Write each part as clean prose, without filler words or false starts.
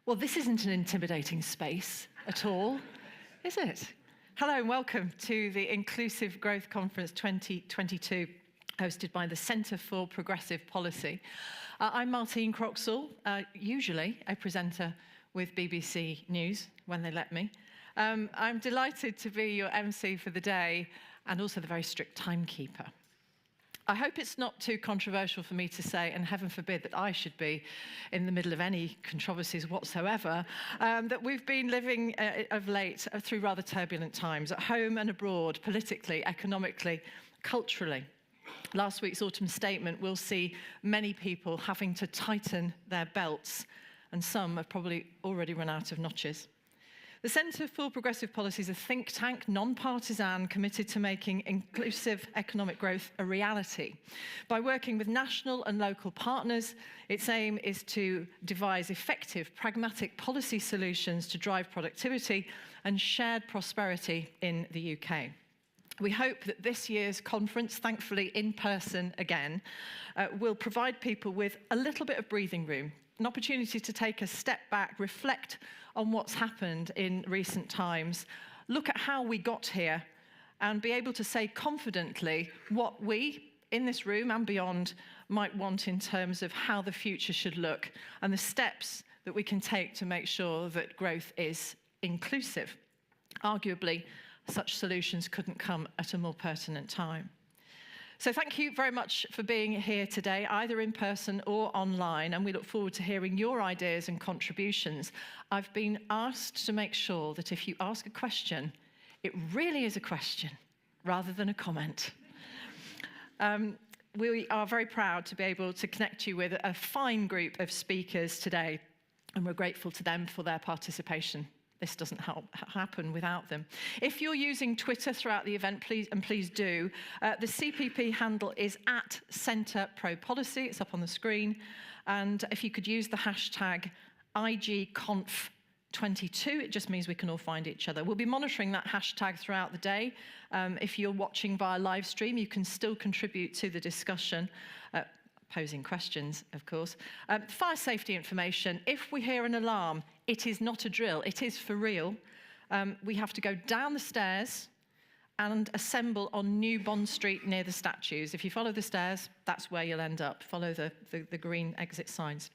Well, this isn't an intimidating space at all, is it? Hello and welcome to the Inclusive Growth Conference 2022, hosted by the Centre for Progressive Policy. I'm Martine Croxall, usually a presenter with BBC News, when they let me. I'm delighted to be your MC for the day and also the very strict timekeeper. I hope it's not too controversial for me to say, and heaven forbid that I should be in the middle of any controversies whatsoever, that we've been living of late through rather turbulent times, at home and abroad, politically, economically, culturally. Last week's autumn statement will see many people having to tighten their belts, and some have probably already run out of notches. The Centre for Progressive Policy is a think tank, non-partisan, committed to making inclusive economic growth a reality. By working with national and local partners, its aim is to devise effective, pragmatic policy solutions to drive productivity and shared prosperity in the UK. We hope that this year's conference, thankfully in person again, will provide people with a little bit of breathing room, an opportunity to take a step back, reflect on what's happened in recent times, look at how we got here, and be able to say confidently what we, in this room and beyond, might want in terms of how the future should look and the steps that we can take to make sure that growth is inclusive. Arguably, such solutions couldn't come at a more pertinent time. So thank you very much for being here today, either in person or online, and we look forward to hearing your ideas and contributions. I've been asked to make sure that if you ask a question, it really is a question rather than a comment. We are very proud to be able to connect you with a fine group of speakers today, and we're grateful to them for their participation. This doesn't happen without them. If you're using Twitter throughout the event, please do. The CPP handle is @CenterProPolicy. It's up on the screen. And if you could use the hashtag IGConf22, it just means we can all find each other. We'll be monitoring that hashtag throughout the day. If you're watching via live stream, you can still contribute to the discussion. Posing questions, of course. Fire safety information. If we hear an alarm, it is not a drill, it is for real. We have to go down the stairs and assemble on New Bond Street near the statues. If you follow the stairs, that's where you'll end up. Follow the green exit signs.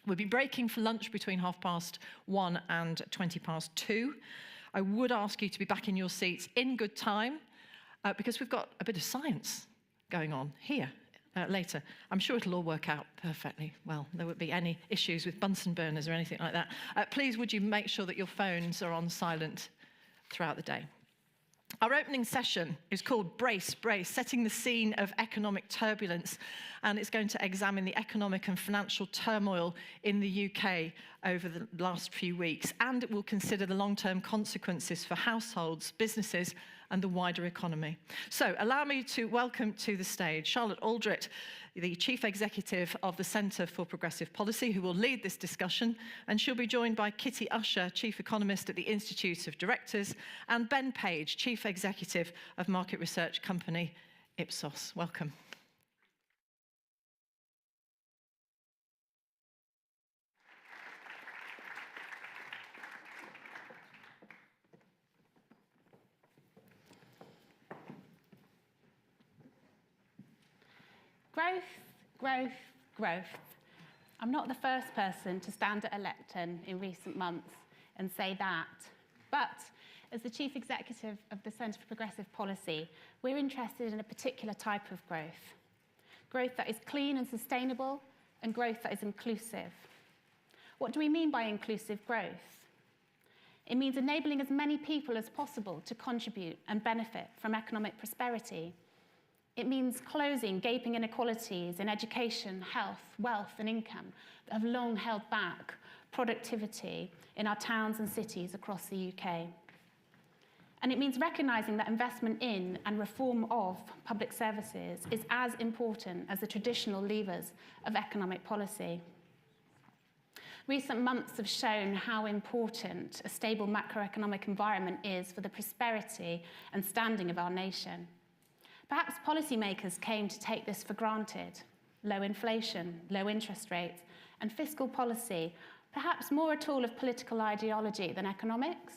We'll be breaking for lunch between 1:30 and 2:20. I would ask you to be back in your seats in good time because we've got a bit of science going on here. Later. I'm sure it'll all work out perfectly well. There won't be any issues with Bunsen burners or anything like that. Please would you make sure that your phones are on silent throughout the day. Our opening session is called Brace, Setting the Scene of Economic Turbulence, and it's going to examine the economic and financial turmoil in the UK over the last few weeks, and it will consider the long-term consequences for households, businesses, and the wider economy. So allow me to welcome to the stage Charlotte Aldrett, the Chief Executive of the Centre for Progressive Policy, who will lead this discussion, and she'll be joined by Kitty Usher, Chief Economist at the Institute of Directors, and Ben Page, Chief Executive of market research company Ipsos. Welcome. Growth, growth, growth. I'm not the first person to stand at a lectern in recent months and say that. But as the Chief Executive of the Centre for Progressive Policy, we're interested in a particular type of growth. Growth that is clean and sustainable, and growth that is inclusive. What do we mean by inclusive growth? It means enabling as many people as possible to contribute and benefit from economic prosperity. It means closing gaping inequalities in education, health, wealth, and income that have long held back productivity in our towns and cities across the UK. And it means recognising that investment in and reform of public services is as important as the traditional levers of economic policy. Recent months have shown how important a stable macroeconomic environment is for the prosperity and standing of our nation. Perhaps policymakers came to take this for granted. Low inflation, low interest rates, and fiscal policy perhaps more a tool of political ideology than economics?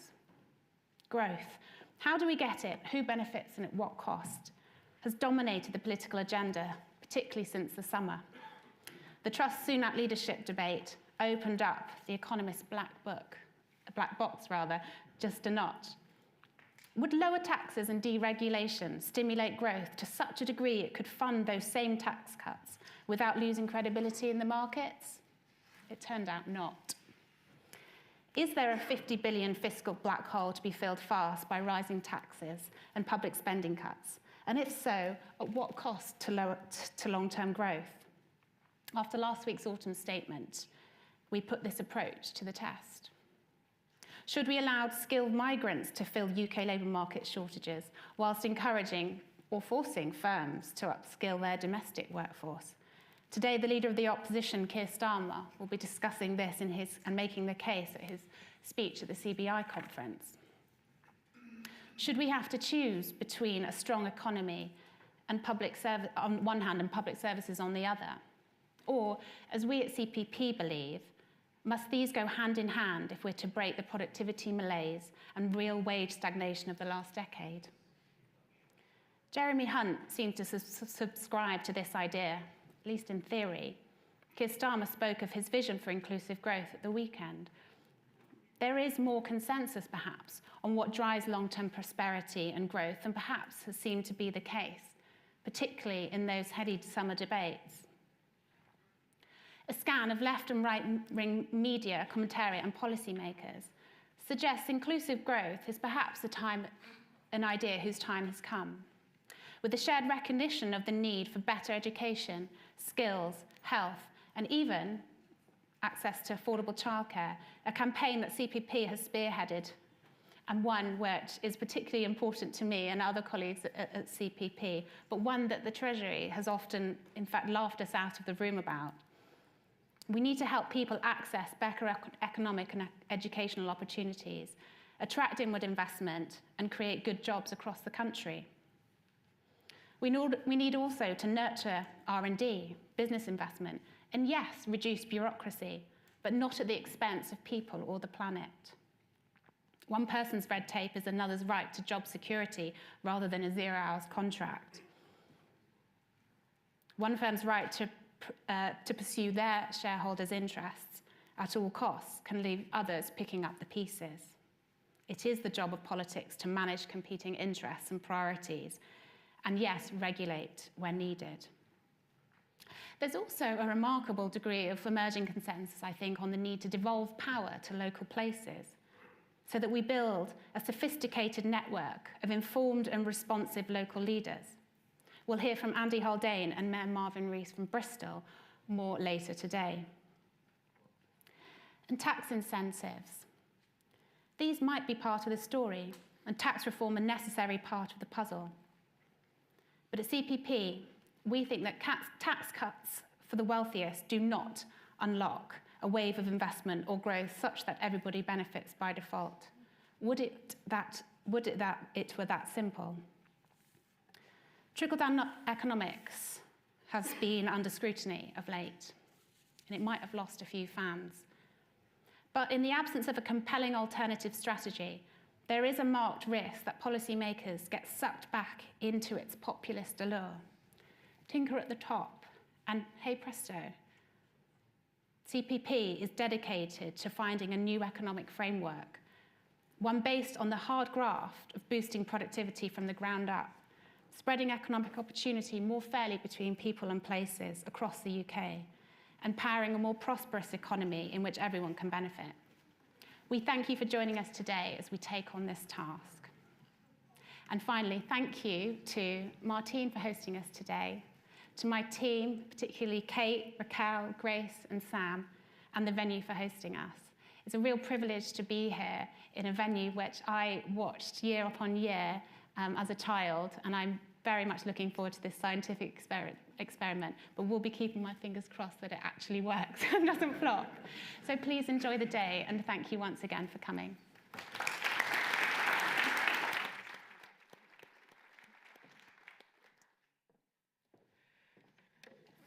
Growth. How do we get it? Who benefits and at what cost? Has dominated the political agenda, particularly since the summer. The Truss-Sunak leadership debate opened up the Economist's black box, just a notch. Would lower taxes and deregulation stimulate growth to such a degree it could fund those same tax cuts without losing credibility in the markets? It turned out not. Is there a 50 billion fiscal black hole to be filled fast by rising taxes and public spending cuts? And if so, at what cost to long-term growth? After last week's autumn statement, we put this approach to the test. Should we allow skilled migrants to fill UK labour market shortages whilst encouraging or forcing firms to upskill their domestic workforce? Today, the leader of the opposition, Keir Starmer, will be discussing this and making the case at his speech at the CBI conference. Should we have to choose between a strong economy and public service on one hand and public services on the other? Or, as we at CPP believe, must these go hand in hand if we're to break the productivity malaise and real wage stagnation of the last decade? Jeremy Hunt seems to subscribe to this idea, at least in theory. Keir Starmer spoke of his vision for inclusive growth at the weekend. There is more consensus, perhaps, on what drives long-term prosperity and growth than perhaps has seemed to be the case, particularly in those heady summer debates. A scan of left and right-wing media, commentary and policymakers suggests inclusive growth is perhaps an idea whose time has come. With the shared recognition of the need for better education, skills, health, and even access to affordable childcare, a campaign that CPP has spearheaded, and one which is particularly important to me and other colleagues at CPP, but one that the Treasury has often, in fact, laughed us out of the room about. We need to help people access better economic and educational opportunities, attract inward investment, and create good jobs across the country. We need also to nurture R&D, business investment, and yes, reduce bureaucracy, but not at the expense of people or the planet. One person's red tape is another's right to job security rather than a 0-hours contract. One firm's right to pursue their shareholders' interests at all costs can leave others picking up the pieces. It is the job of politics to manage competing interests and priorities, and yes, regulate where needed. There's also a remarkable degree of emerging consensus, I think, on the need to devolve power to local places so that we build a sophisticated network of informed and responsive local leaders. We'll hear from Andy Haldane and Mayor Marvin Rees from Bristol more later today. And tax incentives. These might be part of the story, and tax reform a necessary part of the puzzle. But at CPP, we think that tax cuts for the wealthiest do not unlock a wave of investment or growth such that everybody benefits by default. Would it that it were that simple? Trickle-down economics has been under scrutiny of late, and it might have lost a few fans. But in the absence of a compelling alternative strategy, there is a marked risk that policymakers get sucked back into its populist allure. Tinker at the top, and hey presto. CPP is dedicated to finding a new economic framework, one based on the hard graft of boosting productivity from the ground up, spreading economic opportunity more fairly between people and places across the UK, and powering a more prosperous economy in which everyone can benefit. We thank you for joining us today as we take on this task. And finally, thank you to Martine for hosting us today, to my team, particularly Kate, Raquel, Grace, and Sam, and the venue for hosting us. It's a real privilege to be here in a venue which I watched year upon year as a child, and I'm very much looking forward to this scientific experiment, but we'll be keeping my fingers crossed that it actually works and doesn't flop. So please enjoy the day, and thank you once again for coming.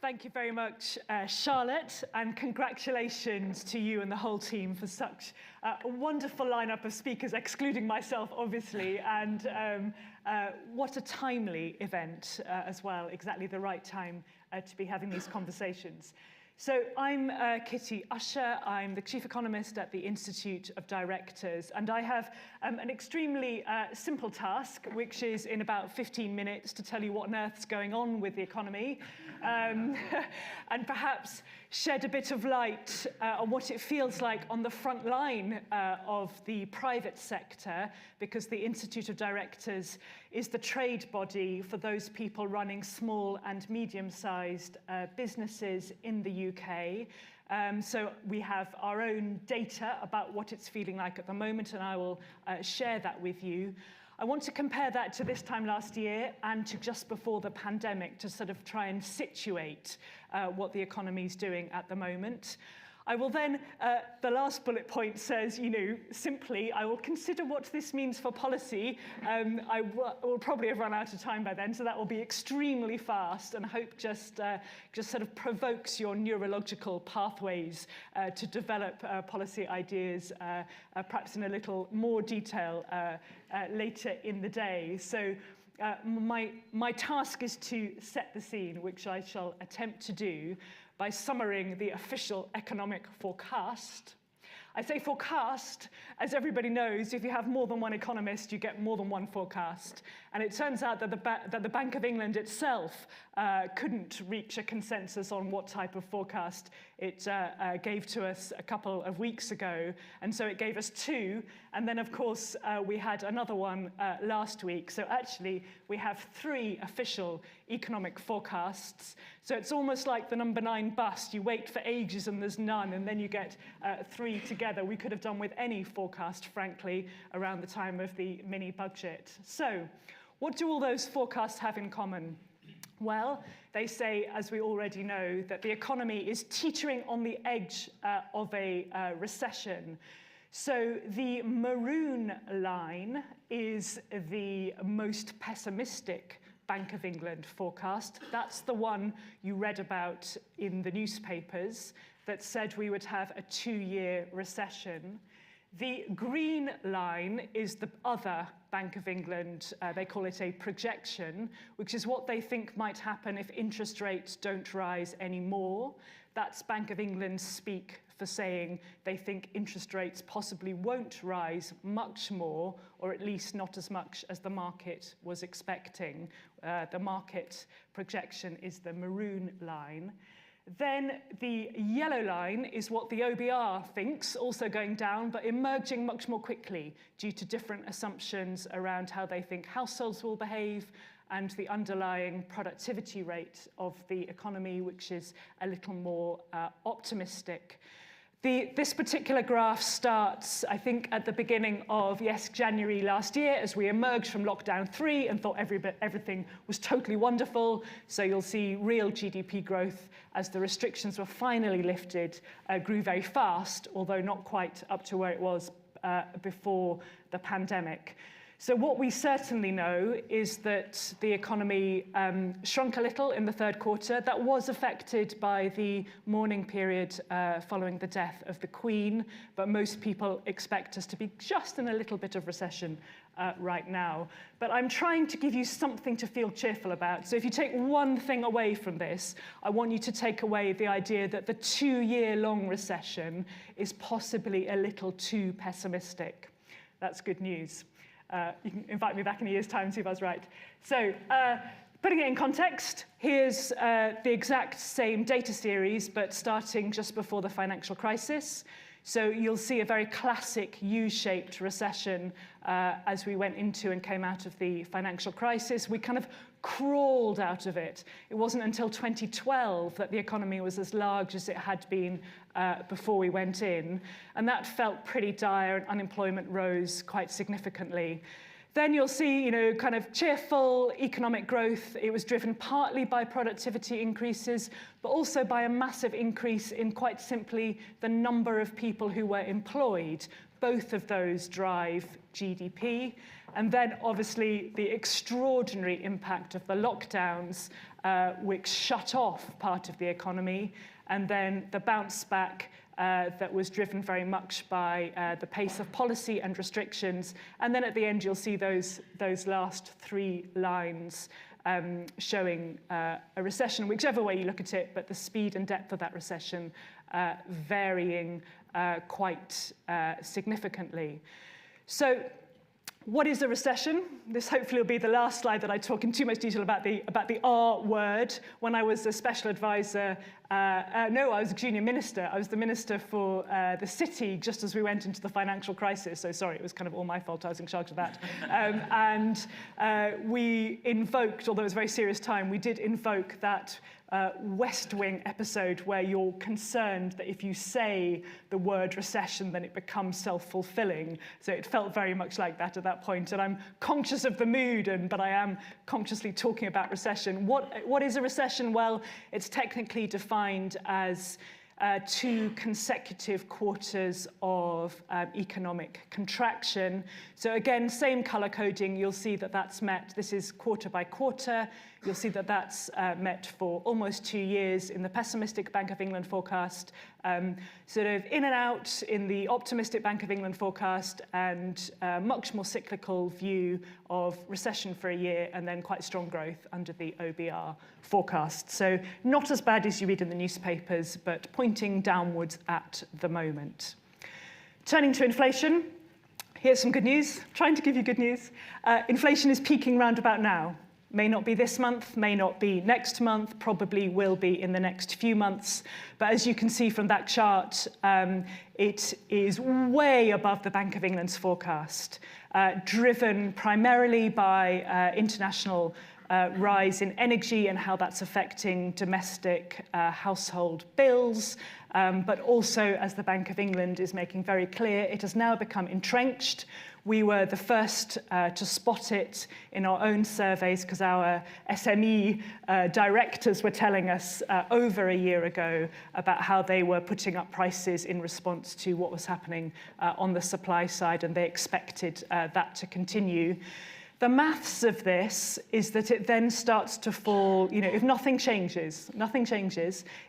Thank you very much, Charlotte, and congratulations to you and the whole team for such a wonderful lineup of speakers, excluding myself, obviously, and what a timely event as well, exactly the right time to be having these conversations. So I'm Kitty Usher. I'm the Chief Economist at the Institute of Directors, and I have an extremely simple task, which is in about 15 minutes to tell you what on earth's going on with the economy, and perhaps shed a bit of light on what it feels like on the front line of the private sector, because the Institute of Directors is the trade body for those people running small and medium-sized businesses in the UK. So we have our own data about what it's feeling like at the moment, and I will share that with you. I want to compare that to this time last year and to just before the pandemic to sort of try and situate what the economy is doing at the moment. I will then, the last bullet point says, simply, I will consider what this means for policy. I will probably have run out of time by then, so that will be extremely fast, and I hope just sort of provokes your neurological pathways to develop policy ideas, perhaps in a little more detail later in the day. So my task is to set the scene, which I shall attempt to do by summarizing the official economic forecast. I say forecast, as everybody knows, if you have more than one economist, you get more than one forecast. And it turns out that the Bank of England itself couldn't reach a consensus on what type of forecast it gave to us a couple of weeks ago. And so it gave us two. And then, of course, we had another one last week. So actually, we have three official economic forecasts. So it's almost like the number 9 bus. You wait for ages and there's none, and then you get three together. We could have done with any forecast, frankly, around the time of the mini budget. So what do all those forecasts have in common? Well, they say, as we already know, that the economy is teetering on the edge of a recession. So the maroon line is the most pessimistic Bank of England forecast. That's the one you read about in the newspapers that said we would have a 2-year recession. The green line is the other Bank of England, they call it a projection, which is what they think might happen if interest rates don't rise anymore. That's Bank of England speak for saying they think interest rates possibly won't rise much more, or at least not as much as the market was expecting. The market projection is the maroon line. Then the yellow line is what the OBR thinks, also going down, but emerging much more quickly due to different assumptions around how they think households will behave and the underlying productivity rate of the economy, which is a little more optimistic. This particular graph starts, I think, at the beginning of, January last year, as we emerged from lockdown 3 and thought everything was totally wonderful. So you'll see real GDP growth as the restrictions were finally lifted, grew very fast, although not quite up to where it was before the pandemic. So what we certainly know is that the economy shrunk a little in the third quarter. That was affected by the mourning period following the death of the Queen, but most people expect us to be just in a little bit of recession right now. But I'm trying to give you something to feel cheerful about. So if you take one thing away from this, I want you to take away the idea that the 2-year-long recession is possibly a little too pessimistic. That's good news. You can invite me back in a year's time and see if I was right. So putting it in context, here's the exact same data series, but starting just before the financial crisis. So you'll see a very classic U-shaped recession as we went into and came out of the financial crisis. We kind of crawled out of it. It wasn't until 2012 that the economy was as large as it had been before we went in. And that felt pretty dire, and unemployment rose quite significantly. Then you'll see, kind of cheerful economic growth. It was driven partly by productivity increases, but also by a massive increase in, quite simply, the number of people who were employed. Both of those drive GDP. And then, obviously, the extraordinary impact of the lockdowns, which shut off part of the economy, and then the bounce back that was driven very much by the pace of policy and restrictions. And then at the end, you'll see those last three lines showing a recession, whichever way you look at it, but the speed and depth of that recession varying quite significantly. So what is a recession? This hopefully will be the last slide that I talk in too much detail about the R word. When I was a special advisor, no, I was a junior minister. I was the minister for the city just as we went into the financial crisis. So sorry, it was kind of all my fault. I was in charge of that. We invoked, although it was a very serious time, we did invoke that West Wing episode where you're concerned that if you say the word recession, then it becomes self-fulfilling. So it felt very much like that at that point. And I'm conscious of the mood, but I am consciously talking about recession. What is a recession? Well, it's technically defined as 2 consecutive quarters of economic contraction. So again, same color coding, you'll see that that's met. This is quarter by quarter. You'll see that that's met for almost 2 years in the pessimistic Bank of England forecast, sort of in and out in the optimistic Bank of England forecast, and much more cyclical view of recession for a year and then quite strong growth under the OBR forecast. So not as bad as you read in the newspapers, but pointing downwards at the moment. Turning to inflation, here's some good news. Trying to give you good news. Inflation is peaking round about now. May not be this month, may not be next month, probably will be in the next few months. But as you can see from that chart, it is way above the Bank of England's forecast, driven primarily by international rise in energy and how that's affecting domestic household bills, but also, as the Bank of England is making very clear, it has now become entrenched. We were the first to spot it in our own surveys because our SME directors were telling us over a year ago about how they were putting up prices in response to what was happening on the supply side, and they expected that to continue. The maths of this is that it then starts to fall, if nothing changes,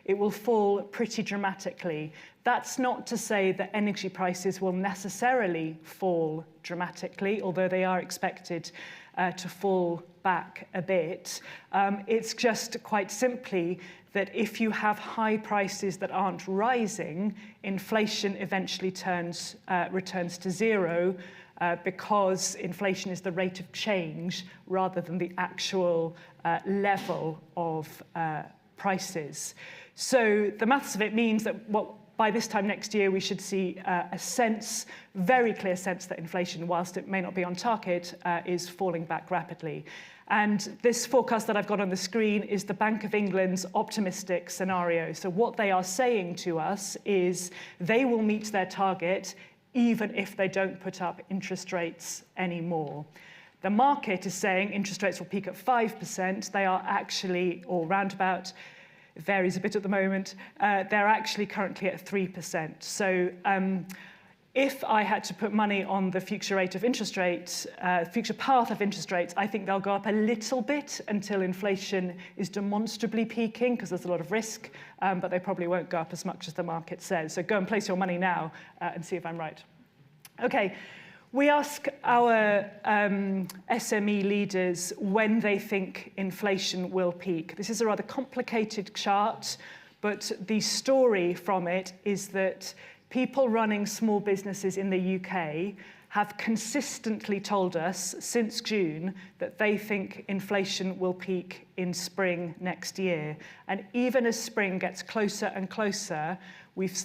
it will fall pretty dramatically. That's not to say that energy prices will necessarily fall dramatically, although they are expected to fall back a bit. It's just quite simply that if you have high prices that aren't rising, inflation eventually returns to zero, because inflation is the rate of change rather than the actual level of prices. So the maths of it means that by this time next year, we should see a very clear sense that inflation, whilst it may not be on target, is falling back rapidly. And this forecast that I've got on the screen is the Bank of England's optimistic scenario. So what they are saying to us is they will meet their target even if they don't put up interest rates anymore. The market is saying interest rates will peak at 5%. They are actually, or roundabout, it varies a bit at the moment, they're actually currently at 3%. So if I had to put money on the future rate of interest rates, future path of interest rates, I think they'll go up a little bit until inflation is demonstrably peaking, because there's a lot of risk, but they probably won't go up as much as the market says. So go and place your money now and see if I'm right. Okay, we ask our SME leaders when they think inflation will peak. This is a rather complicated chart, but the story from it is that people running small businesses in the UK have consistently told us since June that they think inflation will peak in spring next year. And even as spring gets closer and closer,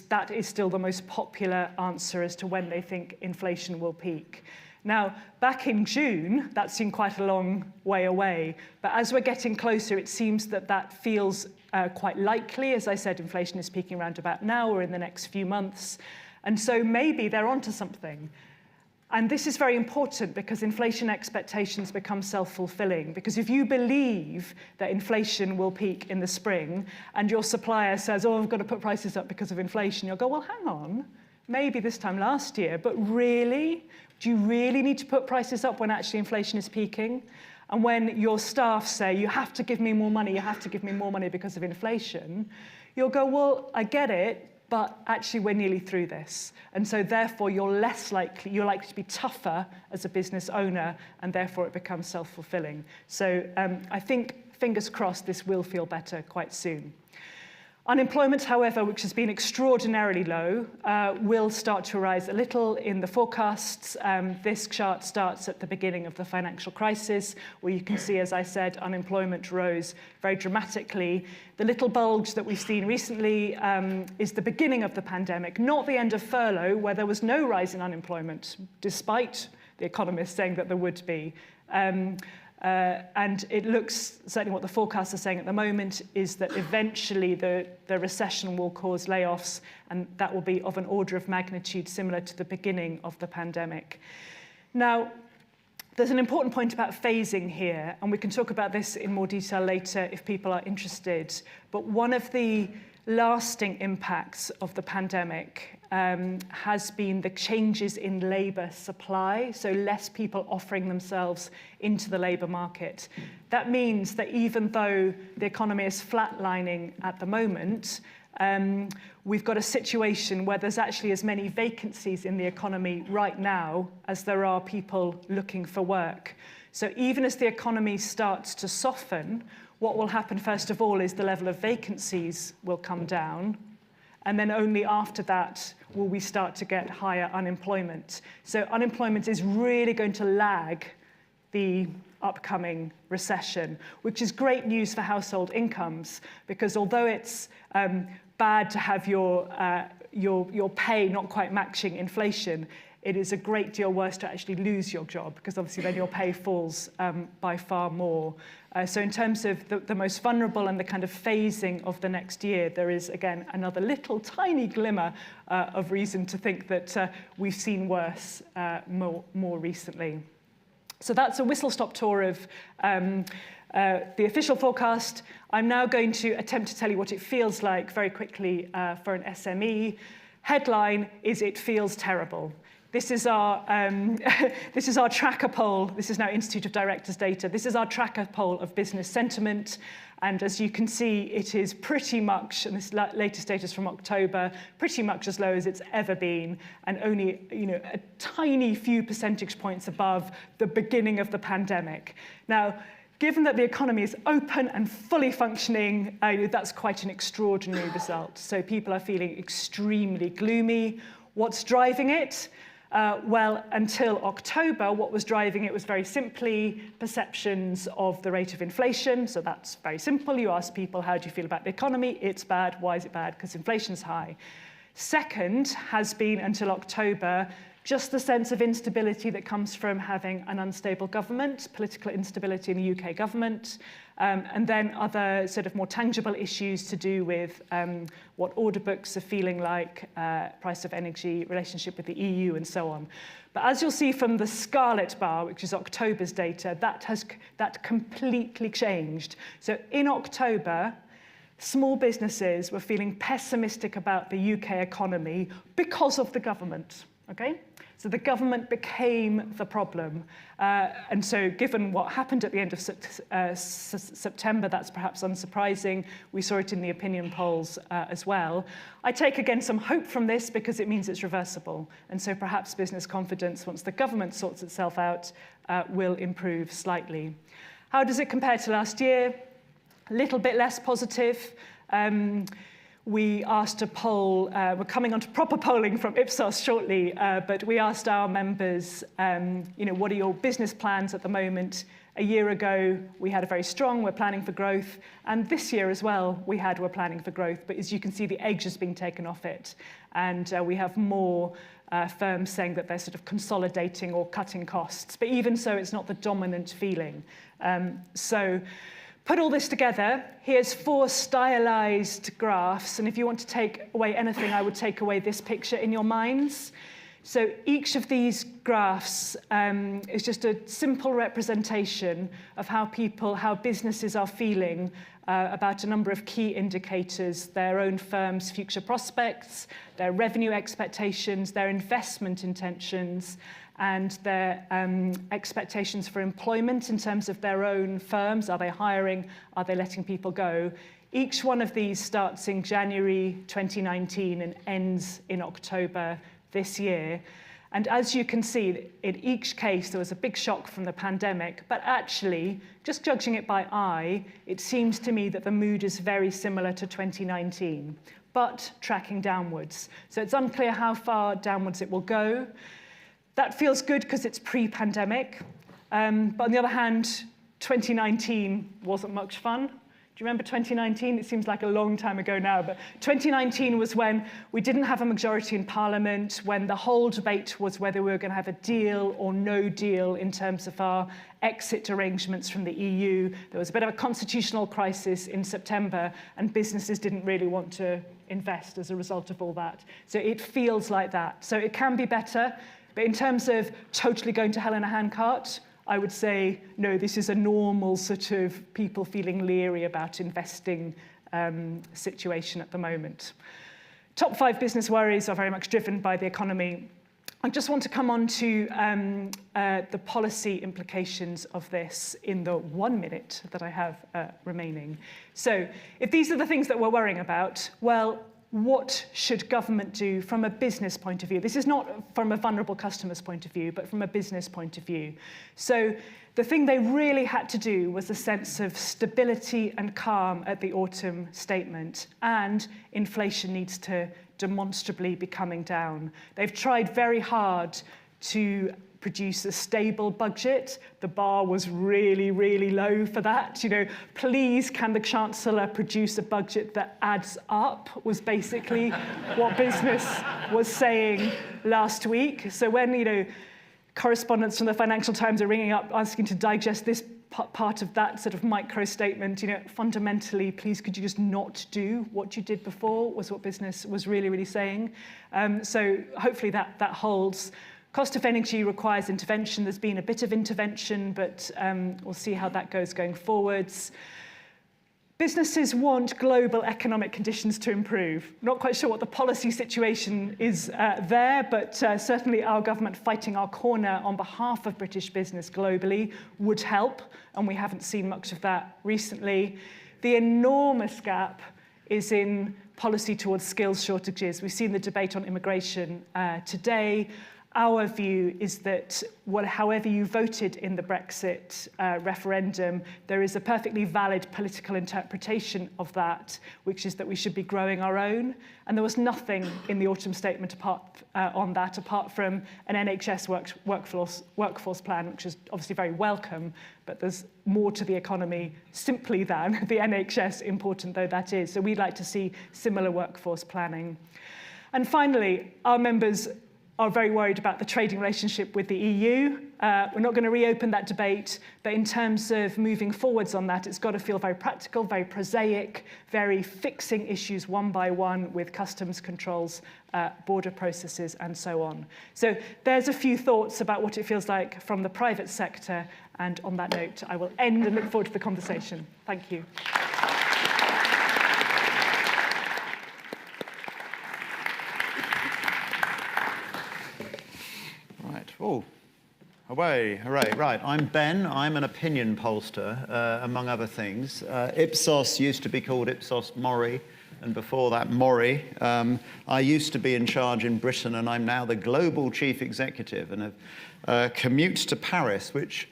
that is still the most popular answer as to when they think inflation will peak. Now, back in June, that seemed quite a long way away. But as we're getting closer, it seems that feels quite likely. As I said, inflation is peaking around about now or in the next few months. And so maybe they're onto something. And this is very important because inflation expectations become self-fulfilling. Because if you believe that inflation will peak in the spring and your supplier says, oh, I've got to put prices up because of inflation, you'll go, well, hang on. maybe this time last year, but really, do you really need to put prices up when actually inflation is peaking? And when your staff say, you have to give me more money, you have to give me more money because of inflation, you'll go, well, I get it, but actually we're nearly through this. And so therefore you're likely to be tougher as a business owner, and therefore it becomes self-fulfilling. So I think, fingers crossed, this will feel better quite soon. Unemployment, however, which has been extraordinarily low, will start to rise a little in the forecasts. This chart starts at the beginning of the financial crisis, where you can see, as I said, unemployment rose very dramatically. The little bulge that we've seen recently is the beginning of the pandemic, not the end of furlough, where there was no rise in unemployment, despite the economists saying that there would be. And it looks, certainly what the forecasts are saying at the moment, is that eventually the recession will cause layoffs, and that will be of an order of magnitude similar to the beginning of the pandemic. Now, there's an important point about phasing here, and we can talk about this in more detail later if people are interested. But one of the lasting impacts of the pandemic has been the changes in labour supply, so less people offering themselves into the labour market. That means that even though the economy is flatlining at the moment, we've got a situation where there's actually as many vacancies in the economy right now as there are people looking for work. So even as the economy starts to soften, what will happen first of all is the level of vacancies will come down, and then only after that will we start to get higher unemployment. So unemployment is really going to lag the upcoming recession, which is great news for household incomes, because although it's bad to have your pay not quite matching inflation, it is a great deal worse to actually lose your job, because obviously then your pay falls by far more. So in terms of the most vulnerable and the kind of phasing of the next year, there is, again, another little tiny glimmer of reason to think that we've seen worse more recently. So that's a whistle-stop tour of the official forecast. I'm now going to attempt to tell you what it feels like very quickly for an SME. Headline is, it feels terrible. This is our tracker poll. This is now Institute of Directors data. This is our tracker poll of business sentiment. And as you can see, it is pretty much, and this latest data is from October, pretty much as low as it's ever been, and only a tiny few percentage points above the beginning of the pandemic. Now, given that the economy is open and fully functioning, that's quite an extraordinary result. So people are feeling extremely gloomy. What's driving it? Well, until October, what was driving it was very simply perceptions of the rate of inflation. So that's very simple. You ask people, how do you feel about the economy? It's bad. Why is it bad? Because inflation's high. Second has been, until October, just the sense of instability that comes from having an unstable government, political instability in the UK government, and then other sort of more tangible issues to do with what order books are feeling like, price of energy, relationship with the EU, and so on. But as you'll see from the scarlet bar, which is October's data, that completely changed. So in October, small businesses were feeling pessimistic about the UK economy because of the government, okay? So the government became the problem. And so given what happened at the end of September, that's perhaps unsurprising. We saw it in the opinion polls as well. I take, again, some hope from this because it means it's reversible. And so perhaps business confidence, once the government sorts itself out, will improve slightly. How does it compare to last year? A little bit less positive. We asked a poll, we're coming on to proper polling from Ipsos shortly, but we asked our members, what are your business plans at the moment? A year ago, we had a very strong, we're planning for growth. And this year as well, we're planning for growth. But as you can see, the edge has been taken off it. And we have more firms saying that they're sort of consolidating or cutting costs. But even so, it's not the dominant feeling. So put all this together, here's 4 stylized graphs, and if you want to take away anything, I would take away this picture in your minds. So each of these graphs is just a simple representation of how businesses are feeling about a number of key indicators: their own firm's future prospects, their revenue expectations, their investment intentions, and their expectations for employment in terms of their own firms. Are they hiring? Are they letting people go? Each one of these starts in January 2019 and ends in October this year. And as you can see, in each case, there was a big shock from the pandemic, but actually, just judging it by eye, it seems to me that the mood is very similar to 2019, but tracking downwards. So it's unclear how far downwards it will go. That feels good because it's pre-pandemic, but on the other hand, 2019 wasn't much fun. Do you remember 2019? It seems like a long time ago now, but 2019 was when we didn't have a majority in Parliament, when the whole debate was whether we were going to have a deal or no deal in terms of our exit arrangements from the EU. There was a bit of a constitutional crisis in September, and businesses didn't really want to invest as a result of all that. So it feels like that. So it can be better, but in terms of totally going to hell in a handcart, I would say, no, this is a normal sort of people feeling leery about investing situation at the moment. Top 5 business worries are very much driven by the economy. I just want to come on to the policy implications of this in the 1 minute that I have remaining. So if these are the things that we're worrying about, well, what should government do from a business point of view? This is not from a vulnerable customer's point of view, but from a business point of view. So the thing they really had to do was a sense of stability and calm at the autumn statement, and inflation needs to demonstrably be coming down. They've tried very hard to produce a stable budget. The bar was really, really low for that. You know, please, can the Chancellor produce a budget that adds up, was basically what business was saying last week. So when, you know, correspondents from the Financial Times are ringing up asking to digest this part of that sort of micro statement, you know, fundamentally, please, could you just not do what you did before, was what business was really, really saying. So hopefully that holds. Cost of energy requires intervention. There's been a bit of intervention, but we'll see how that goes going forwards. Businesses want global economic conditions to improve. Not quite sure what the policy situation is there, but certainly our government fighting our corner on behalf of British business globally would help, and we haven't seen much of that recently. The enormous gap is in policy towards skills shortages. We've seen the debate on immigration today. Our view is that however you voted in the Brexit referendum, there is a perfectly valid political interpretation of that, which is that we should be growing our own. And there was nothing in the autumn statement on that, apart from an NHS workforce plan, which is obviously very welcome, but there's more to the economy simply than the NHS, important though that is. So we'd like to see similar workforce planning. And finally, our members are very worried about the trading relationship with the EU. We're not going to reopen that debate, but in terms of moving forwards on that, it's got to feel very practical, very prosaic, very fixing issues one by one with customs controls, border processes, and so on. So there's a few thoughts about what it feels like from the private sector, and on that note, I will end and look forward to the conversation. Thank you. Oh, hooray, hooray. Right, I'm Ben. I'm an opinion pollster, among other things. Ipsos used to be called Ipsos Mori, and before that, Mori. I used to be in charge in Britain, and I'm now the global chief executive, and commute to Paris, which,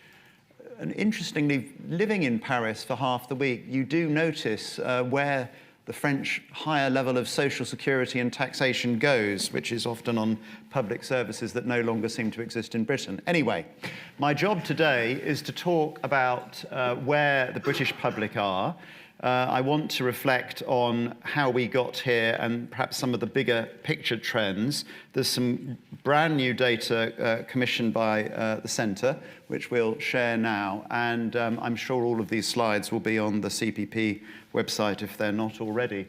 and interestingly, living in Paris for half the week, you do notice where the French higher level of social security and taxation goes, which is often on public services that no longer seem to exist in Britain. Anyway, my job today is to talk about where the British public are. I want to reflect on how we got here and perhaps some of the bigger picture trends. There's some brand new data commissioned by the Centre, which we'll share now, and I'm sure all of these slides will be on the CPP website if they're not already.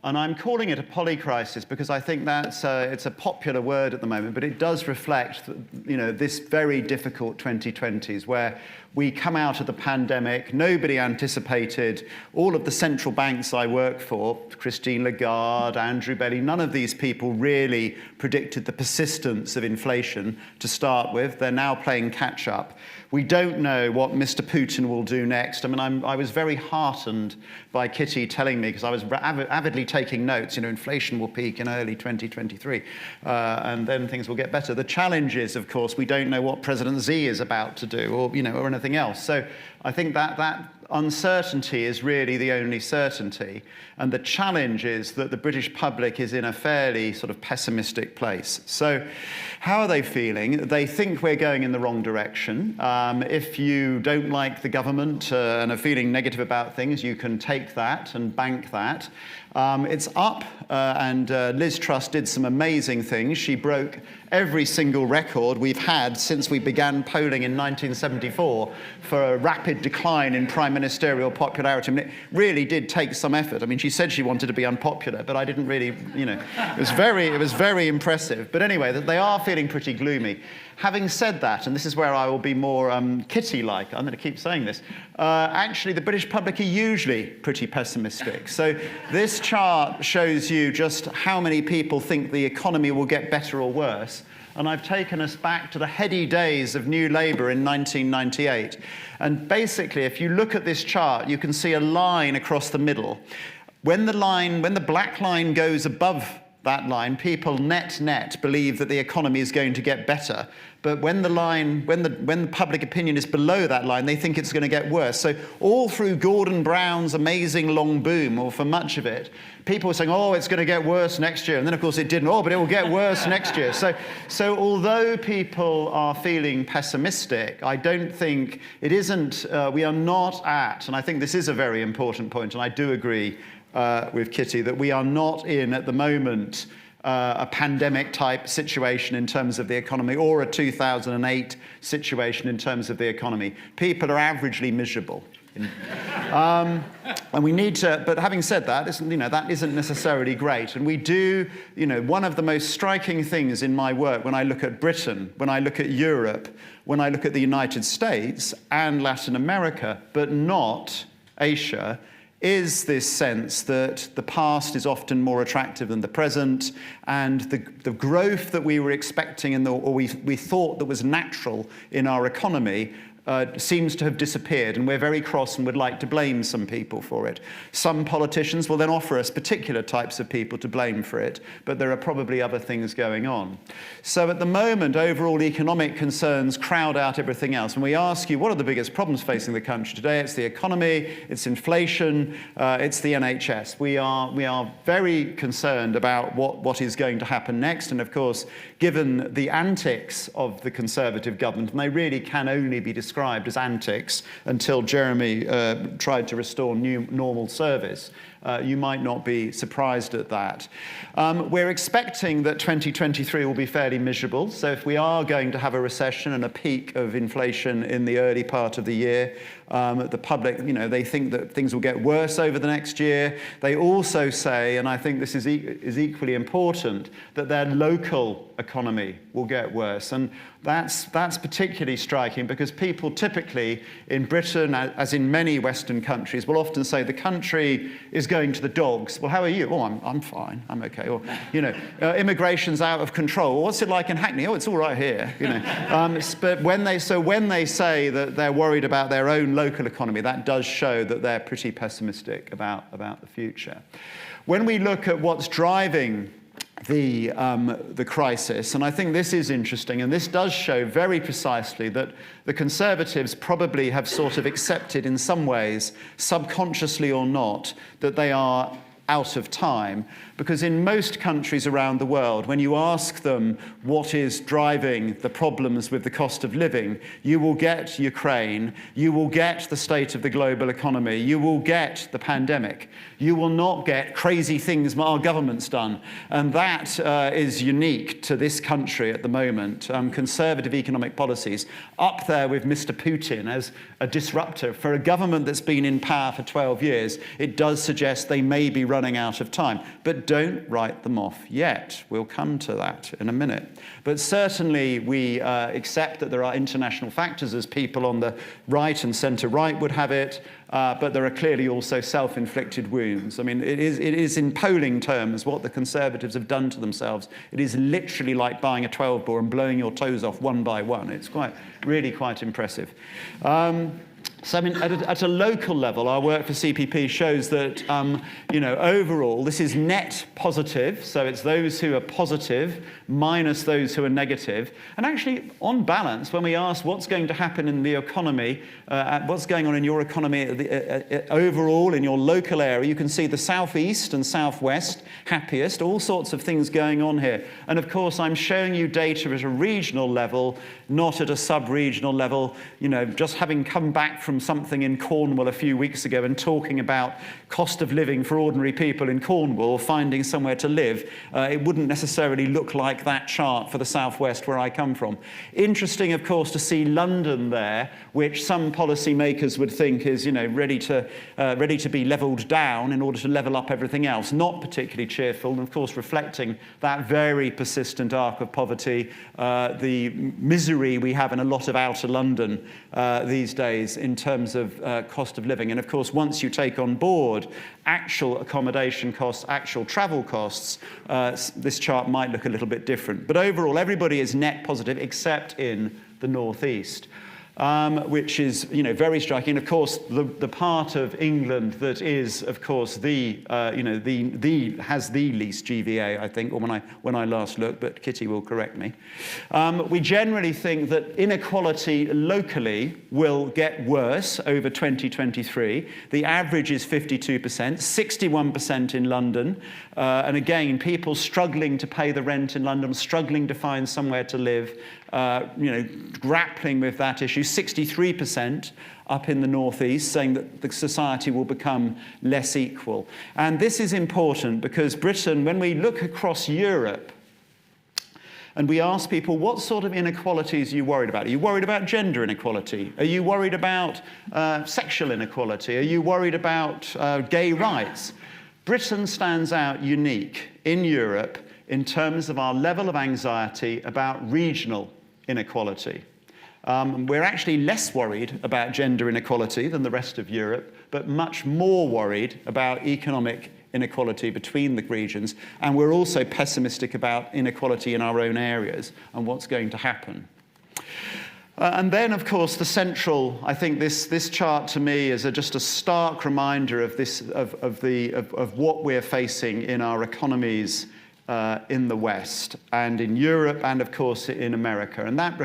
And I'm calling it a polycrisis because I think that's it's a popular word at the moment, but it does reflect, this very difficult 2020s where we come out of the pandemic. Nobody anticipated. All of the central banks I work for, Christine Lagarde, Andrew Bailey, none of these people really predicted the persistence of inflation to start with. They're now playing catch up. We don't know what Mr. Putin will do next. I mean, I was very heartened by Kitty telling me, because I was avidly taking notes, inflation will peak in early 2023, and then things will get better. The challenge is, of course, we don't know what President Xi is about to do, or anything else. So I think that uncertainty is really the only certainty. And the challenge is that the British public is in a fairly sort of pessimistic place. So how are they feeling? They think we're going in the wrong direction. If you don't like the government and are feeling negative about things, you can take that and bank that. It's up, and Liz Truss did some amazing things. She broke every single record we've had since we began polling in 1974 for a rapid decline in prime ministerial popularity. I mean, it really did take some effort. I mean, she said she wanted to be unpopular, but I didn't really, it was very impressive. But anyway, they are feeling pretty gloomy. Having said that, and this is where I will be more Kitty-like, I'm going to keep saying this, actually the British public are usually pretty pessimistic. So this chart shows you just how many people think the economy will get better or worse. And I've taken us back to the heady days of New Labour in 1998. And basically, if you look at this chart, you can see a line across the middle. When the black line goes above that line, people net believe that the economy is going to get better. But when the public opinion is below that line, they think it's going to get worse. So all through Gordon Brown's amazing long boom, or for much of it, people were saying, oh, it's going to get worse next year. And then, of course, it didn't. Oh, but it will get worse next year. So although people are feeling pessimistic, I don't think it isn't, we are not at, and I think this is a very important point, and I do agree with Kitty, that we are not in, at the moment, a pandemic-type situation in terms of the economy, or a 2008 situation in terms of the economy. People are averagely miserable. And we need to, but having said that, that isn't necessarily great. And we do, one of the most striking things in my work when I look at Britain, when I look at Europe, when I look at the United States and Latin America, but not Asia, is this sense that the past is often more attractive than the present, and the growth that we were expecting or we thought that was natural in our economy seems to have disappeared, and we're very cross and would like to blame some people for it. Some politicians will then offer us particular types of people to blame for it, but there are probably other things going on. So at the moment, overall economic concerns crowd out everything else. When we ask you, what are the biggest problems facing the country today? It's the economy, it's inflation, it's the NHS. We are very concerned about what is going to happen next, and of course, given the antics of the Conservative government, and they really can only be described as antics until Jeremy tried to restore normal service. You might not be surprised at that. We're expecting that 2023 will be fairly miserable. So if we are going to have a recession and a peak of inflation in the early part of the year, the public, they think that things will get worse over the next year. They also say, and I think this is equally important, that their local economy will get worse. And that's particularly striking because people typically in Britain, as in many Western countries, will often say the country is going to the dogs. Well, how are you? Oh, I'm fine. I'm okay. Or, immigration's out of control. Well, what's it like in Hackney? Oh, it's all right here. But when they say that they're worried about their own local economy, that does show that they're pretty pessimistic about the future. When we look at what's driving the crisis, and I think this is interesting, and this does show very precisely that the Conservatives probably have sort of accepted in some ways, subconsciously or not, that they are out of time. Because in most countries around the world, when you ask them what is driving the problems with the cost of living, you will get Ukraine, you will get the state of the global economy, you will get the pandemic. You will not get crazy things our government's done. And that is unique to this country at the moment. Conservative economic policies up there with Mr. Putin as a disruptor. For a government that's been in power for 12 years, it does suggest they may be running out of time. But don't write them off yet. We'll come to that in a minute. But certainly we accept that there are international factors, as people on the right and centre-right would have it, but there are clearly also self-inflicted wounds. I mean, it is in polling terms what the Conservatives have done to themselves. It is literally like buying a 12-bore and blowing your toes off one by one. It's really quite impressive. So I mean, at a local level, our work for CPP shows that, overall, this is net positive. So it's those who are positive minus those who are negative. And actually, on balance, when we ask what's going to happen in the economy, what's going on in your economy overall in your local area, you can see the southeast and southwest happiest, all sorts of things going on here. And of course, I'm showing you data at a regional level, not at a sub-regional level. Just having come back from something in Cornwall a few weeks ago and talking about cost of living for ordinary people in Cornwall, finding somewhere to live, it wouldn't necessarily look like that chart for the southwest where I come from. Interesting, of course, to see London there, which some policymakers would think is, ready to be levelled down in order to level up everything else. Not particularly cheerful, and of course reflecting that very persistent arc of poverty, the misery we have in a lot of outer London these days in terms of cost of living. And of course, once you take on board actual accommodation costs, actual travel costs, this chart might look a little bit different. But overall, everybody is net positive except in the northeast. Which is, very striking. Of course, the part of England that is, of course, has the least GVA, I think, or when I last looked, but Kitty will correct me. We generally think that inequality locally will get worse over 2023. The average is 52%, 61% in London. And again, people struggling to pay the rent in London, struggling to find somewhere to live, grappling with that issue. 63% up in the northeast, saying that the society will become less equal. And this is important because Britain, when we look across Europe, and we ask people, what sort of inequalities are you worried about? Are you worried about gender inequality? Are you worried about sexual inequality? Are you worried about gay rights? Britain stands out unique in Europe in terms of our level of anxiety about regional inequality. We're actually less worried about gender inequality than the rest of Europe, but much more worried about economic inequality between the regions. And we're also pessimistic about inequality in our own areas and what's going to happen. And then, of course, the central, I think this chart to me is just a stark reminder of what we're facing in our economies in the West and in Europe and, of course, in America. And that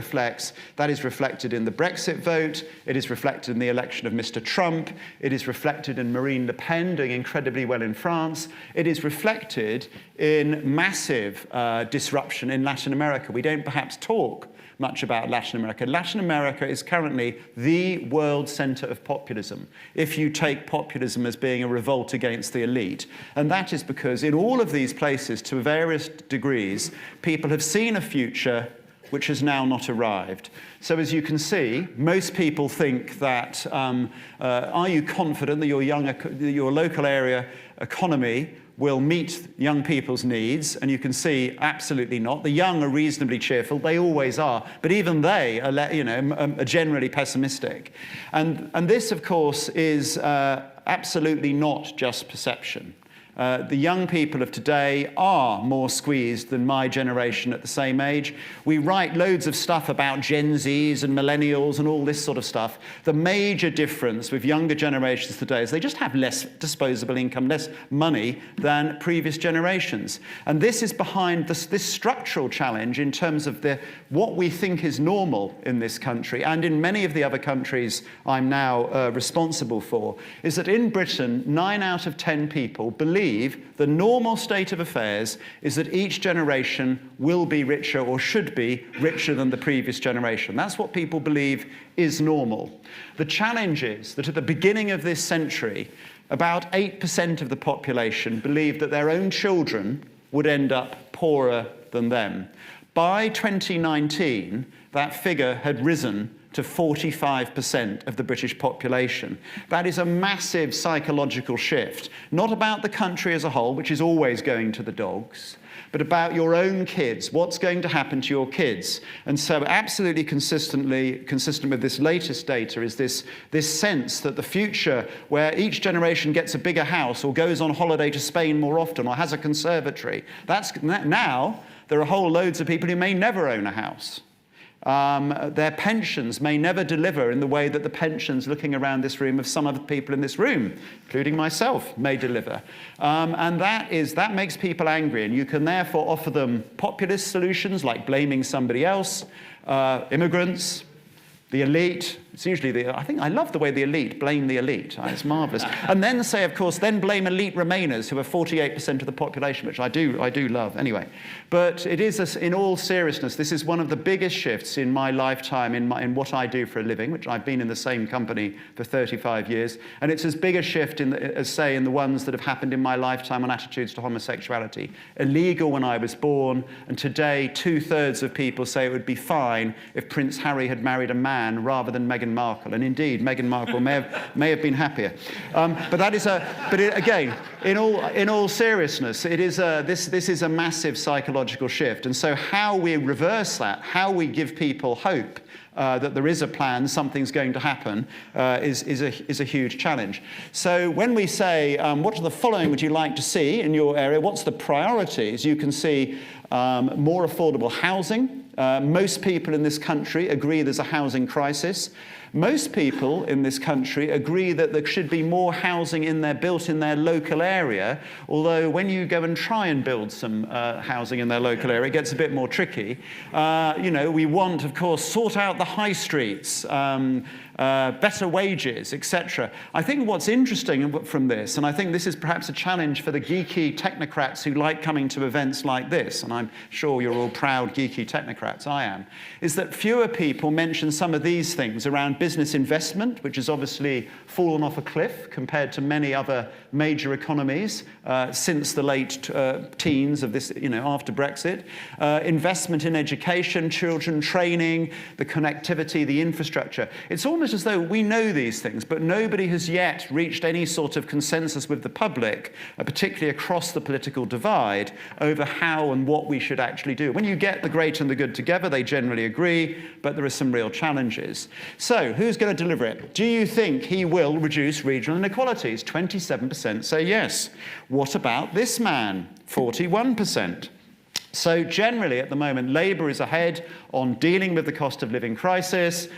is reflected in the Brexit vote. It is reflected in the election of Mr. Trump. It is reflected in Marine Le Pen doing incredibly well in France. It is reflected in massive disruption in Latin America. We don't perhaps talk much about Latin America. Latin America is currently the world center of populism, if you take populism as being a revolt against the elite. And that is because in all of these places, to various degrees, people have seen a future which has now not arrived. So as you can see, most people think that, are you confident that your local area economy will meet young people's needs? And you can see absolutely not. The young are reasonably cheerful. They always are. But even they are generally pessimistic. And this, of course, is absolutely not just perception. The young people of today are more squeezed than my generation at the same age. We write loads of stuff about Gen Zs and millennials and all this sort of stuff. The major difference with younger generations today is they just have less disposable income, less money than previous generations. And this is behind this structural challenge in terms of what we think is normal in this country and in many of the other countries I'm now responsible for, is that in Britain, 9 out of 10 people believe believe the normal state of affairs is that each generation will be richer or should be richer than the previous generation. That's what people believe is normal. The challenge is that at the beginning of this century, about 8% of the population believed that their own children would end up poorer than them. By 2019, that figure had risen to 45% of the British population. That is a massive psychological shift, not about the country as a whole, which is always going to the dogs, but about your own kids, what's going to happen to your kids. And so absolutely consistent with this latest data is this sense that the future, where each generation gets a bigger house or goes on holiday to Spain more often or has a conservatory, now there are whole loads of people who may never own a house. Their pensions may never deliver in the way that the pensions looking around this room of some of the people in this room, including myself, may deliver. And that makes people angry, and you can therefore offer them populist solutions like blaming somebody else, immigrants, the elite. It's usually I love the way the elite blame the elite. It's marvelous. And then say, of course, then blame elite Remainers, who are 48% of the population, which I do love. Anyway, but it is, in all seriousness, this is one of the biggest shifts in my lifetime in what I do for a living, which I've been in the same company for 35 years. And it's as big a shift as, say, in the ones that have happened in my lifetime on attitudes to homosexuality. Illegal when I was born, and today 2/3 of people say it would be fine if Prince Harry had married a man rather than Meghan Markle, and indeed, Meghan Markle may have been happier. But that is again, in all seriousness, it is this is a massive psychological shift. And so, how we reverse that, how we give people hope that there is a plan, something's going to happen, is a huge challenge. So, when we say, what are the following would you like to see in your area? What's the priorities? You can see more affordable housing. Most people in this country agree there's a housing crisis. Most people in this country agree that there should be more housing built in their local area, although when you go and try and build some housing in their local area, it gets a bit more tricky. We want, of course, sort out the high streets, better wages, etc. I think what's interesting from this, and I think this is perhaps a challenge for the geeky technocrats who like coming to events like this, and I'm sure you're all proud geeky technocrats, I am, is that fewer people mention some of these things around business investment, which has obviously fallen off a cliff compared to many other major economies since the late teens of this, after Brexit. Investment in education, children training, the connectivity, the infrastructure. It's almost as though we know these things, but nobody has yet reached any sort of consensus with the public, particularly across the political divide, over how and what we should actually do. When you get the great and the good together, they generally agree, but there are some real challenges. So, who's going to deliver it? Do you think he will reduce regional inequalities? 27% say yes. What about this man? 41%. So generally, at the moment, Labour is ahead on dealing with the cost of living crisis,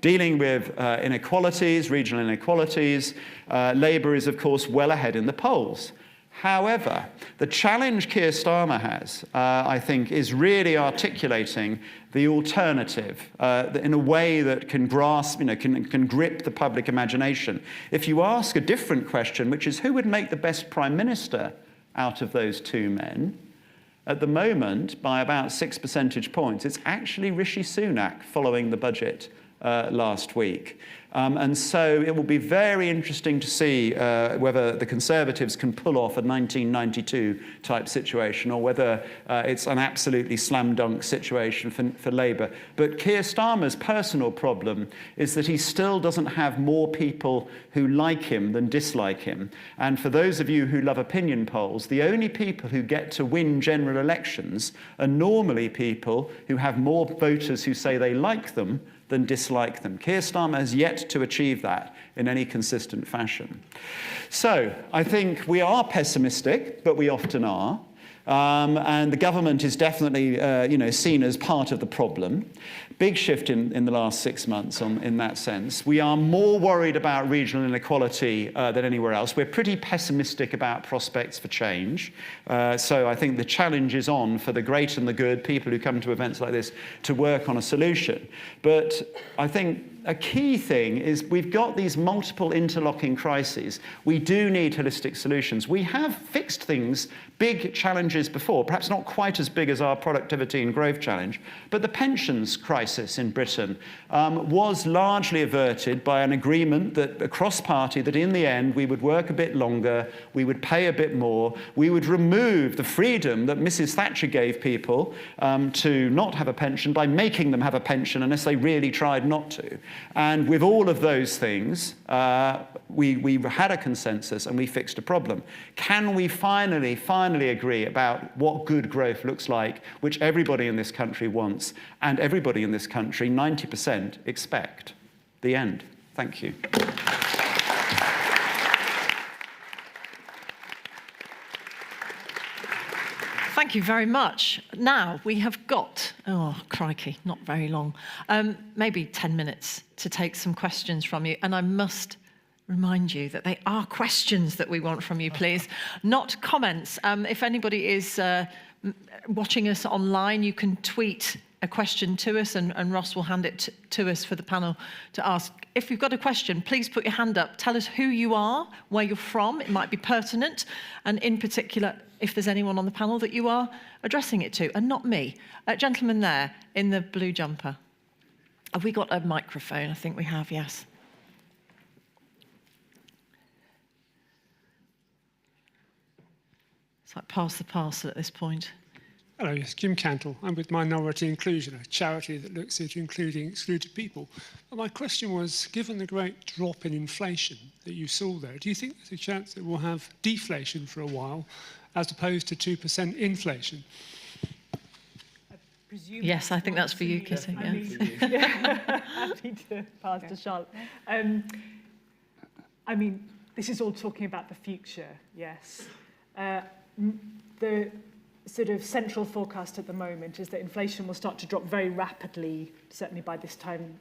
dealing with inequalities, regional inequalities. Labour is, of course, well ahead in the polls. However, the challenge Keir Starmer has, I think, is really articulating the alternative in a way that can grasp, can grip the public imagination. If you ask a different question, which is who would make the best prime minister out of those two men, at the moment, by about 6 percentage points, it's actually Rishi Sunak following the budget last week. And so it will be very interesting to see whether the Conservatives can pull off a 1992 type situation or whether it's an absolutely slam dunk situation for Labour. But Keir Starmer's personal problem is that he still doesn't have more people who like him than dislike him. And for those of you who love opinion polls, the only people who get to win general elections are normally people who have more voters who say they like them than dislike them. Keir Starmer has yet to achieve that in any consistent fashion. So I think we are pessimistic, but we often are. And the government is definitely seen as part of the problem. Big shift in the last 6 months in that sense. We are more worried about regional inequality than anywhere else. We're pretty pessimistic about prospects for change. So I think the challenge is on for the great and the good, people who come to events like this, to work on a solution. But I think a key thing is we've got these multiple interlocking crises. We do need holistic solutions. We have fixed things, big challenges before, perhaps not quite as big as our productivity and growth challenge, but the pensions crisis in Britain was largely averted by an agreement that across party that in the end we would work a bit longer, we would pay a bit more, we would remove the freedom that Mrs. Thatcher gave people to not have a pension by making them have a pension unless they really tried not to. And with all of those things, we had a consensus and we fixed a problem. Can we finally agree about what good growth looks like, which everybody in this country wants, and everybody in this country, 90%, expect? The end. Thank you. Thank you very much. Now we have got, oh crikey, not very long, maybe 10 minutes to take some questions from you. And I must remind you that they are questions that we want from you, please, not comments. If anybody is watching us online, you can tweet a question to us and Ross will hand it to us for the panel to ask. If you've got a question, please put your hand up. Tell us who you are, where you're from. It might be pertinent. And in particular, if there's anyone on the panel that you are addressing it to, and not me. Gentleman there in the blue jumper. Have we got a microphone? I think we have, yes. It's like pass the parcel at this point. Hello, yes, Jim Cantle. I'm with Minority Inclusion, a charity that looks at including excluded people. But my question was, given the great drop in inflation that you saw there, do you think there's a chance that we'll have deflation for a while as opposed to 2% inflation? Yes, I think that's for you, Kitty. Yeah. Happy to pass to Charlotte. I mean, this is all talking about the future, yes. The sort of central forecast at the moment is that inflation will start to drop very rapidly, certainly by this time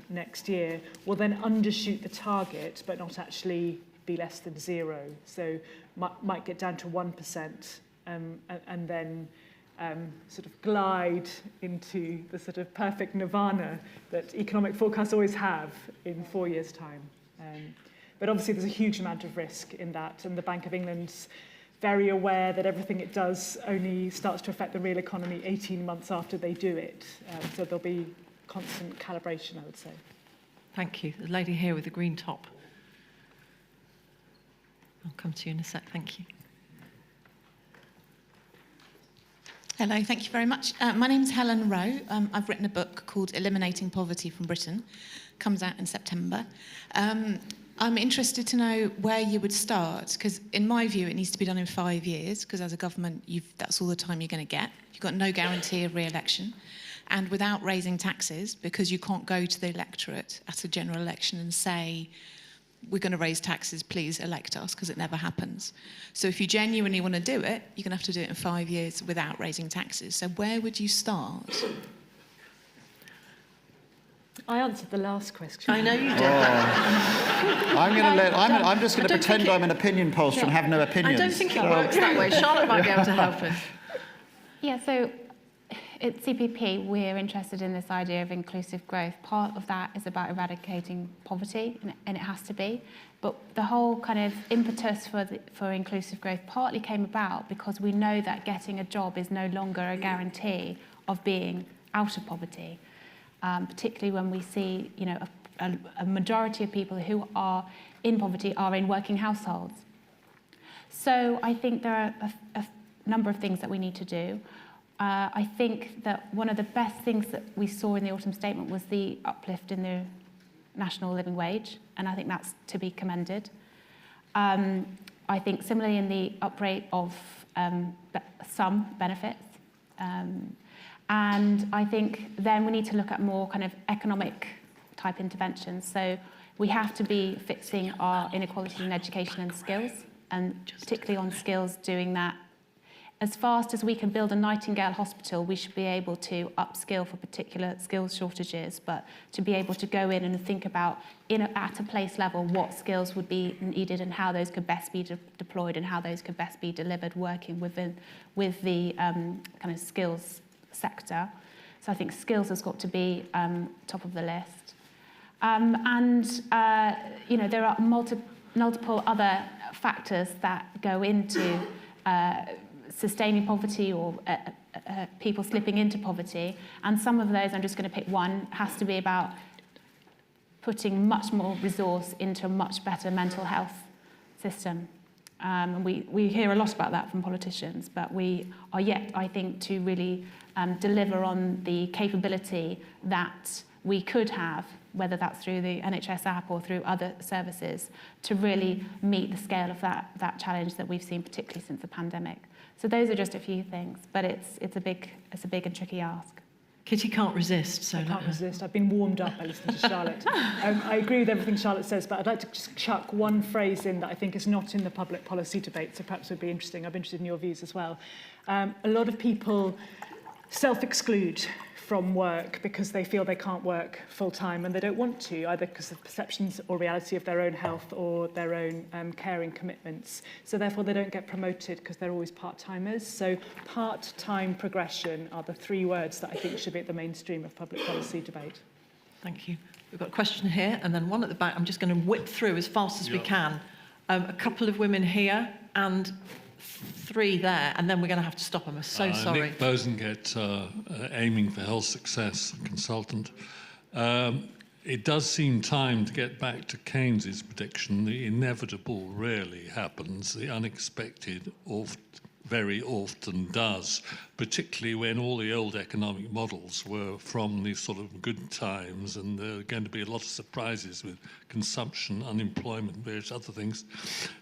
next year, will then undershoot the target, but not actually be less than 0. So might get down to 1% and then sort of glide into the sort of perfect nirvana that economic forecasts always have in 4 years' time. But obviously there's a huge amount of risk in that, and the Bank of England's very aware that everything it does only starts to affect the real economy 18 months after they do it. So there'll be constant calibration, I would say. Thank you. The lady here with the green top. I'll come to you in a sec. Thank you. Hello, thank you very much. My name's Helen Rowe. I've written a book called Eliminating Poverty from Britain. Comes out in September. I'm interested to know where you would start, because in my view it needs to be done in 5 years, because as a government that's all the time you're going to get. You've got no guarantee of re-election, and without raising taxes, because you can't go to the electorate at a general election and say, we're going to raise taxes, please elect us, because it never happens. So if you genuinely want to do it, you're going to have to do it in 5 years without raising taxes. So where would you start? I answered the last question. I know you did. I'm just going to pretend I'm an opinion pollster and have no opinions. I don't think it works that way. Charlotte might be able to help us. Yeah, so at CPP, we're interested in this idea of inclusive growth. Part of that is about eradicating poverty, and it has to be. But the whole kind of impetus for inclusive growth partly came about because we know that getting a job is no longer a guarantee of being out of poverty. Particularly when we see, you know, a majority of people who are in poverty are in working households. So I think there are a number of things that we need to do. I think that one of the best things that we saw in the autumn statement was the uplift in the national living wage, and I think that's to be commended. I think similarly in the uprate of some benefits. And I think then we need to look at more kind of economic type interventions. So we have to be fixing our inequality in education and skills, and particularly on skills, doing that as fast as we can build a Nightingale hospital. We should be able to upskill for particular skills shortages, but to be able to go in and think about at a place level what skills would be needed and how those could best be deployed and how those could best be delivered, working with the kind of skills sector. So I think skills has got to be top of the list. There are multiple other factors that go into sustaining poverty or people slipping into poverty. And some of those, I'm just going to pick one, has to be about putting much more resource into a much better mental health system. And we hear a lot about that from politicians, but we are yet, I think, to really deliver on the capability that we could have, whether that's through the NHS app or through other services, to really meet the scale of that challenge that we've seen, particularly since the pandemic. So those are just a few things, but it's a big and tricky ask. Kitty can't resist, so I can't resist. I've been warmed up by listening to Charlotte. I agree with everything Charlotte says, but I'd like to just chuck one phrase in that I think is not in the public policy debate, so perhaps would be interesting. I'm interested in your views as well. A lot of people self-exclude from work because they feel they can't work full-time and they don't want to, either because of perceptions or reality of their own health or their own caring commitments. So therefore they don't get promoted because they're always part-timers. So part-time progression are the three words that I think should be at the mainstream of public policy debate. Thank you. We've got a question here and then one at the back. I'm just going to whip through as fast as we can. A couple of women here and three there, and then we're going to have to stop. I'm so sorry. Nick Bosengate, aiming for health success consultant. It does seem time to get back to Keynes's prediction. The inevitable rarely happens. The unexpected very often does, particularly when all the old economic models were from these sort of good times, and there are going to be a lot of surprises with consumption, unemployment, various other things.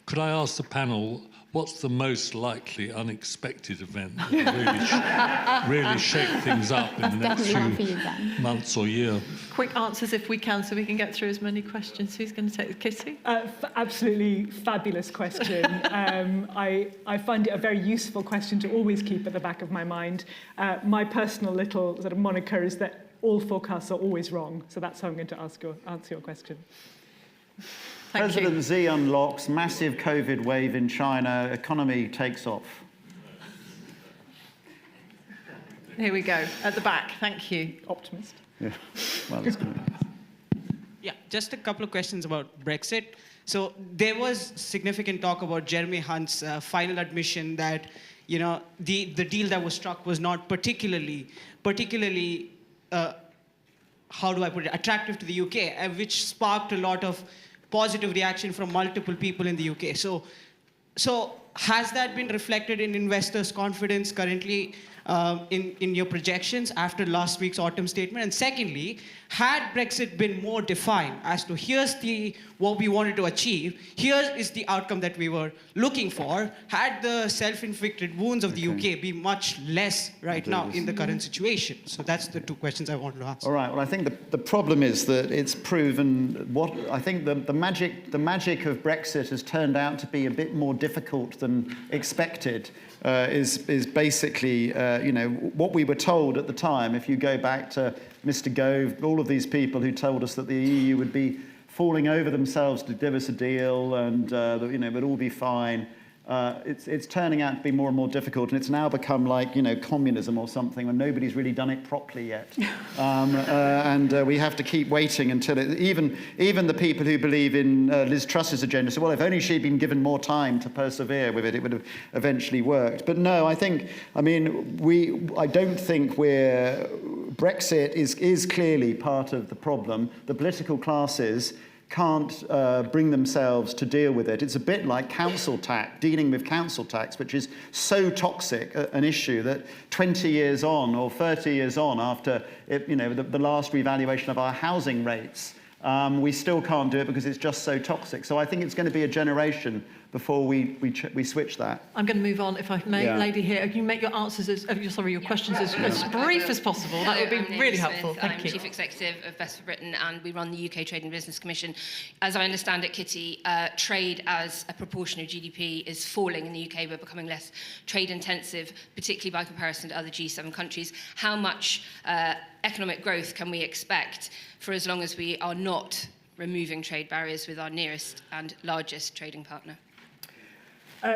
Could I ask the panel, what's the most likely unexpected event that will really shake things up in the next few months or year? Quick answers if we can, so we can get through as many questions. Who's going to take the Kitty? Absolutely fabulous question. I find it a very useful question to always keep at the back of my mind. My personal little sort of moniker is that all forecasts are always wrong. So that's how I'm going to answer your question. President Xi unlocks, massive COVID wave in China, economy takes off. Here we go, at the back. Thank you. Optimist. Yeah, well, that's good. Yeah, just a couple of questions about Brexit. So there was significant talk about Jeremy Hunt's final admission that, you know, the deal that was struck was not particularly, how do I put it, attractive to the UK, which sparked a lot of positive reaction from multiple people in the UK. So has that been reflected in investors' confidence currently in your projections after last week's autumn statement? And secondly, had Brexit been more defined as to here's what we wanted to achieve, here is the outcome that we were looking for, had the self-inflicted wounds of the UK be much less right now in the current situation? So that's the two questions I wanted to ask. All right, well, I think the problem is that it's proven I think the magic of Brexit has turned out to be a bit more difficult than expected. Is basically, what we were told at the time. If you go back to Mr. Gove, all of these people who told us that the EU would be falling over themselves to give us a deal and, it would all be fine. It's turning out to be more and more difficult, and it's now become like, communism or something when nobody's really done it properly yet. And we have to keep waiting until even the people who believe in Liz Truss's agenda say, well, if only she'd been given more time to persevere with it, it would have eventually worked. But no, I don't think Brexit is clearly part of the problem. The political classes can't bring themselves to deal with it. It's a bit like council tax, dealing with council tax, which is so toxic an issue that 20 years on or 30 years on after the last revaluation of our housing rates, we still can't do it because it's just so toxic. So I think it's going to be a generation before we switch that. I'm going to move on, if I may, lady here. Can you make your answers your questions as brief as possible? That would be really helpful. Thank you. I'm Chief Executive of Best for Britain, and we run the UK Trade and Business Commission. As I understand it, Kitty, trade as a proportion of GDP is falling in the UK. We're becoming less trade intensive, particularly by comparison to other G7 countries. How much economic growth can we expect for as long as we are not removing trade barriers with our nearest and largest trading partner?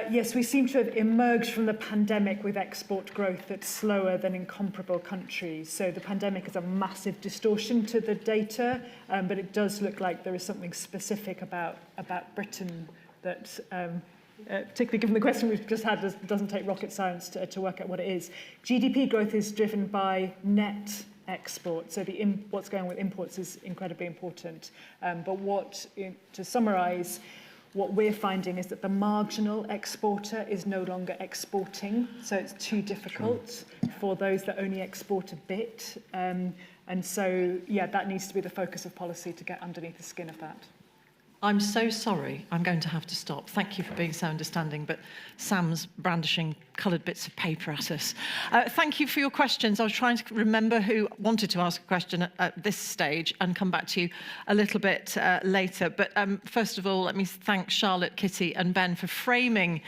Yes, we seem to have emerged from the pandemic with export growth that's slower than in comparable countries. So the pandemic is a massive distortion to the data, but it does look like there is something specific about Britain that, particularly given the question we've just had, doesn't take rocket science to work out what it is. GDP growth is driven by net export, so what's going on with imports is incredibly important. But to summarise, what we're finding is that the marginal exporter is no longer exporting, so it's too difficult for those that only export a bit. And so, yeah, that needs to be the focus of policy to get underneath the skin of that. I'm so sorry. I'm going to have to stop. Thank you for being so understanding, but Sam's brandishing coloured bits of paper at us. Thank you for your questions. I was trying to remember who wanted to ask a question at this stage and come back to you a little bit later. But first of all, let me thank Charlotte, Kitty and Ben for framing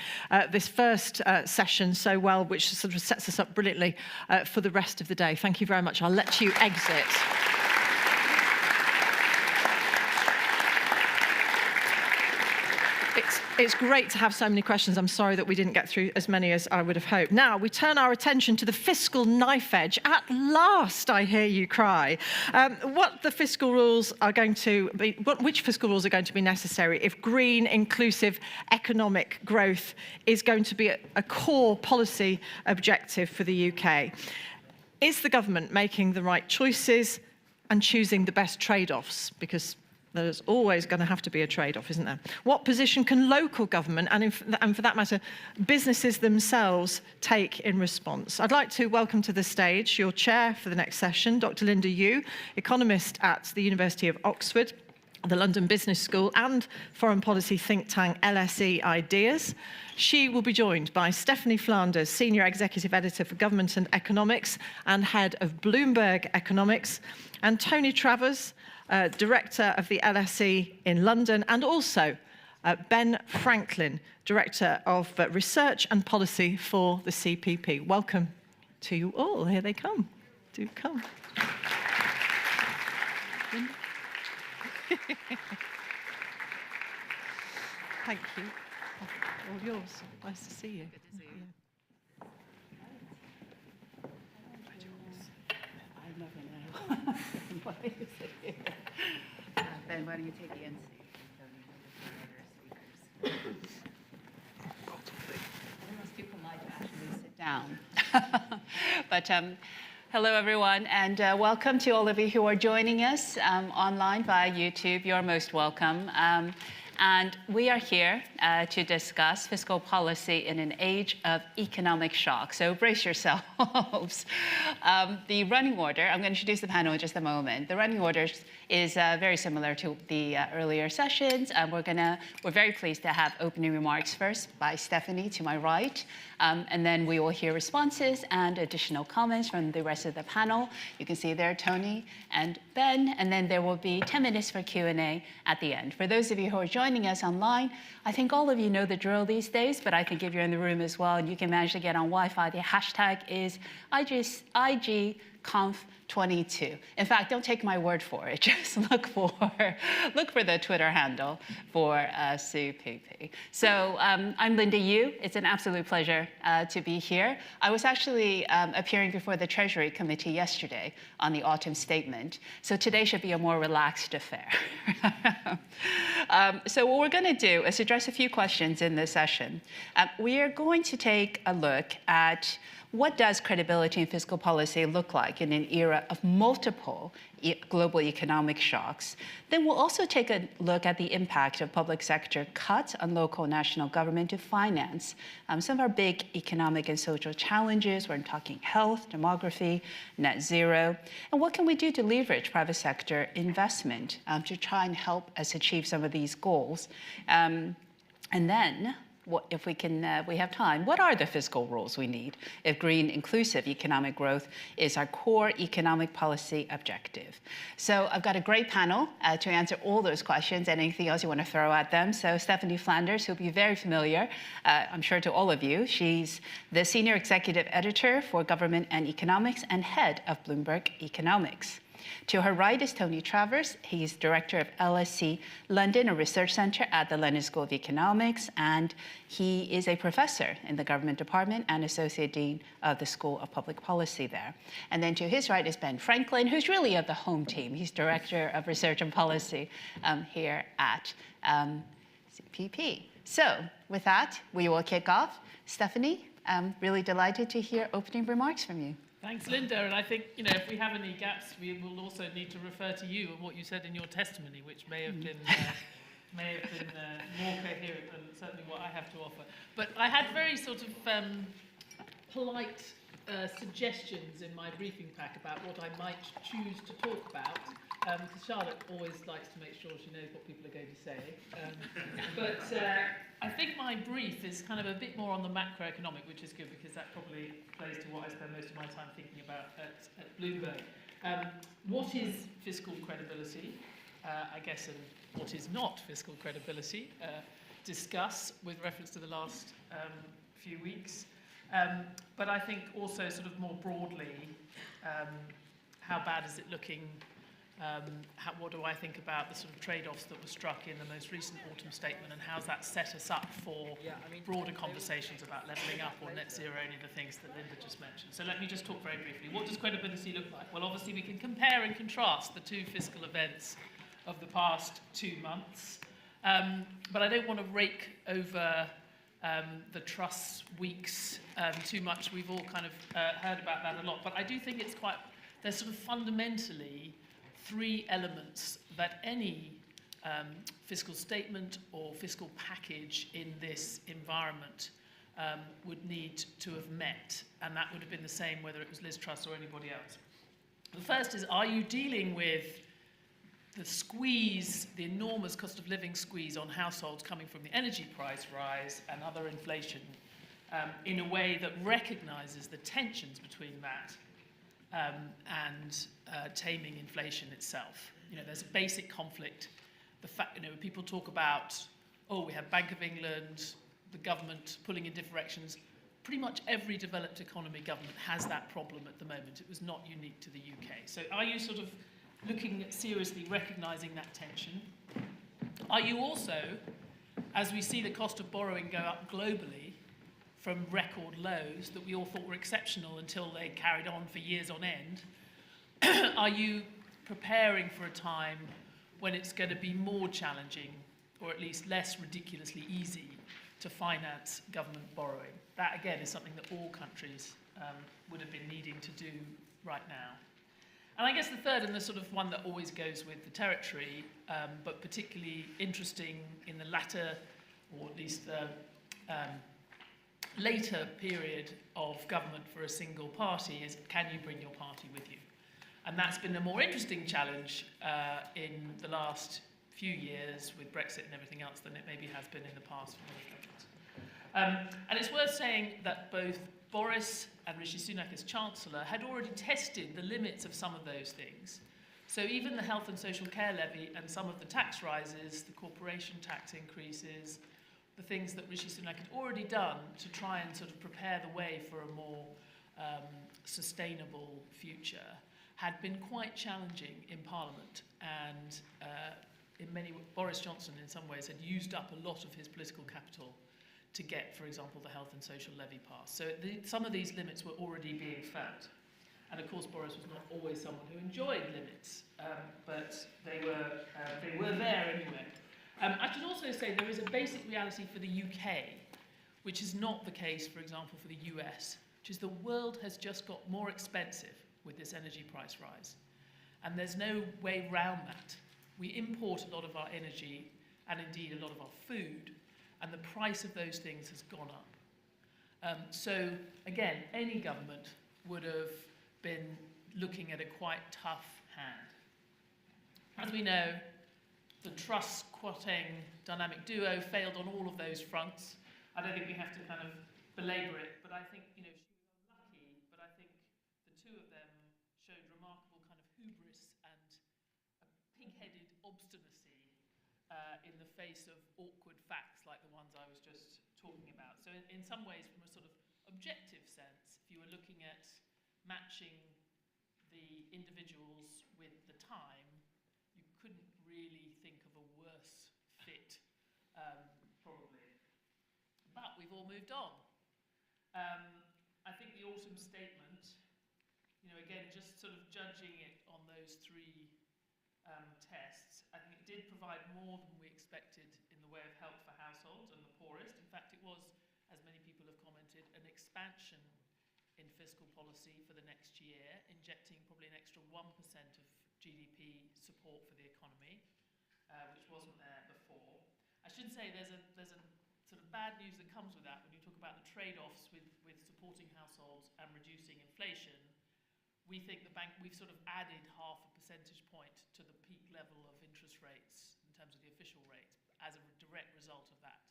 this first session so well, which sort of sets us up brilliantly for the rest of the day. Thank you very much. I'll let you exit. It's great to have so many questions. I'm sorry that we didn't get through as many as I would have hoped. Now, we turn our attention to the fiscal knife edge. At last, I hear you cry. Which fiscal rules are going to be necessary if green, inclusive economic growth is going to be a core policy objective for the UK? Is the government making the right choices and choosing the best trade-offs? Because there's always going to have to be a trade-off, isn't there? What position can local government, and for that matter, businesses themselves take in response? I'd like to welcome to the stage your chair for the next session, Dr. Linda Yu, economist at the University of Oxford, the London Business School and foreign policy think tank LSE Ideas. She will be joined by Stephanie Flanders, Senior Executive Editor for Government and Economics and Head of Bloomberg Economics, and Tony Travers, Director of the LSE in London, and also Ben Franklin, Director of Research and Policy for the CPP. Welcome to you all. Here they come. Do come. Thank you. All yours. Nice to see you. Good to see you. I never know. What is it? Ben, why don't you take the MC? Those people might actually sit down. But hello, everyone, and welcome to all of you who are joining us online via YouTube. You're most welcome. And we are here to discuss fiscal policy in an age of economic shock. So brace yourselves. The running order, I'm going to introduce the panel in just a moment. The running order is very similar to the earlier sessions. We're very pleased to have opening remarks first by Stephanie to my right. And then we will hear responses and additional comments from the rest of the panel. You can see there Tony and Ben, and then there will be 10 minutes for Q&A at the end. For those of you who are joining us online, I think all of you know the drill these days, but I think if you're in the room as well and you can manage to get on Wi-Fi, the hashtag is IGConf22. In fact, don't take my word for it. Just look for the Twitter handle for CPP. So I'm Linda Yu. It's an absolute pleasure to be here. I was actually appearing before the Treasury Committee yesterday on the autumn statement. So today should be a more relaxed affair. So what we're going to do is address a few questions in this session. We are going to take a look at what does credibility in fiscal policy look like in an era of multiple global economic shocks? Then we'll also take a look at the impact of public sector cuts on local and national government to finance some of our big economic and social challenges. We're talking health, demography, net zero. And what can we do to leverage private sector investment to try and help us achieve some of these goals? And then, if we have time, what are the fiscal rules we need if green, inclusive economic growth is our core economic policy objective? So I've got a great panel to answer all those questions and anything else you want to throw at them. So Stephanie Flanders, who'll be very familiar, I'm sure, to all of you. She's the Senior Executive Editor for Government and Economics and Head of Bloomberg Economics. To her right is Tony Travers. He's director of LSE London, a research center at the London School of Economics, and he is a professor in the government department and associate dean of the School of Public Policy there. And then to his right is Ben Franklin, who's really of the home team. He's director of research and policy here at CPP. So with that, we will kick off. Stephanie, I'm really delighted to hear opening remarks from you. Thanks, Linda. And I think, if we have any gaps, we will also need to refer to you and what you said in your testimony, which may have been more coherent than certainly what I have to offer. But I had very sort of polite suggestions in my briefing pack about what I might choose to talk about. Because Charlotte always likes to make sure she knows what people are going to say. But I think my brief is kind of a bit more on the macroeconomic, which is good because that probably plays to what I spend most of my time thinking about at Bloomberg. What is fiscal credibility, I guess, and what is not fiscal credibility? Discuss with reference to the last few weeks. But I think also sort of more broadly, how bad is it looking? What do I think about the sort of trade-offs that were struck in the most recent autumn statement, and how's that set us up for broader conversations about levelling up or net zero, any of the things that Linda just mentioned. So let me just talk very briefly. What does credibility look like? Well, obviously we can compare and contrast the two fiscal events of the past 2 months, but I don't want to rake over the Truss weeks too much. We've all kind of heard about that a lot, but I do think there's sort of fundamentally 3 elements that any fiscal statement or fiscal package in this environment would need to have met, and that would have been the same whether it was Liz Truss or anybody else. The first is, are you dealing with the squeeze, the enormous cost of living squeeze on households coming from the energy price rise and other inflation in a way that recognises the tensions between that and taming inflation itself? There's a basic conflict. The fact, when people talk about, we have Bank of England, the government pulling in different directions, pretty much every developed economy government has that problem at the moment. It was not unique to the UK. So are you sort of looking at seriously recognising that tension? Are you also, as we see the cost of borrowing go up globally, from record lows that we all thought were exceptional until they carried on for years on end, are you preparing for a time when it's going to be more challenging, or at least less ridiculously easy, to finance government borrowing? That, again, is something that all countries would have been needing to do right now. And I guess the third, and the sort of one that always goes with the territory, but particularly interesting in the latter, or at least the later period of government for a single party, is can you bring your party with you? And that's been a more interesting challenge in the last few years with Brexit and everything else than it maybe has been in the past for many governments. And it's worth saying that both Boris and Rishi Sunak as Chancellor had already tested the limits of some of those things. So even the health and social care levy and some of the tax rises, the corporation tax increases, the things that Rishi Sunak had already done to try and sort of prepare the way for a more sustainable future, had been quite challenging in Parliament, and Boris Johnson in some ways had used up a lot of his political capital to get, for example, the health and social levy passed. So some of these limits were already being felt. And of course, Boris was not always someone who enjoyed limits, but they were there anyway. I should also say there is a basic reality for the UK, which is not the case, for example, for the US, which is the world has just got more expensive with this energy price rise. And there's no way round that. We import a lot of our energy and indeed a lot of our food, and the price of those things has gone up. So again, any government would have been looking at a quite tough hand. As we know, the Truss-Kwarteng dynamic duo failed on all of those fronts. I don't think we have to kind of belabor it, but I think, she was unlucky, but I think the two of them showed remarkable kind of hubris and a pig-headed obstinacy in the face of awkward facts like the ones I was just talking about. So in some ways, from a sort of objective sense, if you were looking at matching the individuals with the time, you couldn't really think of a worse fit, probably. But we've all moved on. I think the autumn statement, again, just sort of judging it on those three tests, I think it did provide more than we expected in the way of help for households and the poorest. In fact, it was, as many people have commented, an expansion in fiscal policy for the next year, injecting probably an extra 1% of GDP support for the economy, which wasn't there before. I should say there's a sort of bad news that comes with that when you talk about the trade-offs with supporting households and reducing inflation. We think we've sort of added 0.5 percentage point to the peak level of interest rates in terms of the official rate as a direct result of that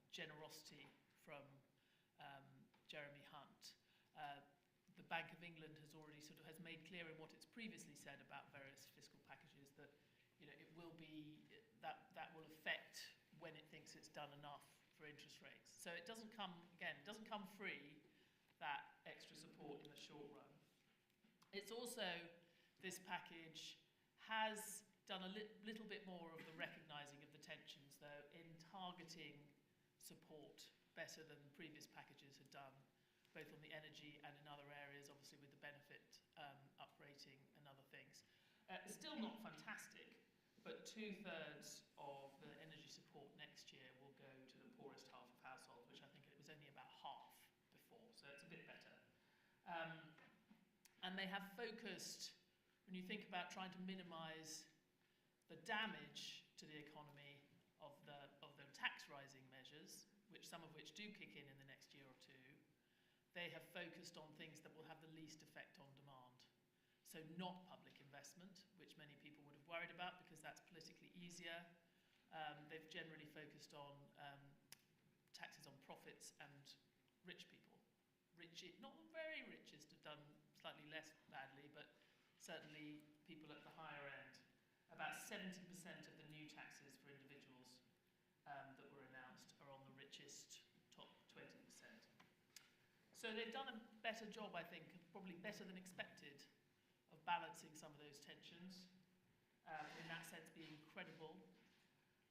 generosity from Jeremy Hunt. The Bank of England has already has made clear in what it's previously said about various fiscal packages that it will be that will affect when it thinks it's done enough for interest rates. So it doesn't come free, that extra support in the short run. It's also, this package has done a little bit more of the recognising of the tensions, though, in targeting support better than previous packages had done, both on the energy and in other areas, obviously with the benefit uprating and other things. It's still not fantastic, but 2/3 of the energy support next year will go to the poorest half of households, which I think it was only about half before, so it's a bit better. And they have focused, when you think about trying to minimise the damage to the economy of the tax rising measures, some of which do kick in the next year or two, they have focused on things that will have the least effect on demand. So not public investment, which many people would have worried about because that's politically easier. They've generally focused on taxes on profits and rich people. Not the very richest have done slightly less badly, but certainly people at the higher end. About 70% of the new taxes for individuals that were announced are on the richest top 20%. So they've done a better job, I think, probably better than expected, of balancing some of those tensions, in that sense being credible.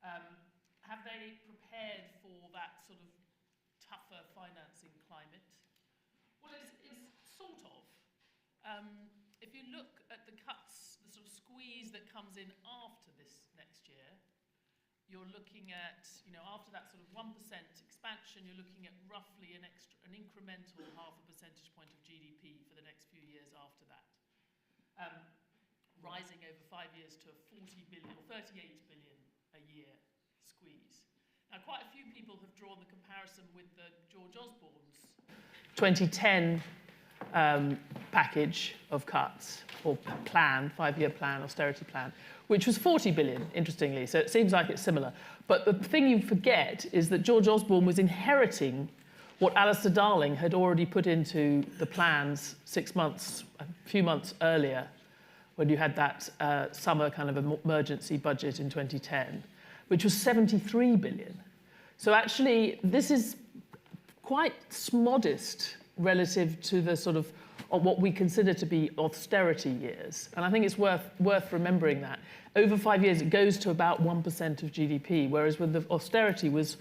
Have they prepared for that sort of tougher financing climate? Well, it's sort of. If you look at the cuts, the sort of squeeze that comes in after this next year, you're looking at, after that sort of 1% expansion, you're looking at roughly an incremental 0.5 percentage point of GDP for the next few years after that. Rising over 5 years to a 40 billion or 38 billion a year squeeze. Now, quite a few people have drawn the comparison with the George Osborne's 2010 package of cuts, or plan, 5-year plan, austerity plan, which was 40 billion, interestingly, so it seems like it's similar. But the thing you forget is that George Osborne was inheriting what Alistair Darling had already put into the plans a few months earlier, when you had that summer kind of emergency budget in 2010, which was 73 billion. So actually, this is quite modest relative to the sort of what we consider to be austerity years. And I think it's worth remembering that. Over 5 years, it goes to about 1% of GDP, whereas with the austerity was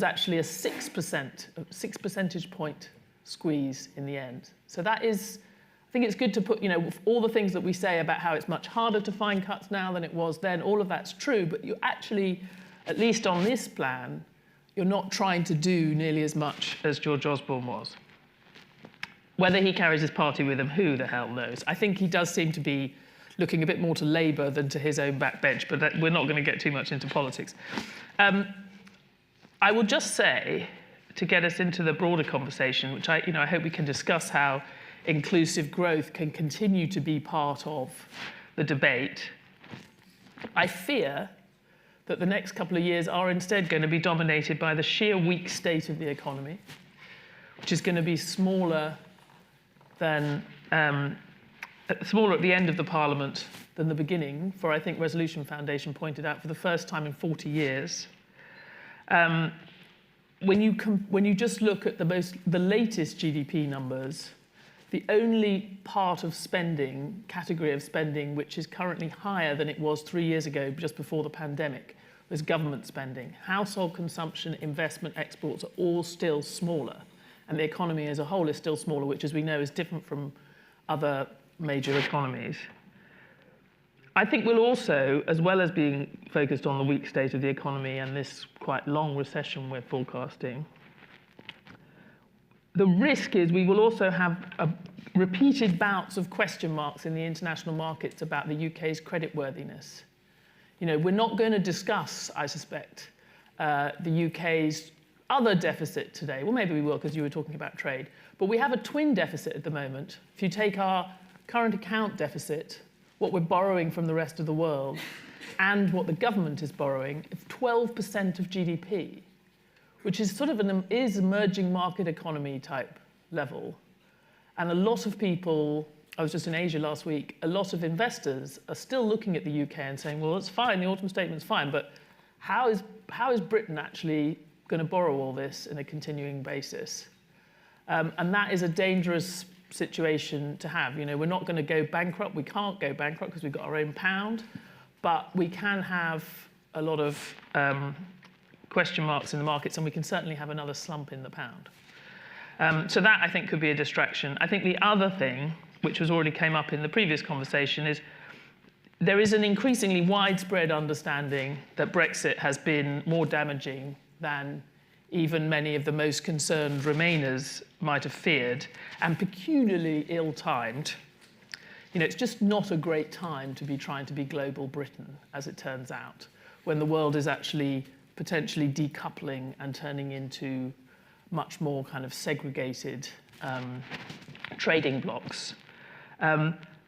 actually a 6 percentage point squeeze in the end. So that is, I think it's good to put, all the things that we say about how it's much harder to find cuts now than it was then, all of that's true, but you actually, at least on this plan, you're not trying to do nearly as much as George Osborne was. Whether he carries his party with him, who the hell knows? I think he does seem to be looking a bit more to Labour than to his own backbench, but we're not going to get too much into politics. I will just say, to get us into the broader conversation, which I hope we can discuss how inclusive growth can continue to be part of the debate. I fear that the next couple of years are instead going to be dominated by the sheer weak state of the economy, which is going to be smaller at the end of the Parliament than the beginning, for I think Resolution Foundation pointed out for the first time in 40 years. When you just look at the latest GDP numbers, the only part of spending, category of spending, which is currently higher than it was 3 years ago, just before the pandemic, was government spending. Household consumption, investment, exports are all still smaller. And the economy as a whole is still smaller, which, as we know, is different from other major economies. I think we'll also, as well as being focused on the weak state of the economy and this quite long recession we're forecasting, the risk is we will also have repeated bouts of question marks in the international markets about the UK's creditworthiness. You know, we're not going to discuss, I suspect, the UK's other deficit today. Well, maybe we will, because you were talking about trade. But we have a twin deficit at the moment. If you take our current account deficit, what we're borrowing from the rest of the world, and what the government is borrowing, it's 12% of GDP, which is sort of an emerging market economy type level. And a lot of people, I was just in Asia last week, a lot of investors are still looking at the UK and saying, well, it's fine, the autumn statement's fine, but how is Britain actually going to borrow all this in a continuing basis? And that is a dangerous situation to have. You know, we're not going to go bankrupt. We can't go bankrupt because we've got our own pound, but we can have a lot of question marks in the markets, and we can certainly have another slump in the pound. So that, I think, could be a distraction. I think the other thing, which was already came up in the previous conversation, is there is an increasingly widespread understanding that Brexit has been more damaging than even many of the most concerned Remainers might have feared, and peculiarly ill-timed. You know, it's just not a great time to be trying to be global Britain, as it turns out, when the world is actually potentially decoupling and turning into much more kind of segregated trading blocks.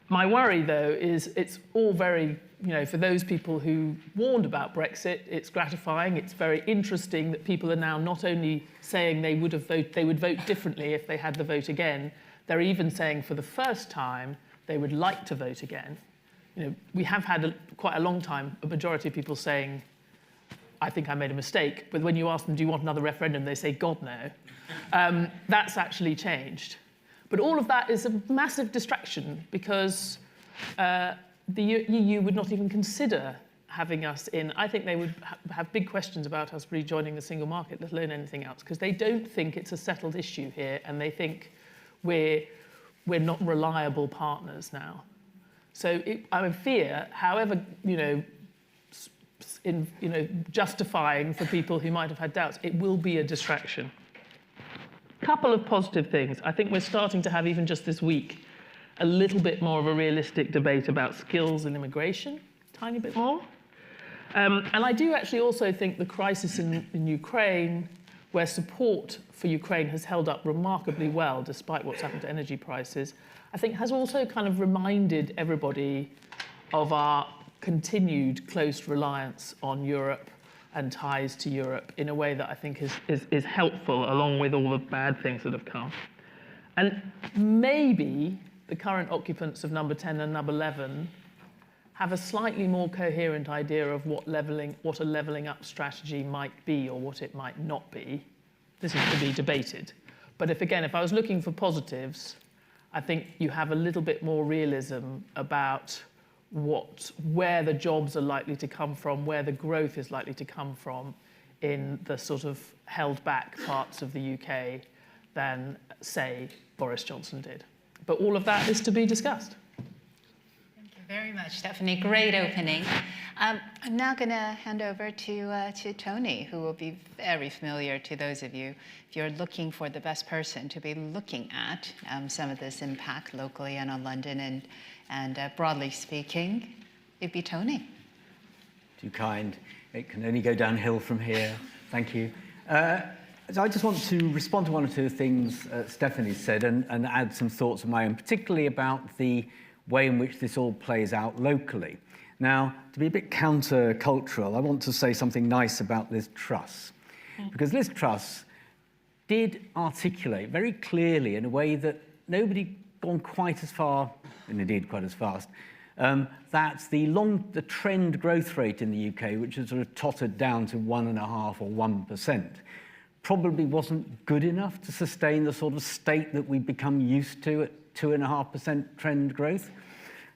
My worry, though, is it's all very, you know, for those people who warned about Brexit, it's gratifying. It's very interesting that people are now not only saying they would vote differently if they had the vote again, they're even saying for the first time they would like to vote again. You know, we have had quite a long time, a majority of people saying, I think I made a mistake, but when you ask them, do you want another referendum, they say, God, no. That's actually changed. But all of that is a massive distraction because the EU would not even consider having us in. I think they would have big questions about us rejoining the single market, let alone anything else, because they don't think it's a settled issue here, and they think we're not reliable partners now. So I fear, however, justifying for people who might have had doubts, it will be a distraction. Couple of positive things. I think we're starting to have, even just this week, a little bit more of a realistic debate about skills and immigration, tiny bit more. And I do actually also think the crisis in Ukraine, where support for Ukraine has held up remarkably well, despite what's happened to energy prices, I think has also kind of reminded everybody of our continued close reliance on Europe and ties to Europe in a way that I think is helpful, along with all the bad things that have come. And maybe the current occupants of number 10 and number 11 have a slightly more coherent idea of what a levelling up strategy might be or what it might not be. This is to be debated. But if I was looking for positives, I think you have a little bit more realism about where the jobs are likely to come from, where the growth is likely to come from in the sort of held back parts of the UK than, say, Boris Johnson did. But all of that is to be discussed. Thank you very much, Stephanie. Great opening. I'm now going to hand over to Tony, who will be very familiar to those of you if you're looking for the best person to be looking at some of this impact locally and on London and broadly speaking, it'd be Tony. Too kind. It can only go downhill from here. Thank you. So I just want to respond to one or two things Stephanie said and add some thoughts of my own, particularly about the way in which this all plays out locally. Now, to be a bit counter-cultural, I want to say something nice about Liz Truss, because Liz Truss did articulate very clearly in a way that nobody gone quite as far, and indeed quite as fast, that the trend growth rate in the UK, which has sort of tottered down to 1.5% or 1%, probably wasn't good enough to sustain the sort of state that we've become used to at 2.5% trend growth.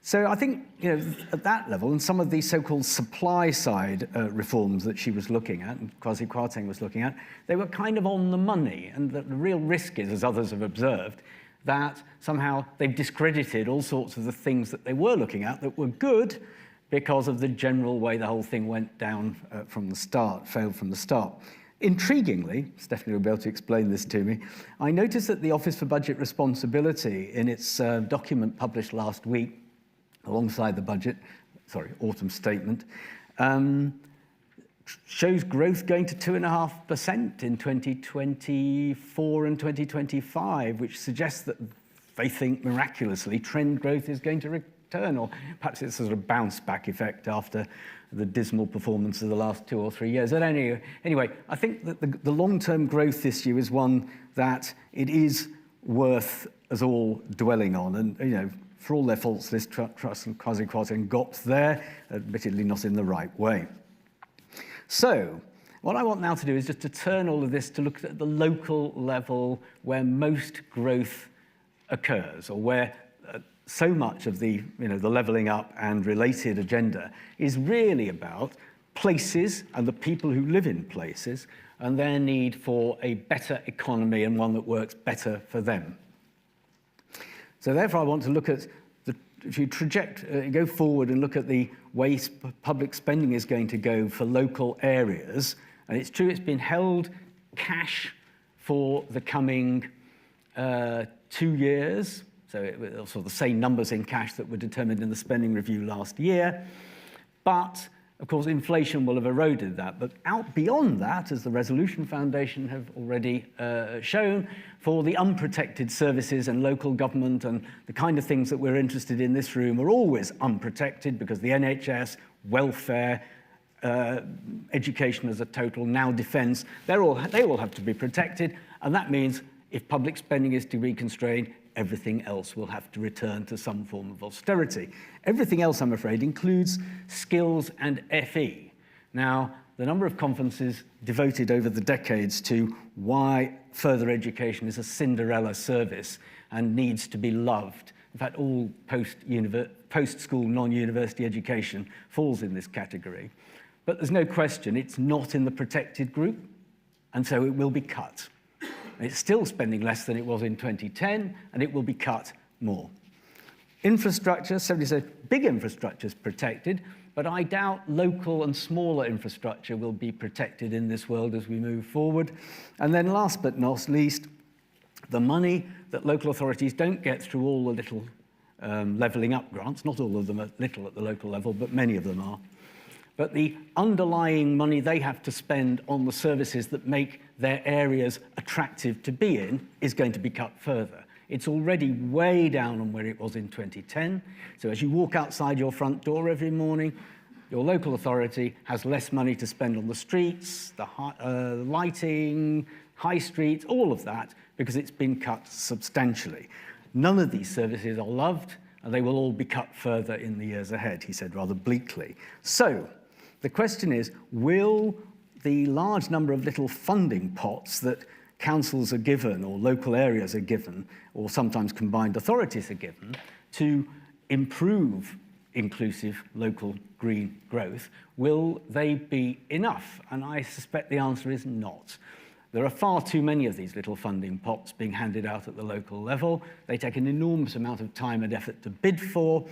So I think, at that level, and some of the so-called supply-side reforms that she was looking at, and Kwasi Kwarteng was looking at, they were kind of on the money. And the real risk is, as others have observed, that somehow they've discredited all sorts of the things that they were looking at that were good because of the general way the whole thing went down from the start, failed from the start. Intriguingly, Stephanie will be able to explain this to me, I noticed that the Office for Budget Responsibility, in its document published last week, alongside the autumn statement, shows growth going to 2.5% in 2024 and 2025, which suggests that they think miraculously trend growth is going to return, or perhaps it's a sort of bounce back effect after the dismal performance of the last 2 or 3 years. But anyway, I think that the long-term growth issue is one that it is worth us all dwelling on. And, for all their faults, Liz Truss and Kwasi Kwarteng got there, admittedly not in the right way. So, what I want now to do is just to turn all of this to look at the local level where most growth occurs, or where so much of the levelling up and related agenda is really about places and the people who live in places and their need for a better economy and one that works better for them. So therefore, I want to look at if you go forward and look at the way public spending is going to go for local areas, and it's true it's been held cash for the coming 2 years, so it was also the same numbers in cash that were determined in the spending review last year, but of course, inflation will have eroded that. But out beyond that, as the Resolution Foundation have already shown, for the unprotected services and local government and the kind of things that we're interested in this room are always unprotected, because the NHS, welfare, education as a total, now defence, they all have to be protected. And that means if public spending is to be constrained, everything else will have to return to some form of austerity. Everything else, I'm afraid, includes skills and FE. Now, the number of conferences devoted over the decades to why further education is a Cinderella service and needs to be loved. In fact, all post-school non-university education falls in this category. But there's no question it's not in the protected group, and so it will be cut. It's still spending less than it was in 2010, and it will be cut more. Infrastructure, somebody said big infrastructure is protected, but I doubt local and smaller infrastructure will be protected in this world as we move forward. And then last but not least, the money that local authorities don't get through all the little levelling up grants, not all of them are little at the local level, but many of them are. But the underlying money they have to spend on the services that make their areas attractive to be in is going to be cut further. It's already way down on where it was in 2010. So as you walk outside your front door every morning, your local authority has less money to spend on the streets, the lighting, high streets, all of that, because it's been cut substantially. None of these services are loved, and they will all be cut further in the years ahead, he said rather bleakly. So the question is, will the large number of little funding pots that councils are given, or local areas are given, or sometimes combined authorities are given, to improve inclusive local green growth, will they be enough? And I suspect the answer is not. There are far too many of these little funding pots being handed out at the local level. They take an enormous amount of time and effort to bid for.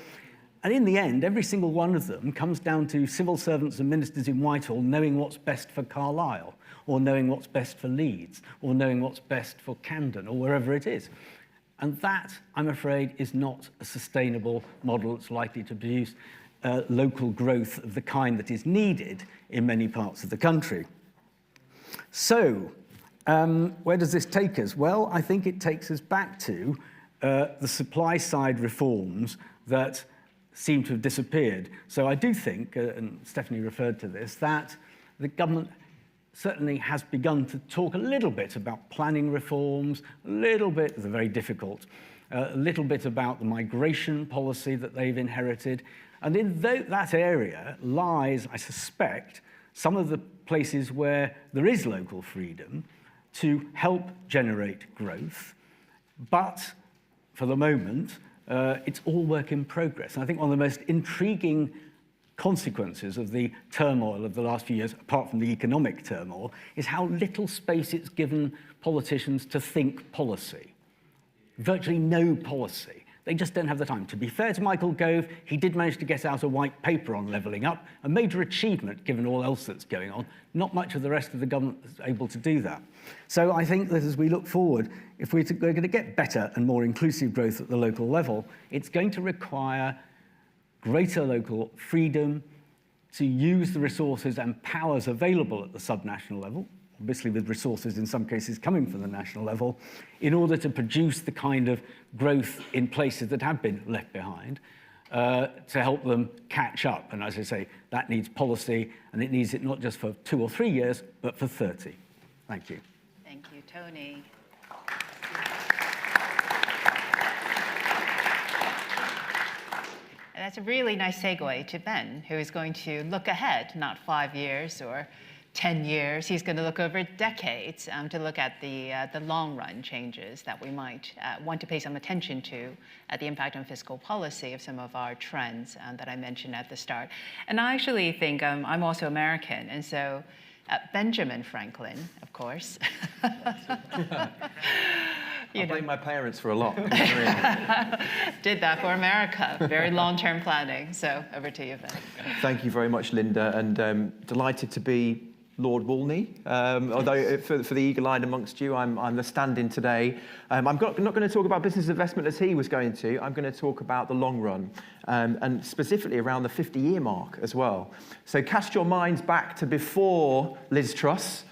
And in the end, every single one of them comes down to civil servants and ministers in Whitehall knowing what's best for Carlisle, or knowing what's best for Leeds, or knowing what's best for Camden, or wherever it is. And that, I'm afraid, is not a sustainable model that's likely to produce local growth of the kind that is needed in many parts of the country. So, where does this take us? Well, I think it takes us back to the supply-side reforms that seem to have disappeared. So I do think, and Stephanie referred to this, that the government certainly has begun to talk a little bit about planning reforms, a little bit, they're very difficult, a little bit about the migration policy that they've inherited. And in that area lies, I suspect, some of the places where there is local freedom to help generate growth, but for the moment, it's all work in progress. And I think one of the most intriguing consequences of the turmoil of the last few years, apart from the economic turmoil, is how little space it's given politicians to think policy. Virtually no policy. They just don't have the time. To be fair to Michael Gove, he did manage to get out a white paper on levelling up, a major achievement given all else that's going on. Not much of the rest of the government is able to do that. So I think that as we look forward, if we're going to get better and more inclusive growth at the local level, it's going to require greater local freedom to use the resources and powers available at the subnational level, obviously with resources in some cases coming from the national level, in order to produce the kind of growth in places that have been left behind, to help them catch up. And as I say, that needs policy, and it needs it not just for 2 or 3 years, but for 30. Thank you. Thank you, Tony. And that's a really nice segue to Ben, who is going to look ahead, not 5 years or 10 years. He's going to look over decades to look at the long-run changes that we might want to pay some attention to, the impact on fiscal policy of some of our trends that I mentioned at the start. And I actually think I'm also American, and so Benjamin Franklin, of course. I blame my parents for a lot. Did that for America. Very long-term planning. So over to you, Ben. Thank you very much, Linda, and delighted to be Lord Wolney. Although for the eagle-eyed amongst you, I'm the stand-in today. I'm not going to talk about business investment as he was going to. I'm going to talk about the long run, and specifically around the 50-year mark as well. So cast your minds back to before Liz Truss,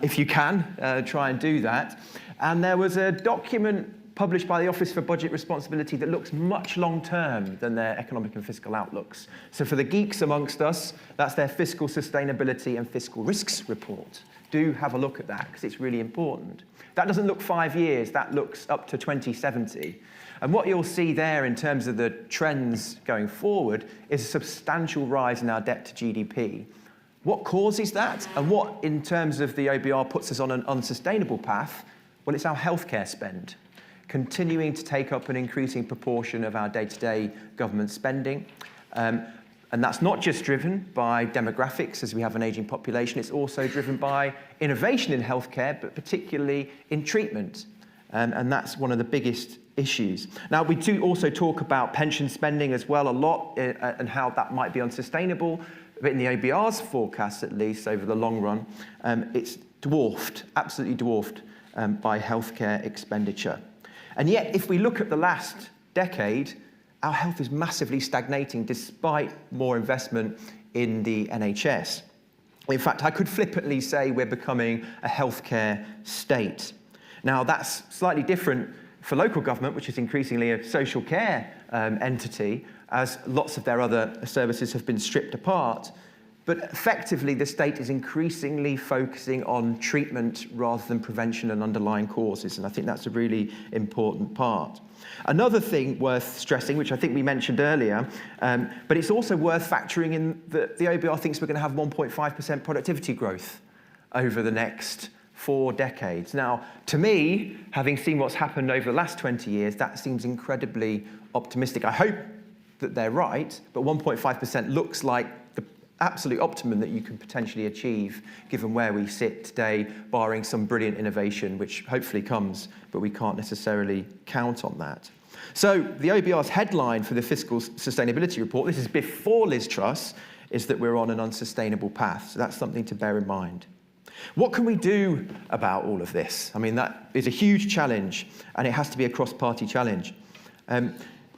if you can, try and do that. And there was a document published by the Office for Budget Responsibility that looks much long-term than their economic and fiscal outlooks. So for the geeks amongst us, that's their Fiscal Sustainability and Fiscal Risks report. Do have a look at that, because it's really important. That doesn't look 5 years, that looks up to 2070. And what you'll see there in terms of the trends going forward is a substantial rise in our debt to GDP. What causes that, and what, in terms of the OBR, puts us on an unsustainable path? Well, it's our healthcare spend, continuing to take up an increasing proportion of our day-to-day government spending. And that's not just driven by demographics, as we have an aging population, it's also driven by innovation in healthcare, but particularly in treatment. And that's one of the biggest issues. Now, we do also talk about pension spending as well a lot, and how that might be unsustainable. But in the OBR's forecast, at least, over the long run, it's dwarfed, absolutely dwarfed, by healthcare expenditure. And yet, if we look at the last decade, our health is massively stagnating despite more investment in the NHS. In fact, I could flippantly say we're becoming a healthcare state. Now, that's slightly different for local government, which is increasingly a social care entity, as lots of their other services have been stripped apart. But effectively, the state is increasingly focusing on treatment rather than prevention and underlying causes, and I think that's a really important part. Another thing worth stressing, which I think we mentioned earlier, but it's also worth factoring in that the OBR thinks we're going to have 1.5% productivity growth over the next 4 decades. Now, to me, having seen what's happened over the last 20 years, that seems incredibly optimistic. I hope that they're right, but 1.5% looks like the absolute optimum that you could potentially achieve given where we sit today, barring some brilliant innovation, which hopefully comes, but we can't necessarily count on that. So the OBR's headline for the Fiscal Sustainability Report, this is before Liz Truss, is that we're on an unsustainable path. So that's something to bear in mind. What can we do about all of this? I mean, that is a huge challenge, and it has to be a cross-party challenge.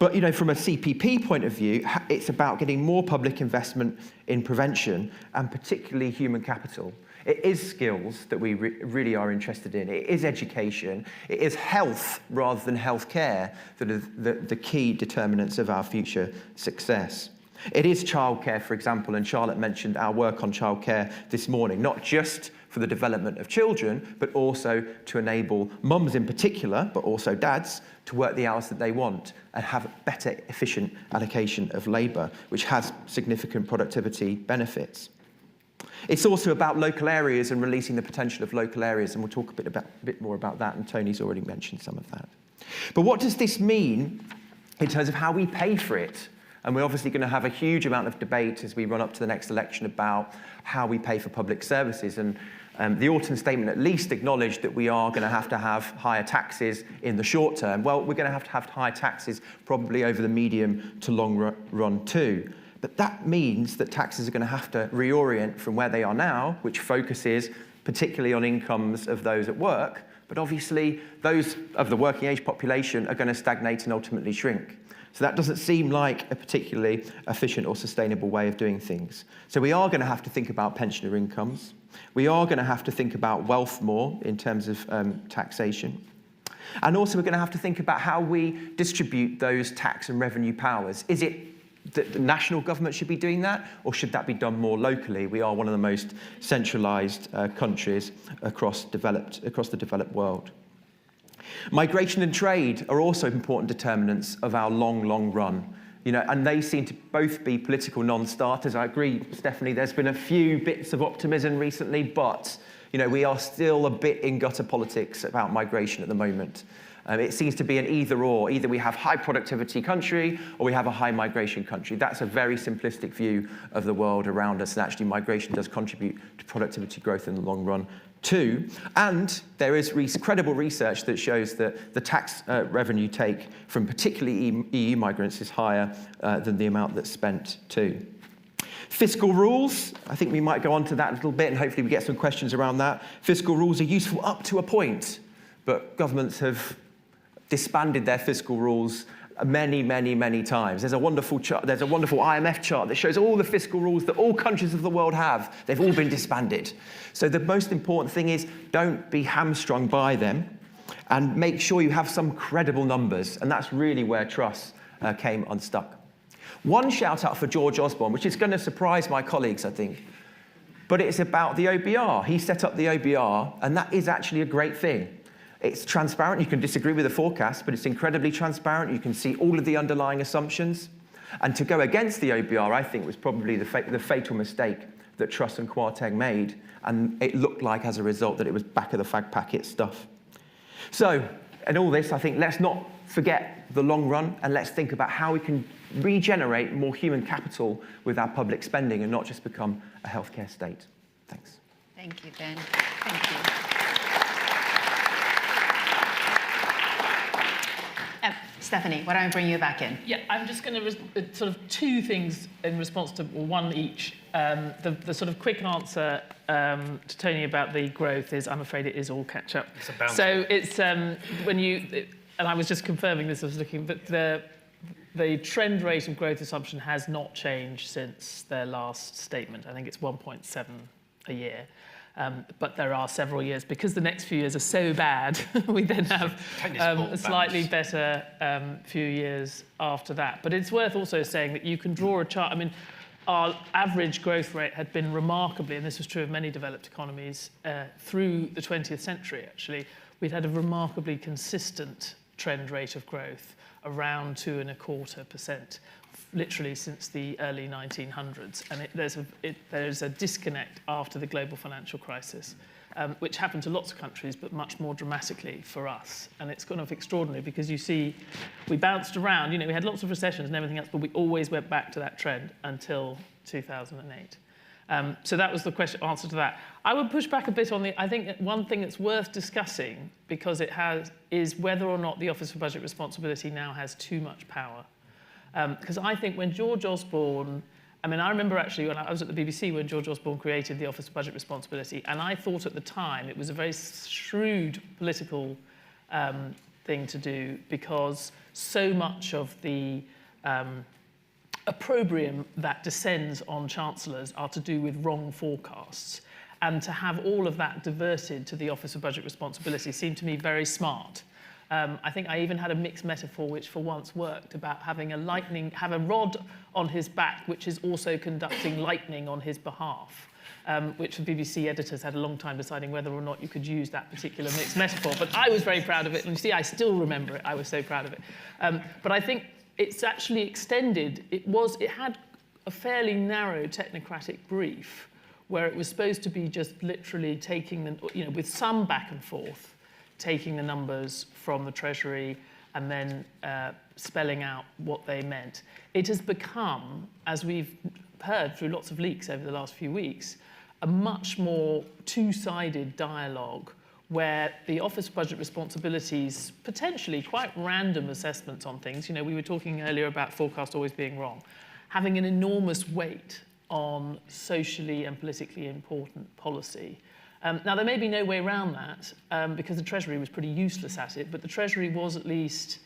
But, you know, from a CPP point of view, it's about getting more public investment in prevention, and particularly human capital. It is skills that we really are interested in. It is education. It is health rather than healthcare that are the key determinants of our future success. It is childcare, for example, and Charlotte mentioned our work on childcare this morning, not just for the development of children, but also to enable mums in particular, but also dads, to work the hours that they want and have better efficient allocation of labour, which has significant productivity benefits. It's also about local areas and releasing the potential of local areas, and we'll talk a bit more about that, and Tony's already mentioned some of that. But what does this mean in terms of how we pay for it? And we're obviously going to have a huge amount of debate as we run up to the next election about how we pay for public services. And the autumn statement at least acknowledged that we are going to have higher taxes in the short term. Well, we're going to have higher taxes probably over the medium to long run too. But that means that taxes are going to have to reorient from where they are now, which focuses particularly on incomes of those at work. But obviously, those of the working age population are going to stagnate and ultimately shrink. So that doesn't seem like a particularly efficient or sustainable way of doing things. So we are going to have to think about pensioner incomes. We are going to have to think about wealth more in terms of taxation. And also we're going to have to think about how we distribute those tax and revenue powers. Is it that the national government should be doing that, or should that be done more locally? We are one of the most centralised countries across the developed world. Migration and trade are also important determinants of our long run. And they seem to both be political non-starters. I agree, Stephanie, there's been a few bits of optimism recently, but we are still a bit in gutter politics about migration at the moment. It seems to be an either-or. Either we have high productivity country or we have a high migration country. That's a very simplistic view of the world around us, and actually migration does contribute to productivity growth in the long run too. And there is credible research that shows that the tax revenue take from particularly EU migrants is higher than the amount that's spent too. Fiscal rules, I think we might go on to that a little bit, and hopefully we get some questions around that. Fiscal rules are useful up to a point, but governments have disbanded their fiscal rules many times. There's a wonderful chart, there's a wonderful IMF chart that shows all the fiscal rules that all countries of the world have. They've all been disbanded. So the most important thing is don't be hamstrung by them, and make sure you have some credible numbers. And that's really where Truss came unstuck. One shout out for George Osborne, which is going to surprise my colleagues, I think. But it's about the OBR. He set up the OBR, and that is actually a great thing. It's transparent. You can disagree with the forecast, but it's incredibly transparent. You can see all of the underlying assumptions. And to go against the OBR, I think, was probably the fatal mistake that Truss and Kwarteng made. And it looked like, as a result, that it was back of the fag packet stuff. So, in all this, I think let's not forget the long run, and let's think about how we can regenerate more human capital with our public spending and not just become a healthcare state. Thanks. Thank you, Ben. Thank you. Stephanie, why don't I bring you back in? Yeah, I'm just going to sort of two things in response to one each. The sort of quick answer to Tony about the growth is, I'm afraid it is all catch up. It's a bounce. So it's when you, and I was just confirming this, I was looking, but the trend rate of growth assumption has not changed since their last statement. I think it's 1.7 a year. But there are several years, because the next few years are so bad, we then have a slightly better few years after that. But it's worth also saying that you can draw a chart. I mean, our average growth rate had been remarkably, and this was true of many developed economies, through the 20th century, actually. We'd had a remarkably consistent trend rate of growth, around 2.25%. Literally since the early 1900s, and there's a disconnect after the global financial crisis, which happened to lots of countries, but much more dramatically for us. And it's kind of extraordinary because you see, we bounced around. We had lots of recessions and everything else, but we always went back to that trend until 2008. So that was the answer to that. I would push back a bit on I think that one thing that's worth discussing, because is whether or not the Office for Budget Responsibility now has too much power. Because I think when George Osborne, I remember actually when I was at the BBC when George Osborne created the Office for Budget Responsibility, and I thought at the time it was a very shrewd political thing to do, because so much of the opprobrium that descends on chancellors are to do with wrong forecasts. And to have all of that diverted to the Office of Budget Responsibility seemed to me very smart. I think I even had a mixed metaphor which for once worked, about having have a rod on his back which is also conducting lightning on his behalf, which the BBC editors had a long time deciding whether or not you could use that particular mixed metaphor. But I was very proud of it, and you see, I still remember it. I was so proud of it. But I think it's actually extended. It had a fairly narrow technocratic brief, where it was supposed to be just literally taking them, with some back and forth, taking the numbers from the Treasury and then spelling out what they meant. It has become, as we've heard through lots of leaks over the last few weeks, a much more two-sided dialogue where the Office of Budget Responsibilities, potentially quite random assessments on things, you know, we were talking earlier about forecast always being wrong, having an enormous weight on socially and politically important policy. Now, there may be no way around that because the Treasury was pretty useless at it, but the Treasury was at least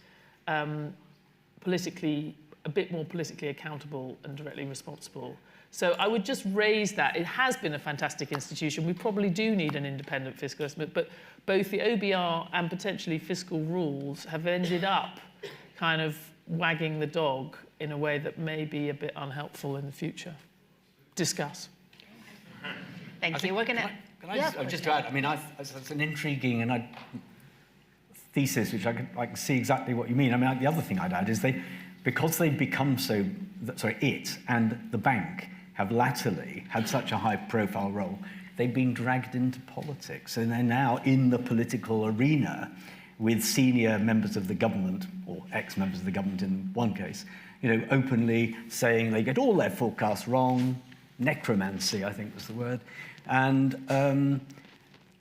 politically, a bit more politically accountable and directly responsible. So I would just raise that. It has been a fantastic institution. We probably do need an independent fiscal estimate, but both the OBR and potentially fiscal rules have ended up kind of wagging the dog in a way that may be a bit unhelpful in the future. Discuss. Thank you. We're going to... Can I just to add, I mean, it's an intriguing and thesis, which I can see exactly what you mean. I mean, the other thing I'd add is because they've become so, it and the bank have latterly had such a high-profile role, they've been dragged into politics, and they're now in the political arena with senior members of the government, or ex-members of the government in one case, you know, openly saying they get all their forecasts wrong, necromancy, I think was the word. And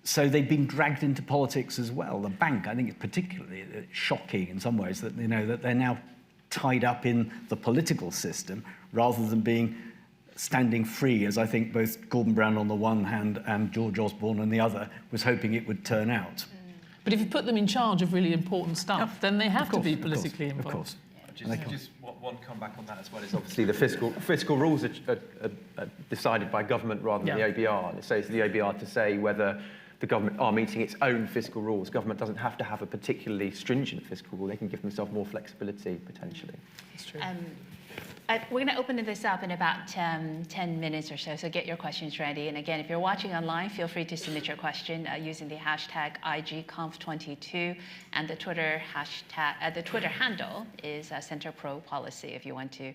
so they've been dragged into politics as well. The bank, I think, is particularly shocking in some ways that, you know, that they're now tied up in the political system rather than standing free, as I think both Gordon Brown on the one hand and George Osborne on the other was hoping it would turn out. But if you put them in charge of really important stuff, then they have to be politically involved. Of course. Just one comeback on that as well is obviously the fiscal rules are decided by government rather than the OBR. And it says to the OBR to say whether the government are meeting its own fiscal rules. Government doesn't have to have a particularly stringent fiscal rule. They can give themselves more flexibility, potentially. That's true. We're going to open this up in about 10 minutes or so get your questions ready. And again, if you're watching online, feel free to submit your question using the hashtag IGConf22, and the Twitter handle is CenterPro-Policy if you want to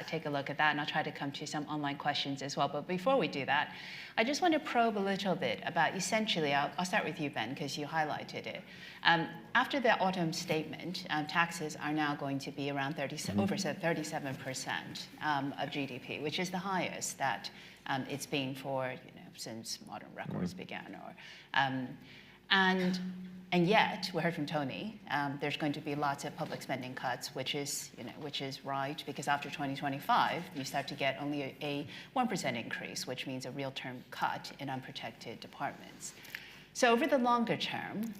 take a look at that, and I'll try to come to some online questions as well. But before we do that, I just want to probe a little bit about essentially, I'll start with you, Ben, because you highlighted it. After the autumn statement, taxes are now going to be around over 37% of GDP, which is the highest that it's been for since modern records began. And yet, we heard from Tony, there's going to be lots of public spending cuts, which is right, because after 2025, you start to get only a 1% increase, which means a real term cut in unprotected departments. So over the longer term,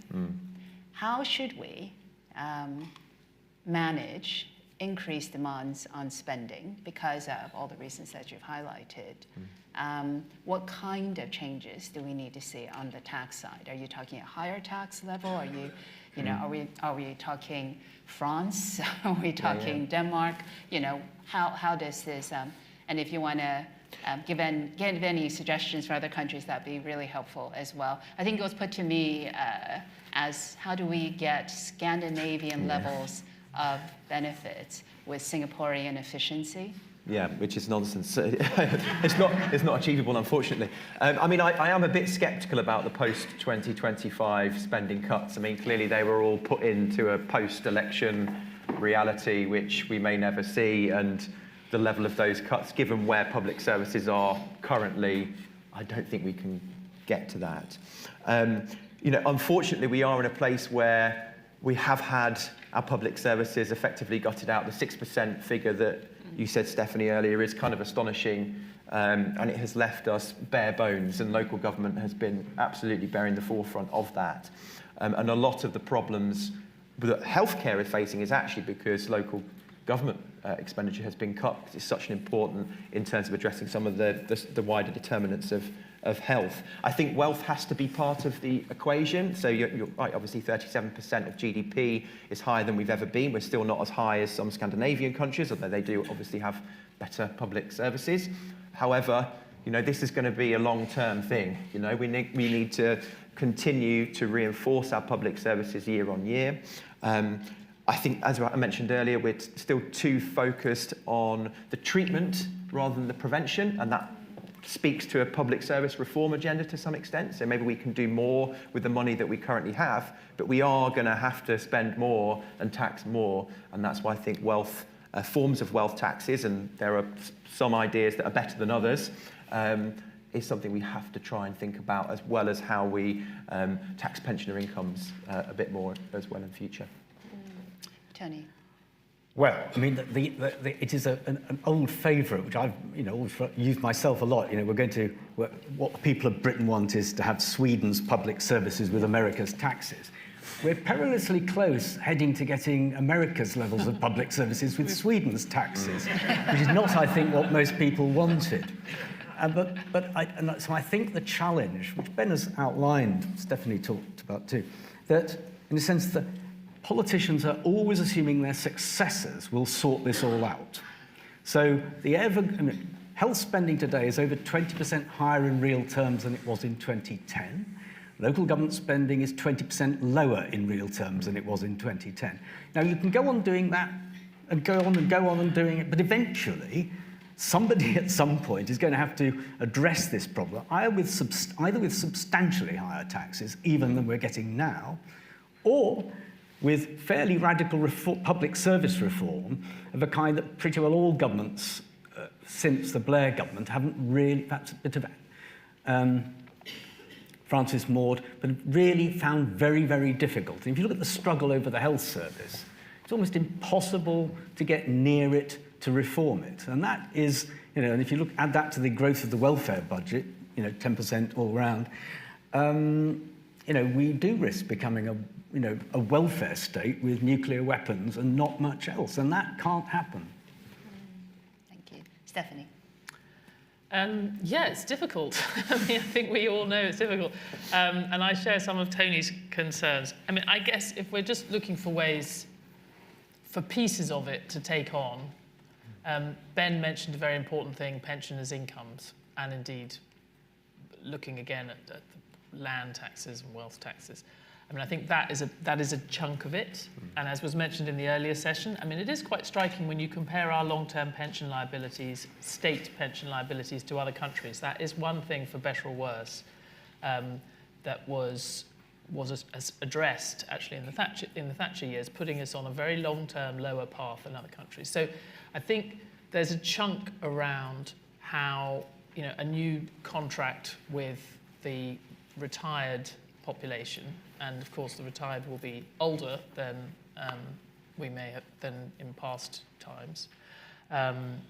how should we manage increased demands on spending because of all the reasons that you've highlighted? What kind of changes do we need to see on the tax side? Are you talking a higher tax level? Are are we talking France? Are we talking Denmark? How does this? And if you want to give any suggestions for other countries, that'd be really helpful as well. I think it was put to me as how do we get Scandinavian levels of benefits with Singaporean efficiency? Yeah, which is nonsense. It's not achievable, unfortunately. I mean, I am a bit sceptical about the post-2025 spending cuts. I mean, clearly they were all put into a post-election reality, which we may never see, and the level of those cuts, given where public services are currently, I don't think we can get to that. Unfortunately, we are in a place where we have had our public services effectively gutted out. The 6% figure that you said, Stephanie, earlier is kind of astonishing, and it has left us bare bones, and local government has been absolutely bearing the forefront of that. And a lot of the problems that healthcare is facing is actually because local government expenditure has been cut, because it's such an important in terms of addressing some of the wider determinants of health. I think wealth has to be part of the equation. So you're right, obviously 37% of GDP is higher than we've ever been. We're still not as high as some Scandinavian countries, although they do obviously have better public services. However, this is going to be a long-term thing. We need to continue to reinforce our public services year on year. I think, as I mentioned earlier, we're still too focused on the treatment rather than the prevention, and that speaks to a public service reform agenda to some extent. So maybe we can do more with the money that we currently have, but we are going to have to spend more and tax more. And that's why I think forms of wealth taxes, and there are some ideas that are better than others, is something we have to try and think about, as well as how we tax pensioner incomes a bit more as well in future. Tony. Well, I mean, it is an old favourite, which I've always used myself a lot. What the people of Britain want is to have Sweden's public services with America's taxes. We're perilously close heading to getting America's levels of public services with Sweden's taxes, which is not, I think, what most people wanted. So I think the challenge, which Ben has outlined, Stephanie talked about too, that in a sense that politicians are always assuming their successors will sort this all out. So health spending today is over 20% higher in real terms than it was in 2010. Local government spending is 20% lower in real terms than it was in 2010. Now, you can go on doing that and go on and doing it, but eventually, somebody at some point is going to have to address this problem, either with substantially higher taxes, even than we're getting now, or with fairly radical public service reform of a kind that pretty well all governments since the Blair government haven't really, perhaps a bit of Francis Maud, but really found very, very difficult. And if you look at the struggle over the health service, it's almost impossible to get near it to reform it. And that is, and if you add that to the growth of the welfare budget, 10% all round, we do risk becoming a welfare state with nuclear weapons and not much else, and that can't happen. Thank you. Stephanie. Yeah, it's difficult. I mean, I think we all know it's difficult. And I share some of Tony's concerns. I mean, I guess if we're just looking for ways for pieces of it to take on, Ben mentioned a very important thing, pensioners' incomes, and indeed looking again at land taxes and wealth taxes. I mean, I think that is a chunk of it. And as was mentioned in the earlier session, I mean, it is quite striking when you compare our long-term pension liabilities, state pension liabilities, to other countries. That is one thing, for better or worse, that was addressed actually in the Thatcher years, putting us on a very long-term lower path than other countries. So I think there's a chunk around how a new contract with the retired population, and of course the retired will be older than we may have than in past times. And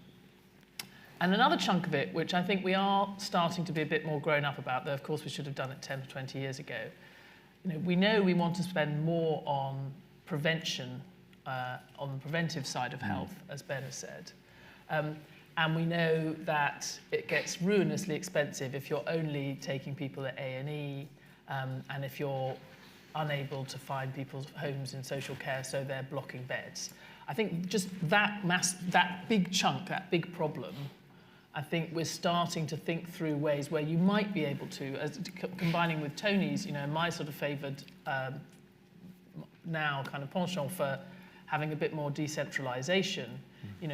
another chunk of it, which I think we are starting to be a bit more grown up about, though of course we should have done it 10 or 20 years ago. We know we want to spend more on prevention, on the preventive side of health, as Ben has said. And we know that it gets ruinously expensive if you're only taking people at A&E, and if you're unable to find people's homes in social care, so they're blocking beds. I think just that big chunk, that big problem, I think we're starting to think through ways where you might be able to, combining with Tony's, my sort of favoured now kind of penchant for having a bit more decentralisation.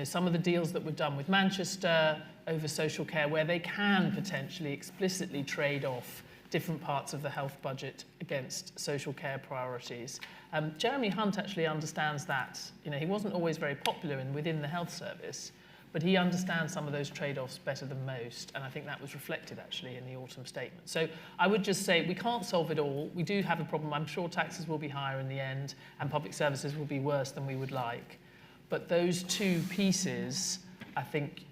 Some of the deals that were done with Manchester over social care, where they can potentially explicitly trade off different parts of the health budget against social care priorities. Jeremy Hunt actually understands that. He wasn't always very popular within the health service, but he understands some of those trade-offs better than most, and I think that was reflected actually in the autumn statement. So I would just say we can't solve it all. We do have a problem. I'm sure taxes will be higher in the end, and public services will be worse than we would like. But those two pieces, I think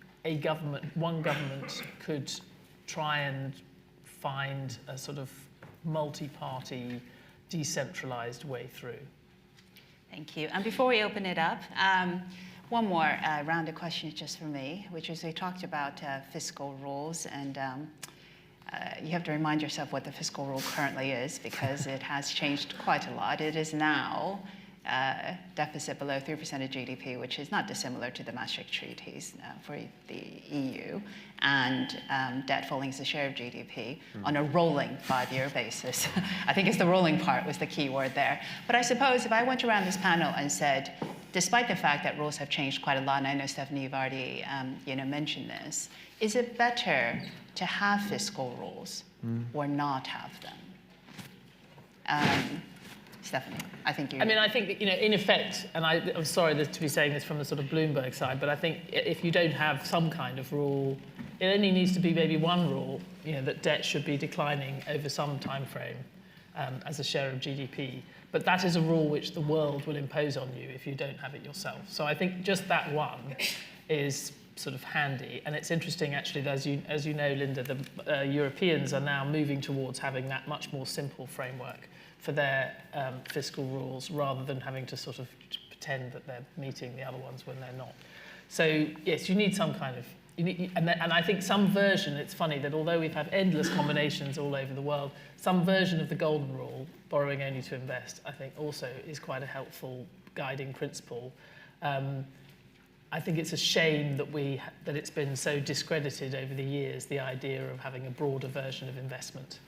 one government could try and find a sort of multi-party, decentralised way through. Thank you. And before we open it up, one more round of questions just for me, which is we talked about fiscal rules, and you have to remind yourself what the fiscal rule currently is, because it has changed quite a lot. It is now deficit below 3% of GDP, which is not dissimilar to the Maastricht treaties for the EU, and debt falling as a share of GDP on a rolling 5-year basis. I think it's the rolling part was the key word there. But I suppose if I went around this panel and said, despite the fact that rules have changed quite a lot, and I know, Stephanie, you've already mentioned this, is it better to have fiscal rules or not have them? Stephanie, I think you... I mean, I think that, in effect, and I'm sorry to be saying this from the sort of Bloomberg side, but I think if you don't have some kind of rule, it only needs to be maybe one rule, that debt should be declining over some time frame as a share of GDP. But that is a rule which the world will impose on you if you don't have it yourself. So I think just that one is sort of handy. And it's interesting, actually, that as you know, Linda, the Europeans are now moving towards having that much more simple framework for their fiscal rules, rather than having to sort of pretend that they're meeting the other ones when they're not. So yes, you need some kind of, and I think some version, it's funny that although we've had endless combinations all over the world, some version of the golden rule, borrowing only to invest, I think also is quite a helpful guiding principle. I think it's a shame that it's been so discredited over the years, the idea of having a broader version of investment.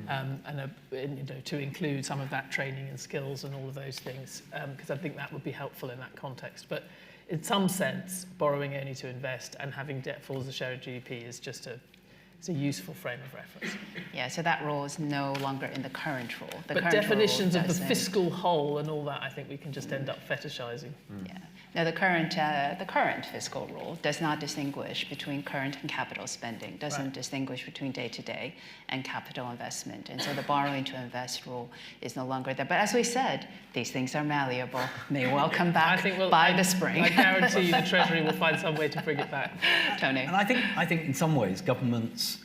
And to include some of that training and skills and all of those things, because I think that would be helpful in that context. But in some sense, borrowing only to invest and having debt fall as a share of GDP is just it's a useful frame of reference. Yeah, so that rule is no longer in the current rule. But definitions of the fiscal whole and all that, I think we can just end up fetishizing. Yeah. Now, the current fiscal rule does not distinguish between current and capital spending, doesn't distinguish between day-to-day and capital investment. And so the borrowing to invest rule is no longer there. But as we said, these things are malleable, may well come back by the spring. I guarantee you the Treasury will find some way to bring it back. Tony? And I think in some ways, governments,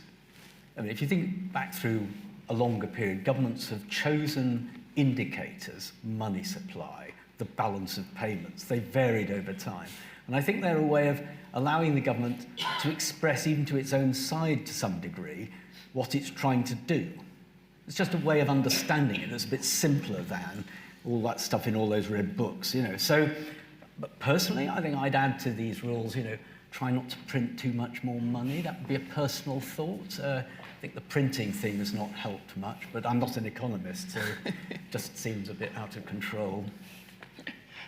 if you think back through a longer period, governments have chosen indicators, money supply, the balance of payments. They varied over time. And I think they're a way of allowing the government to express, even to its own side to some degree, what it's trying to do. It's just a way of understanding it that's a bit simpler than all that stuff in all those red books, So, but personally, I think I'd add to these rules, try not to print too much more money. That would be a personal thought. I think the printing thing has not helped much, but I'm not an economist, so it just seems a bit out of control.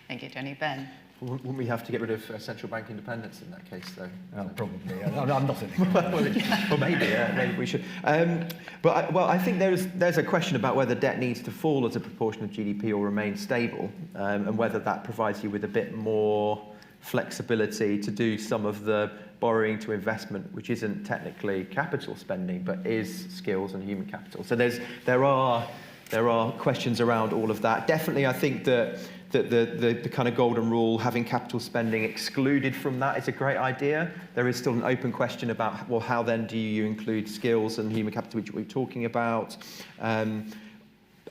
Thank you, Tony. Ben? Wouldn't we have to get rid of central bank independence in that case, though? Oh, probably. Yeah. I'm not an economist. Well, maybe we should. I think there's a question about whether debt needs to fall as a proportion of GDP or remain stable, and whether that provides you with a bit more flexibility to do some of the borrowing to investment, which isn't technically capital spending, but is skills and human capital. So there are questions around all of that. Definitely, I think that the kind of golden rule, having capital spending excluded from that, is a great idea. There is still an open question about, well, how then do you include skills and human capital, which we're talking about?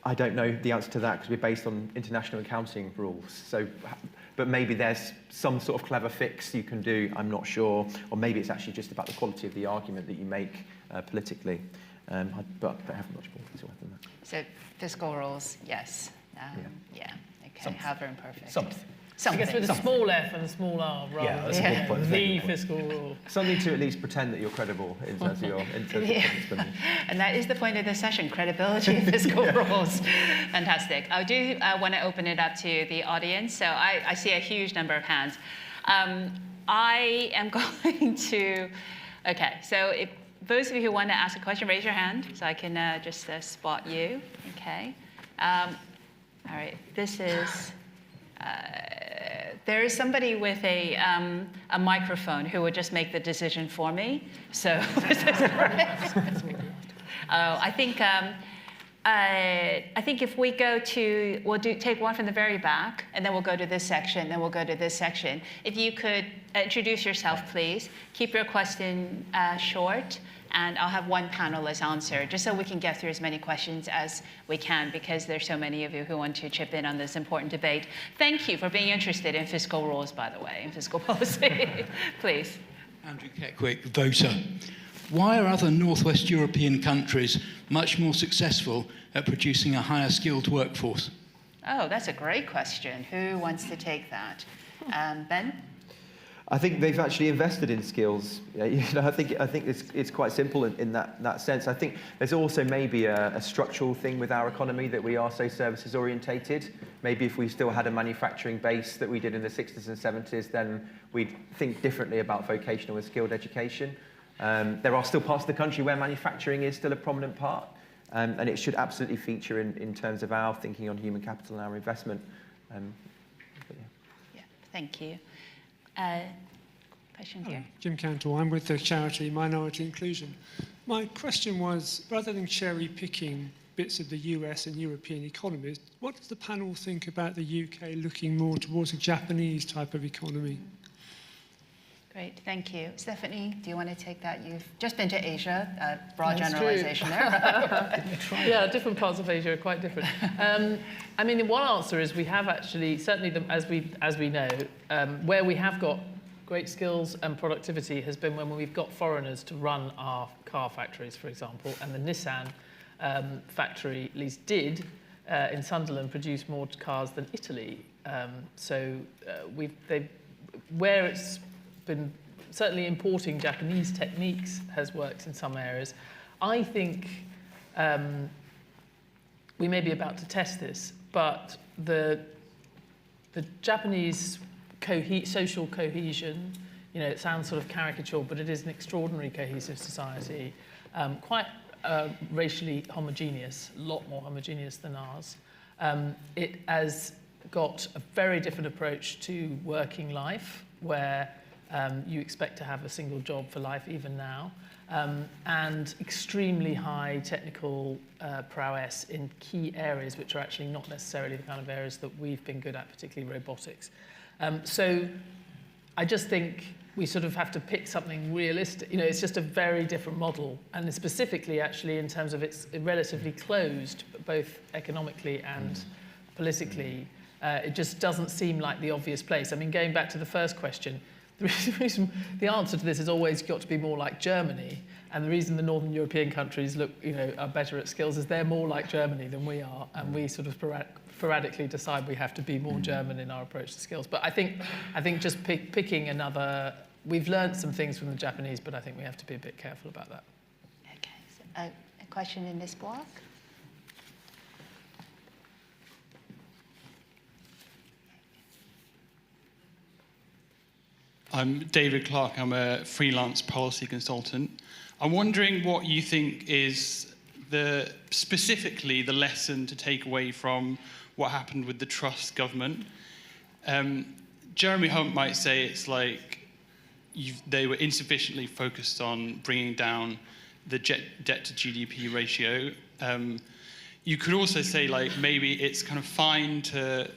I don't know the answer to that because we're based on international accounting rules. So, but maybe there's some sort of clever fix you can do, I'm not sure. Or maybe it's actually just about the quality of the argument that you make politically. But I haven't much more to add than that. So fiscal rules, yes. Yeah. Okay. Something. However imperfect. Something. I guess with a small f and a small r rather than the fiscal rule. Something to at least pretend that you're credible in terms of your spending. And that is the point of this session, credibility of fiscal rules. Fantastic. I do want to open it up to the audience. So I see a huge number of hands. I am going to, okay, so if those of you who want to ask a question, raise your hand so I can just spot you. Okay. All right, this is, there is somebody with a microphone who would just make the decision for me. So this is I think if we go to, take one from the very back, and then we'll go to this section, then we'll go to this section. If you could introduce yourself, please. Keep your question short, and I'll have one panelist answer, just so we can get through as many questions as we can, because there's so many of you who want to chip in on this important debate. Thank you for being interested in fiscal rules, by the way, and fiscal policy. Please. Andrew Keckwick, voter. Why are other Northwest European countries much more successful at producing a higher skilled workforce? Oh, that's a great question. Who wants to take that? Ben? I think they've actually invested in skills. I think it's quite simple in that sense. I think there's also maybe a structural thing with our economy that we are so services orientated. Maybe if we still had a manufacturing base that we did in the 60s and 70s, then we'd think differently about vocational and skilled education. There are still parts of the country where manufacturing is still a prominent part, and it should absolutely feature in terms of our thinking on human capital and our investment. Yeah, thank you. Question here. Jim Cantle, I'm with the charity Minority Inclusion. My question was, rather than cherry picking bits of the US and European economies, what does the panel think about the UK looking more towards a Japanese type of economy? Great, thank you. Stephanie, do you want to take that? You've just been to Asia, broad That's generalization true. there. Yeah, different parts of Asia are quite different. I mean, one answer is we have actually, certainly as we know, where we have got great skills and productivity has been when we've got foreigners to run our car factories, for example, and the Nissan factory at least did in Sunderland produce more cars than Italy. Where it's been certainly importing Japanese techniques has worked in some areas. I think we may be about to test this, but the Japanese social cohesion, it sounds sort of caricatural, but it is an extraordinary cohesive society, quite racially homogeneous, a lot more homogeneous than ours. It has got a very different approach to working life, where you expect to have a single job for life even now, and extremely high technical prowess in key areas which are actually not necessarily the kind of areas that we've been good at, particularly robotics. So I just think we sort of have to pick something realistic. It's just a very different model, and specifically actually in terms of it's relatively closed, both economically and politically. It just doesn't seem like the obvious place. I mean, going back to the first question, the answer to this has always got to be more like Germany, and the reason the Northern European countries are better at skills is they're more like Germany than we are, and we sort of sporadically decide we have to be more German in our approach to skills. But I think just picking another, we've learned some things from the Japanese, but I think we have to be a bit careful about that. Okay, so, a question in this block. I'm David Clark. I'm a freelance policy consultant. I'm wondering what you think is specifically the lesson to take away from what happened with the Truss government. Jeremy Hunt might say it's like they were insufficiently focused on bringing down the debt to GDP ratio. You could also say like maybe it's kind of fine to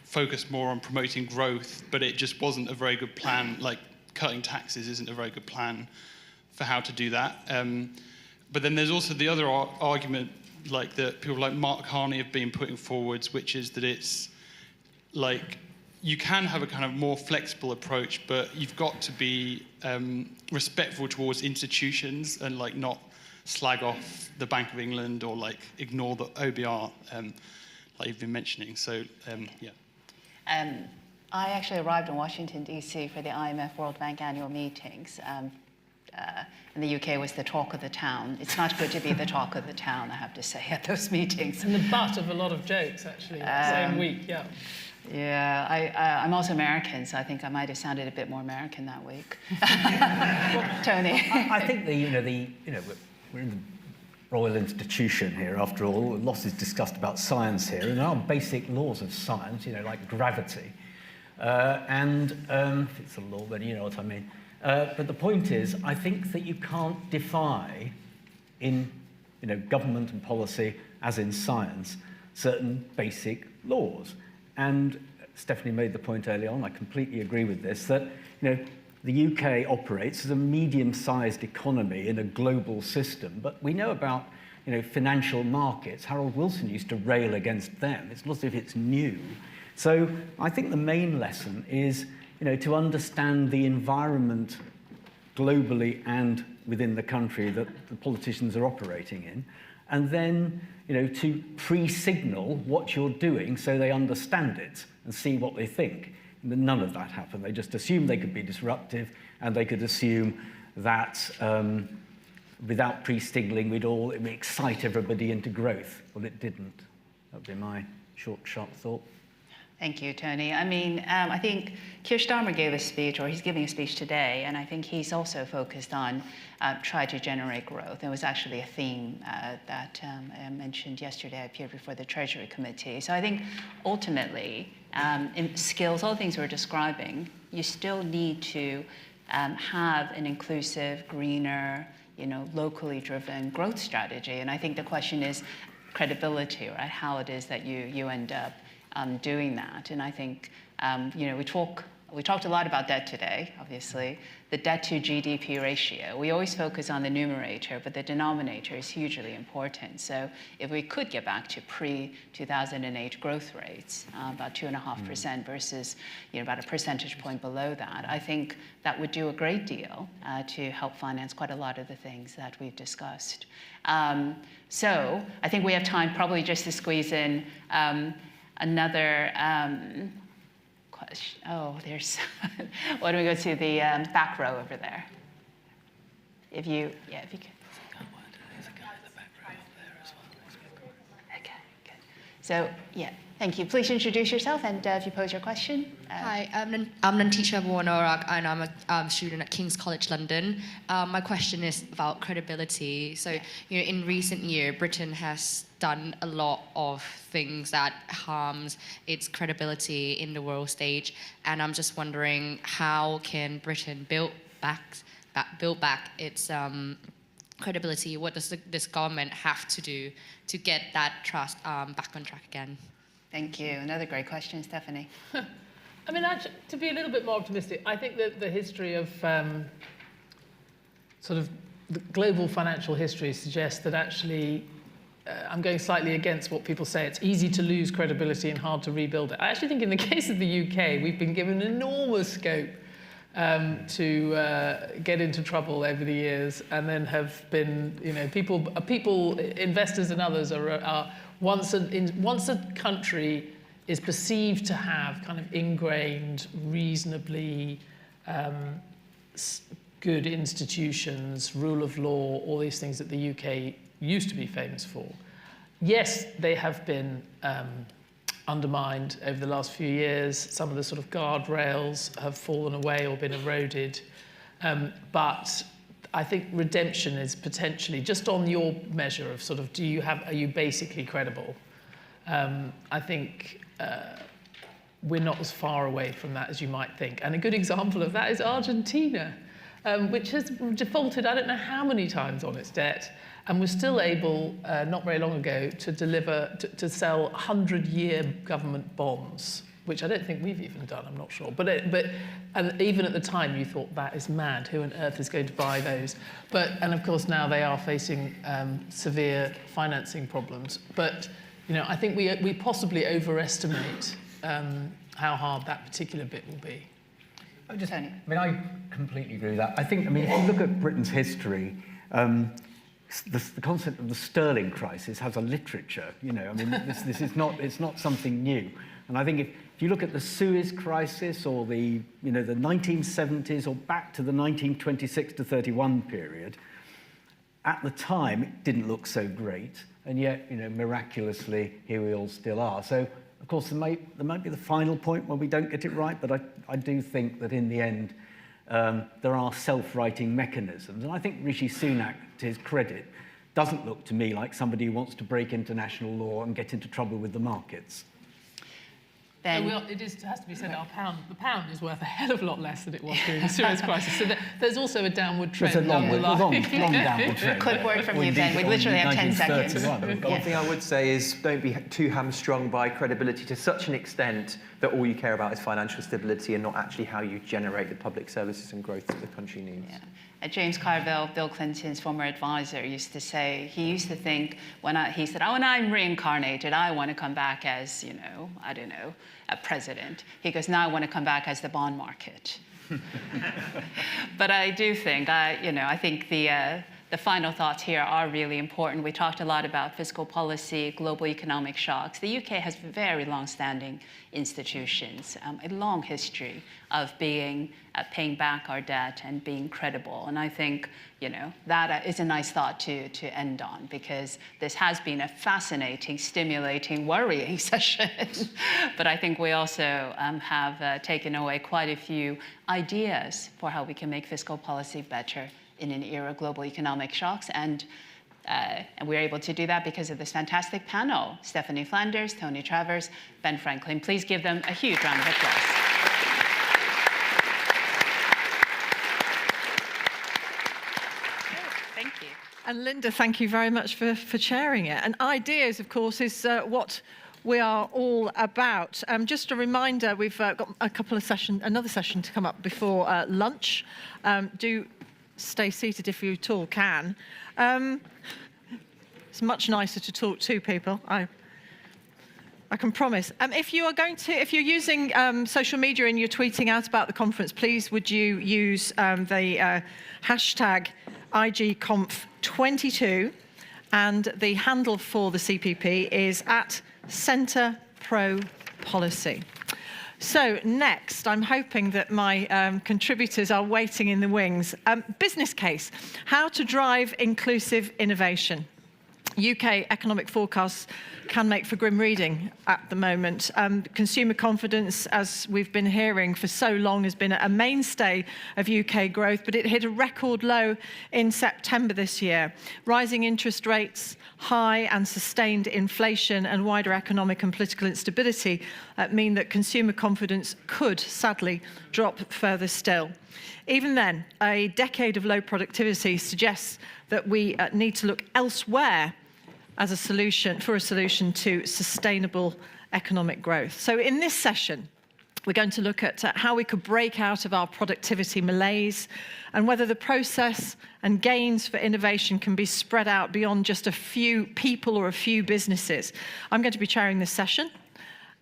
focus more on promoting growth, but it just wasn't a very good plan. Like cutting taxes isn't a very good plan for how to do that. But then there's also the other argument, like that people like Mark Carney have been putting forwards, which is that it's like you can have a kind of more flexible approach, but you've got to be respectful towards institutions and like not slag off the Bank of England or like ignore the OBR, like you've been mentioning. So yeah. I actually arrived in Washington, D.C. for the IMF World Bank annual meetings. And the UK was the talk of the town. It's not good to be the talk of the town, I have to say, at those meetings. And the butt of a lot of jokes, actually, that same week, yeah. Yeah, I'm also American, so I think I might have sounded a bit more American that week. Tony? I think we're in the Royal Institution here, after all. A lot is discussed about science here, and there are basic laws of science, like gravity. If it's a law, then you know what I mean. But the point is, I think that you can't defy in government and policy, as in science, certain basic laws. And Stephanie made the point early on, I completely agree with this, that the UK operates as a medium-sized economy in a global system, but we know about financial markets. Harold Wilson used to rail against them. It's not as if it's new. So I think the main lesson is to understand the environment globally and within the country that the politicians are operating in, and then to pre-signal what you're doing so they understand it and see what they think. none of that happened. They just assumed they could be disruptive, and they could assume that without pre-stigling, we'd excite everybody into growth. Well, it didn't. That would be my short, sharp thought. Thank you, Tony. I mean, I think Keir Starmer gave a speech, or he's giving a speech today, and I think he's also focused on try to generate growth. It was actually a theme that I mentioned yesterday. I appeared before the Treasury Committee. So I think ultimately, in skills, all the things we're describing, you still need to have an inclusive, greener, locally driven growth strategy. And I think the question is credibility, right? How it is that you end up doing that. And I think, we talked a lot about debt today, obviously. The debt to GDP ratio, we always focus on the numerator, but the denominator is hugely important. So if we could get back to pre-2008 growth rates, about 2.5% versus about a percentage point below that, I think that would do a great deal to help finance quite a lot of the things that we've discussed. So I think we have time probably just to squeeze in another question. Oh, there's, why don't we go to the back row over there? If you could. There's a guy in the back row up there as well. Okay, good. So, thank you. Please introduce yourself and if you pose your question. Hi, I'm Nantisha Bhuwanorak and I'm a student at King's College London. My question is about credibility. So, in recent years, Britain has done a lot of things that harms its credibility in the world stage, and I'm just wondering how can Britain build back its credibility? What does this government have to do to get that trust back on track again? Thank you. Another great question, Stephanie. I mean, actually, to be a little bit more optimistic, I think that the history of sort of the global financial history suggests that actually I'm going slightly against what people say. It's easy to lose credibility and hard to rebuild it. I actually think in the case of the UK, we've been given enormous scope to get into trouble over the years, and then have been, people, investors and others are once a country is perceived to have kind of ingrained, reasonably good institutions, rule of law, all these things that the UK used to be famous for. Yes, they have been undermined over the last few years. Some of the sort of guardrails have fallen away or been eroded. But I think redemption is potentially, just on your measure of sort of, are you basically credible? I think we're not as far away from that as you might think. And a good example of that is Argentina, which has defaulted I don't know how many times on its debt, and was still able, not very long ago, to sell 100-year government bonds, which I don't think we've even done, I'm not sure. And even at the time, you thought, that is mad. Who on earth is going to buy those? And of course, now they are facing severe financing problems. But I think we possibly overestimate how hard that particular bit will be. I completely agree with that. I think, if you look at Britain's history, the concept of the sterling crisis has a literature. This is not something new. And I think if you look at the Suez crisis or the 1970s or back to the 1926 to 31 period, at the time it didn't look so great, and yet miraculously here we all still are. So of course there might be the final point where we don't get it right, but I do think that in the end there are self-righting mechanisms, and I think Rishi Sunak, to his credit, doesn't look to me like somebody who wants to break international law and get into trouble with the markets. It has to be said, the pound is worth a hell of a lot less than it was during the Suez crisis. So there's also a downward trend. There's a long downward trend. Quick word from you, Ben. We literally have 10 seconds. One thing I would say is don't be too hamstrung by credibility to such an extent that all you care about is financial stability and not actually how you generate the public services and growth that the country needs. Yeah. James Carville, Bill Clinton's former advisor, used to say, he used to think, he said, when I'm reincarnated, I want to come back as, I don't know, a president. He goes, now I want to come back as the bond market. But I do think, I think the the final thoughts here are really important. We talked a lot about fiscal policy, global economic shocks. The UK has very long-standing institutions, a long history of paying back our debt and being credible. And I think, that is a nice thought to end on, because this has been a fascinating, stimulating, worrying session. But I think we also have taken away quite a few ideas for how we can make fiscal policy better in an era of global economic shocks. And we're able to do that because of this fantastic panel: Stephanie Flanders, Tony Travers, Ben Franklin. Please give them a huge round of applause. Thank you. And Linda, thank you very much for chairing it. And ideas, of course, is what we are all about. Just a reminder, we've got another session to come up before lunch. Do stay seated if you at all can. It's much nicer to talk to people, I can promise. If you're using social media and you're tweeting out about the conference, please would you use the hashtag IGConf22, and the handle for the CPP is @CenterProPolicy. So next, I'm hoping that my contributors are waiting in the wings. Business case: how to drive inclusive innovation. UK economic forecasts can make for grim reading at the moment. Consumer confidence, as we've been hearing for so long, has been a mainstay of UK growth, but it hit a record low in September this year. Rising interest rates, high and sustained inflation, and wider economic and political instability mean that consumer confidence could sadly drop further still. Even then, a decade of low productivity suggests that we need to look elsewhere as a solution to sustainable economic growth. So in this session, we're going to look at how we could break out of our productivity malaise, and whether the process and gains for innovation can be spread out beyond just a few people or a few businesses. I'm going to be chairing this session,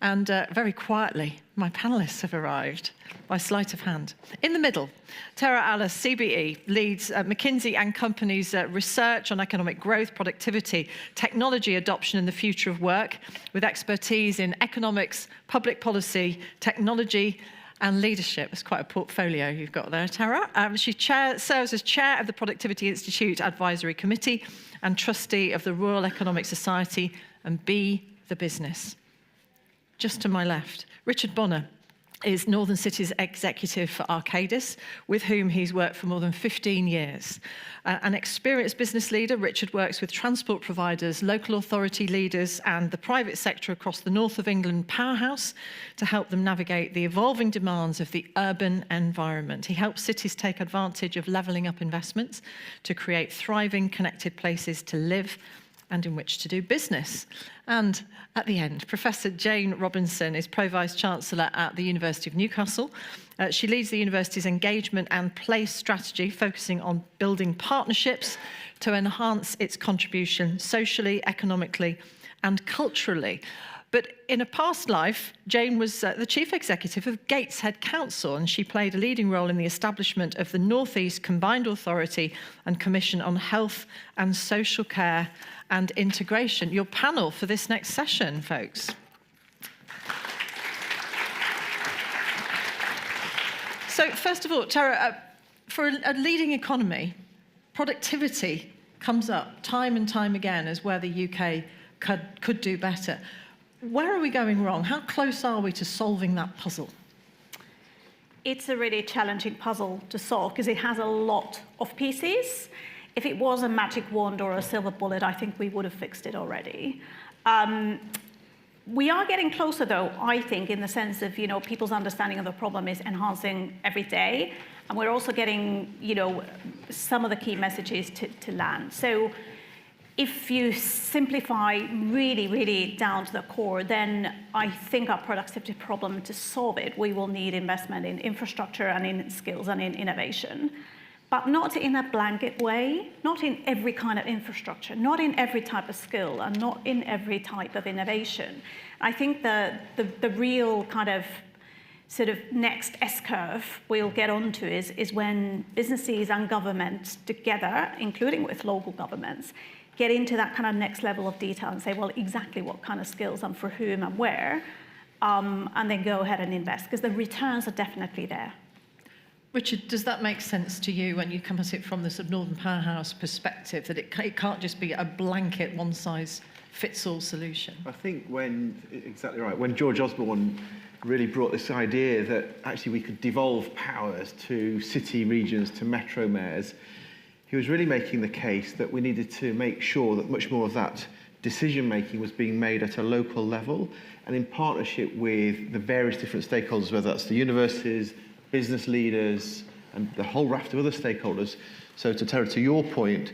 and very quietly, my panelists have arrived by sleight of hand. In the middle, Tara Alice, CBE, leads McKinsey & Company's research on economic growth, productivity, technology adoption and the future of work, with expertise in economics, public policy, technology and leadership. It's quite a portfolio you've got there, Tara. She serves as chair of the Productivity Institute Advisory Committee and trustee of the Royal Economic Society and Be the Business. Just to my left, Richard Bonner is Northern City's executive for Arcadis, with whom he's worked for more than 15 years. An experienced business leader, Richard works with transport providers, local authority leaders and the private sector across the North of England powerhouse to help them navigate the evolving demands of the urban environment. He helps cities take advantage of levelling up investments to create thriving, connected places to live and in which to do business. And at the end, Professor Jane Robinson is Pro-Vice-Chancellor at the University of Newcastle. She leads the university's engagement and place strategy, focusing on building partnerships to enhance its contribution socially, economically, and culturally. But in a past life, Jane was the chief executive of Gateshead Council, and she played a leading role in the establishment of the North East Combined Authority and Commission on Health and Social Care and Integration. Your panel for this next session, folks. So first of all, Tara, for a leading economy, productivity comes up time and time again as where the UK could do better. Where are we going wrong? How close are we to solving that puzzle? It's a really challenging puzzle to solve because it has a lot of pieces. If it was a magic wand or a silver bullet, I think we would have fixed it already. We are getting closer, though, I think, in the sense of, people's understanding of the problem is enhancing every day. And we're also getting, some of the key messages to land. So if you simplify really, really down to the core, then I think our productivity problem, to solve it, we will need investment in infrastructure and in skills and in innovation. But not in a blanket way, not in every kind of infrastructure, not in every type of skill, and not in every type of innovation. I think the real kind of sort of next S-curve we'll get onto is when businesses and governments together, including with local governments, get into that kind of next level of detail and say, well, exactly what kind of skills and for whom and where, and then go ahead and invest, because the returns are definitely there. Richard, does that make sense to you when you come at it from the sort of Northern Powerhouse perspective, that it can't just be a blanket one-size-fits-all solution? I think exactly right, when George Osborne really brought this idea that actually we could devolve powers to city regions, to metro mayors, he was really making the case that we needed to make sure that much more of that decision-making was being made at a local level and in partnership with the various different stakeholders, whether that's the universities, business leaders, and the whole raft of other stakeholders. So to your point,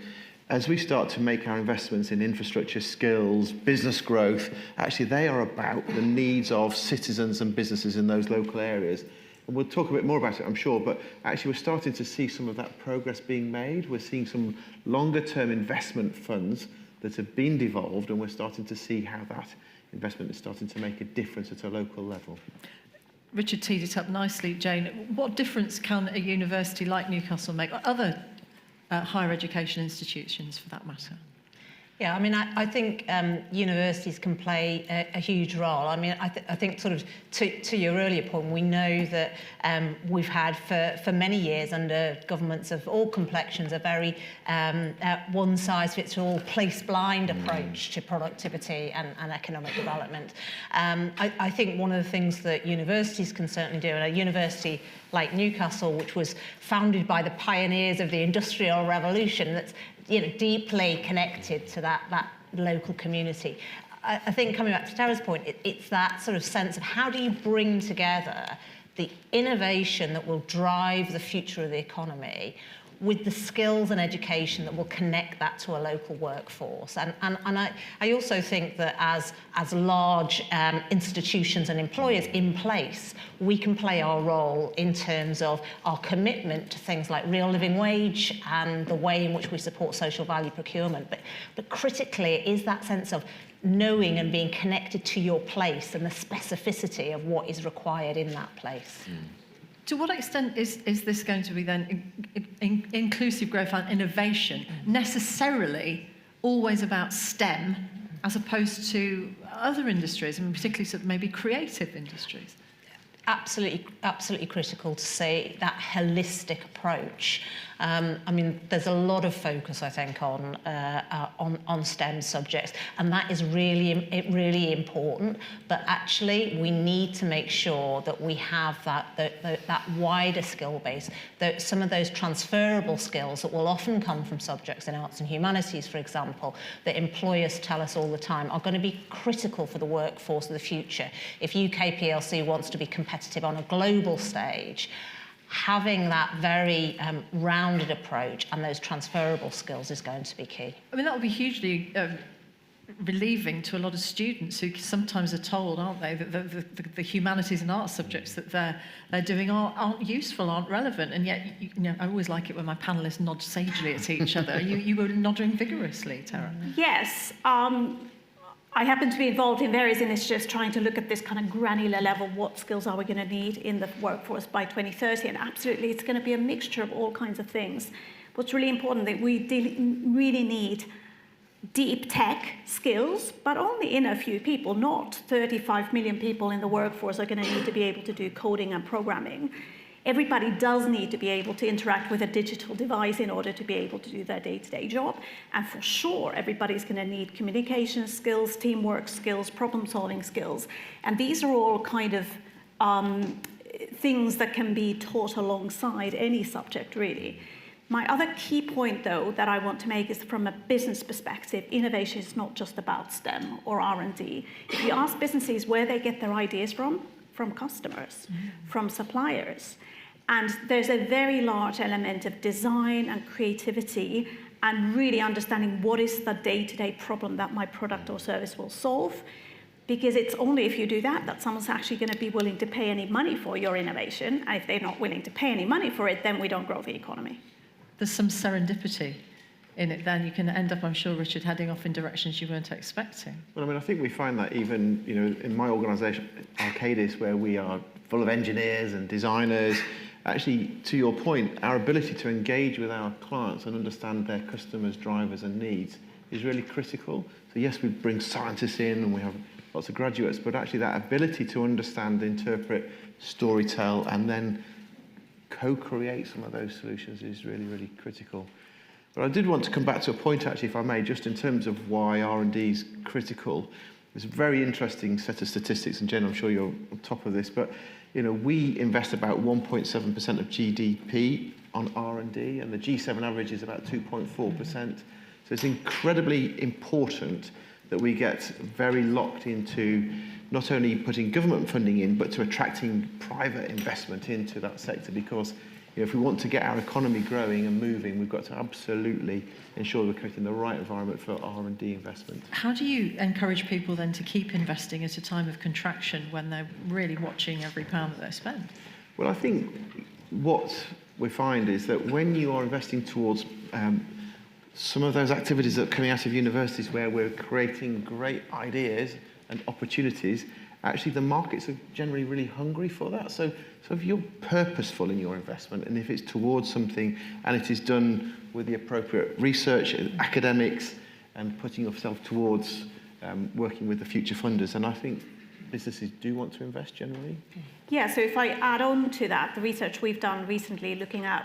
as we start to make our investments in infrastructure, skills, business growth, actually they are about the needs of citizens and businesses in those local areas. And we'll talk a bit more about it, I'm sure, but actually we're starting to see some of that progress being made. We're seeing some longer-term investment funds that have been devolved, and we're starting to see how that investment is starting to make a difference at a local level. Richard teed it up nicely, Jane. What difference can a university like Newcastle make, or other higher education institutions for that matter? Yeah, I mean, I think universities can play a huge role. I mean, I think sort of to your earlier point, we know that we've had for many years under governments of all complexions a very one-size-fits-all, place-blind approach to productivity and economic development. I think one of the things that universities can certainly do, and a university like Newcastle, which was founded by the pioneers of the Industrial Revolution, that's deeply connected to that local community. I think coming back to Tara's point, it's that sort of sense of how do you bring together the innovation that will drive the future of the economy with the skills and education that will connect that to a local workforce. And I also think that as large institutions and employers in place, we can play our role in terms of our commitment to things like real living wage and the way in which we support social value procurement. But critically, it is that sense of knowing and being connected to your place and the specificity of what is required in that place. To what extent is this going to be then inclusive growth and innovation necessarily always about STEM as opposed to other industries, and particularly sort of maybe creative industries? Absolutely critical to see that holistic approach. I mean, there's a lot of focus, I think, on STEM subjects, and that is really important. But actually, we need to make sure that we have that wider skill base, some of those transferable skills that will often come from subjects in arts and humanities, for example, that employers tell us all the time are going to be critical for the workforce of the future. If UK PLC wants to be competitive on a global stage, having that very rounded approach and those transferable skills is going to be key. I mean, that would be hugely relieving to a lot of students who sometimes are told, aren't they, that the humanities and arts subjects that they're doing aren't useful, aren't relevant, and yet I always like it when my panellists nod sagely at each other. You were nodding vigorously, Tara. Yes. I happen to be involved in various initiatives trying to look at this kind of granular level, what skills are we going to need in the workforce by 2030, and absolutely it's going to be a mixture of all kinds of things. What's really important that we really need deep tech skills, but only in a few people, not 35 million people in the workforce are going to need to be able to do coding and programming. Everybody does need to be able to interact with a digital device in order to be able to do their day-to-day job. And for sure, everybody's going to need communication skills, teamwork skills, problem-solving skills. And these are all kind of things that can be taught alongside any subject, really. My other key point, though, that I want to make is from a business perspective, innovation is not just about STEM or R&D. If you ask businesses where they get their ideas from customers, from suppliers. And there's a very large element of design and creativity and really understanding what is the day-to-day problem that my product or service will solve. Because it's only if you do that someone's actually going to be willing to pay any money for your innovation. And if they're not willing to pay any money for it, then we don't grow the economy. There's some serendipity in it, then you can end up, I'm sure, Richard, heading off in directions you weren't expecting. Well, I mean, I think we find that even, in my organisation, Arcadis, where we are full of engineers and designers. Actually, to your point, our ability to engage with our clients and understand their customers, drivers and needs is really critical. So yes, we bring scientists in and we have lots of graduates, but actually that ability to understand, interpret, storytell, and then co-create some of those solutions is really, really critical. But I did want to come back to a point, actually, if I may, just in terms of why R&D is critical. There's a very interesting set of statistics, and Jen, I'm sure you're on top of this, but we invest about 1.7% of GDP on R&D, and the G7 average is about 2.4%. So it's incredibly important that we get very locked into not only putting government funding in, but to attracting private investment into that sector, because if we want to get our economy growing and moving, we've got to absolutely ensure we're creating the right environment for R&D investment. How do you encourage people then to keep investing at a time of contraction when they're really watching every pound that they spend? Well, I think what we find is that when you are investing towards some of those activities that are coming out of universities where we're creating great ideas and opportunities, actually the markets are generally really hungry for that. So if you're purposeful in your investment, and if it's towards something and it is done with the appropriate research, academics, and putting yourself towards working with the future funders, and I think businesses do want to invest generally. Yeah, so if I add on to that, the research we've done recently looking at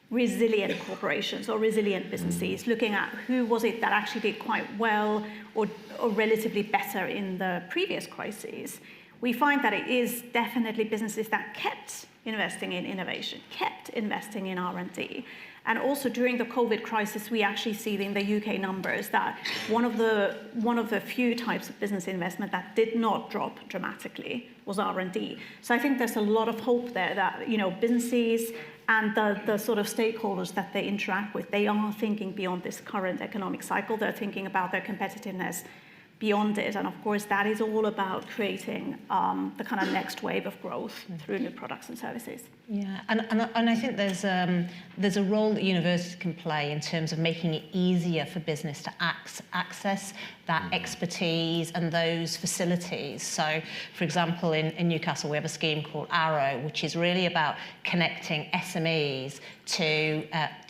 resilient corporations or resilient businesses, looking at who was it that actually did quite well or relatively better in the previous crises, we find that it is definitely businesses that kept investing in innovation, kept investing in R&D. And also during the COVID crisis, we actually see in the UK numbers that one of the few types of business investment that did not drop dramatically was R&D. So I think there's a lot of hope there that businesses and the sort of stakeholders that they interact with, they are thinking beyond this current economic cycle. They're thinking about their competitiveness beyond it. And of course, that is all about creating the kind of next wave of growth through new products and services. Yeah, and I think there's a role that universities can play in terms of making it easier for business to access that expertise and those facilities. So, for example, in Newcastle, we have a scheme called Arrow, which is really about connecting SMEs to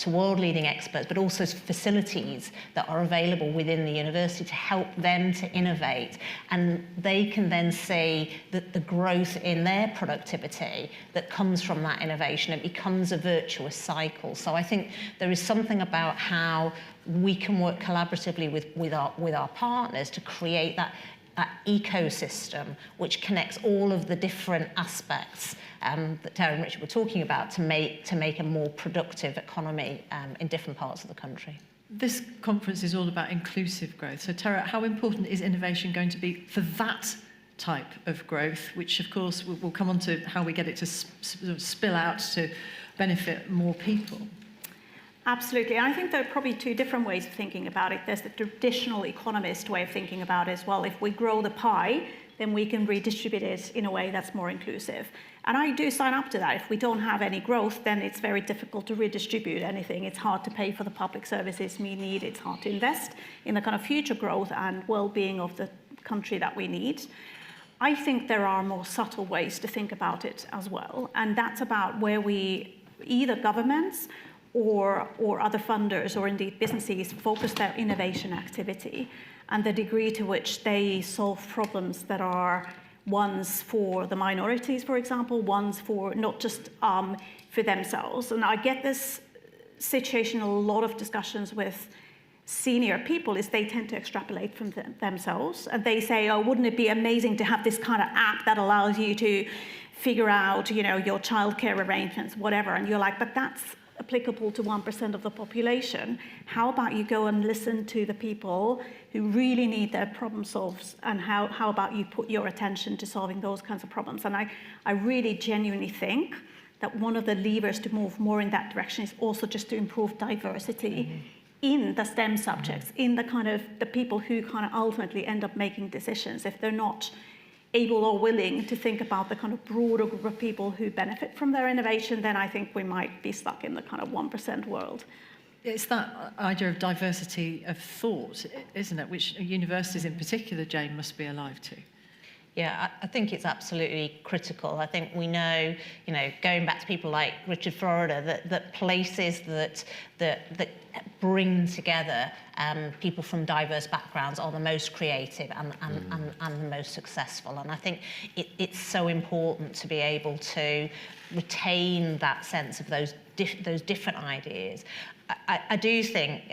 world-leading experts, but also facilities that are available within the university to help them to innovate. And they can then see the growth in their productivity that comes from that innovation. It becomes a virtuous cycle. So I think there is something about how we can work collaboratively with our partners to create that ecosystem which connects all of the different aspects that Tara and Richard were talking about to make a more productive economy in different parts of the country. This conference is all about inclusive growth. So Tara, how important is innovation going to be for that type of growth, which of course will come on to how we get it to sort of spill out to benefit more people? Absolutely. And I think there are probably two different ways of thinking about it. There's the traditional economist way of thinking about it as well. If we grow the pie, then we can redistribute it in a way that's more inclusive. And I do sign up to that. If we don't have any growth, then it's very difficult to redistribute anything. It's hard to pay for the public services we need. It's hard to invest in the kind of future growth and well-being of the country that we need. I think there are more subtle ways to think about it as well. And that's about where we, either governments or other funders or indeed businesses, focus their innovation activity and the degree to which they solve problems that are ones for the minorities, for example, ones for not just for themselves. And I get this situation, a lot of discussions with senior people is they tend to extrapolate from themselves. And they say, oh, wouldn't it be amazing to have this kind of app that allows you to figure out, your childcare arrangements, whatever. And you're like, but that's applicable to 1% of the population. How about you go and listen to the people who really need their problem solved, and how about you put your attention to solving those kinds of problems? And I really genuinely think that one of the levers to move more in that direction is also just to improve diversity in the STEM subjects, in the people who kind of ultimately end up making decisions. If they're not able or willing to think about the kind of broader group of people who benefit from their innovation, then I think we might be stuck in the kind of 1% world. It's that idea of diversity of thought, isn't it, which universities in particular, Jane, must be alive to. Yeah, I think it's absolutely critical. I think we know, going back to people like Richard Florida, that places that bring together people from diverse backgrounds are the most creative and the most successful. And I think it's so important to be able to retain that sense of those different ideas. I do think,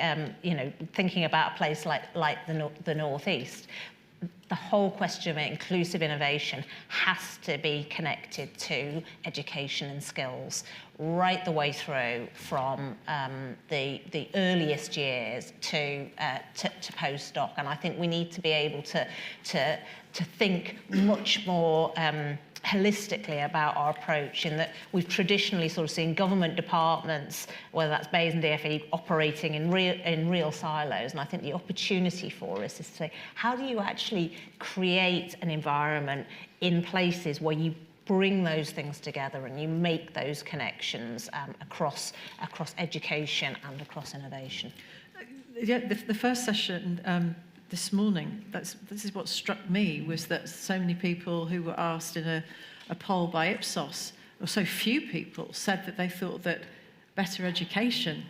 thinking about a place like the Northeast, the whole question of inclusive innovation has to be connected to education and skills right the way through from the earliest years to postdoc. And I think we need to be able to think much more holistically about our approach, in that we've traditionally sort of seen government departments, whether that's Bayes and DFE, operating in real silos. And I think the opportunity for us is to say, how do you actually create an environment in places where you bring those things together and you make those connections across education and across innovation? Yeah, the first session this morning, this is what struck me, was that so many people who were asked in a poll by Ipsos, or so few people, said that they thought that better education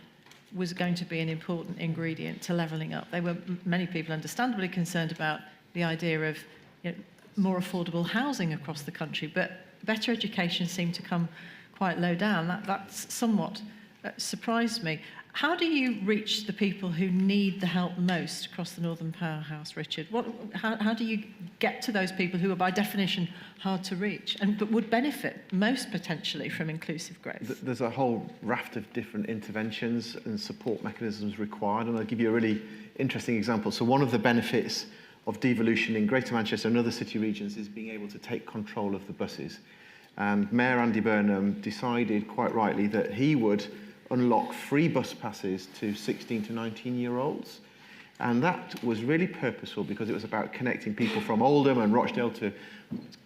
was going to be an important ingredient to levelling up. They were, many people understandably, concerned about the idea of more affordable housing across the country, but better education seemed to come quite low down. That's somewhat surprised me. How do you reach the people who need the help most across the Northern Powerhouse, Richard? How do you get to those people who are by definition hard to reach but would benefit most potentially from inclusive growth? There's a whole raft of different interventions and support mechanisms required, and I'll give you a really interesting example. So one of the benefits of devolution in Greater Manchester and other city regions is being able to take control of the buses. And Mayor Andy Burnham decided quite rightly that he would unlock free bus passes to 16 to 19-year-olds. And that was really purposeful because it was about connecting people from Oldham and Rochdale to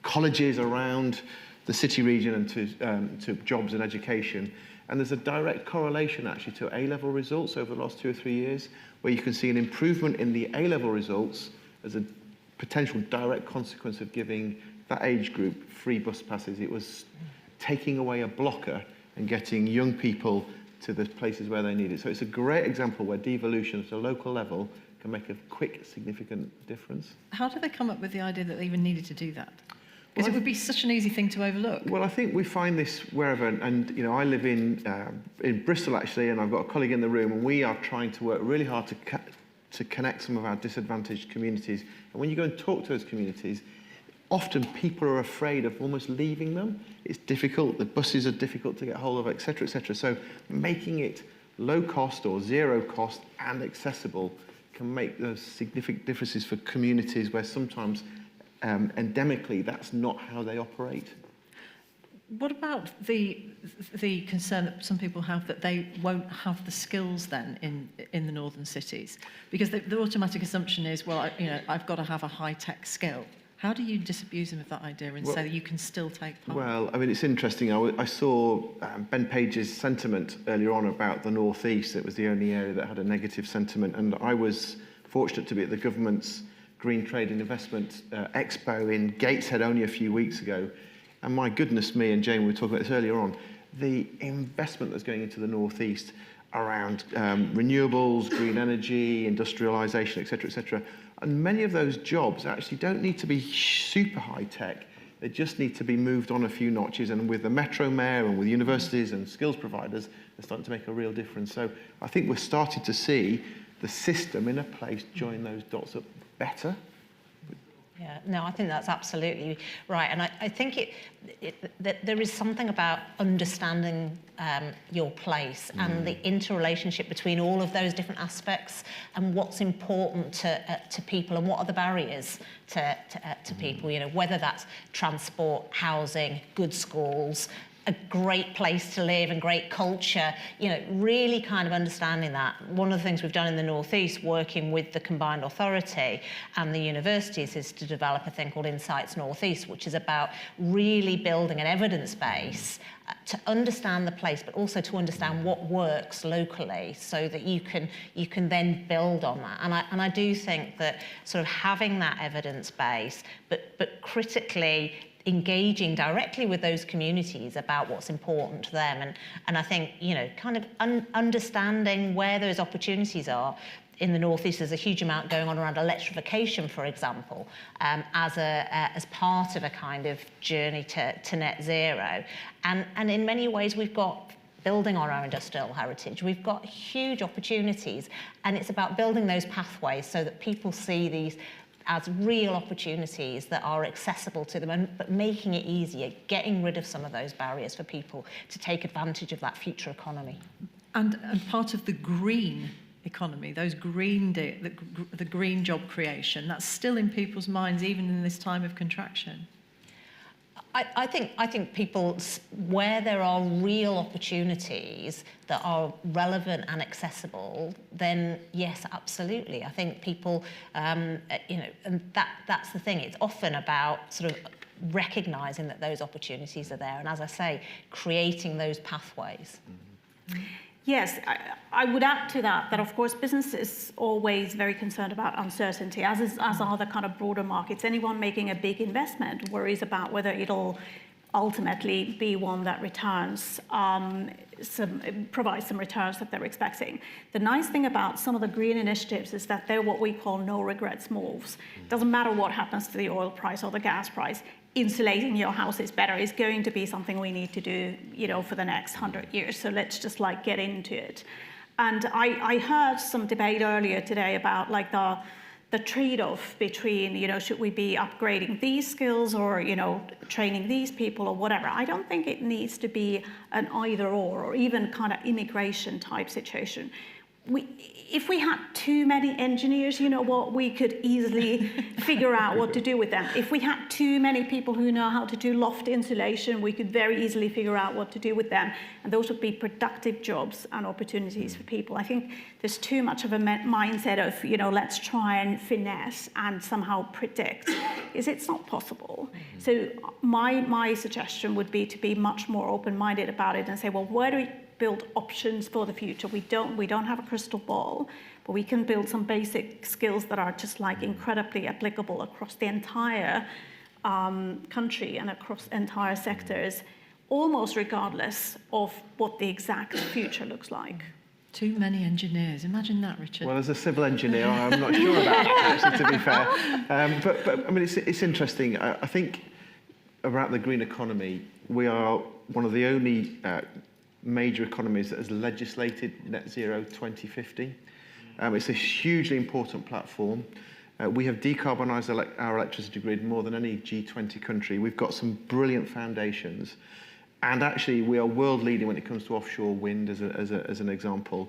colleges around the city region and to jobs and education. And there's a direct correlation actually to A-level results over the last 2 or 3 years, where you can see an improvement in the A-level results as a potential direct consequence of giving that age group free bus passes. It was taking away a blocker and getting young people to the places where they need it. So it's a great example where devolution at a local level can make a quick, significant difference. How did they come up with the idea that they even needed to do that? Because it would be such an easy thing to overlook. Well, I think we find this wherever, and I live in Bristol actually, and I've got a colleague in the room, and we are trying to work really hard to connect some of our disadvantaged communities. And when you go and talk to those communities, often people are afraid of almost leaving them. It's difficult, the buses are difficult to get hold of, etc., etc. So making it low cost or zero cost and accessible can make those significant differences for communities where sometimes endemically that's not how they operate. What about the concern that some people have that they won't have the skills then in the northern cities? Because the automatic assumption is, well, I've got to have a high-tech skill. How do you disabuse them of that idea and say that you can still take part? Well, I mean, it's interesting. I saw Ben Page's sentiment earlier on about the North East. It was the only area that had a negative sentiment. And I was fortunate to be at the government's Green Trade and Investment Expo in Gateshead only a few weeks ago. And my goodness me, and Jane, we were talking about this earlier on, the investment that's going into the North East around renewables, green energy, industrialisation, etc., etc. And many of those jobs actually don't need to be super high-tech. They just need to be moved on a few notches. And with the Metro Mayor and with universities and skills providers, they're starting to make a real difference. So I think we're starting to see the system in a place join those dots up better. Yeah, no, I think that's absolutely right. And I think that there is something about understanding your place and the interrelationship between all of those different aspects and what's important to people and what are the barriers to people, whether that's transport, housing, good schools, a great place to live and great culture, you know, really kind of understanding that. One of the things we've done in the Northeast, working with the combined authority and the universities, is to develop a thing called Insights Northeast, which is about really building an evidence base to understand the place, but also to understand what works locally, so that you can then build on that. And I do think that sort of having that evidence base, but critically engaging directly with those communities about what's important to them. And I think, you know, kind of understanding where those opportunities are. In the Northeast, there's a huge amount going on around electrification, for example, as part of a kind of journey to net zero. And in many ways, we've got, building on our industrial heritage, we've got huge opportunities, and it's about building those pathways so that people see these as real opportunities that are accessible to them, but making it easier, getting rid of some of those barriers for people to take advantage of that future economy. And part of the green economy, those green the green job creation, that's still in people's minds even in this time of contraction. I think people, where there are real opportunities that are relevant and accessible, then yes, absolutely. I think people, you know, and that's the thing. It's often about sort of recognising that those opportunities are there, and as I say, creating those pathways. Mm-hmm. Yes, I would add to that of course business is always very concerned about uncertainty, as are the kind of broader markets. Anyone making a big investment worries about whether it'll ultimately be one that returns, provides some returns that they're expecting. The nice thing about some of the green initiatives is that they're what we call no regrets moves. It doesn't matter what happens to the oil price or the gas price. Insulating your house is better is going to be something we need to do, you know, for the next 100 years. So let's just like get into it. And I heard some debate earlier today about like the trade-off between, you know, should we be upgrading these skills or, you know, training these people or whatever. I don't think it needs to be an either or even kind of immigration type situation. If we had too many engineers, you know what, we could easily figure out what to do with them. If we had too many people who know how to do loft insulation, we could very easily figure out what to do with them. And those would be productive jobs and opportunities for people. I think there's too much of a mindset of, you know, let's try and finesse and somehow predict, because it's not possible. So my suggestion would be to be much more open-minded about it and say, well, where do we build options for the future? We don't have a crystal ball, but we can build some basic skills that are just like incredibly applicable across the entire country and across entire sectors, almost regardless of what the exact future looks like. Too many engineers. Imagine that, Richard. Well, as a civil engineer, I'm not sure about that, actually, to be fair. But I mean, it's interesting. I think about the green economy, we are one of the only major economies that has legislated net zero 2050. It's a hugely important platform. We have decarbonised our electricity grid more than any G20 country. We've got some brilliant foundations. And actually, we are world leading when it comes to offshore wind, as an example.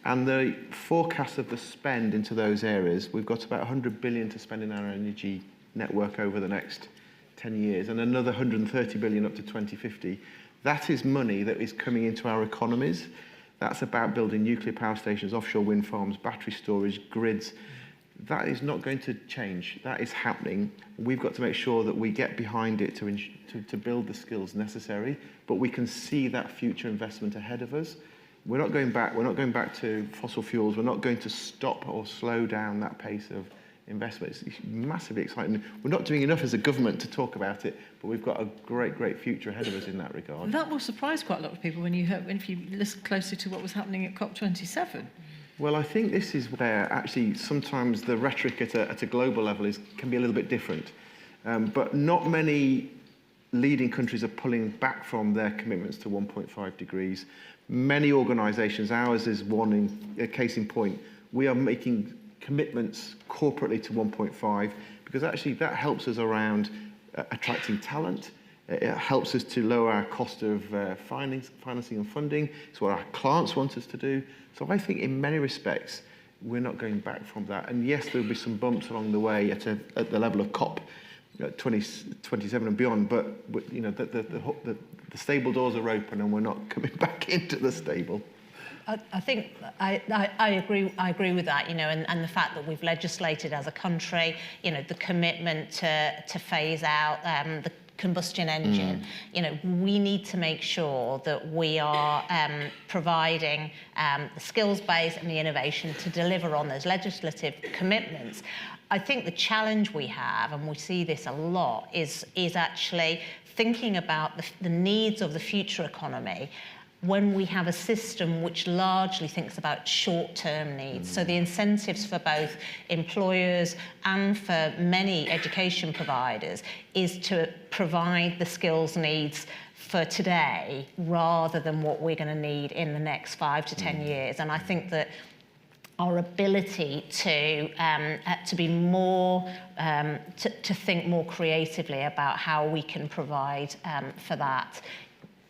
And the forecast of the spend into those areas, we've got about 100 billion to spend in our energy network over the next 10 years, and another 130 billion up to 2050. That is money that is coming into our economies. That's about building nuclear power stations, offshore wind farms, battery storage, grids. That is not going to change. That is happening. We've got to make sure that we get behind it to build the skills necessary, but we can see that future investment ahead of us. We're not going back. We're not going back to fossil fuels. We're not going to stop or slow down that pace of investment. It's massively exciting. We're not doing enough as a government to talk about it, but we've got a great, great future ahead of us in that regard. That will surprise quite a lot of people if you listen closely to what was happening at COP27. Well, I think this is where actually sometimes the rhetoric at a global level can be a little bit different. But not many leading countries are pulling back from their commitments to 1.5 degrees. Many organisations, ours is a case in point, we are making commitments corporately to 1.5 because actually that helps us around attracting talent. It helps us to lower our cost of financing and funding. It's what our clients want us to do. So I think in many respects, we're not going back from that. And yes, there'll be some bumps along the way at the level of COP, 2027 and beyond, but you know, the stable doors are open and we're not coming back into the stable. I think I agree with that, you know, and the fact that we've legislated as a country, you know, the commitment to phase out the combustion engine. You know, we need to make sure that we are providing the skills base and the innovation to deliver on those legislative commitments. I think the challenge we have, and we see this a lot, is actually thinking about the needs of the future economy when we have a system which largely thinks about short-term needs. So the incentives for both employers and for many education providers is to provide the skills needs for today rather than what we're going to need in the next 5 to 10 years. And I think that our ability to be more, to think more creatively about how we can provide for that,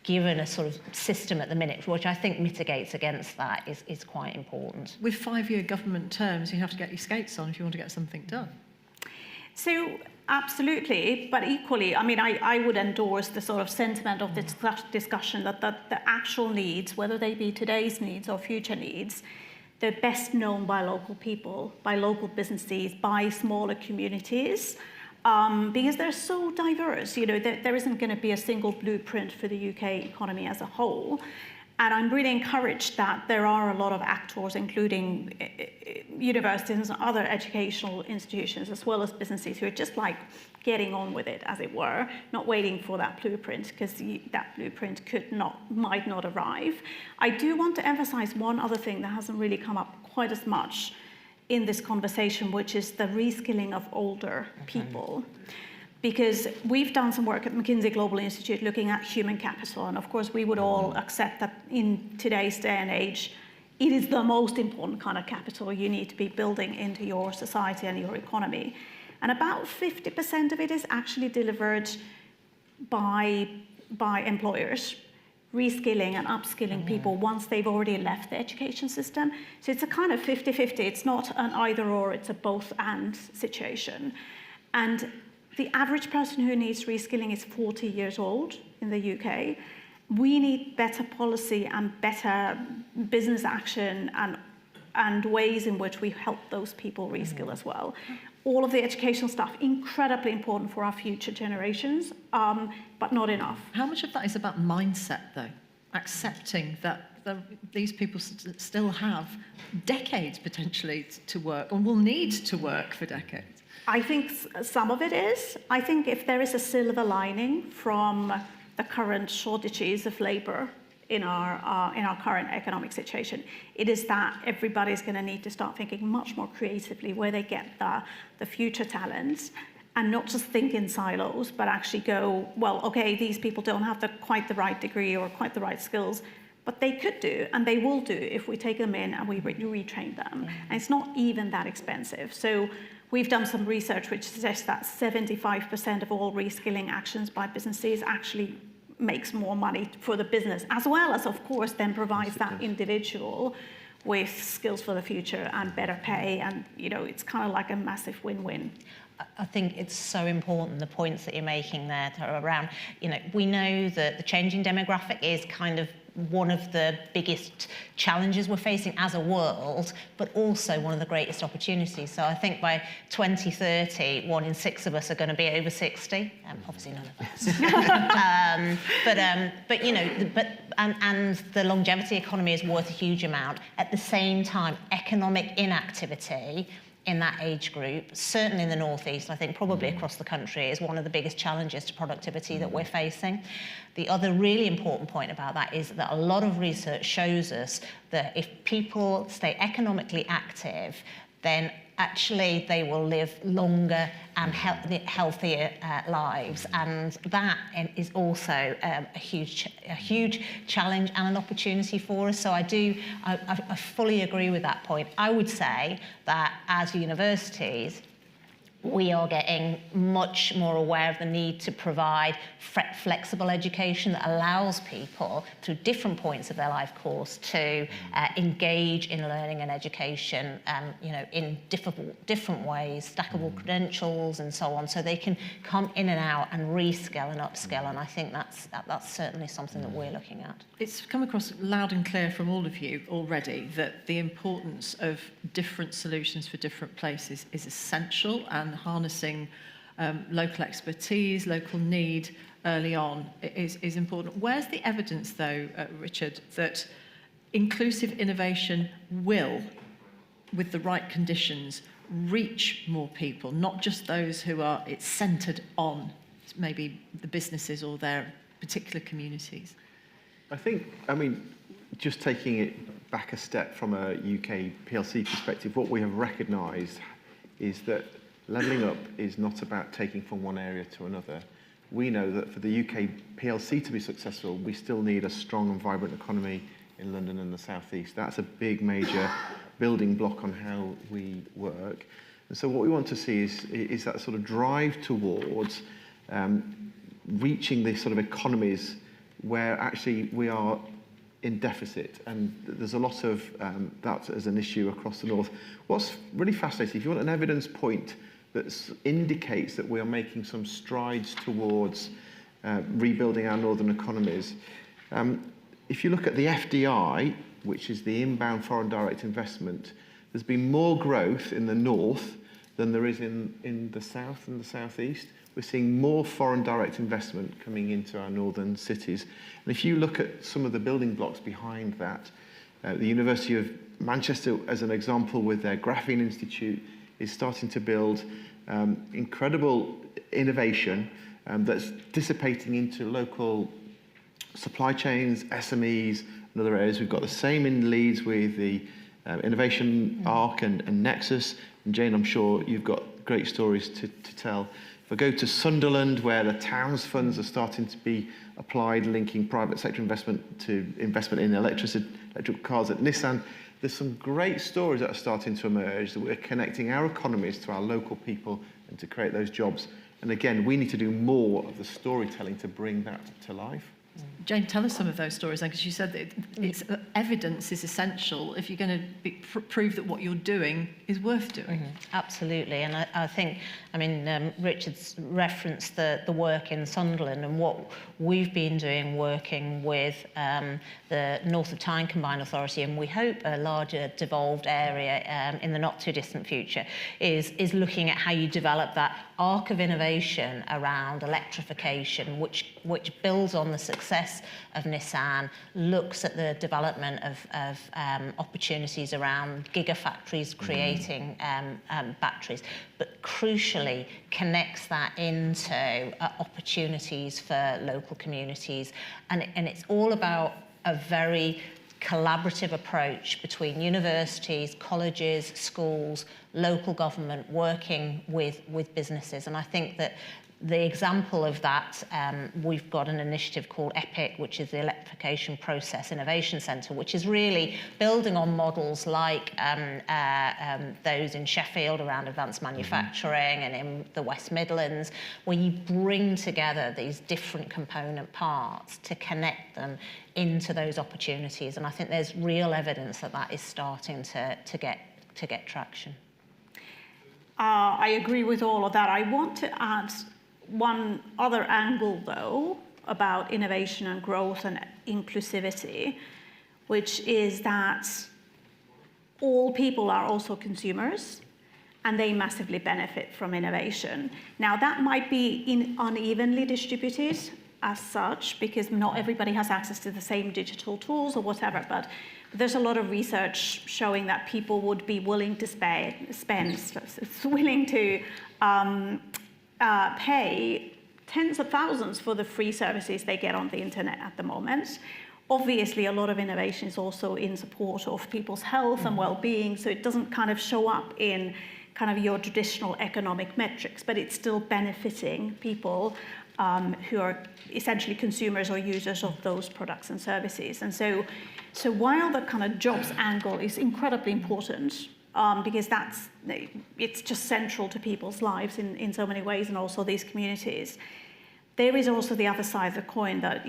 given a sort of system at the minute, which I think mitigates against that, is quite important. With 5-year government terms, you have to get your skates on if you want to get something done. So absolutely, but equally, I mean, I would endorse the sort of sentiment of this discussion that the actual needs, whether they be today's needs or future needs, they're best known by local people, by local businesses, by smaller communities, because they're so diverse. You know, there isn't going to be a single blueprint for the UK economy as a whole. And I'm really encouraged that there are a lot of actors, including universities and other educational institutions, as well as businesses, who are just like getting on with it, as it were, not waiting for that blueprint, because that blueprint might not arrive. I do want to emphasize one other thing that hasn't really come up quite as much in this conversation, which is the reskilling of older people. Because we've done some work at McKinsey Global Institute looking at human capital, and of course we would all accept that in today's day and age, it is the most important kind of capital you need to be building into your society and your economy. And about 50% of it is actually delivered by employers, reskilling and upskilling people once they've already left the education system. So it's a kind of 50-50. It's not an either or, it's a both and situation. And the average person who needs reskilling is 40 years old in the UK. We need better policy and better business action and ways in which we help those people reskill as well. All of the educational stuff, incredibly important for our future generations, but not enough. How much of that is about mindset, though? Accepting that these people still have decades, potentially, to work, and will need to work for decades? I think some of it is. I think if there is a silver lining from the current shortages of labour in our current economic situation, it is that everybody's going to need to start thinking much more creatively where they get the future talents, and not just think in silos, but actually go, well, okay, these people don't have quite the right degree or quite the right skills, but they could do, and they will do if we take them in and we retrain them. And it's not even that expensive. So we've done some research which suggests that 75% of all reskilling actions by businesses actually makes more money for the business, as well as, of course, then provides that individual with skills for the future and better pay. And, you know, it's kind of like a massive win-win. I think it's so important, the points that you're making there around, you know, we know that the changing demographic is kind of one of the biggest challenges we're facing as a world, but also one of the greatest opportunities. So I think by 2030, 1 in 6 of us are going to be over 60. Obviously none of us. But you know, and the longevity economy is worth a huge amount. At the same time, economic inactivity in that age group, certainly in the northeast, I think probably across the country, is one of the biggest challenges to productivity that we're facing. The other really important point about that is that a lot of research shows us that if people stay economically active, then actually they will live longer and healthier lives. And that is also a huge challenge and an opportunity for us. So I fully agree with that point. I would say that as universities, we are getting much more aware of the need to provide flexible education that allows people through different points of their life course to engage in learning and education, in different ways, stackable credentials and so on, so they can come in and out and reskill and upskill. And I think that's certainly something that we're looking at. It's come across loud and clear from all of you already that the importance of different solutions for different places is essential, and harnessing local expertise, local need early on is important. Where's the evidence, though, Richard, that inclusive innovation will, with the right conditions, reach more people, not just those who are it's centred on, maybe the businesses or their particular communities? I mean, just taking it back a step from a UK PLC perspective, what we have recognised is that levelling up is not about taking from one area to another. We know that for the UK PLC to be successful, we still need a strong and vibrant economy in London and the South East. That's a big, major building block on how we work. And so what we want to see is that sort of drive towards reaching the sort of economies where actually we are in deficit, and there's a lot of that as an issue across the north. What's really fascinating, if you want an evidence point that indicates that we are making some strides towards rebuilding our northern economies, if you look at the FDI, which is the inbound foreign direct investment, there's been more growth in the north than there is in the south and the southeast. We're seeing more foreign direct investment coming into our northern cities. And if you look at some of the building blocks behind that, the University of Manchester, as an example, with their Graphene Institute, is starting to build incredible innovation that's dissipating into local supply chains, SMEs, and other areas. We've got the same in Leeds with the Innovation Arc and Nexus. And Jane, I'm sure you've got great stories to tell. If I go to Sunderland, where the towns funds are starting to be applied, linking private sector investment to investment in electric cars at Nissan, there's some great stories that are starting to emerge, that we're connecting our economies to our local people and to create those jobs. And again, we need to do more of the storytelling to bring that to life. Jane, tell us some of those stories, because you said that evidence is essential if you're going to prove that what you're doing is worth doing. Absolutely, and I think, Richard's referenced the work in Sunderland, and what we've been doing working with the North of Tyne Combined Authority, and we hope a larger devolved area in the not too distant future, is looking at how you develop that arc of innovation around electrification, which builds on the success of Nissan, looks at the development of opportunities around gigafactories creating batteries, but crucially connects that into opportunities for local communities. And it's all about a very collaborative approach between universities, colleges, schools, local government, working with businesses. And I think that the example of that, we've got an initiative called EPIC, which is the Electrification Process Innovation Centre, which is really building on models like those in Sheffield around advanced manufacturing and in the West Midlands, where you bring together these different component parts to connect them into those opportunities. And I think there's real evidence that that is starting to get traction. I agree with all of that. I want to add one other angle, though, about innovation and growth and inclusivity, which is that all people are also consumers, and they massively benefit from innovation. Now, that might be unevenly distributed as such, because not everybody has access to the same digital tools or whatever, but there's a lot of research showing that people would be willing to willing to pay tens of thousands for the free services they get on the internet at the moment. Obviously, a lot of innovation is also in support of people's health and well-being, so it doesn't kind of show up in kind of your traditional economic metrics, but it's still benefiting people who are essentially consumers or users of those products and services. And so while the kind of jobs angle is incredibly important, because it's just central to people's lives in so many ways, and also these communities. There is also the other side of the coin that,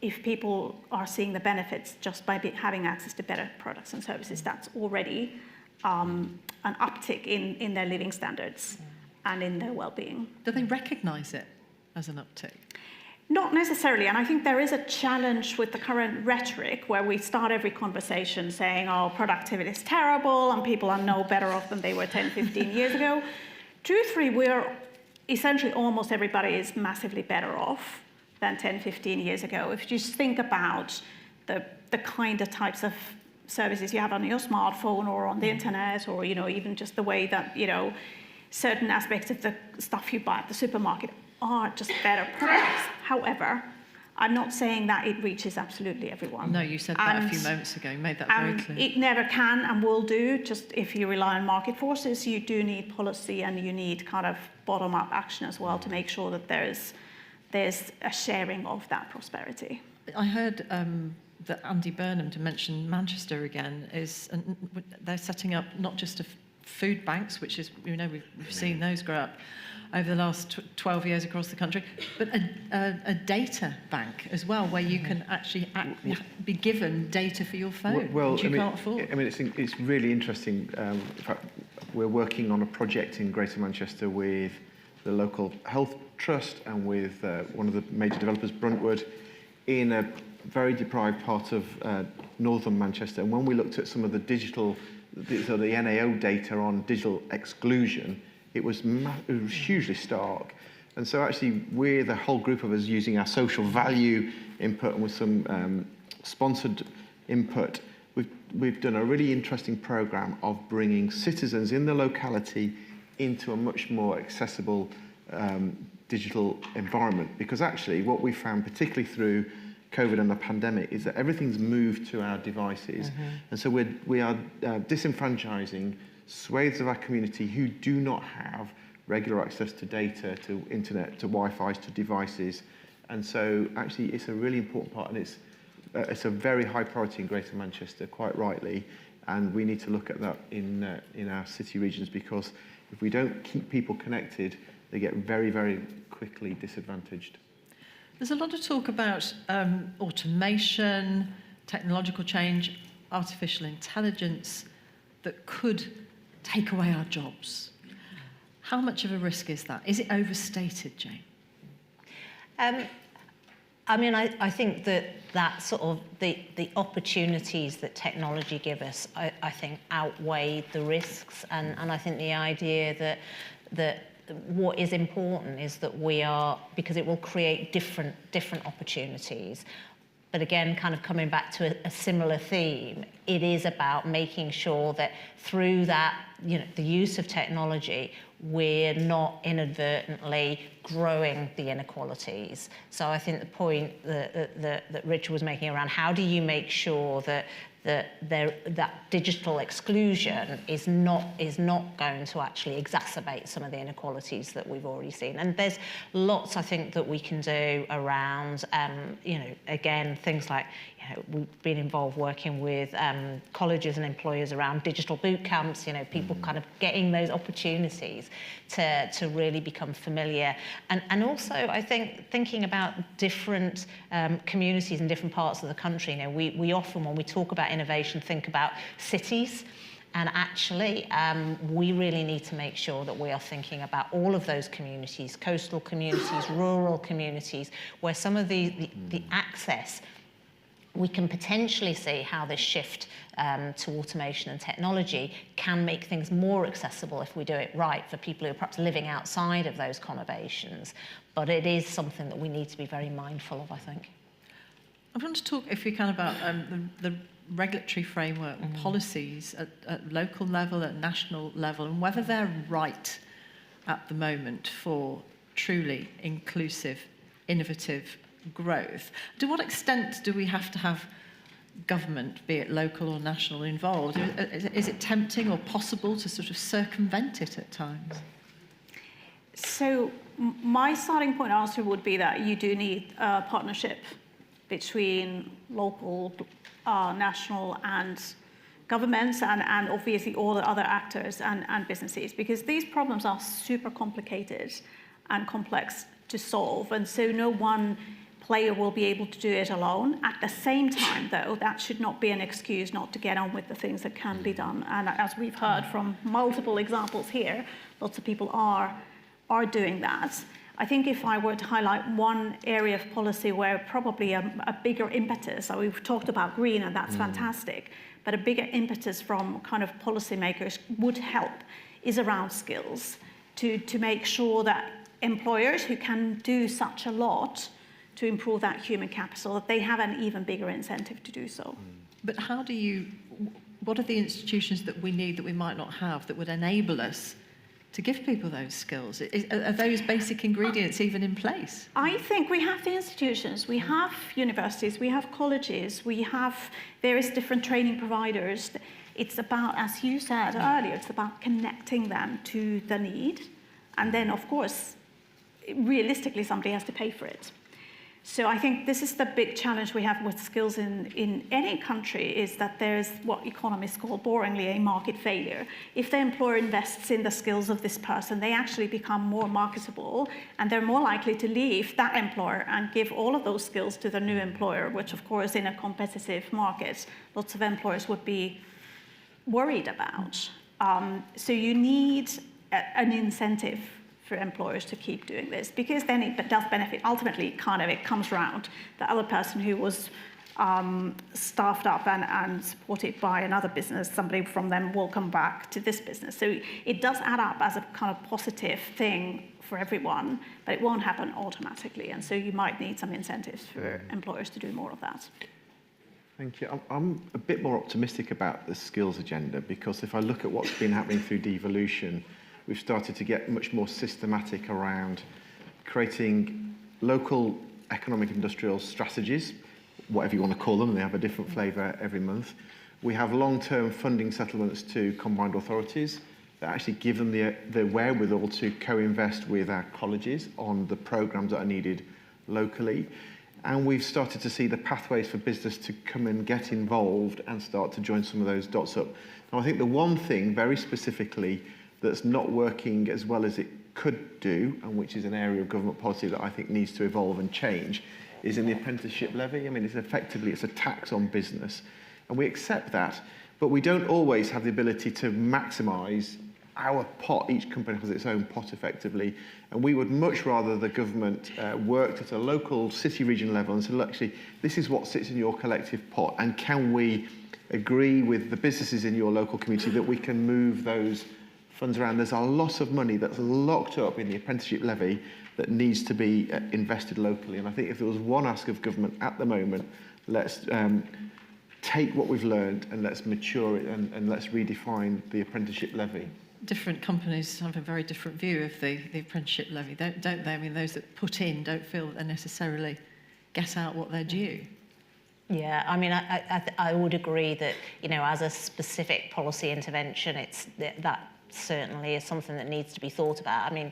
if people are seeing the benefits just by having access to better products and services, that's already an uptick in their living standards and in their well-being. Do they recognise it as an uptick? Not necessarily, and I think there is a challenge with the current rhetoric where we start every conversation saying, oh, productivity is terrible and people are no better off than they were 10, 15 years ago. Truthfully, we're essentially almost everybody is massively better off than 10, 15 years ago. If you just think about the kind of types of services you have on your smartphone or on the internet, or even just the way that certain aspects of the stuff you buy at the supermarket are just better products. However, I'm not saying that it reaches absolutely everyone. No, you said that a few moments ago. You made that very clear. It never can and will do. Just if you rely on market forces, you do need policy and you need kind of bottom-up action as well to make sure that there's a sharing of that prosperity. I heard that Andy Burnham, to mention Manchester again, they're setting up not just food banks, which is, we've seen those grow up over the last 12 years across the country, but a data bank as well, where you can actually be given data for your phone, which you can't afford. It's really interesting. In fact, we're working on a project in Greater Manchester with the local health trust and with one of the major developers, Bruntwood, in a very deprived part of northern Manchester. And when we looked at some of the the NAO data on digital exclusion, it was hugely stark. And so actually, we're the whole group of us using our social value input and with some sponsored input, we've done a really interesting program of bringing citizens in the locality into a much more accessible digital environment. Because actually, what we found, particularly through COVID and the pandemic, is that everything's moved to our devices. And so we are disenfranchising swathes of our community who do not have regular access to data, to internet, to Wi-Fi, to devices. And so actually it's a really important part, and it's a very high priority in Greater Manchester, quite rightly, and we need to look at that in our city regions, because if we don't keep people connected, they get very, very quickly disadvantaged. There's a lot of talk about automation, technological change, artificial intelligence that could take away our jobs. How much of a risk is that? Is it overstated, Jane? I think that sort of the opportunities that technology give us, I think, outweigh the risks, and I think the idea that what is important is that we are, because it will create different opportunities. But again, kind of coming back to a similar theme, it is about making sure that through that, the use of technology, we're not inadvertently growing the inequalities. So I think the point that Richard was making around how do you make sure that digital exclusion is not going to actually exacerbate some of the inequalities that we've already seen. And there's lots, I think, that we can do around, again, things like, we've been involved working with colleges and employers around digital boot camps, people kind of getting those opportunities to really become familiar. And also, I think, thinking about different communities in different parts of the country. We often, when we talk about innovation, think about cities. And actually, we really need to make sure that we are thinking about all of those communities, coastal communities, rural communities, where some of the access, we can potentially see how this shift to automation and technology can make things more accessible if we do it right for people who are perhaps living outside of those conurbations. But it is something that we need to be very mindful of, I think. I want to talk, if we can, about the regulatory framework, policies at local level, at national level, and whether they're right at the moment for truly inclusive, innovative growth. To what extent do we have to have government, be it local or national, involved? Is it tempting or possible to sort of circumvent it at times? So my starting point answer would be that you do need a partnership between local, national and governments and obviously all the other actors and businesses, because these problems are super complicated and complex to solve, and so no one player will be able to do it alone. At the same time, though, that should not be an excuse not to get on with the things that can be done. And as we've heard from multiple examples here, lots of people are doing that. I think if I were to highlight one area of policy where probably a bigger impetus, so we've talked about green, and that's fantastic, but a bigger impetus from kind of policymakers would help, is around skills, to make sure that employers who can do such a lot to improve that human capital, that they have an even bigger incentive to do so. But what are the institutions that we need that we might not have that would enable us to give people those skills? Are those basic ingredients even in place? I think we have the institutions, we have universities, we have colleges, we have various different training providers. It's about, as you said earlier, it's about connecting them to the need. And then, of course, realistically, somebody has to pay for it. So I think this is the big challenge we have with skills in any country, is that there's what economists call boringly a market failure. If the employer invests in the skills of this person, they actually become more marketable, and they're more likely to leave that employer and give all of those skills to the new employer, which of course in a competitive market, lots of employers would be worried about. So you need an incentive for employers to keep doing this, because then it does benefit. Ultimately, kind of it comes round. The other person who was staffed up and supported by another business, somebody from them will come back to this business. So it does add up as a kind of positive thing for everyone, but it won't happen automatically. And so you might need some incentives for employers to do more of that. Thank you. I'm a bit more optimistic about the skills agenda, because if I look at what's been happening through devolution, we've started to get much more systematic around creating local economic industrial strategies, whatever you want to call them. They have a different flavour every month. We have long-term funding settlements to combined authorities that actually give them the wherewithal to co-invest with our colleges on the programmes that are needed locally. And we've started to see the pathways for business to come and get involved and start to join some of those dots up. Now, I think the one thing very specifically that's not working as well as it could do, and which is an area of government policy that I think needs to evolve and change, is in the apprenticeship levy. I mean, it's a tax on business, and we accept that, but we don't always have the ability to maximise our pot. Each company has its own pot effectively, and we would much rather the government worked at a local city region level and said, look, actually, this is what sits in your collective pot, and can we agree with the businesses in your local community that we can move those funds around? There's a lot of money that's locked up in the apprenticeship levy that needs to be invested locally. And I think if there was one ask of government at the moment, let's take what we've learned and let's mature it and let's redefine the apprenticeship levy. Different companies have a very different view of the apprenticeship levy, don't they? I mean, those that put in don't feel that they necessarily get out what they're due. Yeah, I mean, I would agree that, you know, as a specific policy intervention, it's that certainly is something that needs to be thought about. I mean,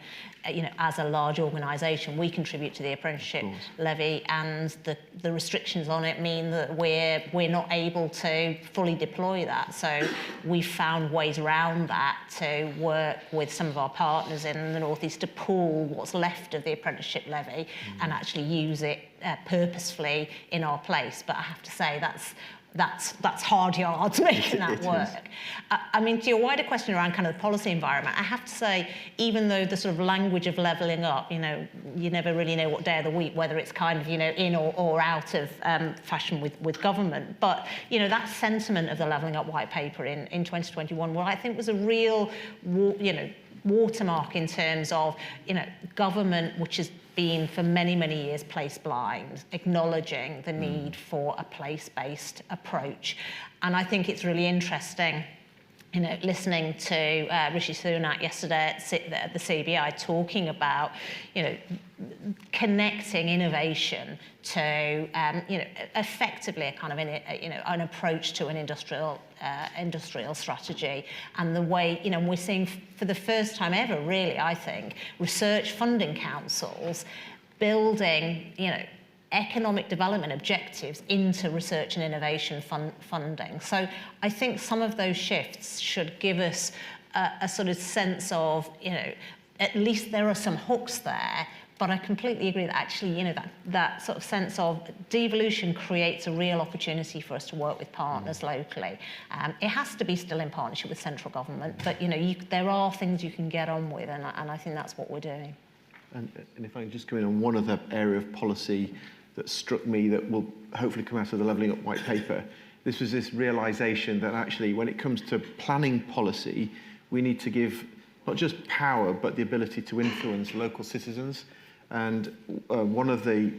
you know, as a large organisation, we contribute to the apprenticeship levy, and the restrictions on it mean that we're not able to fully deploy that. So we've found ways around that to work with some of our partners in the North East to pool what's left of the apprenticeship levy and actually use it purposefully in our place. But I have to say that's hard yards making that work. I mean, to your wider question around kind of the policy environment, I have to say, even though the sort of language of levelling up, you know, you never really know what day of the week, whether it's kind of, you know, in or out of fashion with government. But, you know, that sentiment of the levelling up white paper in 2021, well, I think was a real, you know, watermark in terms of, you know, government, which has been for many, many years place blind, acknowledging the need for a place-based approach. And I think it's really interesting, you know, listening to Rishi Sunak yesterday at the CBI talking about, you know, connecting innovation to, you know, effectively a kind of an approach to an industrial strategy, and the way, you know, we're seeing for the first time ever, really, I think, research funding councils building, you know, economic development objectives into research and innovation funding. So I think some of those shifts should give us a sort of sense of, at least there are some hooks there. But I completely agree that actually, that sort of sense of devolution creates a real opportunity for us to work with partners locally. It has to be still in partnership with central government, but there are things you can get on with, and I think that's what we're doing. And if I can just come in on one other area of policy that struck me that will hopefully come out of the Levelling Up white paper, this was this realisation that actually when it comes to planning policy, we need to give not just power, but the ability to influence local citizens. And one of the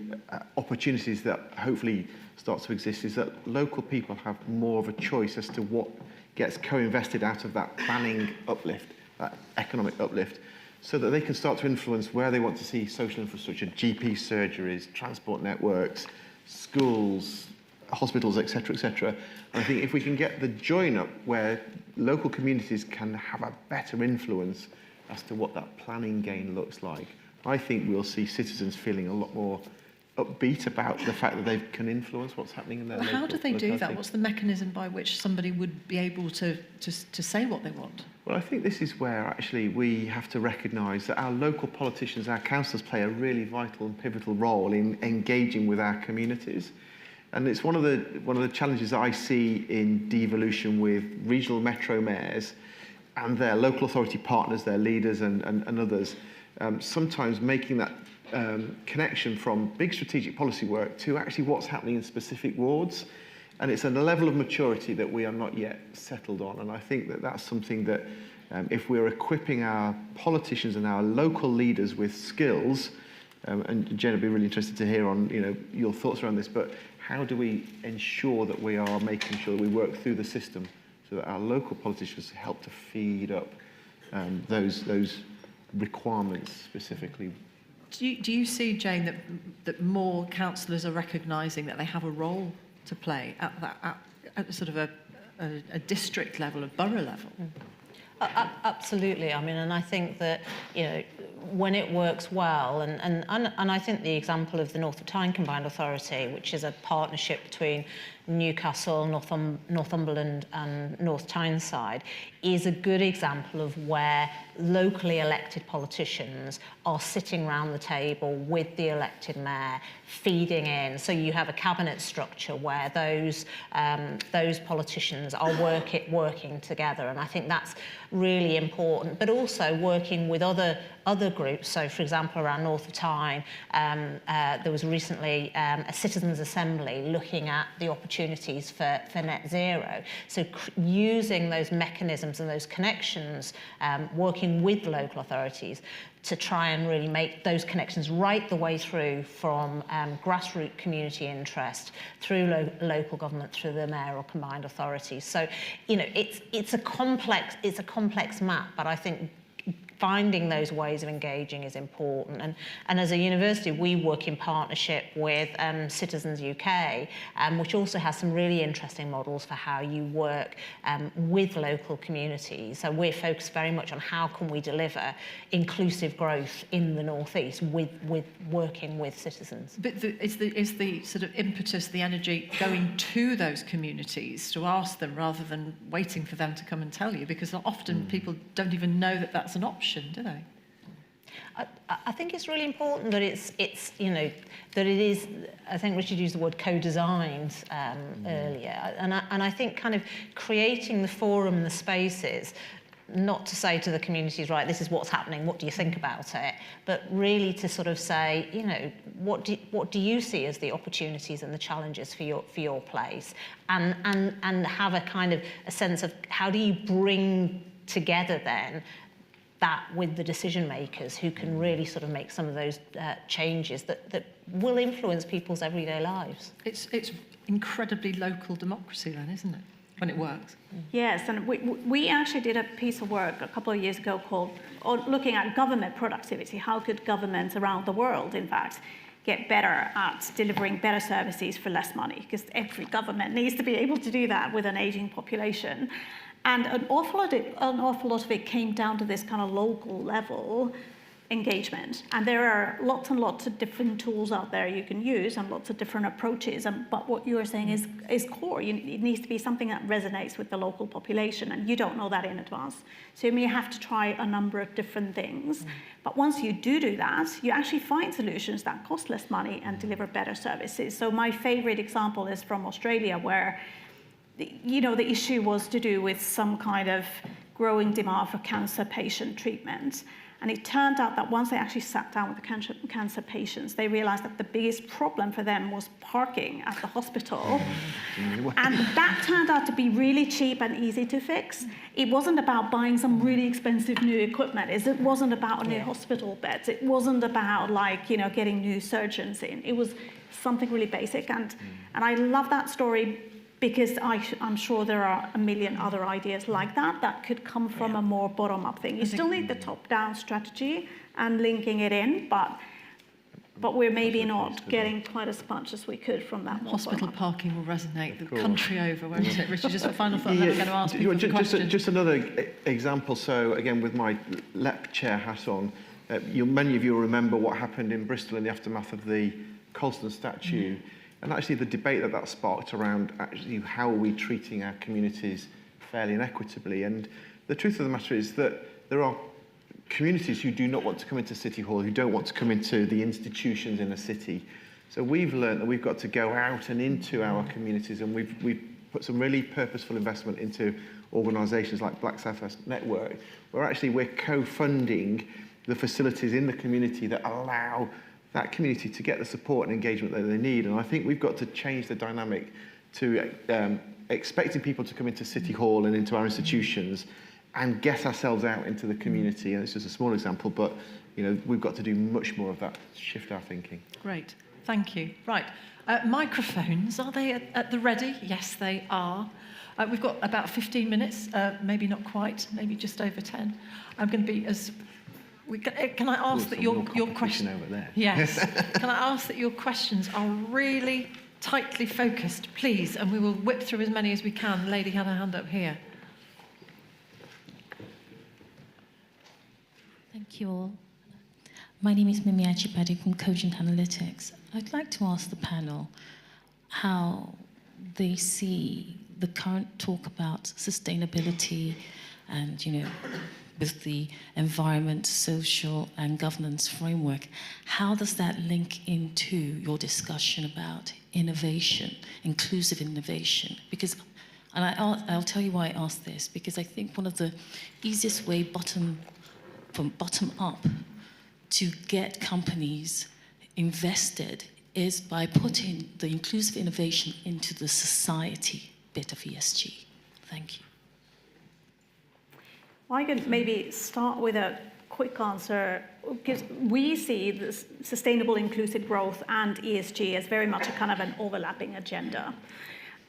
opportunities that hopefully starts to exist is that local people have more of a choice as to what gets co-invested out of that planning uplift, that economic uplift, so that they can start to influence where they want to see social infrastructure, GP surgeries, transport networks, schools, hospitals, etc., etc. And I think if we can get the join up where local communities can have a better influence as to what that planning gain looks like, I think we'll see citizens feeling a lot more upbeat about the fact that they can influence what's happening in their local How do they do that? locality. What's the mechanism by which somebody would be able to say what they want? Well, I think this is where actually we have to recognise that our local politicians, our councillors play a really vital and pivotal role in engaging with our communities. And it's one of the challenges that I see in devolution with regional metro mayors and their local authority partners, their leaders and others, sometimes making that connection from big strategic policy work to actually what's happening in specific wards. And it's at a level of maturity that we are not yet settled on. And I think that that's something that if we're equipping our politicians and our local leaders with skills, and Jen, I'd be really interested to hear on your thoughts around this, but how do we ensure that we are making sure that we work through the system so that our local politicians help to feed up those requirements specifically? Do you see, Jane, that more councillors are recognising that they have a role to play at sort of a district level, a borough level? Absolutely. I mean, and I think that when it works well, and I think the example of the North of Tyne Combined Authority, which is a partnership between Newcastle, Northumberland and North Tyneside, is a good example of where locally elected politicians are sitting around the table with the elected mayor, feeding in. So you have a cabinet structure where those politicians are working together, and I think that's really important. But also working with other groups. So, for example, around North of Tyne, there was recently a citizens' assembly looking at the opportunities for net zero. So using those mechanisms and those connections, working with local authorities to try and really make those connections right the way through from grassroots community interest through local government, through the mayoral combined authorities. So, it's a complex map, but I think finding those ways of engaging is important. And as a university, we work in partnership with Citizens UK, which also has some really interesting models for how you work with local communities. So we're focused very much on how can we deliver inclusive growth in the North East with working with citizens. But is the sort of impetus, the energy going to those communities to ask them rather than waiting for them to come and tell you? Because often people don't even know that that's an option, do they? I think it's really important that it's that it is. I think Richard used the word co-designed earlier, and I think kind of creating the forum and the spaces, not to say to the communities, right, this is what's happening, what do you think about it, but really to sort of say, what do you see as the opportunities and the challenges for your place, and have a kind of a sense of how do you bring together then that with the decision makers who can really sort of make some of those changes that will influence people's everyday lives. It's incredibly local democracy then, isn't it, when it works? Yes, and we actually did a piece of work a couple of years ago called looking at government productivity. How could governments around the world, in fact, get better at delivering better services for less money? Because every government needs to be able to do that with an aging population. And an awful lot of it came down to this kind of local level. engagement. And there are lots and lots of different tools out there you can use and lots of different approaches. But what you are saying is core. It needs to be something that resonates with the local population, and you don't know that in advance. So you may have to try a number of different things. But once you do that, you actually find solutions that cost less money and deliver better services. So my favorite example is from Australia, where the issue was to do with some kind of growing demand for cancer patient treatment. And it turned out that once they actually sat down with the cancer patients, they realized that the biggest problem for them was parking at the hospital. And that turned out to be really cheap and easy to fix. It wasn't about buying some really expensive new equipment. It wasn't about new hospital beds. It wasn't about getting new surgeons in. It was something really basic. And I love that story, because I'm sure there are a million other ideas like that could come from a more bottom-up thing. You still need the top-down strategy and linking it in, but we're maybe not getting quite as much as we could from that. Hospital parking will resonate the country over, won't it? Richard, just a final thought, and then we're going to ask people for questions. Just another example. So again, with my LEP chair hat on, many of you will remember what happened in Bristol in the aftermath of the Colston statue. And actually the debate that sparked around actually how are we treating our communities fairly and equitably. And the truth of the matter is that there are communities who do not want to come into City Hall, who don't want to come into the institutions in a city. So we've learned that we've got to go out and into our communities, and we've put some really purposeful investment into organisations like Black South West Network, where actually we're co-funding the facilities in the community that allow that community to get the support and engagement that they need. And I think we've got to change the dynamic to expecting people to come into City Hall and into our institutions and get ourselves out into the community. And it's just a small example, but we've got to do much more of that, shift our thinking. Great, thank you. Right, microphones, are they at the ready? Yes, they are. We've got about 15 minutes, maybe not quite, maybe just over 10. I'm going to be as... Can I ask that your questions over there? Yes. Can I ask that your questions are really tightly focused, please, and we will whip through as many as we can. The lady had her hand up here. Thank you all. My name is Mimi Achipade from Cogent Analytics. I'd like to ask the panel how they see the current talk about sustainability and, with the environment, social and governance framework, how does that link into your discussion about innovation, inclusive innovation? Because, and I'll tell you why I ask this, because I think one of the easiest way from bottom up to get companies invested is by putting the inclusive innovation into the society bit of ESG. Thank you. I could maybe start with a quick answer, because we see this sustainable inclusive growth and ESG as very much a kind of an overlapping agenda.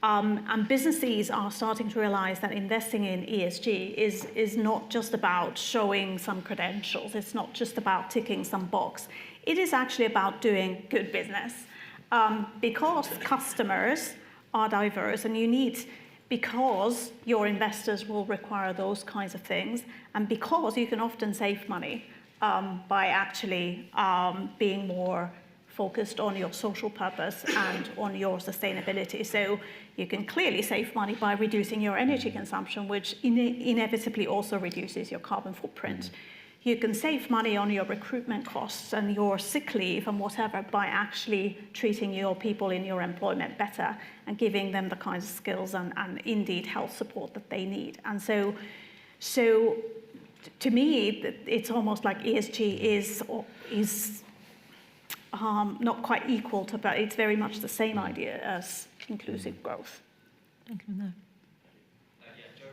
And businesses are starting to realize that investing in ESG is not just about showing some credentials. It's not just about ticking some box. It is actually about doing good business, because customers are diverse, and because your investors will require those kinds of things, and because you can often save money by actually being more focused on your social purpose and on your sustainability. So you can clearly save money by reducing your energy consumption, which inevitably also reduces your carbon footprint. You can save money on your recruitment costs and your sick leave and whatever by actually treating your people in your employment better and giving them the kinds of skills and indeed health support that they need. And so to me, it's almost like ESG is not quite equal to, but it's very much the same idea as inclusive growth. Joe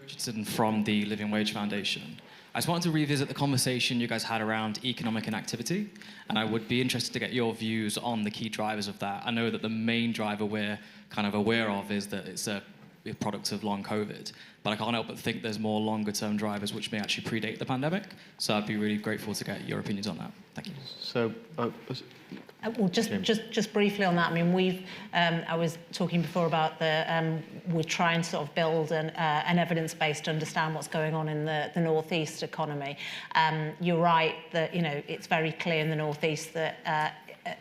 Richardson from the Living Wage Foundation. I just wanted to revisit the conversation you guys had around economic inactivity, and I would be interested to get your views on the key drivers of that. I know that the main driver we're kind of aware of is that it's a a product of long COVID. But I can't help but think there's more longer-term drivers which may actually predate the pandemic. So I'd be really grateful to get your opinions on that. Thank you. So, well, just briefly on that. I mean, I was talking before about we're trying to sort of build an evidence base to understand what's going on in the northeast economy. You're right that it's very clear in the northeast that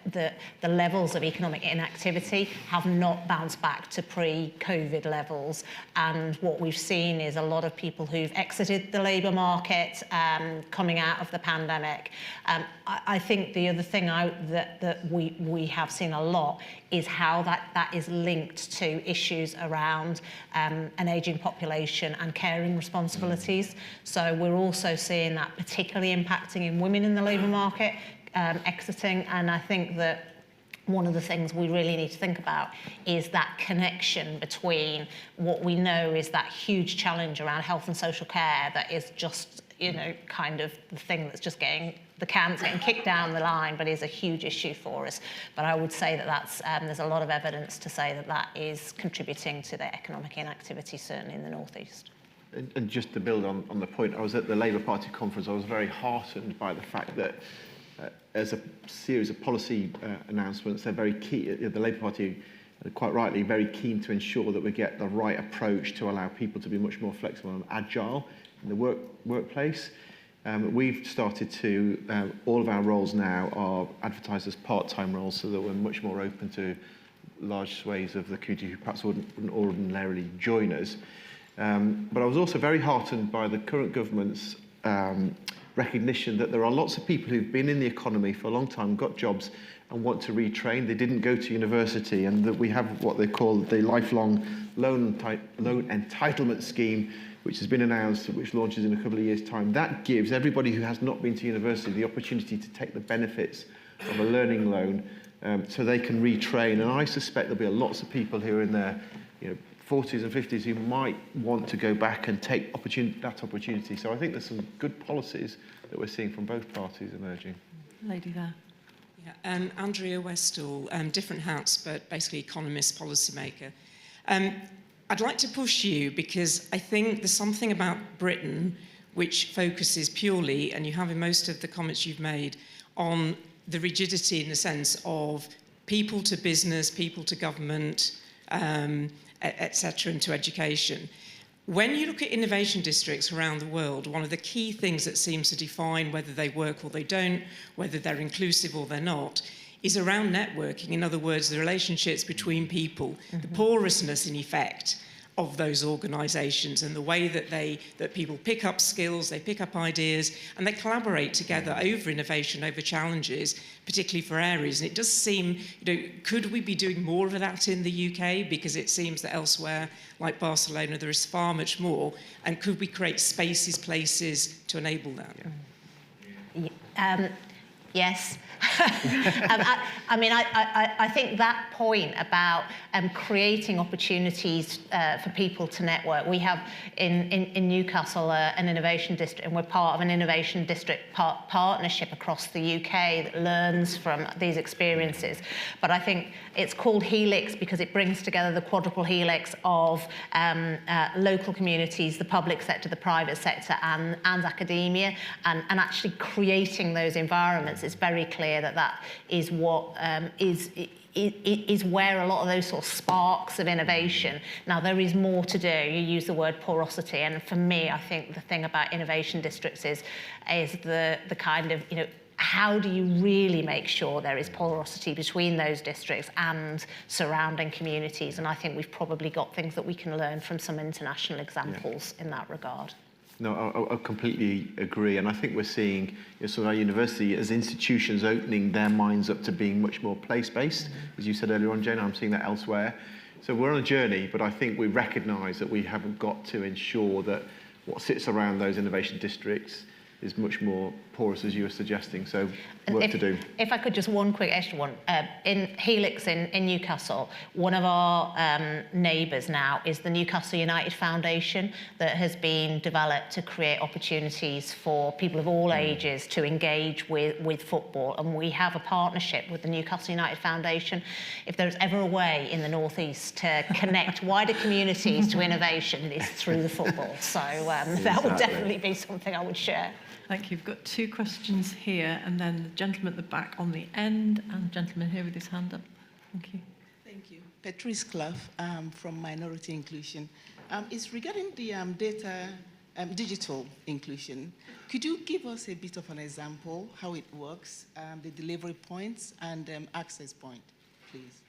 the levels of economic inactivity have not bounced back to pre-COVID levels. And what we've seen is a lot of people who've exited the labour market coming out of the pandemic. I think the other thing that we have seen a lot is how that is linked to issues around an ageing population and caring responsibilities. So we're also seeing that particularly impacting in women in the labour market, exiting, and I think that one of the things we really need to think about is that connection between what we know is that huge challenge around health and social care that is just, kind of the thing that's just getting kicked down the line, but is a huge issue for us. But I would say that there's a lot of evidence to say that is contributing to the economic inactivity, certainly in the northeast. And just to build on the point, I was at the Labour Party conference. I was very heartened by the fact that as a series of policy announcements, they're very key. The Labour Party, quite rightly, very keen to ensure that we get the right approach to allow people to be much more flexible and agile in the workplace. We've started to, all of our roles now are advertised as part-time roles so that we're much more open to large swathes of the community who perhaps wouldn't ordinarily join us. But I was also very heartened by the current government's recognition that there are lots of people who've been in the economy for a long time, got jobs and want to retrain. They didn't go to university, and that we have what they call the lifelong loan entitlement scheme, which has been announced, which launches in a couple of years' time. That gives everybody who has not been to university the opportunity to take the benefits of a learning loan so they can retrain. And I suspect there'll be lots of people who are in their 40s and 50s who might want to go back and take that opportunity. So I think there's some good policies that we're seeing from both parties emerging. Lady there. Yeah, Andrea Westall, different hats, but basically economist, policymaker. I'd like to push you because I think there's something about Britain which focuses purely, and you have in most of the comments you've made, on the rigidity in the sense of people to business, people to government, etc., and to education. When you look at innovation districts around the world, one of the key things that seems to define whether they work or they don't, whether they're inclusive or they're not, is around networking. In other words, the relationships between people, the porousness, in effect, of those organisations and the way that people pick up skills, they pick up ideas, and they collaborate together over innovation, over challenges, particularly for areas. And it does seem, could we be doing more of that in the UK? Because it seems that elsewhere, like Barcelona, there is far much more. And could we create spaces, places to enable that? Yes. I think that point about creating opportunities for people to network. We have in Newcastle an innovation district, and we're part of an innovation district partnership across the UK that learns from these experiences. But I think it's called Helix because it brings together the quadruple helix of local communities, the public sector, the private sector, and academia, and actually creating those environments. It's very clear that is what is where a lot of those sort of sparks of innovation. Now, there is more to do. You use the word porosity, and for me, I think the thing about innovation districts is the kind of, how do you really make sure there is porosity between those districts and surrounding communities? And I think we've probably got things that we can learn from some international examples in that regard. No, I completely agree. And I think we're seeing sort of our university as institutions opening their minds up to being much more place-based. As you said earlier on, Jane, I'm seeing that elsewhere. So we're on a journey, but I think we recognise that we haven't got to ensure that what sits around those innovation districts is much more porous, as you were suggesting. So work to do. If I could just one quick extra one. In Helix in Newcastle, one of our neighbours now is the Newcastle United Foundation that has been developed to create opportunities for people of all ages to engage with football. And we have a partnership with the Newcastle United Foundation. If there's ever a way in the North East to connect wider communities to innovation, it's through the football. So that would definitely be something I would share. Thank you. We've got two questions here, and then the gentleman at the back on the end, and the gentleman here with his hand up. Thank you. Thank you. Patrice Clough from Minority Inclusion. It's regarding the digital inclusion. Could you give us a bit of an example how it works, the delivery points and access point, please?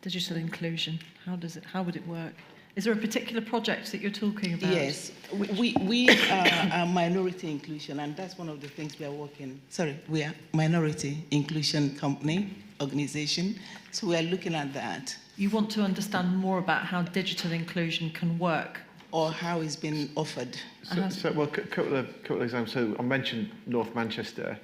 Digital inclusion. How would it work? Is there a particular project that you're talking about? Yes, we are minority inclusion, and that's one of the things we are working. Sorry, we are minority inclusion company, organization, so we are looking at that. You want to understand more about how digital inclusion can work? Or how it's been offered. Well, a couple of examples. So I mentioned North Manchester.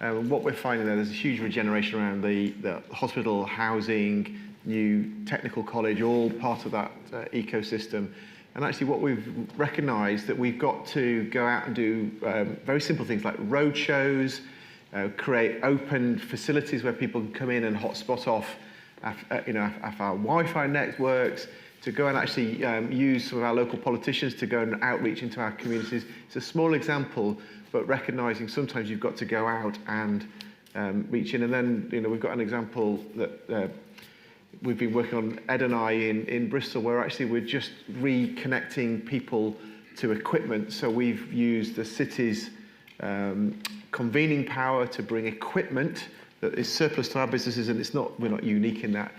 What we're finding there's a huge regeneration around the hospital, housing, new technical college, all part of that ecosystem. And actually what we've recognised that we've got to go out and do very simple things like road shows, create open facilities where people can come in and hotspot off if our Wi-Fi networks, to go and actually use some of our local politicians to go and outreach into our communities. It's a small example, but recognising sometimes you've got to go out and reach in. And then we've got an example that we've been working on, Ed and I, in Bristol, where actually we're just reconnecting people to equipment. So we've used the city's convening power to bring equipment that is surplus to our businesses, and we're not unique in that,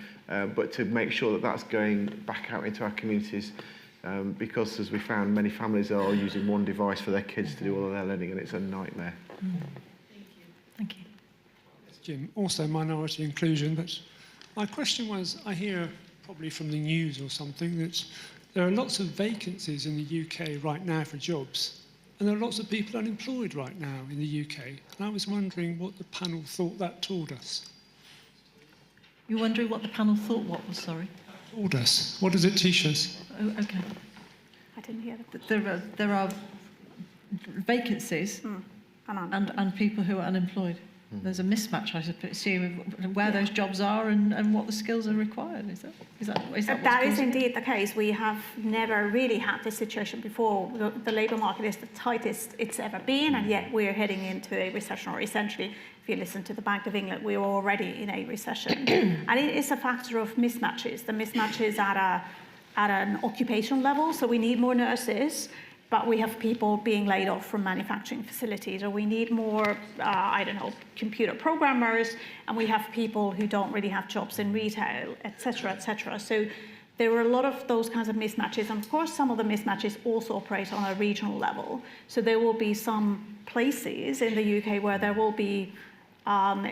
but to make sure that that's going back out into our communities, because as we found, many families are using one device for their kids to do all of their learning, and it's a nightmare. Thank you. Jim, also minority inclusion, but my question was, I hear probably from the news or something that there are lots of vacancies in the UK right now for jobs, and there are lots of people unemployed right now in the UK. And I was wondering what the panel thought that told us. You're wondering what the panel thought what was, sorry? Told us. What does it teach us? Oh, okay. I didn't hear that. There are vacancies and people who are unemployed. There's a mismatch, I assume, of where those jobs are and what the skills are required. Is that That is indeed the case. We have never really had this situation before. The labour market is the tightest it's ever been, and yet we're heading into a recession, or essentially, if you listen to the Bank of England, we're already in a recession. And it is a factor of mismatches. The mismatches at an occupational level, so we need more nurses, but we have people being laid off from manufacturing facilities, or we need more, computer programmers, and we have people who don't really have jobs in retail, et cetera, et cetera. So there are a lot of those kinds of mismatches, and of course some of the mismatches also operate on a regional level. So there will be some places in the UK where there will be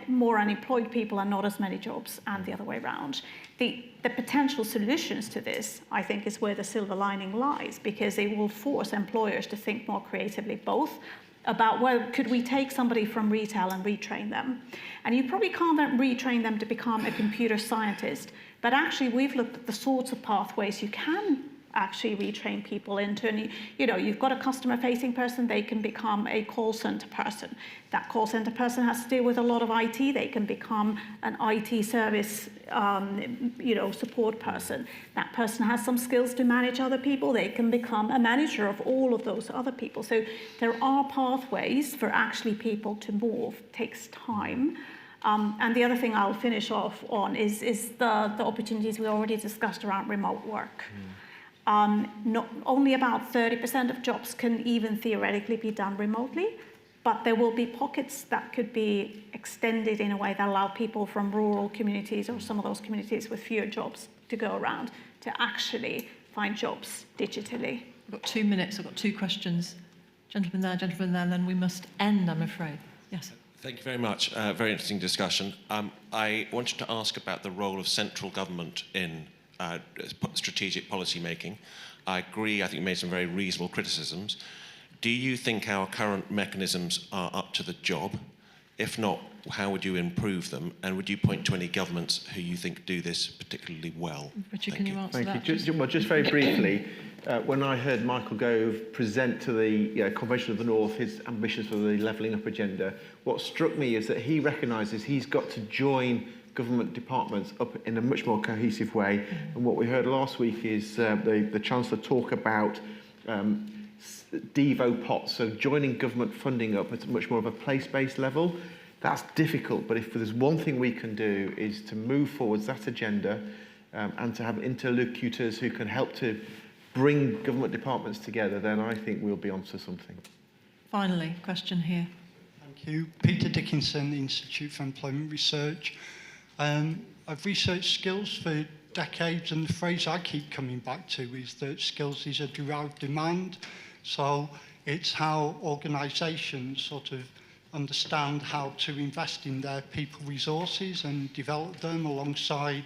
more unemployed people and not as many jobs, and the other way around. The potential solutions to this, I think, is where the silver lining lies, because it will force employers to think more creatively, both about, well, could we take somebody from retail and retrain them? And you probably can't retrain them to become a computer scientist, but actually we've looked at the sorts of pathways you can actually retrain people into. And you've got a customer-facing person, they can become a call center person. That call center person has to deal with a lot of IT, they can become an IT service support person. That person has some skills to manage other people, they can become a manager of all of those other people. So there are pathways for actually people to move. It takes time. And the other thing I'll finish off on is the opportunities we already discussed around remote work. Not only about 30% of jobs can even theoretically be done remotely, but there will be pockets that could be extended in a way that allow people from rural communities or some of those communities with fewer jobs to go around to actually find jobs digitally. I've got 2 minutes, I've got 2 questions. Gentleman there, and then we must end, I'm afraid. Yes. Thank you very much. Very interesting discussion. I wanted to ask about the role of central government in strategic policy making. I agree, I think you made some very reasonable criticisms. Do you think our current mechanisms are up to the job? If not, how would you improve them? And would you point to any governments who you think do this particularly well? Richard, can you answer that? Thank you. Just very briefly, when I heard Michael Gove present to the Convention of the North his ambitions for the levelling up agenda, what struck me is that he recognises he's got to join government departments up in a much more cohesive way. And what we heard last week is the Chancellor talk about Devo pots, so joining government funding up at much more of a place-based level. That's difficult, but if there's one thing we can do is to move forwards that agenda and to have interlocutors who can help to bring government departments together, then I think we'll be onto something. Finally, question here. Thank you. Peter Dickinson, Institute for Employment Research. I've researched skills for decades, and the phrase I keep coming back to is that skills is a derived demand. So it's how organisations sort of understand how to invest in their people resources and develop them alongside,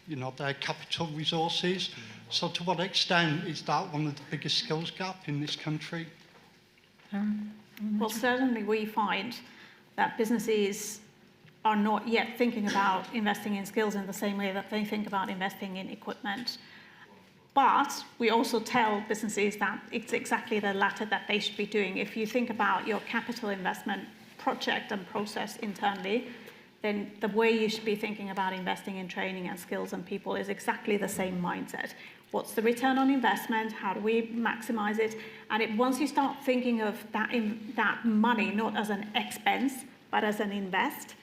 their capital resources. So to what extent is that one of the biggest skills gap in this country? Well, certainly we find that businesses are not yet thinking about investing in skills in the same way that they think about investing in equipment. But we also tell businesses that it's exactly the latter that they should be doing. If you think about your capital investment project and process internally, then the way you should be thinking about investing in training and skills and people is exactly the same mindset. What's the return on investment? How do we maximize it? And once you start thinking of that money not as an expense, but as an invest,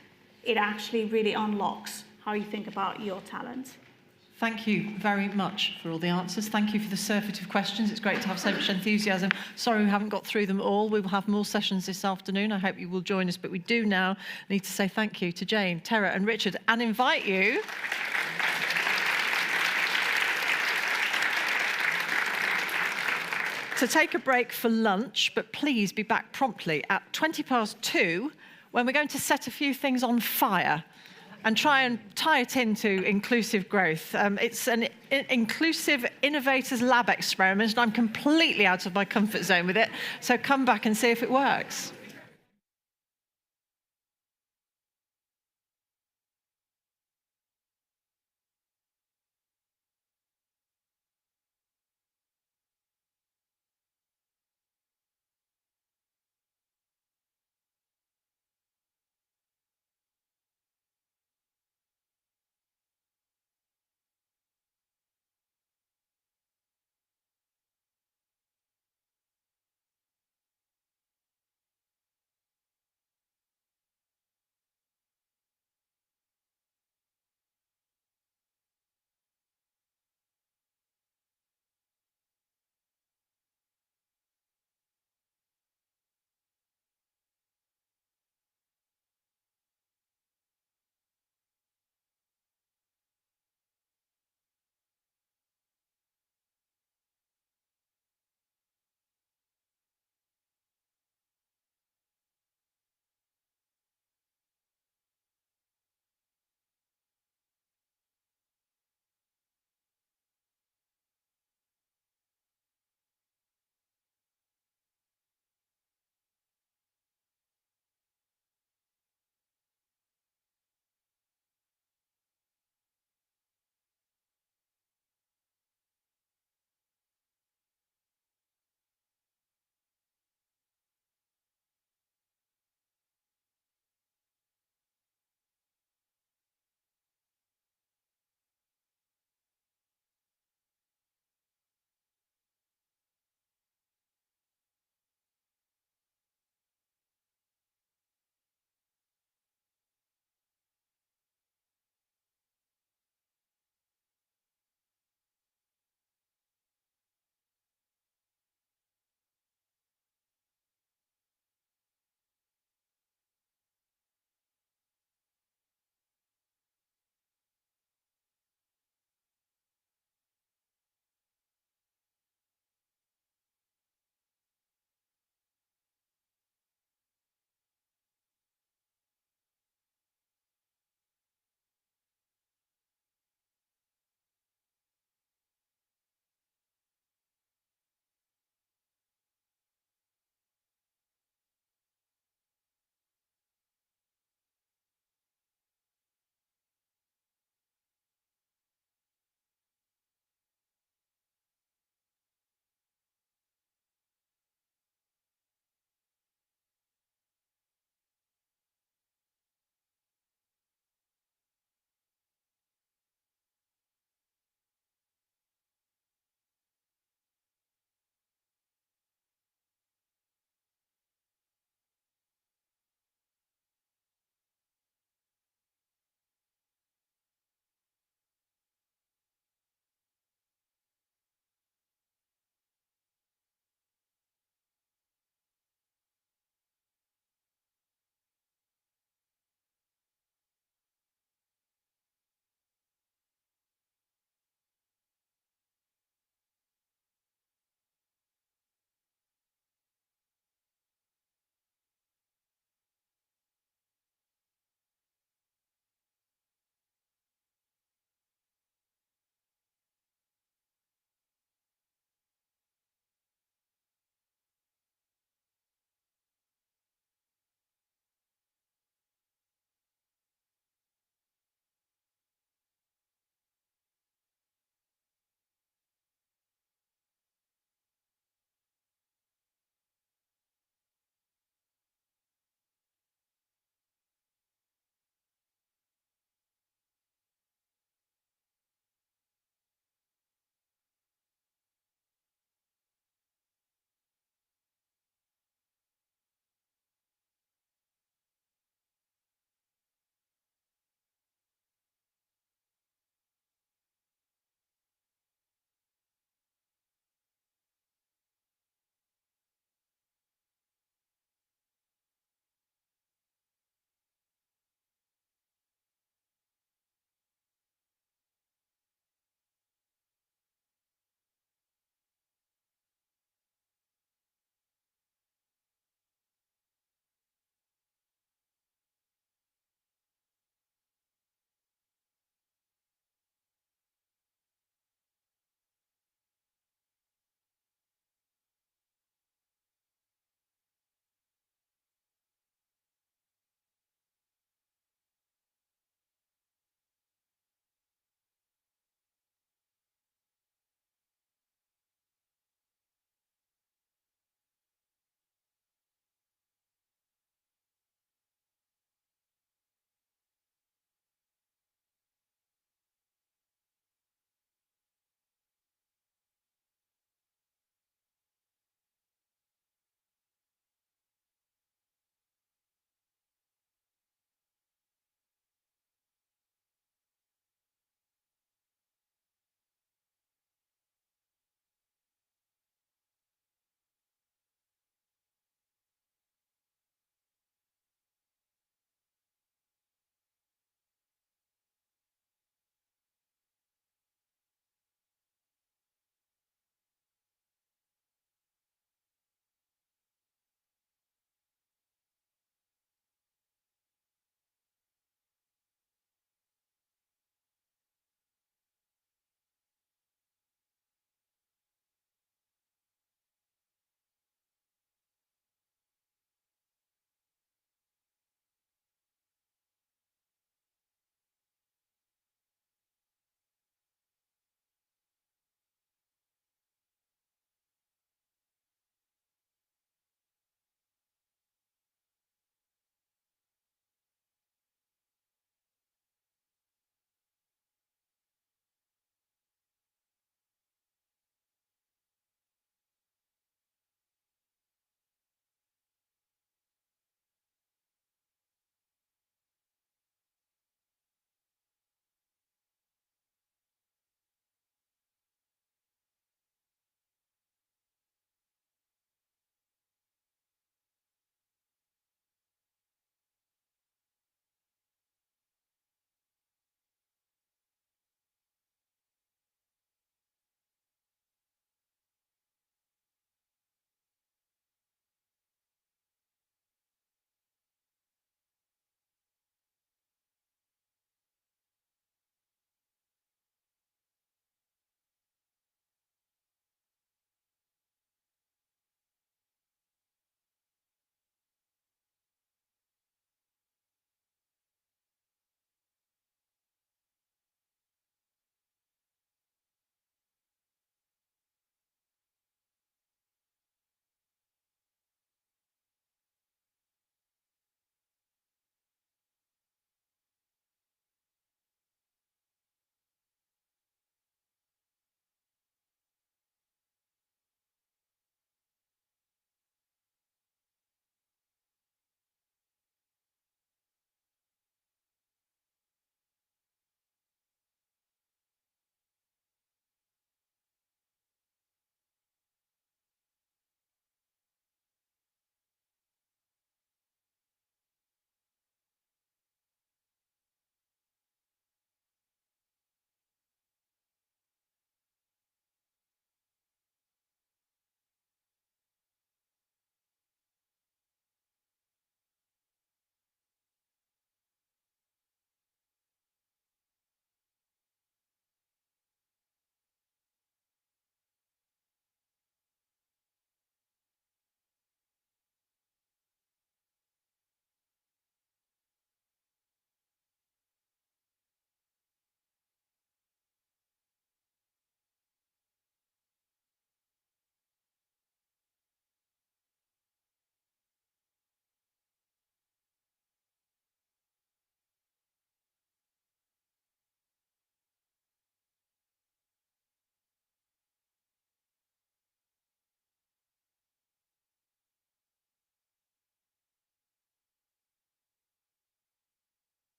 it actually really unlocks how you think about your talent. Thank you very much for all the answers. Thank you for the surfeit of questions. It's great to have so much enthusiasm. Sorry we haven't got through them all. We will have more sessions this afternoon. I hope you will join us, but we do now need to say thank you to Jane, Tara and Richard and invite you to take a break for lunch, but please be back promptly at 2:20 when we're going to set a few things on fire and try and tie it into inclusive growth. It's an inclusive innovators lab experiment, and I'm completely out of my comfort zone with it, so come back and see if it works.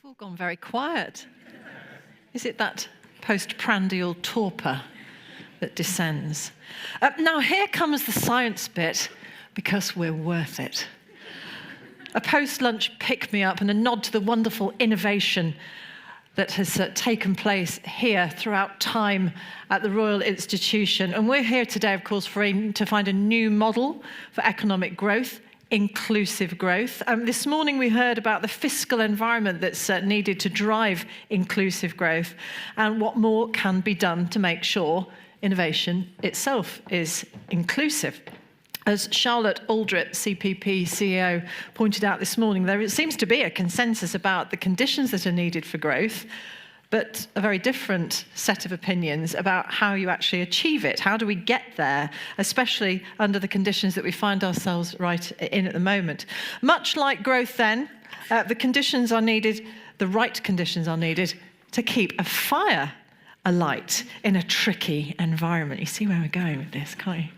You've all gone very quiet. Is it that postprandial torpor that descends? Now here comes the science bit, because we're worth it. A post-lunch pick-me-up and a nod to the wonderful innovation that has taken place here throughout time at the Royal Institution. And we're here today, of course, to find a new model for economic growth, inclusive growth. This morning we heard about the fiscal environment that's needed to drive inclusive growth and what more can be done to make sure innovation itself is inclusive. As Charlotte Aldrett, CPP CEO, pointed out this morning, there seems to be a consensus about the conditions that are needed for growth, but a very different set of opinions about how you actually achieve it. How do we get there, especially under the conditions that we find ourselves right in at the moment? Much like growth then, the conditions are needed, the right conditions are needed to keep a fire alight in a tricky environment. You see where we're going with this, can't you?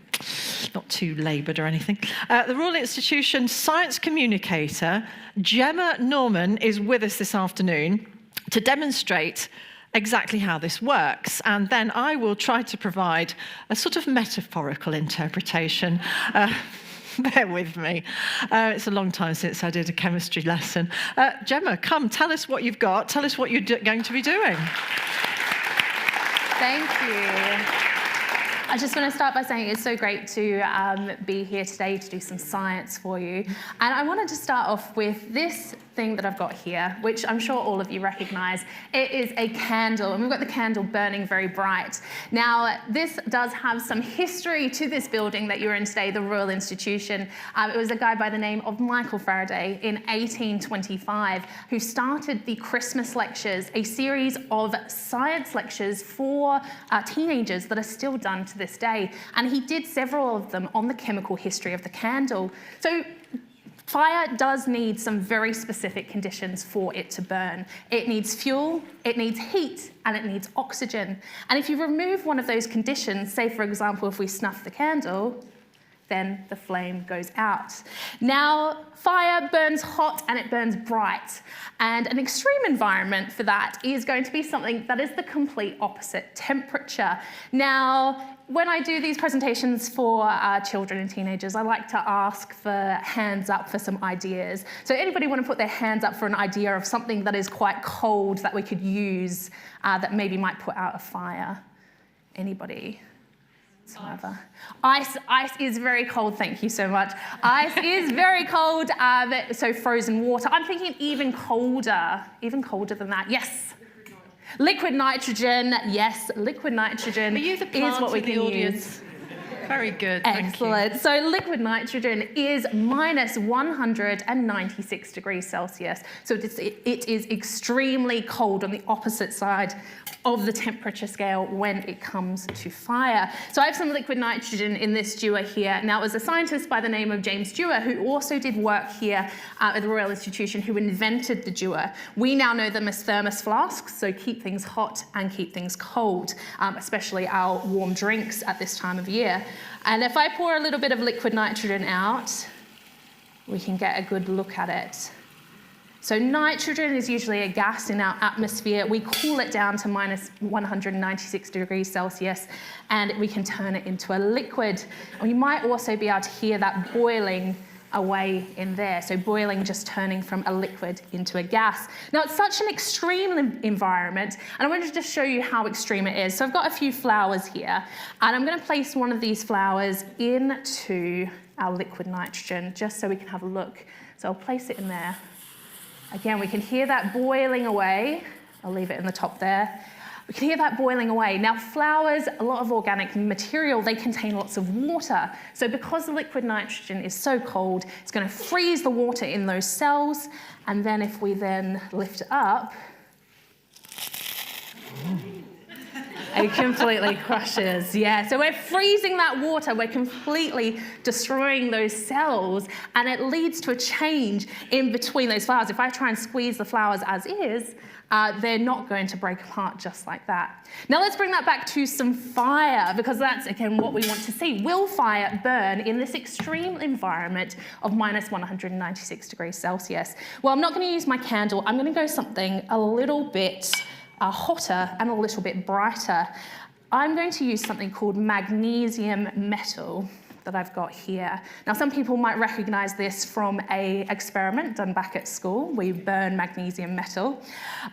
Not too laboured or anything. The Royal Institution science communicator, Gemma Norman, is with us this afternoon to demonstrate exactly how this works. And then I will try to provide a sort of metaphorical interpretation. Bear with me. It's a long time since I did a chemistry lesson. Gemma, come, tell us what you've got. Tell us what you're going to be doing. Thank you. I just want to start by saying it's so great to be here today to do some science for you. And I wanted to start off with this thing that I've got here, which I'm sure all of you recognize. It is a candle, and we've got the candle burning very bright. Now, this does have some history to this building that you're in today, the Royal Institution. It was a guy by the name of Michael Faraday in 1825 who started the Christmas lectures, a series of science lectures for teenagers that are still done to this day. And he did several of them on the chemical history of the candle. So fire does need some very specific conditions for it to burn. It needs fuel, it needs heat, and it needs oxygen. And if you remove one of those conditions, say for example, if we snuff the candle, then the flame goes out. Now, fire burns hot and it burns bright. And an extreme environment for that is going to be something that is the complete opposite temperature. Now, when I do these presentations for children and teenagers, I like to ask for hands up for some ideas. So anybody want to put their hands up for an idea of something that is quite cold that we could use that maybe might put out a fire? Anybody? Ice is very cold, thank you so much. Ice is very cold, so frozen water. I'm thinking even colder than that. Yes. Liquid nitrogen, yes, liquid nitrogen is what we can use. Very good. Excellent. So liquid nitrogen is minus 196 degrees Celsius. So it is extremely cold on the opposite side of the temperature scale when it comes to fire. So I have some liquid nitrogen in this dewar here. Now, it was a scientist by the name of James Dewar who also did work here at the Royal Institution who invented the dewar. We now know them as thermos flasks, so keep things hot and keep things cold, especially our warm drinks at this time of year. And if I pour a little bit of liquid nitrogen out, we can get a good look at it. So nitrogen is usually a gas in our atmosphere. We cool it down to minus 196 degrees Celsius, and we can turn it into a liquid. And you might also be able to hear that boiling away in there. So boiling, just turning from a liquid into a gas. Now, it's such an extreme environment, and I wanted to just show you how extreme it is. So I've got a few flowers here, and I'm going to place one of these flowers into our liquid nitrogen, just so we can have a look. So I'll place it in there. Again, we can hear that boiling away. I'll leave it in the top there. We can hear that boiling away. Now, flowers, a lot of organic material, they contain lots of water. So because the liquid nitrogen is so cold, it's going to freeze the water in those cells. And then if we then lift it up, It completely crushes, yeah. So we're freezing that water, we're completely destroying those cells, and it leads to a change in between those flowers. If I try and squeeze the flowers as is, they're not going to break apart just like that. Now let's bring that back to some fire, because that's, again, what we want to see. Will fire burn in this extreme environment of minus 196 degrees Celsius? Well, I'm not going to use my candle. I'm going to go something a little bit hotter and a little bit brighter. I'm going to use something called magnesium metal that I've got here. Now, some people might recognize this from an experiment done back at school. We burn magnesium metal.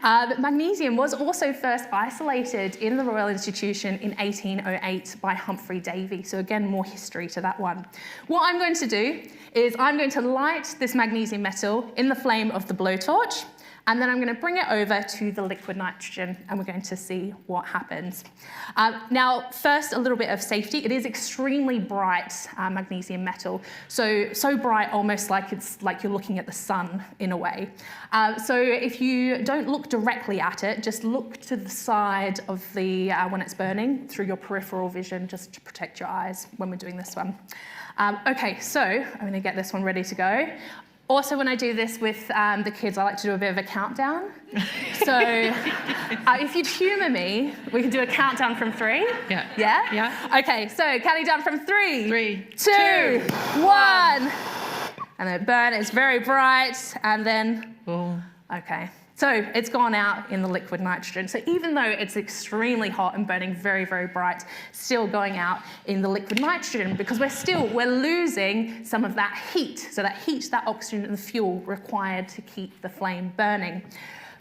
But magnesium was also first isolated in the Royal Institution in 1808 by Humphrey Davy. So again, more history to that one. What I'm going to do is I'm going to light this magnesium metal in the flame of the blowtorch, and then I'm going to bring it over to the liquid nitrogen, and we're going to see what happens. Now, first, a little bit of safety. It is extremely bright magnesium metal, so bright almost like it's like you're looking at the sun in a way. So if you don't look directly at it, just look to the side of the when it's burning through your peripheral vision, just to protect your eyes when we're doing this one. Okay, so I'm going to get this one ready to go. Also, when I do this with the kids, I like to do a bit of a countdown. So if you'd humour me, we can do a countdown from 3. Yeah. Yeah? Yeah. Okay, so counting down from 3, 3, 2, 1. And then burn, it's very bright, and then, okay. So it's gone out in the liquid nitrogen. So even though it's extremely hot and burning very, very bright, still going out in the liquid nitrogen, because we're losing some of that heat. So that heat, that oxygen and the fuel required to keep the flame burning.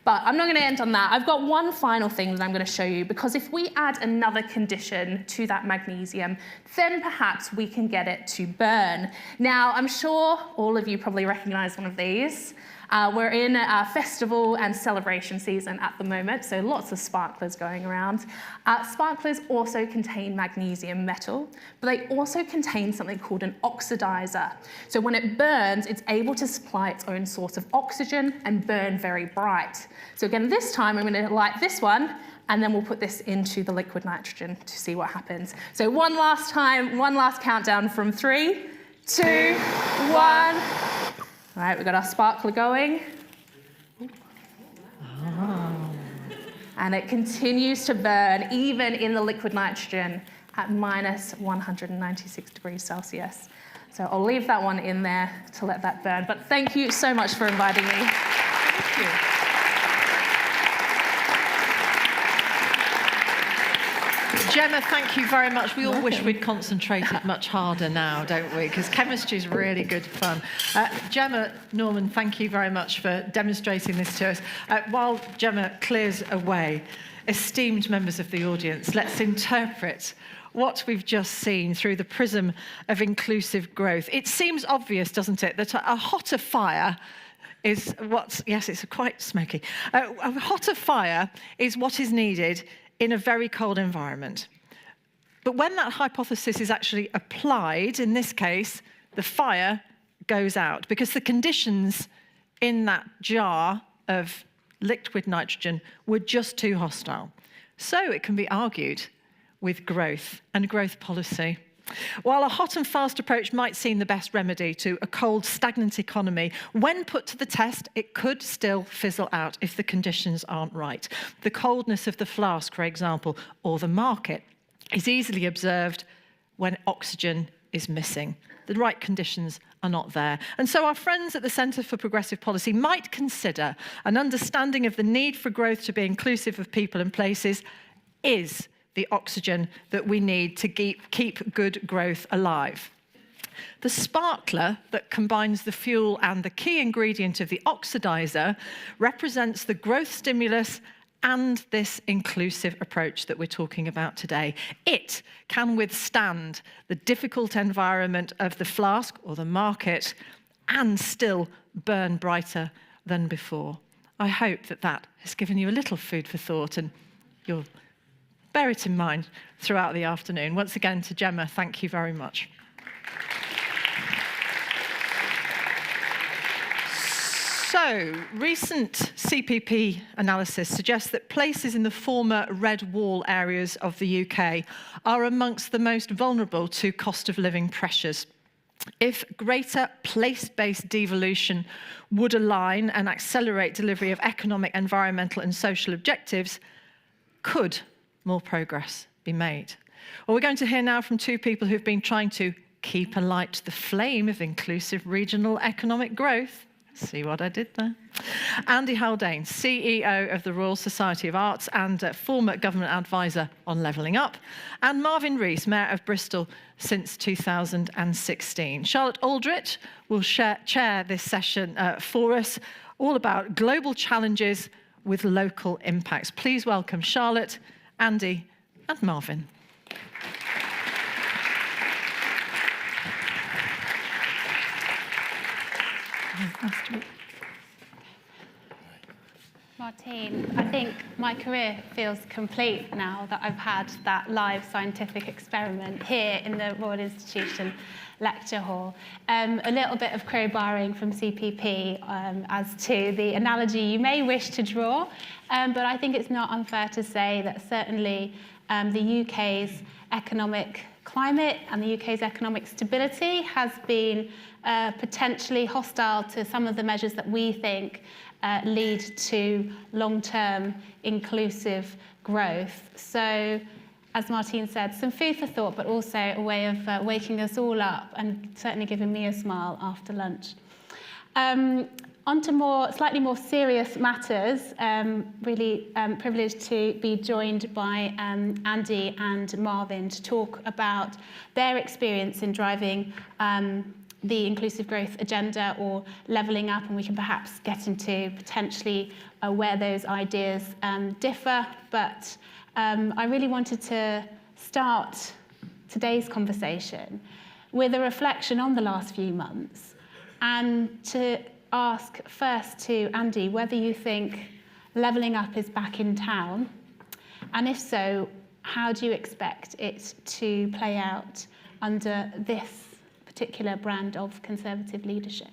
But I'm not going to end on that. I've got one final thing that I'm going to show you, because if we add another condition to that magnesium, then perhaps we can get it to burn. Now, I'm sure all of you probably recognize one of these. We're in a festival and celebration season at the moment, so lots of sparklers going around. Sparklers also contain magnesium metal, but they also contain something called an oxidizer. So when it burns, it's able to supply its own source of oxygen and burn very bright. So again, this time I'm going to light this one, and then we'll put this into the liquid nitrogen to see what happens. So one last time, one last countdown from 3, 2, 1. All right, we've got our sparkler going. Oh. And it continues to burn, even in the liquid nitrogen, at minus 196 degrees Celsius. So I'll leave that one in there to let that burn. But thank you so much for inviting me. Thank you. Gemma, thank you very much. We all wish we'd concentrated much harder now, don't we? Because chemistry is really good fun. Gemma, Norman, thank you very much for demonstrating this to us. While Gemma clears away, esteemed members of the audience, let's interpret what we've just seen through the prism of inclusive growth. It seems obvious, doesn't it, that a hotter fire is what's... Yes, it's quite smoky. A hotter fire is what is needed in a very cold environment. But when that hypothesis is actually applied, in this case, the fire goes out, because the conditions in that jar of liquid nitrogen were just too hostile. So it can be argued with growth and growth policy. While a hot and fast approach might seem the best remedy to a cold, stagnant economy, when put to the test, it could still fizzle out if the conditions aren't right. The coldness of the flask, for example, or the market is easily observed when oxygen is missing. The right conditions are not there. And so our friends at the Centre for Progressive Policy might consider an understanding of the need for growth to be inclusive of people and places is the oxygen that we need to keep good growth alive. The sparkler that combines the fuel and the key ingredient of the oxidizer represents the growth stimulus and this inclusive approach that we're talking about today. It can withstand the difficult environment of the flask or the market and still burn brighter than before. I hope that that has given you a little food for thought, and you'll bear it in mind throughout the afternoon. Once again, to Gemma, thank you very much. So, recent CPP analysis suggests that places in the former red wall areas of the UK are amongst the most vulnerable to cost of living pressures. If greater place-based devolution would align and accelerate delivery of economic, environmental and social objectives, could more progress be made? Well, we're going to hear now from two people who've been trying to keep alight the flame of inclusive regional economic growth. See what I did there? Andy Haldane, CEO of the Royal Society of Arts and former government advisor on Levelling Up, and Marvin Rees, Mayor of Bristol since 2016. Charlotte Aldrich will chair this session for us, all about global challenges with local impacts. Please welcome Charlotte, Andy, and Marvin. Martine, I think my career feels complete now that I've had that live scientific experiment here in the Royal Institution lecture hall. A little bit of crowbarring from CPP as to the analogy you may wish to draw, but I think it's not unfair to say that certainly the UK's economic climate and the UK's economic stability has been potentially hostile to some of the measures that we think lead to long-term inclusive growth. So, as Martine said, some food for thought, but also a way of waking us all up and certainly giving me a smile after lunch. On to slightly more serious matters. Really privileged to be joined by Andy and Marvin to talk about their experience in driving the inclusive growth agenda or levelling up, and we can perhaps get into potentially where those ideas differ. But I really wanted to start today's conversation with a reflection on the last few months, and to ask first to Andy whether you think levelling up is back in town, and if so, how do you expect it to play out under this particular brand of Conservative leadership?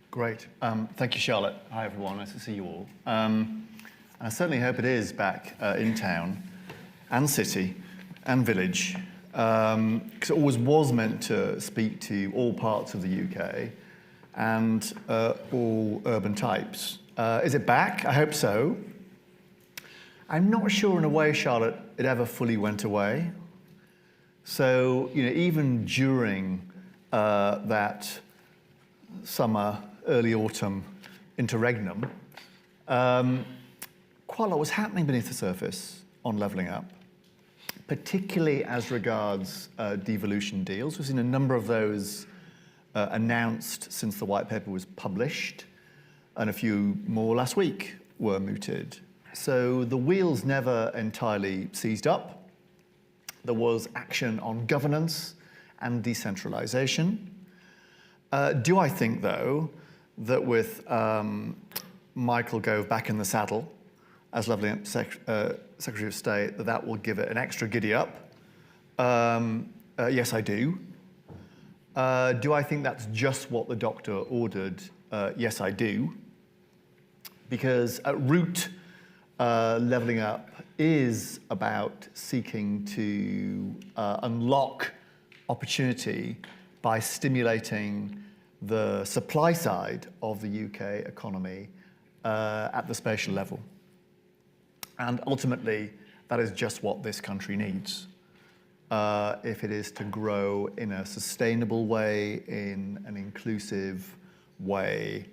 Great. Thank you, Charlotte. Hi, everyone. Nice to see you all. And I certainly hope it is back in town and city and village, because it always was meant to speak to all parts of the UK and all urban types. Is it back? I hope so. I'm not sure in a way, Charlotte, it ever fully went away. So, even during that summer, early autumn interregnum, quite a lot was happening beneath the surface on levelling up, particularly as regards devolution deals. We've seen a number of those announced since the white paper was published, and a few more last week were mooted. So the wheels never entirely seized up. There was action on governance and decentralisation. Do I think, though, that with Michael Gove back in the saddle as Levelling Up Secretary of State, that will give it an extra giddy up? Yes, I do. Do I think that's just what the doctor ordered? Yes, I do. Because at root, Levelling Up is about seeking to unlock opportunity by stimulating the supply side of the UK economy at the spatial level. And ultimately, that is just what this country needs. If it is to grow in a sustainable way, in an inclusive way,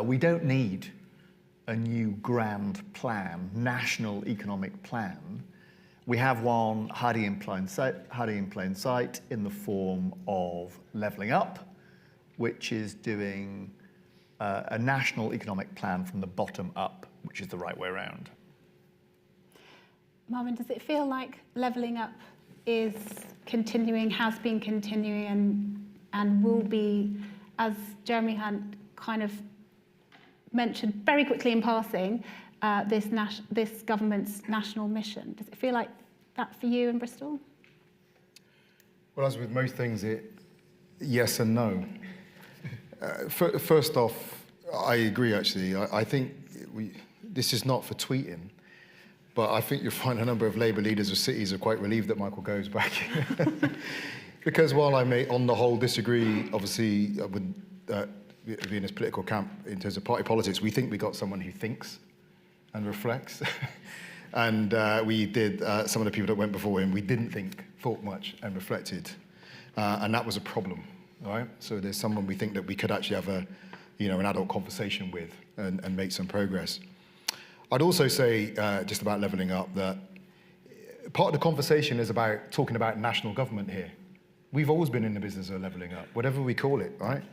we don't need a new grand plan, national economic plan. We have one hiding in plain sight in the form of Levelling Up, which is doing a national economic plan from the bottom up, which is the right way around. Marvin, does it feel like Levelling Up is continuing, has been continuing, and will be, as Jeremy had kind of mentioned very quickly in passing, this government's national mission? Does it feel like that for you in Bristol? Well, as with most things, yes and no. First off, I agree, actually. I think this is not for tweeting, but I think you'll find a number of Labour leaders of cities are quite relieved that Michael Gove's back. Because while I may, on the whole, disagree, obviously, with being his political camp in terms of party politics, we think we got someone who thinks and reflects. And we did, some of the people that went before him, we didn't think, thought much, and reflected. And that was a problem, right? So there's someone we think that we could actually have an adult conversation with and make some progress. I'd also say, just about levelling up, that part of the conversation is about talking about national government here. We've always been in the business of levelling up, whatever we call it, right?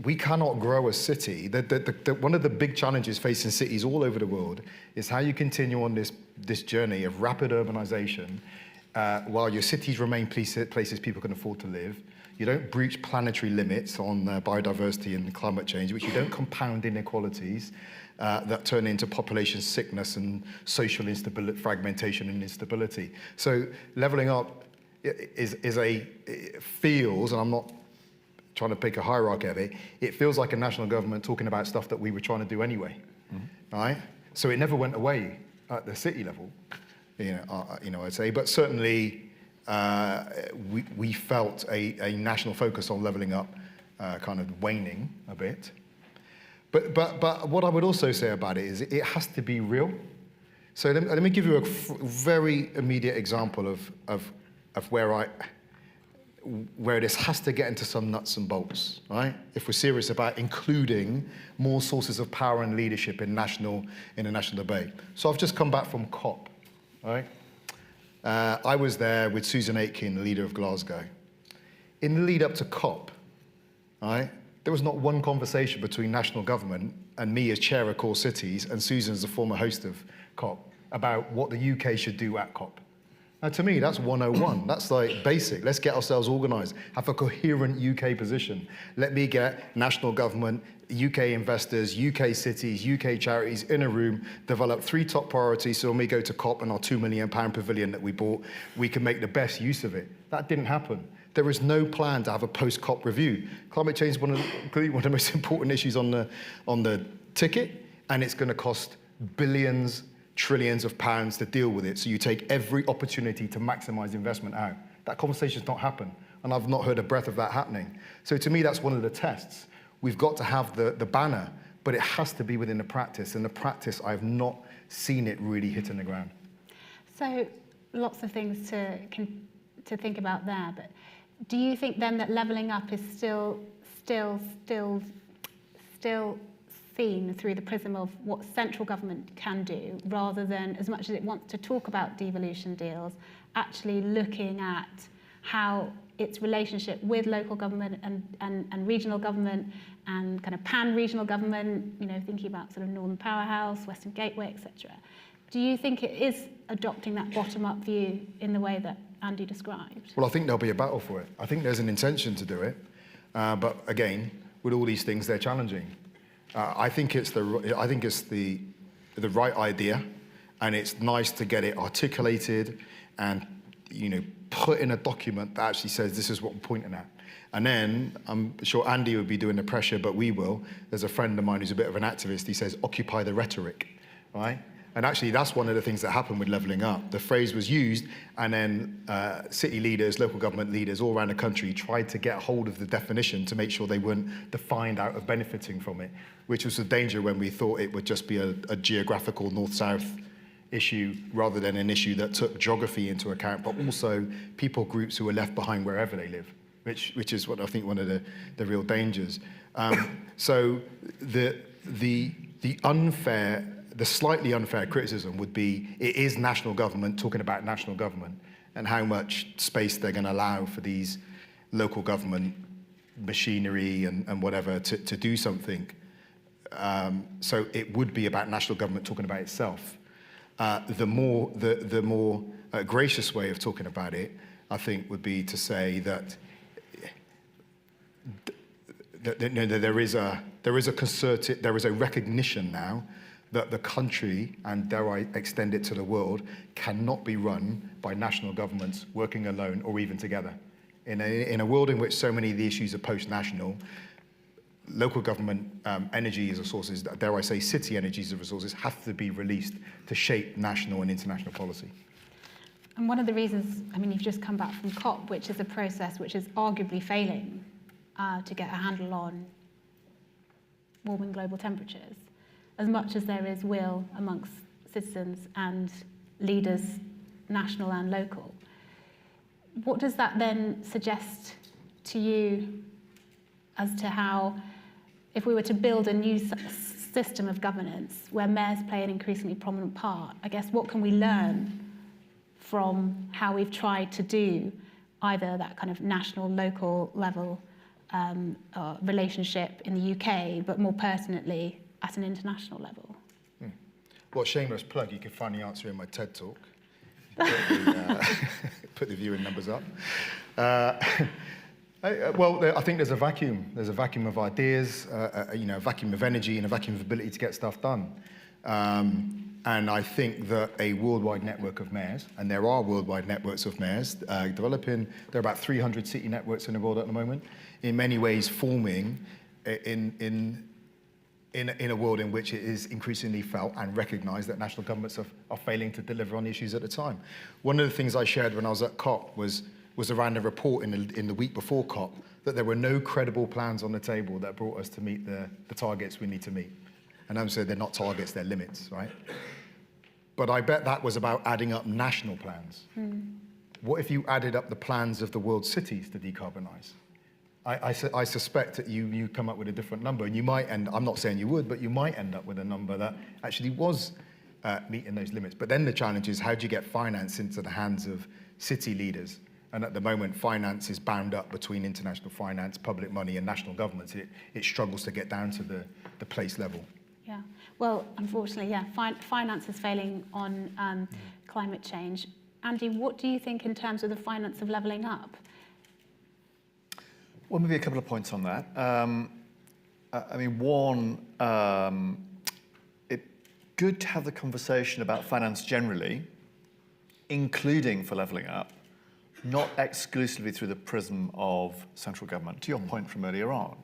We cannot grow a city. One of the big challenges facing cities all over the world is how you continue on this journey of rapid urbanization while your cities remain places people can afford to live. You don't breach planetary limits on biodiversity and climate change, which you don't compound inequalities that turn into population sickness and social instability, fragmentation and instability. So levelling up feels, and I'm not trying to pick a hierarchy of it, it feels like a national government talking about stuff that we were trying to do anyway, right? So it never went away at the city level, I'd say, but certainly we felt a national focus on levelling up kind of waning a bit. But what I would also say about it is it has to be real. So let me give you a very immediate example of where this has to get into some nuts and bolts, right? If we're serious about including more sources of power and leadership in a national debate. So I've just come back from COP, right? I was there with Susan Aitken, the leader of Glasgow. In the lead up to COP, right, there was not one conversation between national government and me as chair of Core Cities and Susan as the former host of COP about what the UK should do at COP. Now, to me, that's 101. That's like basic. Let's get ourselves organised, have a coherent UK position. Let me get national government, UK investors, UK cities, UK charities in a room, develop 3 top priorities so when we go to COP and our £2 million pavilion that we bought, we can make the best use of it. That didn't happen. There is no plan to have a post-COP review. Climate change is one of the most important issues on the ticket, and it's going to cost billions, trillions of pounds to deal with it. So you take every opportunity to maximise investment out. That conversation's not happened, and I've not heard a breath of that happening. So to me, that's one of the tests. We've got to have the banner, but it has to be within the practice, and the practice, I've not seen it really hitting the ground. So lots of things to think about there, but do you think then that levelling up is still seen through the prism of what central government can do, rather than, as much as it wants to talk about devolution deals, actually looking at how its relationship with local government and regional government and kind of pan-regional government, thinking about sort of Northern Powerhouse, Western Gateway, etc. Do you think it is adopting that bottom-up view in the way that Andy described? Well, I think there'll be a battle for it. I think there's an intention to do it, but again, with all these things, they're challenging. I think it's the right idea, and it's nice to get it articulated and put in a document that actually says this is what we're pointing at. And then I'm sure Andy would be doing the pressure, but we will. There's a friend of mine who's a bit of an activist. He says, occupy the rhetoric, right? And actually, that's one of the things that happened with levelling up. The phrase was used, and then city leaders, local government leaders all around the country tried to get hold of the definition to make sure they weren't defined out of benefiting from it, which was the danger when we thought it would just be a geographical north-south issue rather than an issue that took geography into account, but also people groups who were left behind wherever they live, which is what I think one of the real dangers. So the slightly unfair criticism would be it is national government talking about national government and how much space they're going to allow for these local government machinery and whatever to do something. So it would be about national government talking about itself. The more gracious way of talking about it, I think, would be to say that there is a recognition now that the country, and dare I extend it to the world, cannot be run by national governments working alone or even together. In a world in which so many of the issues are post-national, local government energy resources, dare I say city energy resources, have to be released to shape national and international policy. And one of the reasons, I mean, you've just come back from COP, which is a process which is arguably failing to get a handle on warming global temperatures, as much as there is will amongst citizens and leaders, national and local. What does that then suggest to you as to how, if we were to build a new system of governance where mayors play an increasingly prominent part, I guess what can we learn from how we've tried to do either that kind of national, local level relationship in the UK, but more pertinently at an international level? Well, shameless plug, you can find the answer in my TED talk. Put the viewing numbers up. Well, I think there's a vacuum. There's a vacuum of ideas, a vacuum of energy and a vacuum of ability to get stuff done. And I think that a worldwide network of mayors, and there are worldwide networks of mayors developing, there are about 300 city networks in the world at the moment, in many ways forming in a world in which it is increasingly felt and recognised that national governments are failing to deliver on issues at a time. One of the things I shared when I was at COP was around a report in the week before COP that there were no credible plans on the table that brought us to meet the targets we need to meet. And I'm saying they're not targets, they're limits, right? But I bet that was about adding up national plans. What if you added up the plans of the world's cities to decarbonise? I suspect that you come up with a different number, and you might end, I'm not saying you would, but you might end up with a number that actually was meeting those limits. But then the challenge is, how do you get finance into the hands of city leaders? And at the moment, finance is bound up between international finance, public money, and national governments. It struggles to get down to the place level. Yeah, well, unfortunately, yeah, finance is failing on climate change. Andy, what do you think in terms of the finance of levelling up? Well, maybe a couple of points on that. I mean, one, it's good to have the conversation about finance generally, including for levelling up, not exclusively through the prism of central government, to your point from earlier on.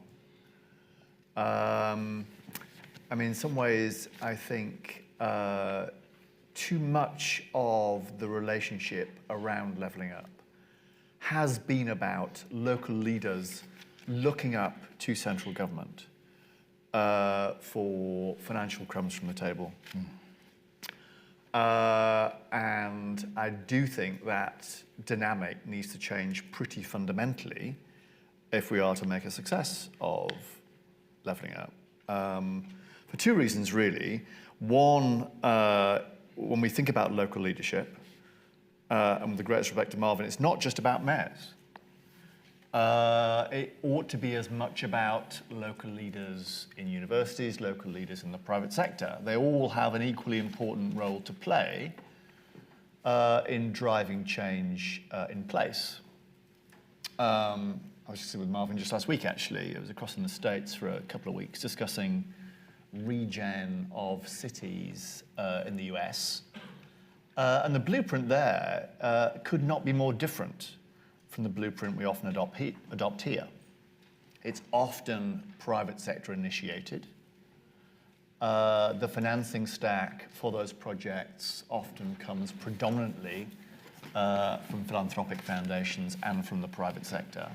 I mean, in some ways, I think too much of the relationship around levelling up has been about local leaders looking up to central government for financial crumbs from the table. And I do think that dynamic needs to change pretty fundamentally if we are to make a success of levelling up. For two reasons, really. One, when we think about local leadership, and with the greatest respect to Marvin, it's not just about mayors. It ought to be as much about local leaders in universities, local leaders in the private sector. They all have an equally important role to play in driving change in place. I was just with Marvin just last week, actually. I was across in the States for a couple of weeks discussing regen of cities in the US. And the blueprint there could not be more different from the blueprint we often adopt here. It's often private sector initiated. The financing stack for those projects often comes predominantly from philanthropic foundations and from the private sector.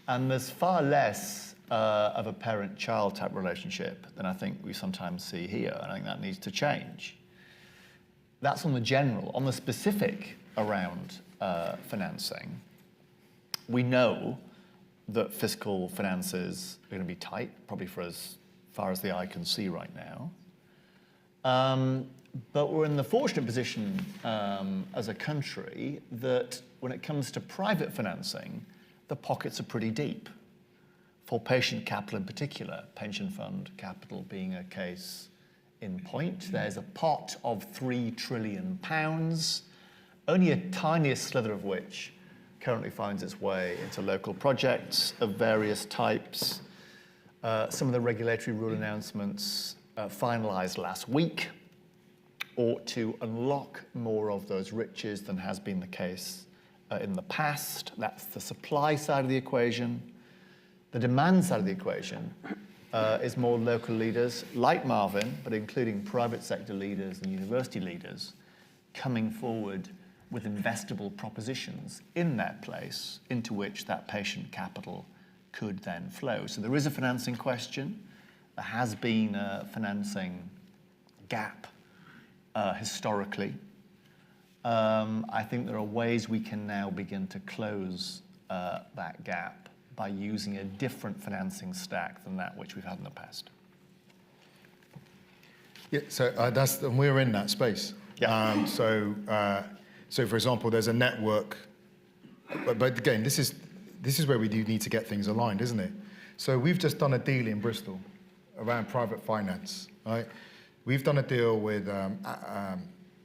And there's far less of a parent-child type relationship than I think we sometimes see here, and I think that needs to change. That's on the general. On the specific around financing, we know that fiscal finances are going to be tight, probably for as far as the eye can see right now. But we're in the fortunate position as a country that when it comes to private financing, the pockets are pretty deep. For patient capital in particular, pension fund capital being a case in point, there's a pot of £3 trillion, only a tiniest slither of which currently finds its way into local projects of various types. Some of the regulatory rule announcements finalised last week ought to unlock more of those riches than has been the case in the past. That's the supply side of the equation. The demand side of the equation is more local leaders like Marvin, but including private sector leaders and university leaders coming forward with investable propositions in that place into which that patient capital could then flow. So there is a financing question. There has been a financing gap historically. I think there are ways we can now begin to close that gap by using a different financing stack than that which we've had in the past. Yeah, so and we're in that space. Yeah. So for example, there's a network, but again, this is where we do need to get things aligned, isn't it? So we've just done a deal in Bristol around private finance, right? We've done a deal with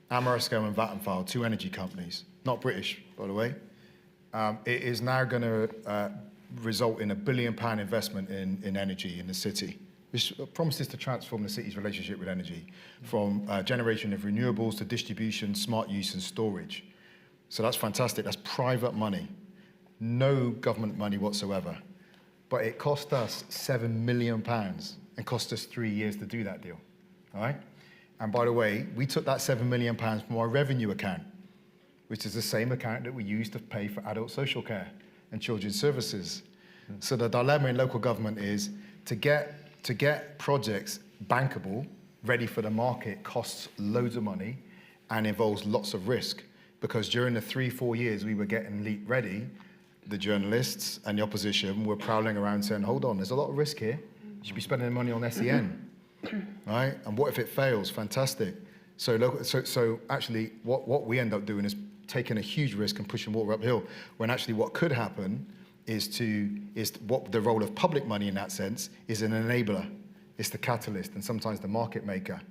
Ameresco and Vattenfall, 2 energy companies, not British, by the way. It is now going to result in £1 billion investment in energy in the city, which promises to transform the city's relationship with energy from generation of renewables to distribution, smart use and storage. So that's fantastic. That's private money, no government money whatsoever. But it cost us £7 million and cost us 3 years to do that deal, all right? And by the way, we took that £7 million from our revenue account, which is the same account that we use to pay for adult social care and children's services. So the dilemma in local government is to get projects bankable, ready for the market, costs loads of money and involves lots of risk. Because during the 3-4 years we were getting LEAP ready, the journalists and the opposition were prowling around saying, hold on, there's a lot of risk here. You should be spending money on SEN, right? And what if it fails? Fantastic. So actually what we end up doing is taking a huge risk and pushing water uphill, when actually what could happen is what the role of public money in that sense is an enabler. It's the catalyst and sometimes the market maker,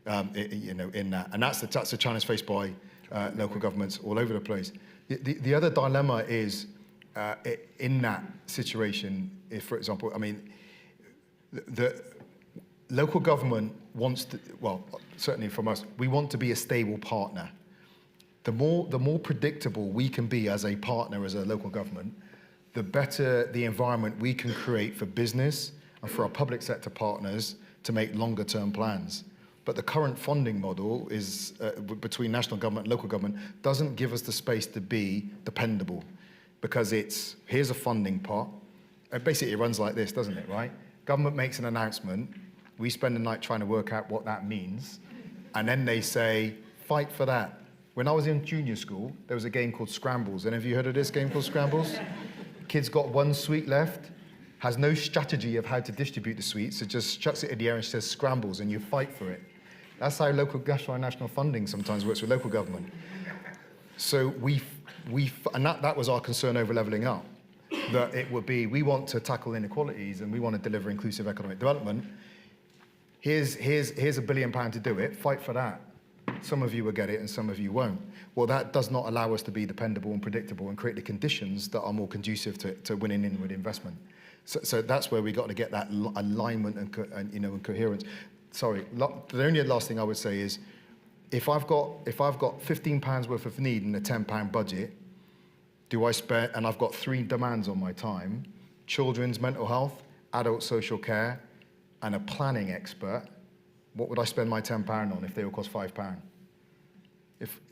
in that. And that's the challenge faced by local governments all over the place. The other dilemma is in that situation, if, for example, I mean, the local government wants to, well, certainly from us, we want to be a stable partner. The more predictable we can be as a partner, as a local government, the better the environment we can create for business and for our public sector partners to make longer term plans. But the current funding model is between national government and local government doesn't give us the space to be dependable, because here's a funding pot. Basically it runs like this, doesn't it, right? Government makes an announcement, we spend the night trying to work out what that means, and then they say, fight for that. When I was in junior school, there was a game called Scrambles. Any of you heard of this game called Scrambles? Kid's got 1 sweet left, has no strategy of how to distribute the sweets, so just chucks it in the air and says Scrambles, and you fight for it. That's how local national funding sometimes works with local government. So and that was our concern over levelling up, that it would be, we want to tackle inequalities and we want to deliver inclusive economic development. Here's £1 billion to do it, fight for that. Some of you will get it and some of you won't. Well, that does not allow us to be dependable and predictable and create the conditions that are more conducive to winning inward investment. So that's where we got to get that alignment and coherence. Sorry, the only last thing I would say is, if I've got £15 worth of need in a £10 budget, do I spend, and I've got 3 demands on my time: children's mental health, adult social care, and a planning expert. What would I spend my £10 on if they all cost £5?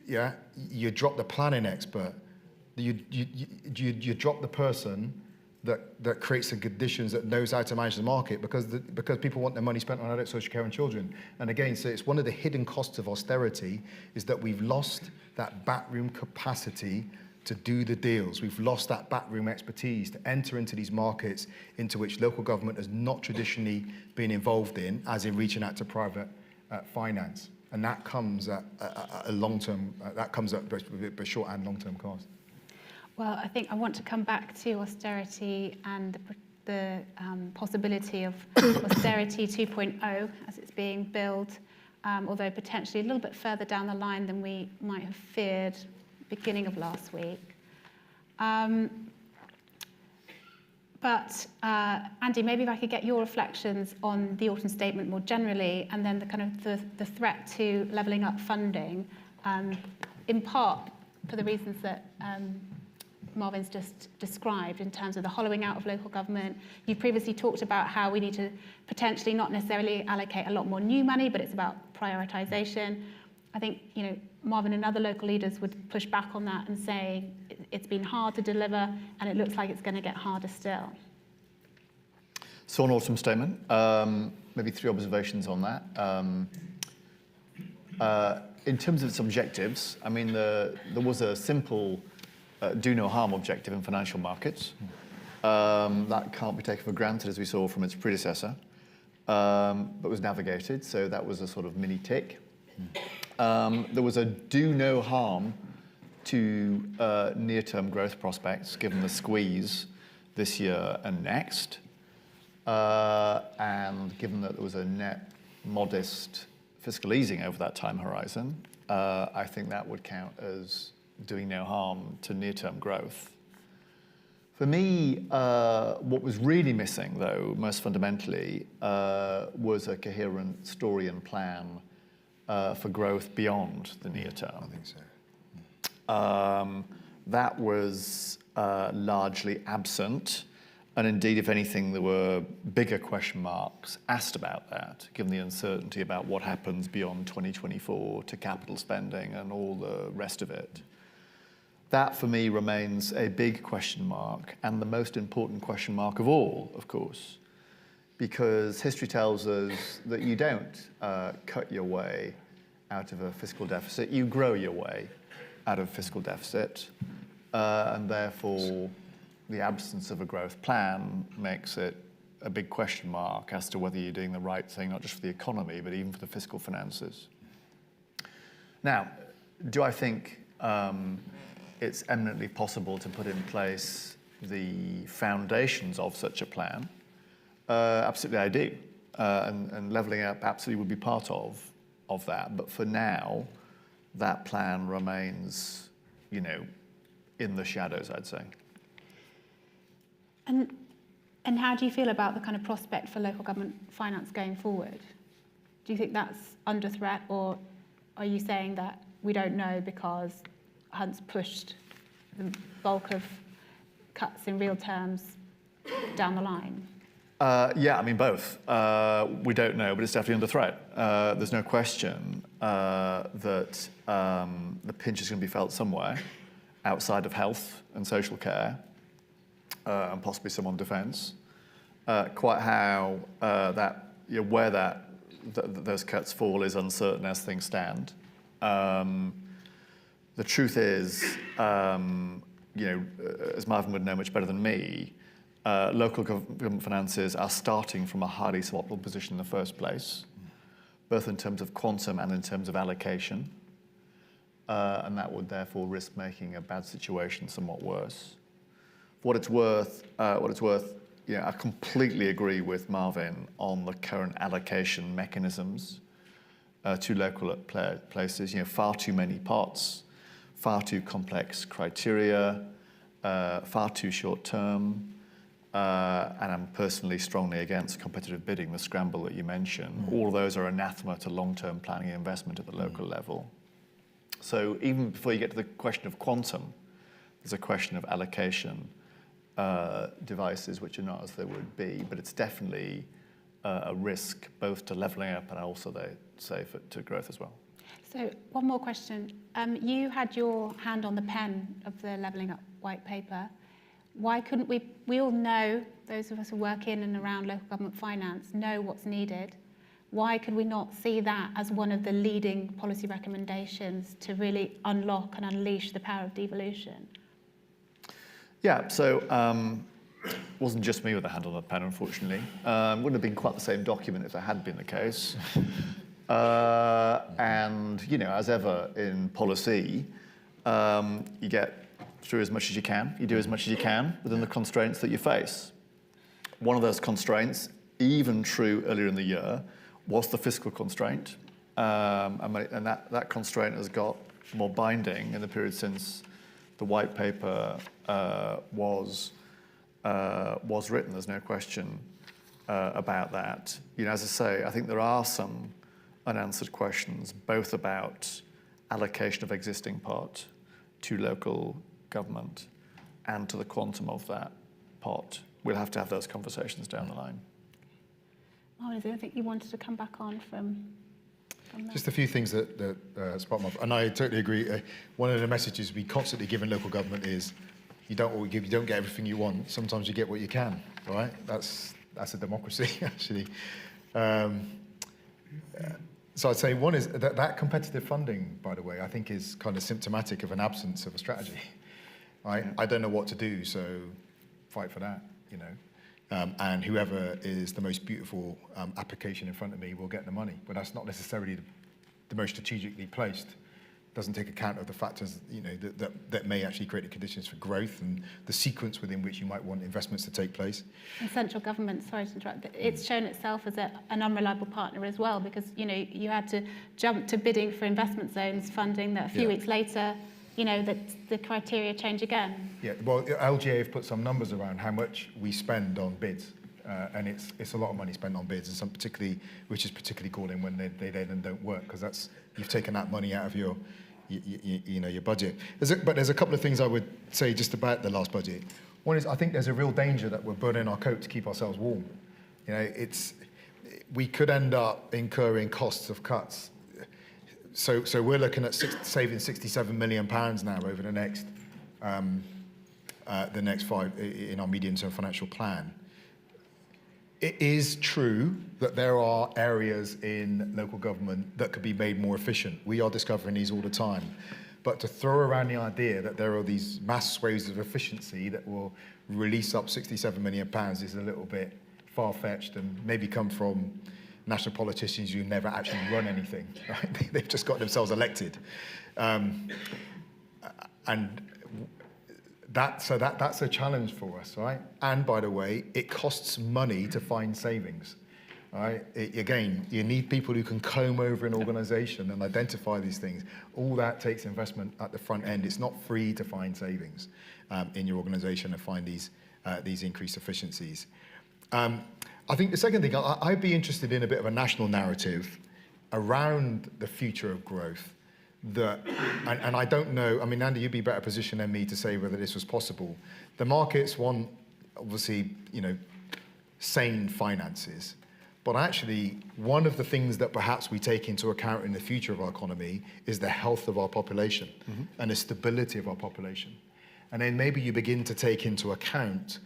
You drop the planning expert, you drop the person that creates the conditions, that knows how to manage the market, because people want their money spent on adult social care and children. And again, so it's one of the hidden costs of austerity, is that we've lost that backroom capacity to do the deals. We've lost that backroom expertise to enter into these markets into which local government has not traditionally been involved in, as in reaching out to private finance. And that comes at a long-term, that comes at both short and long-term cost. Well, I think I want to come back to austerity and the possibility of austerity 2.0 as it's being built, although potentially a little bit further down the line than we might have feared beginning of last week. But Andy, maybe if I could get your reflections on the autumn statement more generally, and then the kind of the threat to levelling up funding, in part for the reasons that Marvin's just described in terms of the hollowing out of local government. You previously talked about how we need to potentially not necessarily allocate a lot more new money, but it's about prioritisation. I think, you know, Marvin and other local leaders would push back on that and say it's been hard to deliver and it looks like it's going to get harder still. So an autumn statement, maybe 3 observations on that. In terms of its objectives, I mean, there was a simple do no harm objective in financial markets. That can't be taken for granted, as we saw from its predecessor, but was navigated, so that was a sort of mini tick. There was a do no harm to near-term growth prospects, given the squeeze this year and next, and given that there was a net modest fiscal easing over that time horizon, I think that would count as doing no harm to near-term growth. For me, what was really missing, though, most fundamentally, was a coherent story and plan for growth beyond the near term. I think so. That was largely absent. And indeed, if anything, there were bigger question marks asked about that, given the uncertainty about what happens beyond 2024 to capital spending and all the rest of it. That, for me, remains a big question mark, and the most important question mark of all, of course, because history tells us that you don't cut your way out of a fiscal deficit, you grow your way out of fiscal deficit, and therefore the absence of a growth plan makes it a big question mark as to whether you're doing the right thing, not just for the economy, but even for the fiscal finances. Now, do I think it's eminently possible to put in place the foundations of such a plan? Absolutely, I do. And levelling up absolutely would be part of that. But for now, that plan remains, you know, in the shadows, I'd say. And how do you feel about the kind of prospect for local government finance going forward? Do you think that's under threat, or are you saying that we don't know because Hunt's pushed the bulk of cuts in real terms down the line? Yeah, I mean, both. We don't know, but it's definitely under threat. There's no question that the pinch is going to be felt somewhere outside of health and social care, and possibly some on defence. Quite how where those cuts fall is uncertain as things stand. The truth is, as Marvin would know much better than me, local government finances are starting from a highly suboptimal position in the first place, both in terms of quantum and in terms of allocation, and that would therefore risk making a bad situation somewhat worse. For what it's worth, I completely agree with Marvin on the current allocation mechanisms to local places. Far too many pots, far too complex criteria, far too short term, and I'm personally strongly against competitive bidding, the scramble that you mentioned. All of those are anathema to long-term planning and investment at the local level. So even before you get to the question of quantum, there's a question of allocation devices, which are not as they would be, but it's definitely a risk both to levelling up and also, they say, to growth as well. So one more question. You had your hand on the pen of the Levelling Up white paper. Why couldn't we all know, those of us who work in and around local government finance, know what's needed? Why could we not see that as one of the leading policy recommendations to really unlock and unleash the power of devolution? Yeah, so it wasn't just me with a hand on the pen, unfortunately. Wouldn't have been quite the same document if that had been the case. And, as ever in policy, you get through as much as you can. You do as much as you can within the constraints that you face. One of those constraints, even true earlier in the year, was the fiscal constraint. And that constraint has got more binding in the period since the white paper was written. There's no question about that. As I say, I think there are some unanswered questions, both about allocation of existing pot to local government, and to the quantum of that pot. We'll have to have those conversations down the line. Oh, is there anything you wanted to come back on from that? Just a few things that sparked my, and I totally agree. One of the messages we constantly give in local government is, you don't get everything you want. Sometimes you get what you can, right? That's a democracy, actually. So I'd say one is that competitive funding, by the way, I think is kind of symptomatic of an absence of a strategy. Right? I don't know what to do, so fight for that, you know. And whoever is the most beautiful application in front of me will get the money. But that's not necessarily the most strategically placed. Doesn't take account of the factors, you know, that may actually create the conditions for growth and the sequence within which you might want investments to take place. And central government, sorry to interrupt, but it's shown itself as an unreliable partner as well, because, you know, you had to jump to bidding for investment zones funding that a few weeks later, you know, that the criteria change again. Yeah, well, LGA have put some numbers around how much we spend on bids. And it's a lot of money spent on bids, and some particularly, which is particularly galling when they then don't work, because that's, you've taken that money out of your budget. But there's a couple of things I would say just about the last budget. One is, I think there's a real danger that we're burning our coat to keep ourselves warm. You know, we could end up incurring costs of cuts. So we're looking at saving £67 million now over the next 5 in our medium-term financial plan. It is true that there are areas in local government that could be made more efficient. We are discovering these all the time. But to throw around the idea that there are these mass waves of efficiency that will release up £67 million is a little bit far-fetched, and maybe come from national politicians who never actually run anything. Right? They've just got themselves elected. That's a challenge for us, right? And by the way, it costs money to find savings, right? Again, you need people who can comb over an organisation and identify these things. All that takes investment at the front end. It's not free to find savings in your organisation and find these increased efficiencies. I think the second thing, I'd be interested in a bit of a national narrative around the future of growth. And I don't know, I mean, Andy, you'd be better positioned than me to say whether this was possible. The markets want, obviously, you know, sane finances. But actually, one of the things that perhaps we take into account in the future of our economy is the health of our population and the stability of our population. And then maybe you begin to take into account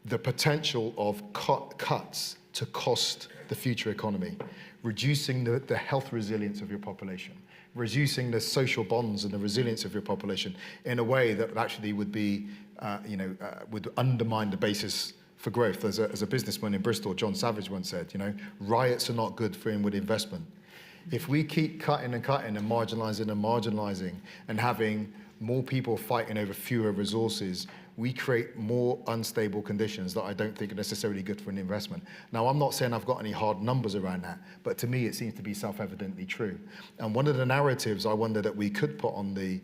the potential of cuts to cost the future economy, reducing the health resilience of your population, reducing the social bonds and the resilience of your population in a way that actually would be, would undermine the basis for growth. As a businessman in Bristol, John Savage once said, you know, riots are not good for inward investment. If we keep cutting and cutting and marginalising and having more people fighting over fewer resources, we create more unstable conditions that I don't think are necessarily good for an investment. Now, I'm not saying I've got any hard numbers around that, but to me, it seems to be self-evidently true. And one of the narratives I wonder that we could put on the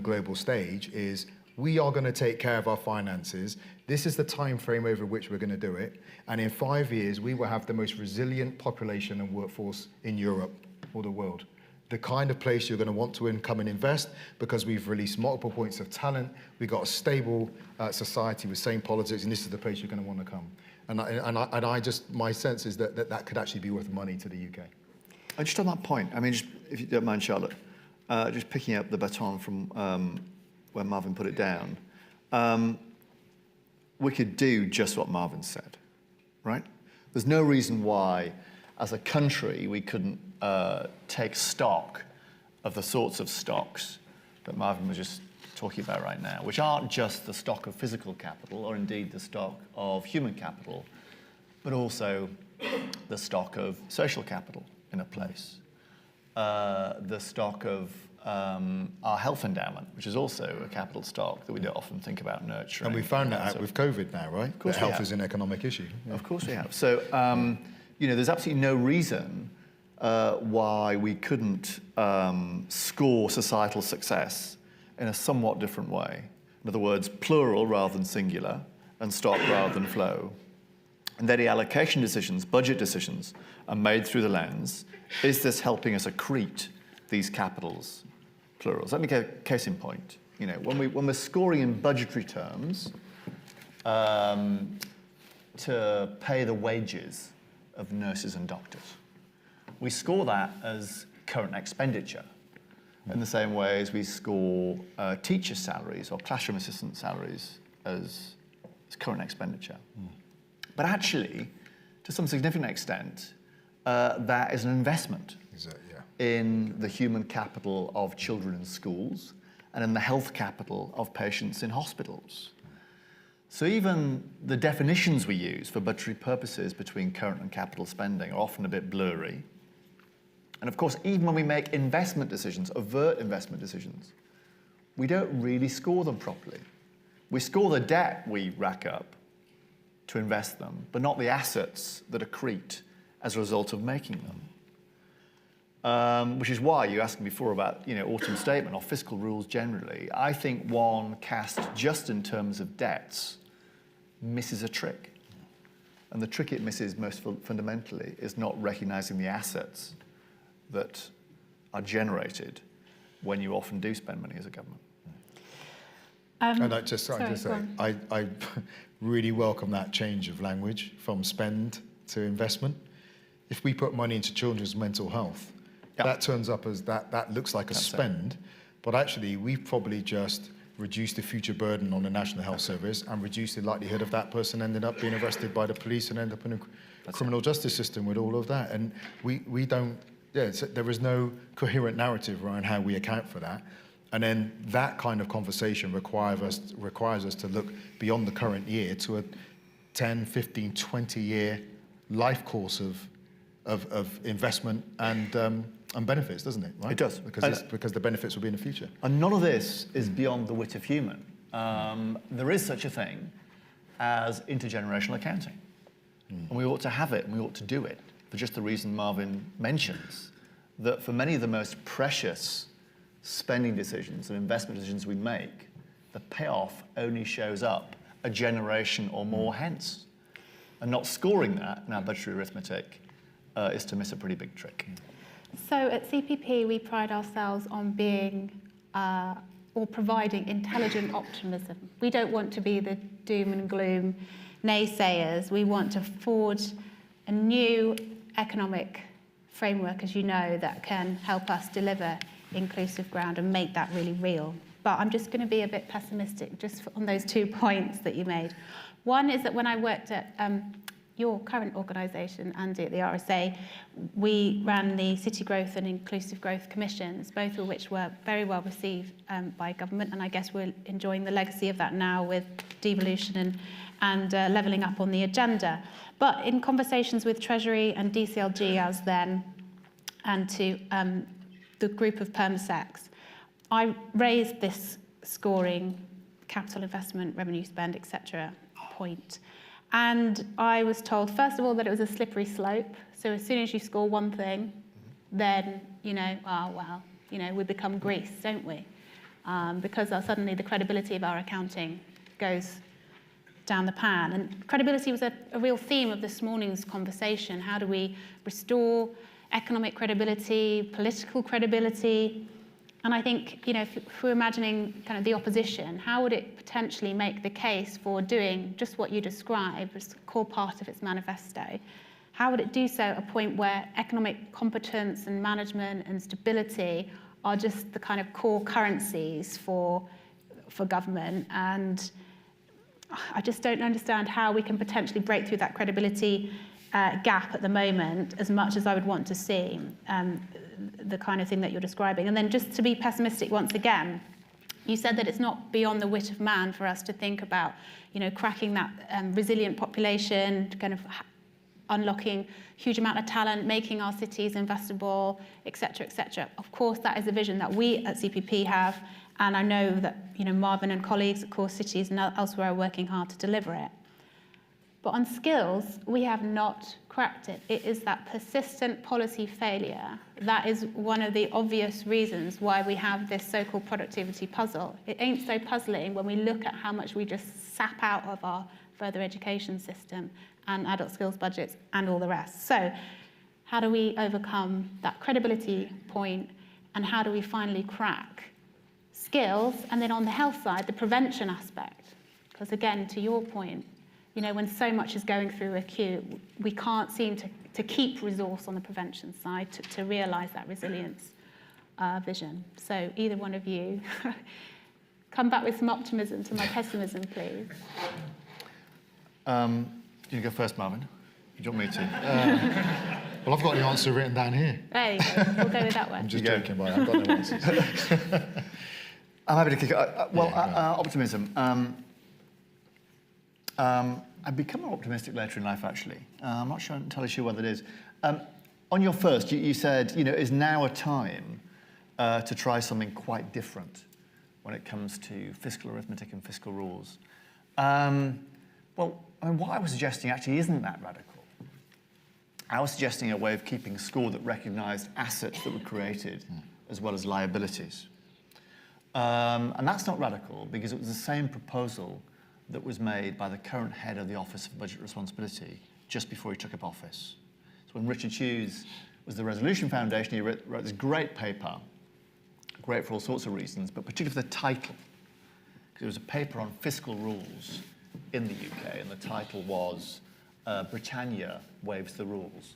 global stage is, we are going to take care of our finances. This is the time frame over which we're going to do it. And in 5 years, we will have the most resilient population and workforce in Europe or the world. The kind of place you're going to want to come and invest, because we've released multiple points of talent. We've got a stable society with sane politics, and this is the place you're going to want to come. And I just, my sense is that could actually be worth money to the UK. Just on that point, I mean, just, if you don't mind, Charlotte, just picking up the baton from where Marvin put it down, we could do just what Marvin said, right? There's no reason why, as a country, we couldn't take stock of the sorts of stocks that Marvin was just talking about right now, which aren't just the stock of physical capital, or indeed the stock of human capital, but also the stock of social capital in a place, the stock of our health endowment, which is also a capital stock that we don't often think about nurturing. And we found that out with COVID now, right? Of course that health is an economic issue. Yeah. Of course we have. So, you know, there's absolutely no reason why we couldn't score societal success in a somewhat different way. In other words, plural rather than singular, and stock rather than flow. And then the allocation decisions, budget decisions, are made through the lens, is this helping us accrete these capitals, plurals? Let me get a case in point. when we're scoring in budgetary terms to pay the wages of nurses and doctors, we score that as current expenditure in the same way as we score teacher salaries or classroom assistant salaries as current expenditure. But actually, to some significant extent, that is an investment in the human capital of children in schools and in the health capital of patients in hospitals. So even the definitions we use for budgetary purposes between current and capital spending are often a bit blurry. And of course, even when we make investment decisions, overt investment decisions, we don't really score them properly. We score the debt we rack up to invest them, but not the assets that accrete as a result of making them. Which is why you asked me before about autumn statement or fiscal rules generally. I think one cast just in terms of debts misses a trick. And the trick it misses most fundamentally is not recognizing the assets that are generated when you often do spend money as a government. And I just say, I really welcome that change of language from spend to investment. If we put money into children's mental health, that turns up as that looks like a spend, but actually we've probably just reduced the future burden on the National Health Service and reduced the likelihood of that person ending up being arrested by the police and end up in a criminal justice system with all of that. And we don't, there is no coherent narrative around how we account for that. And then that kind of conversation requires us to look beyond the current year to a 10, 15, 20-year life course of investment and benefits, doesn't it? Right? It does. Because the benefits will be in the future. And none of this is beyond the wit of human. There is such a thing as intergenerational accounting. And we ought to have it, and we ought to do it, for just the reason Marvin mentions, that for many of the most precious spending decisions and investment decisions we make, the payoff only shows up a generation or more hence. And not scoring that in our budgetary arithmetic is to miss a pretty big trick. So at CPP, we pride ourselves on being or providing intelligent optimism. We don't want to be the doom and gloom naysayers. We want to forge a new economic framework, as you know, that can help us deliver inclusive ground and make that really real. But I'm just going to be a bit pessimistic just on those 2 points that you made. One is that when I worked at your current organisation, Andy, at the RSA, we ran the City Growth and Inclusive Growth Commissions, both of which were very well received by government, and I guess we're enjoying the legacy of that now with devolution and levelling up on the agenda. But in conversations with Treasury and DCLG as then, and to the group of permasecs, I raised this scoring, capital investment, revenue spend, etc. point. And I was told, first of all, that it was a slippery slope. So as soon as you score one thing, then, we become Greece, don't we? Because suddenly the credibility of our accounting goes down the pan. And credibility was a real theme of this morning's conversation. How do we restore economic credibility, political credibility? And I think, if we're imagining kind of the opposition, how would it potentially make the case for doing just what you described as a core part of its manifesto? How would it do so at a point where economic competence and management and stability are just the kind of core currencies for government? And I just don't understand how we can potentially break through that credibility gap at the moment, as much as I would want to see the kind of thing that you're describing. And then just to be pessimistic once again, you said that it's not beyond the wit of man for us to think about, cracking that resilient population, kind of unlocking huge amount of talent, making our cities investable, et cetera, et cetera. Of course, that is a vision that we at CPP have, and I know that Marvin and colleagues at Core Cities and elsewhere are working hard to deliver it. But on skills, we have not cracked it. It is that persistent policy failure that is one of the obvious reasons why we have this so-called productivity puzzle. It ain't so puzzling when we look at how much we just sap out of our further education system and adult skills budgets and all the rest. So how do we overcome that credibility point, and how do we finally crack skills, and then on the health side, the prevention aspect. Because again, to your point, you know, when so much is going through acute, we can't seem to keep resource on the prevention side to realise that resilience vision. So either one of you, come back with some optimism to my pessimism, please. You go first, Marvin. Do you want me to? Well, I've got the answer written down here. There you go. We'll go with that one. I'm just joking, but I've got no answers. I'm happy to kick it. Optimism. I've become more optimistic later in life, actually. I'm not entirely sure what it is. On your first, you said, you know, is now a time to try something quite different when it comes to fiscal arithmetic and fiscal rules. Well, I mean, what I was suggesting actually isn't that radical. I was suggesting a way of keeping score that recognised assets that were created as well as liabilities. And that's not radical because it was the same proposal that was made by the current head of the Office of Budget Responsibility just before he took up office. So when Richard Hughes was the Resolution Foundation, he wrote this great paper, great for all sorts of reasons, but particularly for the title, because it was a paper on fiscal rules in the UK, and the title was Britannia Waives the Rules,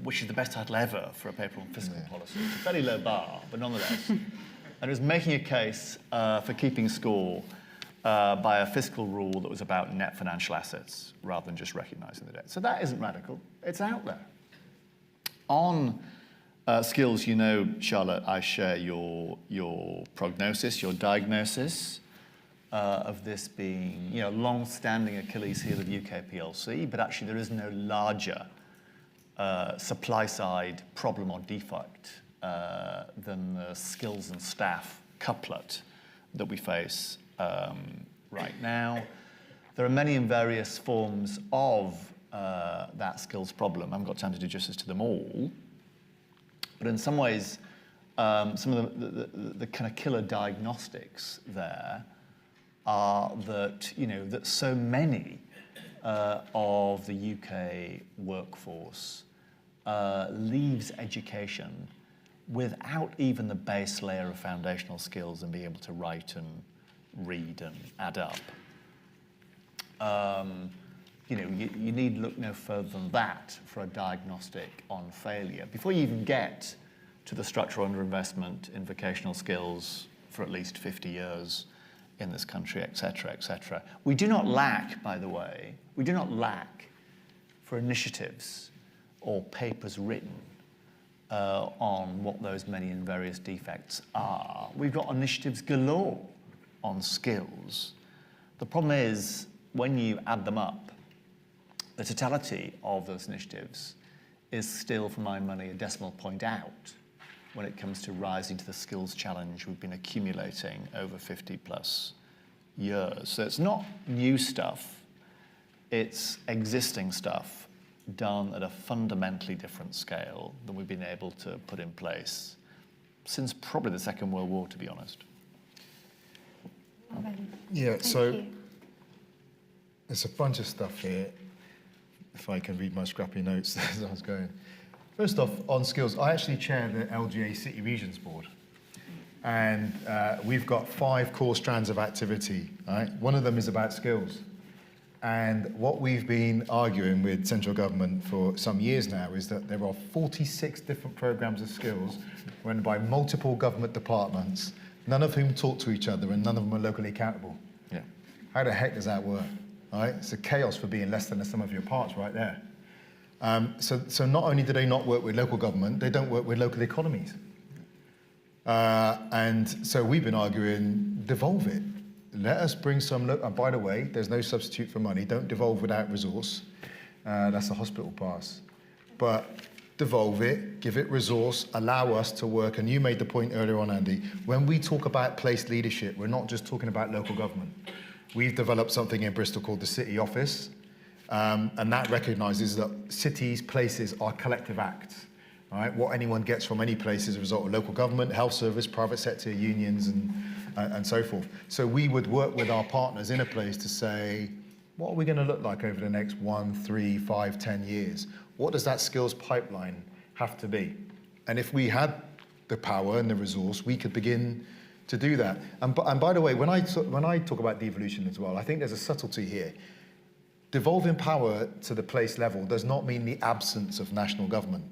which is the best title ever for a paper on fiscal policy. It's a fairly low bar, but nonetheless. And it was making a case for keeping score by a fiscal rule that was about net financial assets rather than just recognising the debt. So that isn't radical. It's out there. On skills, you know, Charlotte, I share your prognosis, your diagnosis of this being, you know, long-standing Achilles heel of UK PLC, but actually there is no larger supply-side problem or defect than the skills and staff couplet that we face right now. There are many and various forms of that skills problem. I haven't got time to do justice to them all, but in some ways, some of the kind of killer diagnostics there are that, you know, that so many of the UK workforce leaves education without even the base layer of foundational skills and being able to write and read and add up. You know, you need look no further than that for a diagnostic on failure before you even get to the structural underinvestment in vocational skills for at least 50 years in this country, et cetera, et cetera. We do not lack, by the way, we do not lack for initiatives or papers written on what those many and various defects are. We've got initiatives galore on skills. The problem is, when you add them up, the totality of those initiatives is still, for my money, a decimal point out when it comes to rising to the skills challenge we've been accumulating over 50 plus years. So it's not new stuff, it's existing stuff done at a fundamentally different scale than we've been able to put in place since probably the Second World War, to be honest. Yeah, so there's a bunch of stuff here, if I can read my scrappy notes as I was going. First off, on skills, I actually chair the LGA City Regions Board. And we've got 5 core strands of activity, right? One of them is about skills. And what we've been arguing with central government for some years now is that there are 46 different programs of skills run by multiple government departments, none of whom talk to each other and none of them are locally accountable. Yeah. How the heck does that work? Right? It's a chaos for being less than the sum of your parts right there. So not only do they not work with local government, they don't work with local economies. And so we've been arguing, devolve it. Let us bring some, by the way, there's no substitute for money. Don't devolve without resource. That's the hospital pass. But devolve it, give it resource, allow us to work. And you made the point earlier on, Andy, when we talk about place leadership, we're not just talking about local government. We've developed something in Bristol called the City Office, and that recognises that cities, places are collective acts. Right? What anyone gets from any place is a result of local government, health service, private sector, unions, and so forth. So we would work with our partners in a place to say, what are we going to look like over the next 1, 3, 5, 10 years? What does that skills pipeline have to be? And if we had the power and the resource, we could begin to do that. And by the way, when I talk about devolution as well, I think there's a subtlety here. Devolving power to the place level does not mean the absence of national government.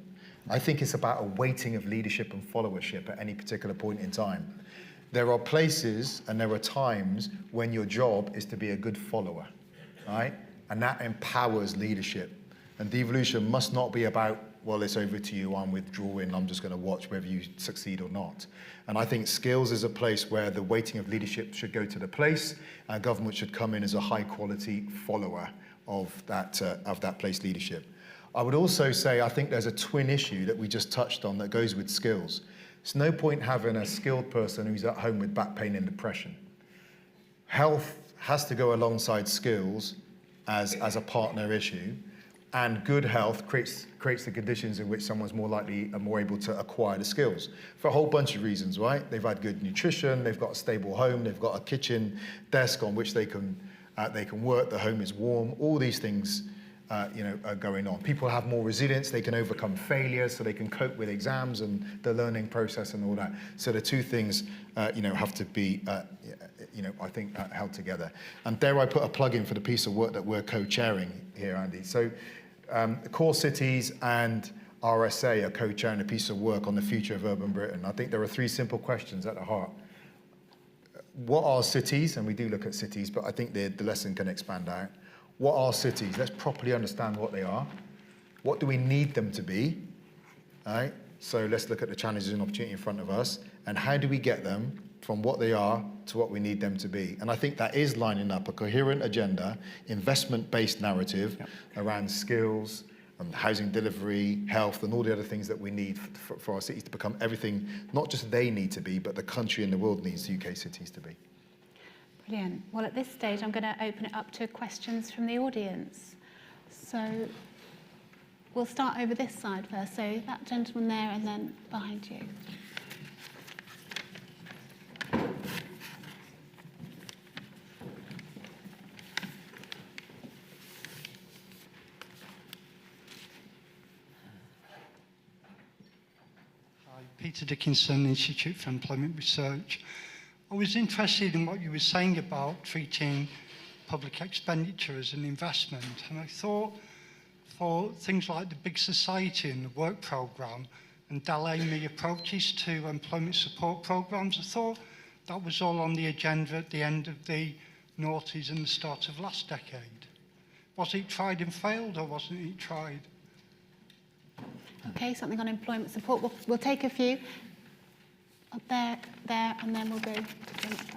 I think it's about a weighting of leadership and followership at any particular point in time. There are places and there are times when your job is to be a good follower, right? And that empowers leadership. And devolution must not be about, well, it's over to you, I'm withdrawing, I'm just going to watch whether you succeed or not. And I think skills is a place where the weighting of leadership should go to the place, and government should come in as a high-quality follower of that place leadership. I would also say I think there's a twin issue that we just touched on that goes with skills. It's no point having a skilled person who's at home with back pain and depression. Health has to go alongside skills as a partner issue, and good health creates the conditions in which someone's more likely and more able to acquire the skills for a whole bunch of reasons, right? They've had good nutrition, they've got a stable home, they've got a kitchen desk on which they can work, the home is warm, all these things are going on. People have more resilience, they can overcome failure, so they can cope with exams and the learning process and all that. So the two things, have to be, I think, held together. And dare I put a plug in for the piece of work that we're co-chairing here, Andy. So Core Cities and RSA are co-chairing a piece of work on the future of urban Britain. I think there are three simple questions at the heart. What are cities? And we do look at cities, but I think the lesson can expand out. What are cities? Let's properly understand what they are. What do we need them to be? All right? So let's look at the challenges and opportunity in front of us, and how do we get them from what they are to what we need them to be? And I think that is lining up a coherent agenda, investment-based narrative around skills and housing delivery, health, and all the other things that we need for our cities to become everything, not just they need to be, but the country and the world needs UK cities to be. Brilliant. Well, at this stage, I'm going to open it up to questions from the audience. So we'll start over this side first. So that gentleman there and then behind you. Hi, Peter Dickinson, Institute for Employment Research. I was interested in what you were saying about treating public expenditure as an investment, and I thought for things like the Big Society and the work programme and Del-Amy approaches to employment support programmes, I thought that was all on the agenda at the end of the noughties and the start of last decade. Was it tried and failed, or wasn't it tried? Okay, something on employment support. We'll take a few. Up there, and then we'll go to the next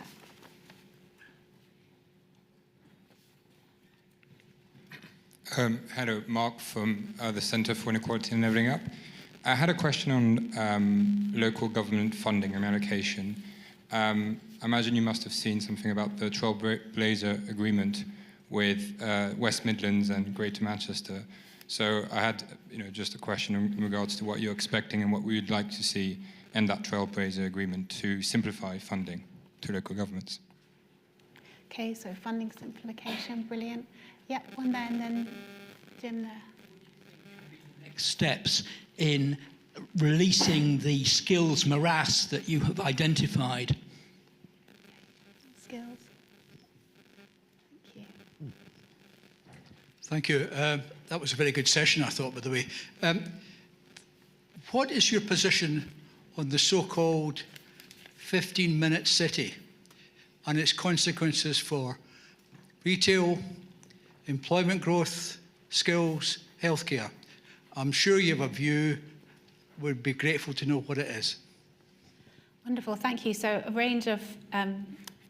one. Hello, Mark from the Centre for Inequality and Levelling Up. I had a question on local government funding and allocation. I imagine you must have seen something about the Trailblazer agreement with West Midlands and Greater Manchester. So I had just a question in regards to what you're expecting and what we would like to see in that Trailblazer agreement to simplify funding to local governments. Okay, so funding simplification, brilliant. Yep, one there and then Jim there. Next steps in releasing the skills morass that you have identified. Skills. Thank you. That was a very good session, I thought, by the way. What is your position on the so-called 15-minute city and its consequences for retail, employment growth, skills, healthcare? I'm sure you have a view. Would be grateful to know what it is. Wonderful, thank you. So a range of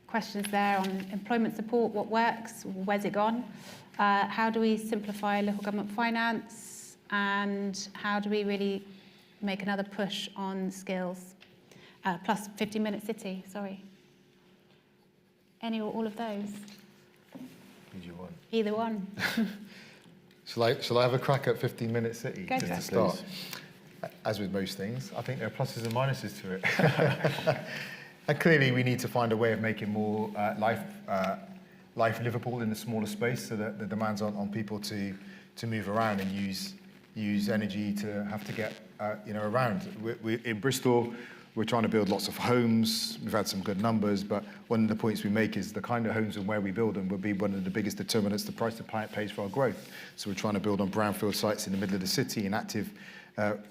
questions there on employment support, what works, where's it gone? How do we simplify local government finance? And how do we really make another push on skills? Plus 15-minute city, sorry. Any or all of those? Either one. Shall I have a crack at 15-minute city? Go just for to it. start? As with most things, I think there are pluses and minuses to it. And clearly we need to find a way of making more life livable in a smaller space, so that the demands on people to move around and use energy to have to get around. In Bristol, We're trying to build lots of homes. We've had some good numbers, but one of the points we make is the kind of homes and where we build them would be one of the biggest determinants the price the client pays for our growth. So we're trying to build on brownfield sites in the middle of the city in active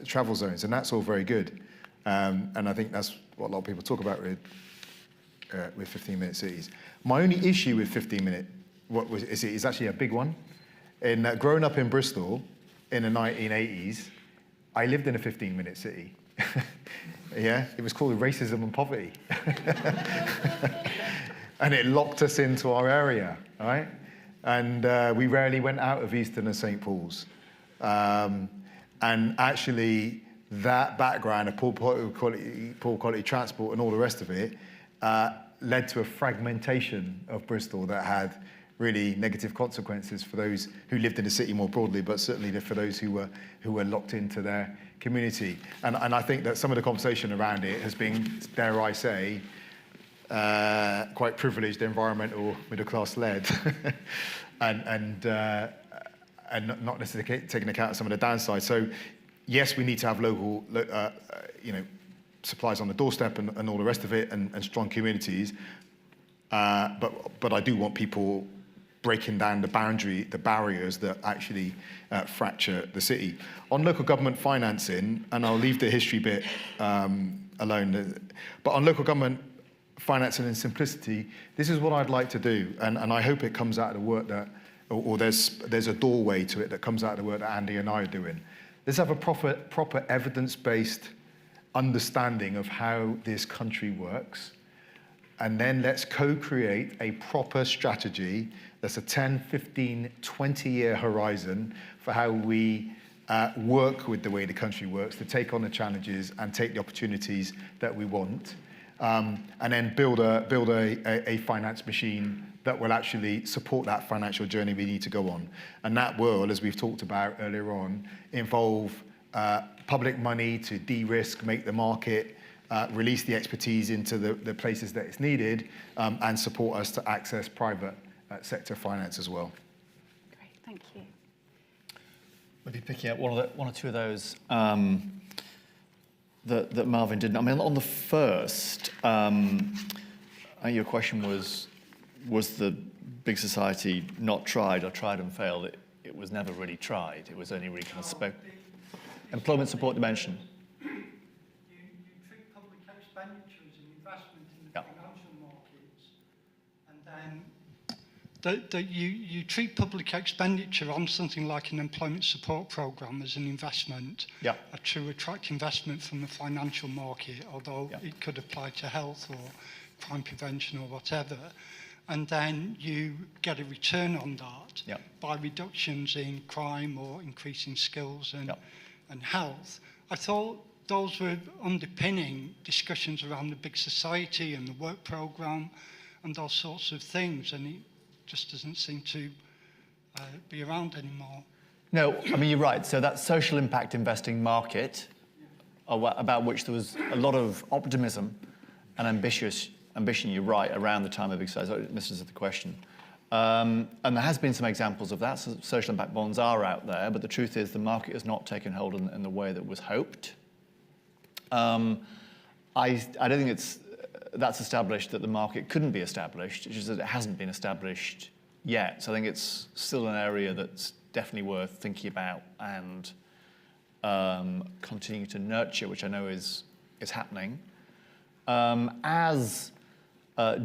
travel zones, and that's all very good. And I think that's what a lot of people talk about with 15-minute cities. My only issue with 15-minute is actually a big one. In growing up in Bristol in the 1980s, I lived in a 15-minute city. Yeah, it was called racism and poverty. And it locked us into our area, right? And we rarely went out of Euston and St. Paul's. And actually, that background of poor quality transport and all the rest of it led to a fragmentation of Bristol that had really negative consequences for those who lived in the city more broadly, but certainly for those who were locked into their community. And I think that some of the conversation around it has been, dare I say, quite privileged, environmental, middle-class led, and not necessarily taking account of some of the downsides. So, yes, we need to have local, supplies on the doorstep and all the rest of it, and strong communities. But I do want people breaking down the barriers that actually fracture the city. On local government financing, and I'll leave the history bit alone, but on local government financing and simplicity, this is what I'd like to do, and I hope it comes out of the work that, or there's a doorway to it that comes out of the work that Andy and I are doing. Let's have a proper evidence-based understanding of how this country works, and then let's co-create a proper strategy that's a 10, 15, 20-year horizon for how we work with the way the country works to take on the challenges and take the opportunities that we want, and then build a finance machine that will actually support that financial journey we need to go on. And that will, as we've talked about earlier on, involve public money to de-risk, make the market, release the expertise into the places that it's needed, and support us to access private sector finance as well. Great, thank you. Maybe picking up one or two of those that Marvin didn't. I mean, on the first, I think your question was the big society not tried or tried and failed? It was never really tried. It was only really kind of employment support dimension. You treat public expenditure as an investment in the financial markets, and then you treat public expenditure on something like an employment support program as an investment, to attract investment from the financial market, although it could apply to health or crime prevention or whatever. And then you get a return on that by reductions in crime or increasing skills and health. I thought those were underpinning discussions around the big society and the work programme and those sorts of things, and it just doesn't seem to be around anymore. No, I mean, you're right. So that social impact investing market, about which there was a lot of optimism and ambition, you're right, around the time of big size. I missed the question. And there has been some examples of that. So social impact bonds are out there, but the truth is the market has not taken hold in the way that was hoped. I don't think that's established that the market couldn't be established. It's just that it hasn't been established yet. So I think it's still an area that's definitely worth thinking about and continuing to nurture, which I know is happening. As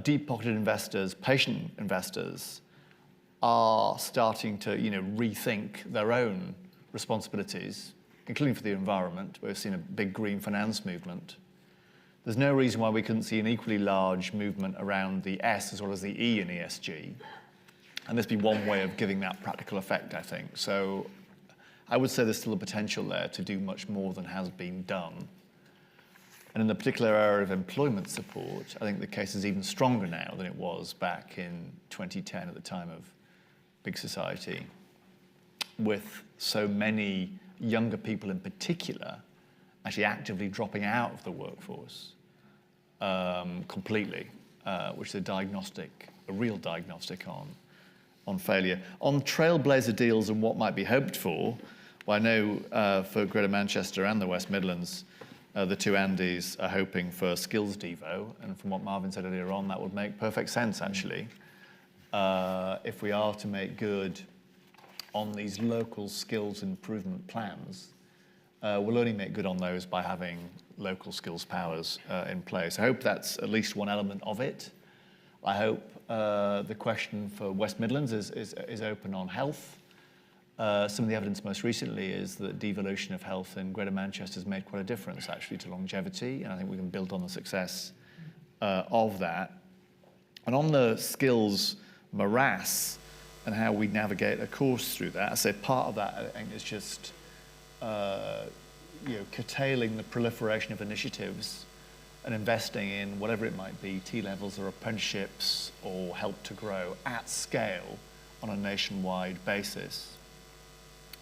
deep-pocketed investors, patient investors, are starting to, rethink their own responsibilities, including for the environment. We've seen a big green finance movement. There's no reason why we couldn't see an equally large movement around the S as well as the E in ESG. And this be one way of giving that practical effect, I think. So I would say there's still a potential there to do much more than has been done. And in the particular area of employment support, I think the case is even stronger now than it was back in 2010 at the time of big society, with so many younger people in particular actually actively dropping out of the workforce completely, which is a real diagnostic on failure. On trailblazer deals and what might be hoped for, well, I know for Greater Manchester and the West Midlands, the two Andys are hoping for skills devo, and from what Marvin said earlier on, that would make perfect sense, actually. If we are to make good on these local skills improvement plans, we'll only make good on those by having local skills powers in place. I hope that's at least one element of it. I hope the question for West Midlands is open on health. Some of the evidence most recently is that devolution of health in Greater Manchester has made quite a difference, actually, to longevity, and I think we can build on the success of that. And on the skills morass and how we navigate a course through that, I say part of that, I think, is just curtailing the proliferation of initiatives and investing in whatever it might be, T-levels or apprenticeships or help to grow at scale on a nationwide basis.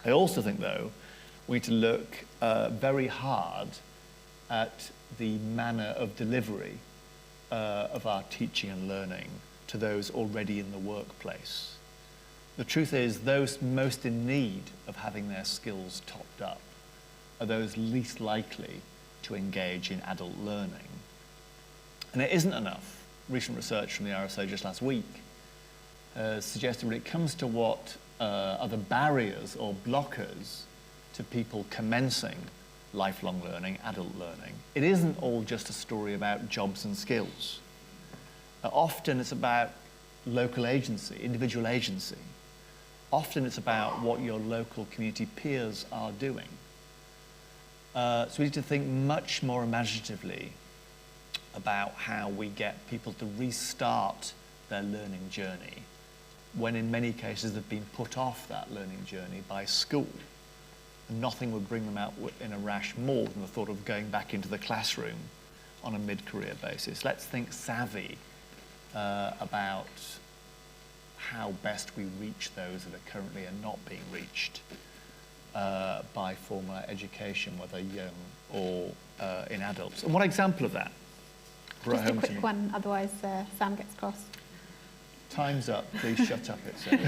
I also think, though, we need to look very hard at the manner of delivery of our teaching and learning to those already in the workplace. The truth is, those most in need of having their skills topped up are those least likely to engage in adult learning. And it isn't enough. Recent research from the RSA just last week suggested when it comes to what are the barriers or blockers to people commencing lifelong learning, adult learning, it isn't all just a story about jobs and skills. Often it's about local agency, individual agency. Often it's about what your local community peers are doing. So we need to think much more imaginatively about how we get people to restart their learning journey when in many cases they've been put off that learning journey by school. And nothing would bring them out in a rash more than the thought of going back into the classroom on a mid-career basis. Let's think savvy about how best we reach those that are currently not being reached by formal education, whether young or in adults. And one example of that brought Just a home to quick me. one, otherwise Sam gets cross. Time's up, please shut up, it says.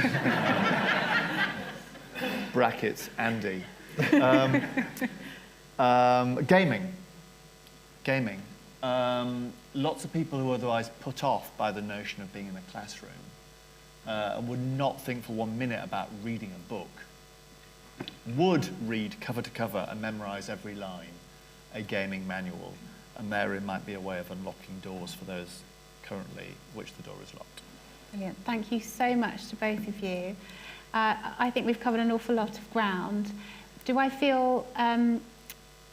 Brackets, Andy. Gaming. Lots of people who are otherwise put off by the notion of being in a classroom and would not think for 1 minute about reading a book, would read cover to cover and memorize every line a gaming manual, and therein might be a way of unlocking doors for those currently which the door is locked. Brilliant. Thank you so much to both of you. I think we've covered an awful lot of ground. Do I feel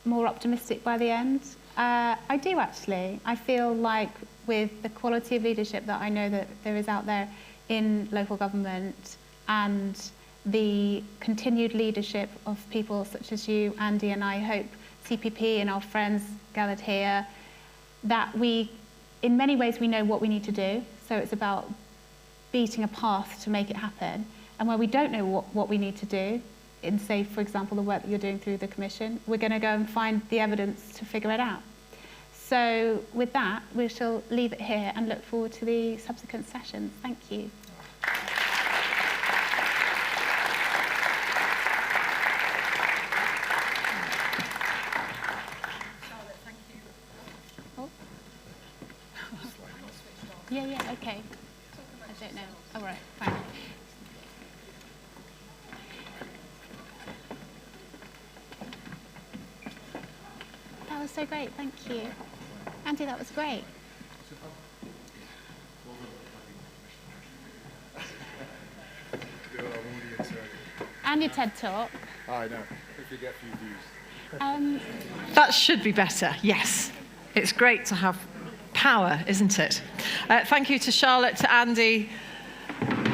more optimistic by the end? I do, actually. I feel like with the quality of leadership that I know that there is out there in local government and the continued leadership of people such as you, Andy, and I hope CPP and our friends gathered here, that we, in many ways, we know what we need to do. So it's about beating a path to make it happen. And where we don't know what we need to do, in, say, for example, the work that you're doing through the Commission, we're going to go and find the evidence to figure it out. So with that, we shall leave it here and look forward to the subsequent sessions. Thank you. Yeah, okay. I don't know. All right, fine. That was so great, thank you. Andy, that was great. And your TED Talk. I know, if you get a few views. That should be better, yes. It's great to have power, isn't it? Thank you to Charlotte, to Andy,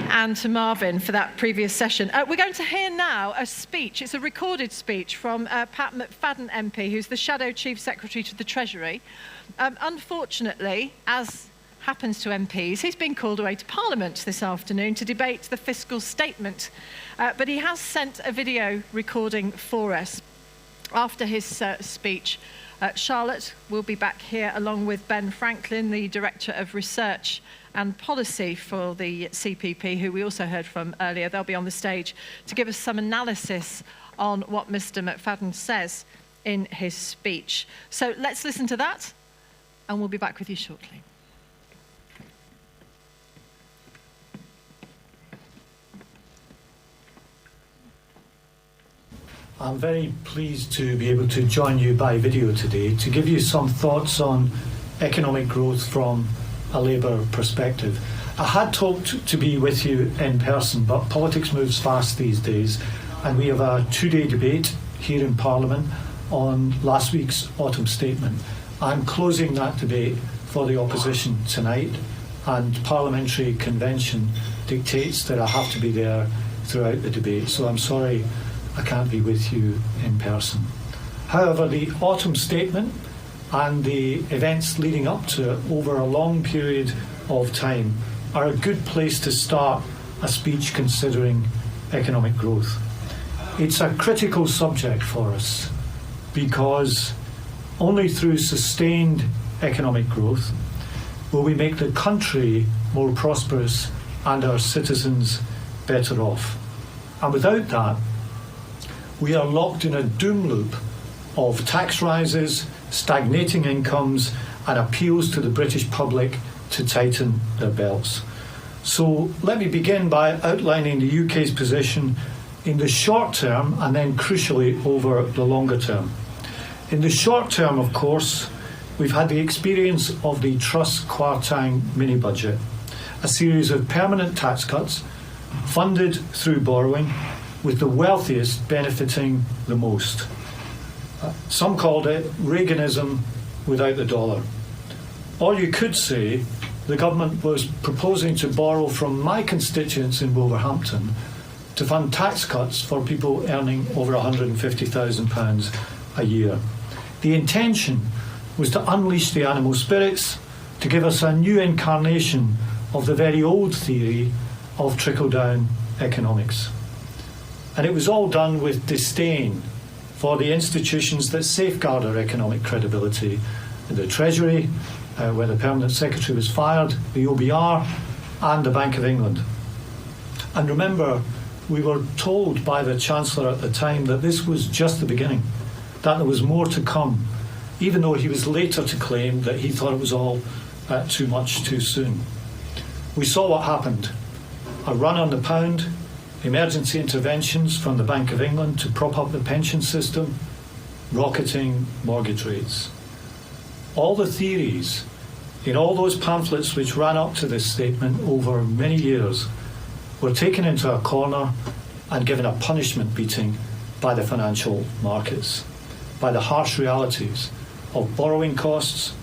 and to Marvin for that previous session. We're going to hear now a speech. It's a recorded speech from Pat McFadden MP, who's the Shadow Chief Secretary to the Treasury. Unfortunately, as happens to MPs, he's been called away to Parliament this afternoon to debate the fiscal statement. But he has sent a video recording for us. After his speech, Charlotte will be back here along with Ben Franklin, the Director of Research and Policy for the CPP, who we also heard from earlier. They'll be on the stage to give us some analysis on what Mr. McFadden says in his speech. So let's listen to that, and we'll be back with you shortly. I'm very pleased to be able to join you by video today to give you some thoughts on economic growth from a Labour perspective. I had hoped to be with you in person, but politics moves fast these days, and we have a two-day debate here in Parliament on last week's autumn statement. I'm closing that debate for the opposition tonight, and parliamentary convention dictates that I have to be there throughout the debate, so I'm sorry I can't be with you in person. However, the autumn statement and the events leading up to it over a long period of time are a good place to start a speech considering economic growth. It's a critical subject for us because only through sustained economic growth will we make the country more prosperous and our citizens better off. And without that, we are locked in a doom loop of tax rises, stagnating incomes, and appeals to the British public to tighten their belts. So let me begin by outlining the UK's position in the short term and then crucially over the longer term. In the short term, of course, we've had the experience of the Truss Kwarteng mini-budget, a series of permanent tax cuts funded through borrowing, with the wealthiest benefiting the most. Some called it Reaganism without the dollar. Or you could say the government was proposing to borrow from my constituents in Wolverhampton to fund tax cuts for people earning over £150,000 a year. The intention was to unleash the animal spirits, to give us a new incarnation of the very old theory of trickle-down economics. And it was all done with disdain for the institutions that safeguard our economic credibility: the Treasury, where the Permanent Secretary was fired, the OBR, and the Bank of England. And remember, we were told by the Chancellor at the time that this was just the beginning, that there was more to come, even though he was later to claim that he thought it was all too much too soon. We saw what happened: a run on the pound, emergency interventions from the Bank of England to prop up the pension system, rocketing mortgage rates. All the theories in all those pamphlets which ran up to this statement over many years were taken into a corner and given a punishment beating by the financial markets, by the harsh realities of borrowing costs,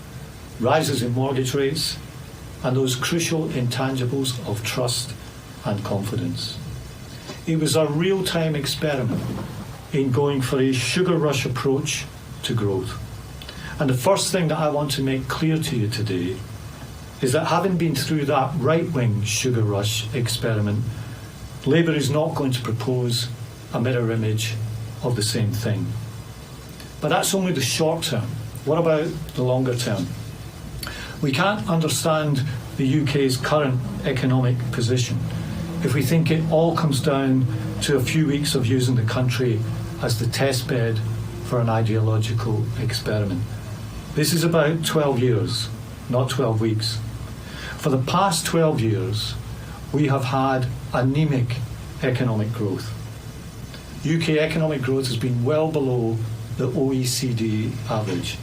rises in mortgage rates, and those crucial intangibles of trust and confidence. It was a real-time experiment in going for a sugar rush approach to growth. And the first thing that I want to make clear to you today is that having been through that right-wing sugar rush experiment, Labour is not going to propose a mirror image of the same thing. But that's only the short term. What about the longer term? We can't understand the UK's current economic position if we think it all comes down to a few weeks of using the country as the test bed for an ideological experiment. This is about 12 years, not 12 weeks. For the past 12 years, we have had anemic economic growth. UK economic growth has been well below the OECD average.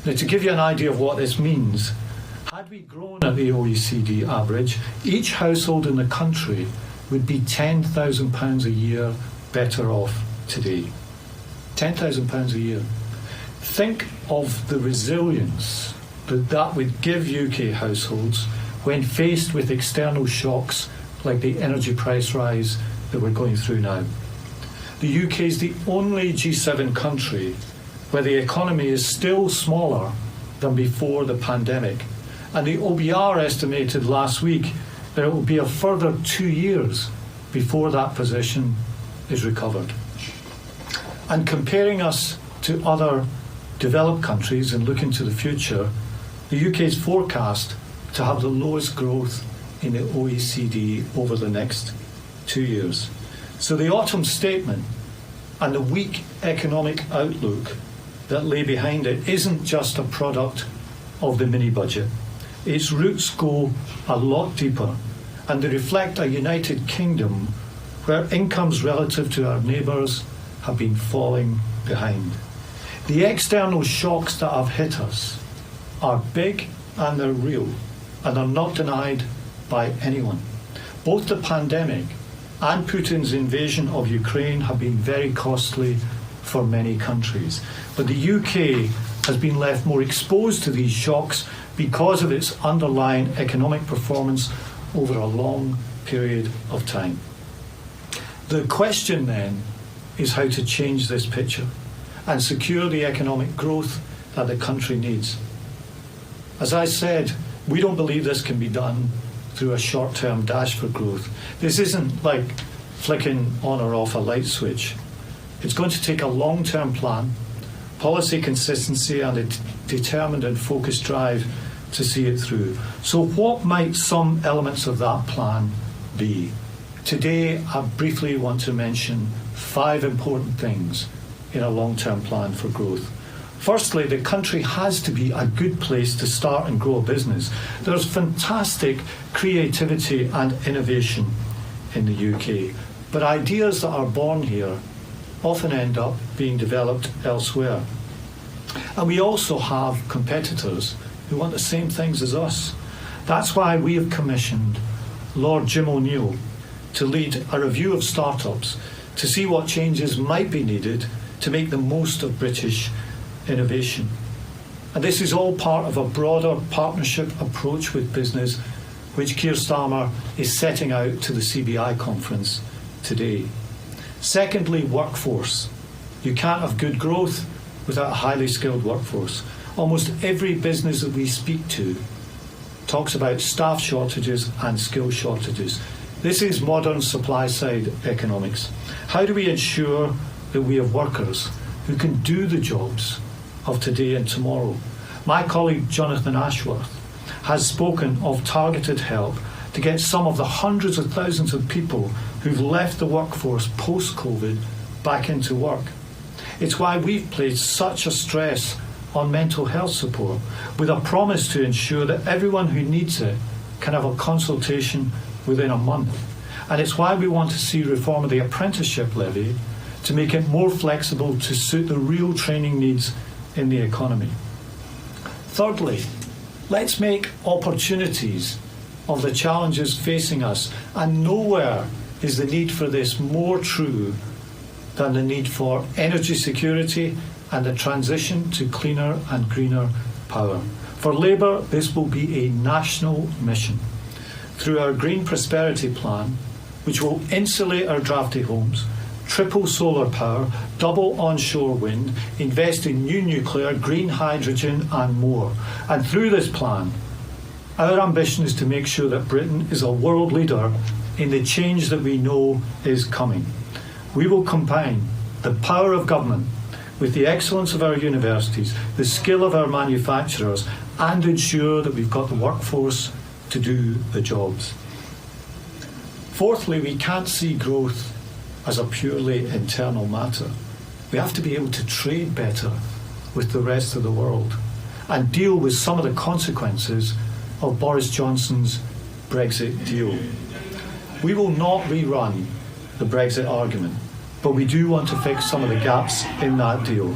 Now, to give you an idea of what this means, had we grown at the OECD average, each household in the country would be £10,000 a year better off today. £10,000 a year. Think of the resilience that that would give UK households when faced with external shocks like the energy price rise that we're going through now. The UK is the only G7 country where the economy is still smaller than before the pandemic. And the OBR estimated last week that it will be a further 2 years before that position is recovered. And comparing us to other developed countries and looking to the future, the UK is forecast to have the lowest growth in the OECD over the next 2 years. So the autumn statement and the weak economic outlook that lay behind it isn't just a product of the mini budget. Its roots go a lot deeper, and they reflect a United Kingdom where incomes relative to our neighbours have been falling behind. The external shocks that have hit us are big and they're real, and are not denied by anyone. Both the pandemic and Putin's invasion of Ukraine have been very costly for many countries. But the UK has been left more exposed to these shocks because of its underlying economic performance over a long period of time. The question then is how to change this picture and secure the economic growth that the country needs. As I said, we don't believe this can be done through a short-term dash for growth. This isn't like flicking on or off a light switch. It's going to take a long-term plan, policy consistency, and a determined and focused drive to see it through. So what might some elements of that plan be? Today, I briefly want to mention 5 important things in a long-term plan for growth. Firstly, the country has to be a good place to start and grow a business. There's fantastic creativity and innovation in the UK, but ideas that are born here often end up being developed elsewhere. And we also have competitors who want the same things as us. That's why we have commissioned Lord Jim O'Neill to lead a review of startups to see what changes might be needed to make the most of British innovation. And this is all part of a broader partnership approach with business, which Keir Starmer is setting out to the CBI conference today. Secondly, workforce. You can't have good growth without a highly skilled workforce. Almost every business that we speak to talks about staff shortages and skill shortages. This is modern supply-side economics. How do we ensure that we have workers who can do the jobs of today and tomorrow? My colleague Jonathan Ashworth has spoken of targeted help to get some of the hundreds of thousands of people who've left the workforce post-COVID back into work. It's why we've placed such a stress on mental health support, with a promise to ensure that everyone who needs it can have a consultation within a month. And it's why we want to see reform of the apprenticeship levy to make it more flexible to suit the real training needs in the economy. Thirdly, let's make opportunities of the challenges facing us, and nowhere is the need for this more true than the need for energy security and the transition to cleaner and greener power. For Labour, this will be a national mission. Through our Green Prosperity Plan, which will insulate our drafty homes, triple solar power, double onshore wind, invest in new nuclear, green hydrogen and more. And through this plan, our ambition is to make sure that Britain is a world leader in the change that we know is coming. We will combine the power of government with the excellence of our universities, the skill of our manufacturers, and ensure that we've got the workforce to do the jobs. Fourthly, we can't see growth as a purely internal matter. We have to be able to trade better with the rest of the world and deal with some of the consequences of Boris Johnson's Brexit deal. We will not rerun the Brexit argument, but we do want to fix some of the gaps in that deal,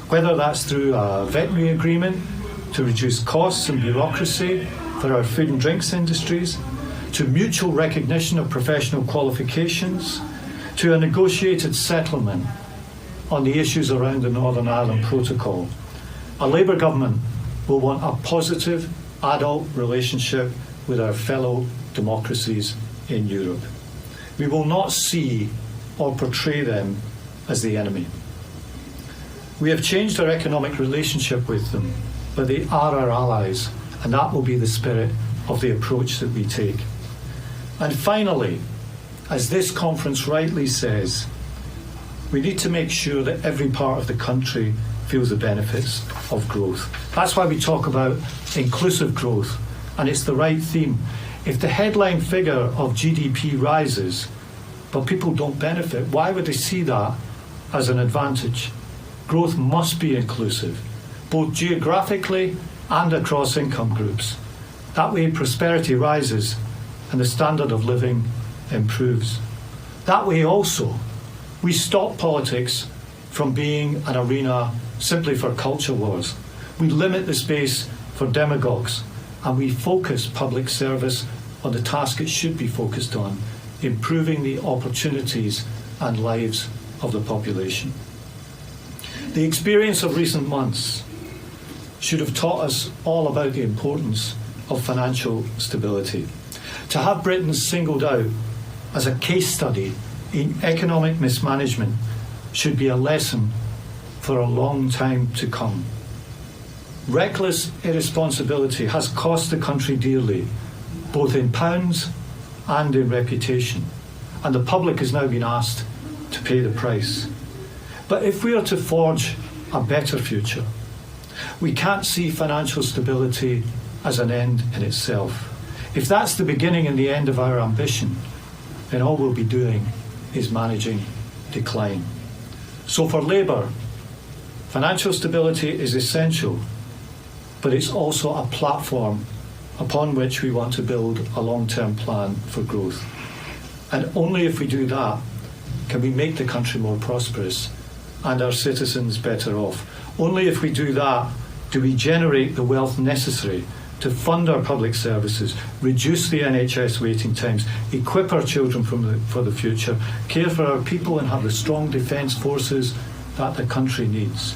whether that's through a veterinary agreement to reduce costs and bureaucracy for our food and drinks industries, to mutual recognition of professional qualifications, to a negotiated settlement on the issues around the Northern Ireland Protocol. A Labour government will want a positive adult relationship with our fellow democracies in Europe. We will not see or portray them as the enemy. We have changed our economic relationship with them, but they are our allies, and that will be the spirit of the approach that we take. And finally, as this conference rightly says, we need to make sure that every part of the country feels the benefits of growth. That's why we talk about inclusive growth, and it's the right theme. If the headline figure of GDP rises, but people don't benefit, why would they see that as an advantage? growth must be inclusive, both geographically and across income groups. That way prosperity rises and the standard of living improves. That way also, we stop politics from being an arena simply for culture wars. We limit the space for demagogues, and we focus public service on the task it should be focused on, improving the opportunities and lives of the population. The experience of recent months should have taught us all about the importance of financial stability. To have Britain singled out as a case study in economic mismanagement should be a lesson for a long time to come. Reckless irresponsibility has cost the country dearly, both in pounds and in reputation, and the public has now been asked to pay the price. But if we are to forge a better future, we can't see financial stability as an end in itself. If that's the beginning and the end of our ambition, then all we'll be doing is managing decline. So for Labour, financial stability is essential, but it's also a platform upon which we want to build a long-term plan for growth. And only if we do that can we make the country more prosperous and our citizens better off. Only if we do that do we generate the wealth necessary to fund our public services, reduce the NHS waiting times, equip our children for the future, care for our people and have the strong defence forces that the country needs.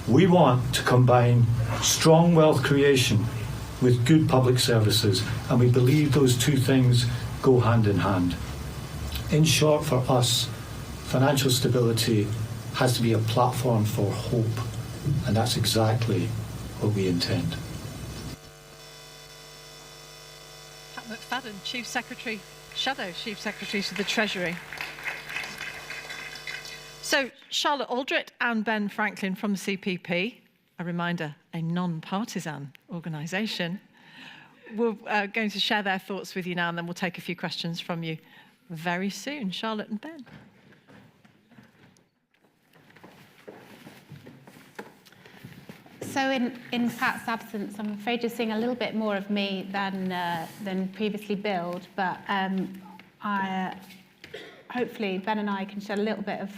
We want to combine strong wealth creation with good public services, and we believe those two things go hand in hand. In short, for us, financial stability has to be a platform for hope, and that's exactly what we intend. Pat McFadden, Chief Secretary, Shadow Chief Secretary to the Treasury. So Charlotte Aldrett and Ben Franklin from the CPP, a reminder, a non-partisan organisation, we're going to share their thoughts with you now, and then we'll take a few questions from you very soon. Charlotte and Ben. So in Pat's absence, I'm afraid you're seeing a little bit more of me than previously billed, but hopefully Ben and I can shed a little bit of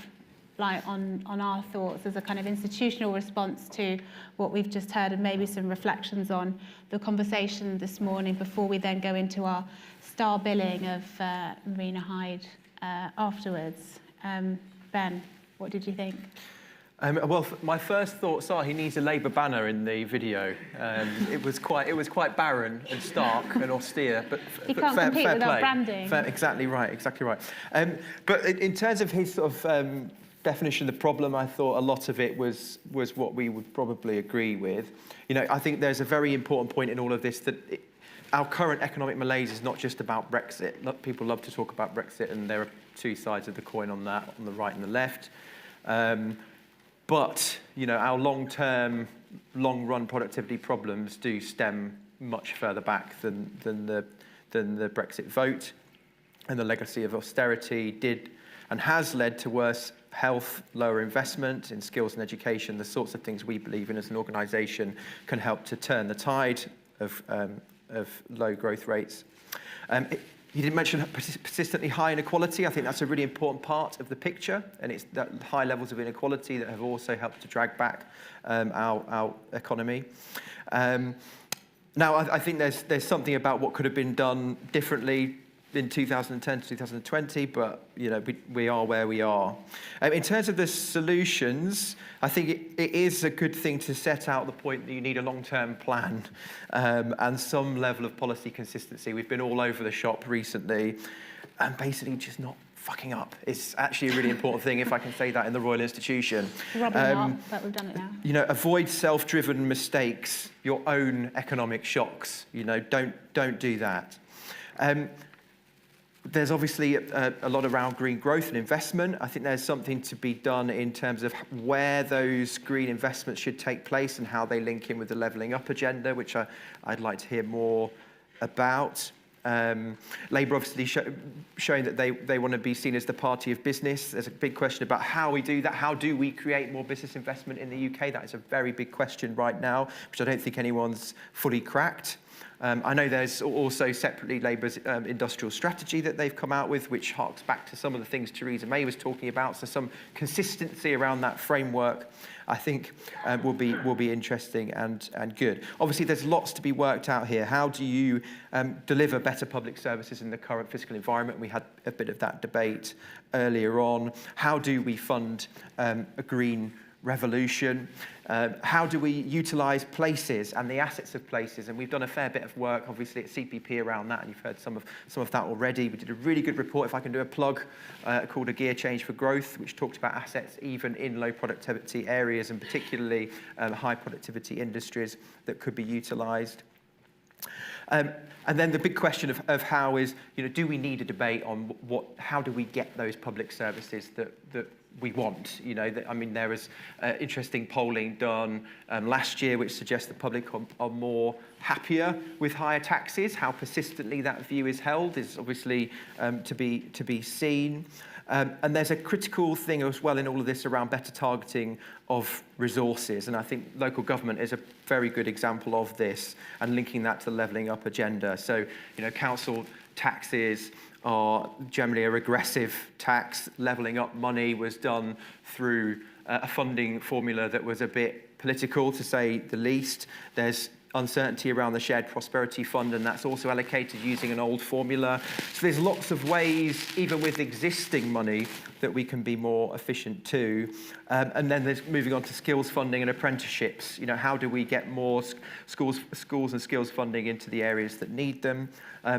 light on our thoughts as a kind of institutional response to what we've just heard, and maybe some reflections on the conversation this morning before we then go into our star billing of Marina Hyde afterwards. Ben, what did you think? Well, my first thoughts are he needs a Labour banner in the video. It was quite barren and stark and austere, but he can't fair compete without play. branding. Exactly right. But in terms of his sort of definition of the problem, I thought a lot of it was what we would probably agree with. You know, I think there's a very important point in all of this that our current economic malaise is not just about Brexit. People love to talk about Brexit, and there are two sides of the coin on that, on the right and the left. But you know, our long-term, long-run productivity problems do stem much further back than the Brexit vote, and the legacy of austerity did and has led to worse health, lower investment in skills and education, the sorts of things we believe in as an organisation can help to turn the tide of low growth rates. You did mention persistently high inequality. I think that's a really important part of the picture, and it's that high levels of inequality that have also helped to drag back our economy. Now, I think there's something about what could have been done differently in 2010 to 2020, but you know, we are where we are. In terms of the solutions, I think it is a good thing to set out the point that you need a long-term plan and some level of policy consistency. We've been all over the shop recently, and basically just not fucking up. It's actually a really important thing, if I can say that in the Royal Institution. Probably not, but we've done it now. You know, avoid self-driven mistakes, your own economic shocks. You know, don't do that. There's obviously a lot around green growth and investment. I think there's something to be done in terms of where those green investments should take place and how they link in with the levelling up agenda, which I'd like to hear more about. Labour obviously showing that they want to be seen as the party of business. There's a big question about how we do that. How do we create more business investment in the UK? That is a very big question right now, which I don't think anyone's fully cracked. I know there's also separately Labour's industrial strategy that they've come out with, which harks back to some of the things Theresa May was talking about. So some consistency around that framework, I think, will be interesting and good. Obviously, there's lots to be worked out here. How do you deliver better public services in the current fiscal environment? We had a bit of that debate earlier on. How do we fund a green revolution? How do we utilise places and the assets of places? And we've done a fair bit of work, obviously, at CPP around that, and you've heard some of that already. We did a really good report, if I can do a plug, called A Gear Change for Growth, which talked about assets even in low productivity areas, and particularly high productivity industries that could be utilised. And then the big question of how is, do we need a debate on how do we get those public services that we want? I mean, there was interesting polling done last year which suggests the public are more happier with higher taxes. How persistently that view is held is obviously to be seen. And there's a critical thing as well in all of this around better targeting of resources. And I think local government is a very good example of this, and linking that to the levelling up agenda. So, council taxes are generally a regressive tax. Levelling up money was done through a funding formula that was a bit political, to say the least. There's uncertainty around the Shared Prosperity Fund, and that's also allocated using an old formula. So there's lots of ways, even with existing money, that we can be more efficient too. And then there's moving on to skills funding and apprenticeships. How do we get more schools and skills funding into the areas that need them?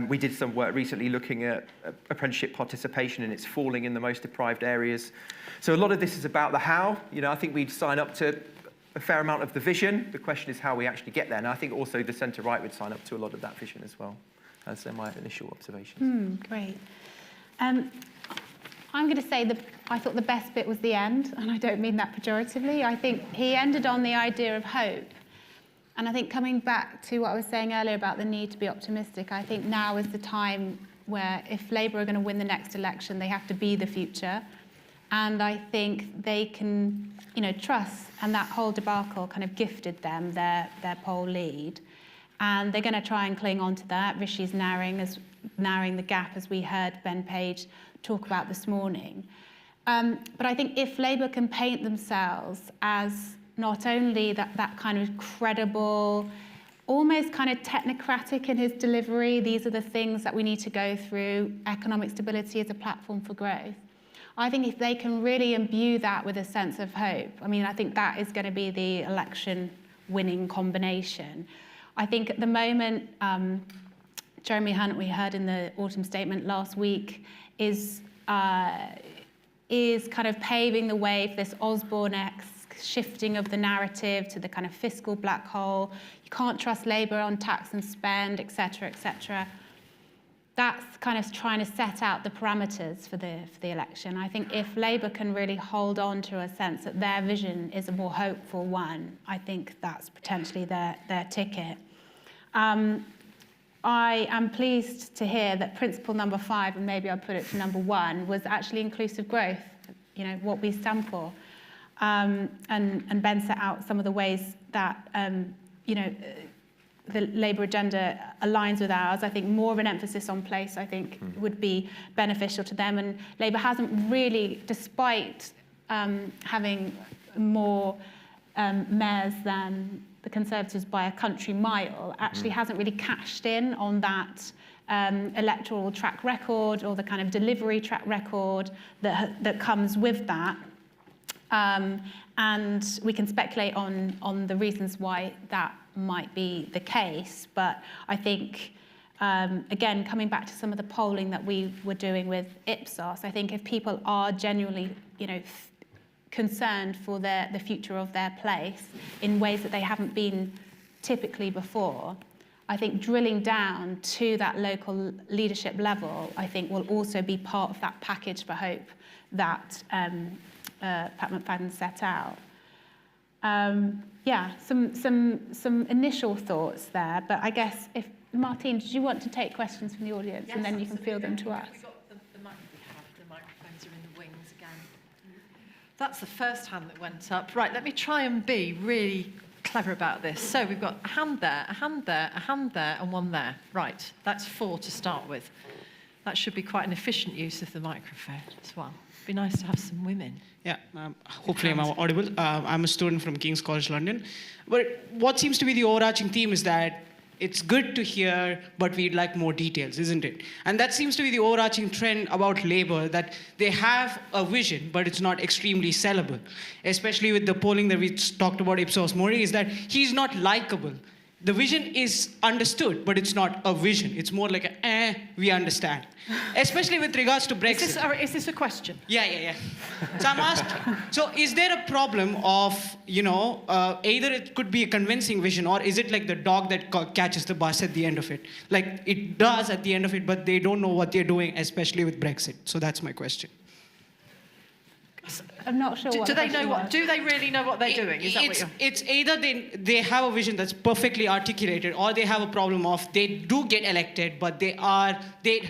We did some work recently looking at apprenticeship participation, and it's falling in the most deprived areas. So a lot of this is about the how. I think we'd sign up to a fair amount of the vision. The question is how we actually get there. And I think also the centre-right would sign up to a lot of that vision as well. As they're my initial observations. Great. I'm going to say I thought the best bit was the end, and I don't mean that pejoratively. I think he ended on the idea of hope. And I think coming back to what I was saying earlier about the need to be optimistic, I think now is the time where if Labour are going to win the next election, they have to be the future. And I think they can, trust, and that whole debacle kind of gifted them their poll lead. And they're going to try and cling on to that. Rishi's narrowing the gap, as we heard Ben Page talk about this morning. But I think if Labour can paint themselves as not only that kind of credible, almost kind of technocratic in his delivery, these are the things that we need to go through, economic stability as a platform for growth. I think if they can really imbue that with a sense of hope, I think that is going to be the election winning combination. I think at the moment, Jeremy Hunt, we heard in the autumn statement last week, is kind of paving the way for this Osborne-esque shifting of the narrative to the kind of fiscal black hole. You can't trust Labour on tax and spend, et cetera, et cetera. That's kind of trying to set out the parameters for the election. I think if Labour can really hold on to a sense that their vision is a more hopeful one, I think that's potentially their ticket. I am pleased to hear that principle number 5, and maybe I'll put it to number 1, was actually inclusive growth, what we stand for. And Ben set out some of the ways that, the Labour agenda aligns with ours. I think more of an emphasis on place, would be beneficial to them. And Labour hasn't really, despite having more mayors than the Conservatives by a country mile, actually hasn't really cashed in on that electoral track record or the kind of delivery track record that comes with that. And we can speculate on the reasons why that might be the case, but I think, again, coming back to some of the polling that we were doing with Ipsos, I think if people are genuinely, concerned for the future of their place in ways that they haven't been typically before, I think drilling down to that local leadership level, I think will also be part of that package for hope that Pat McFadden set out. Some initial thoughts there, but I guess if Martine, did you want to take questions from the audience, and then you can field them to us? The microphones are in the wings again. That's the first hand that went up. Right, let me try and be really clever about this. So we've got a hand there, a hand there, a hand there, and one there. Right, that's 4 to start with. That should be quite an efficient use of the microphone as well. It'd be nice to have some women. Yeah, hopefully I'm audible. I'm a student from King's College London. But what seems to be the overarching theme is that it's good to hear, but we'd like more details, isn't it? And that seems to be the overarching trend about Labour, that they have a vision, but it's not extremely sellable. Especially with the polling that we talked about, Ipsos Mori, is that he's not likable. The vision is understood, but it's not a vision. It's more like we understand. Especially with regards to Brexit. Is this a question? Yeah. So I'm asking, so is there a problem of, either it could be a convincing vision, or is it like the dog that catches the bus at the end of it? Like, it does at the end of it, but they don't know what they're doing, especially with Brexit. So that's my question. I'm not sure what do they know what? Do they really know what they're doing? Is that what you're... It's either they have a vision that's perfectly articulated, or they have a problem of they do get elected, but they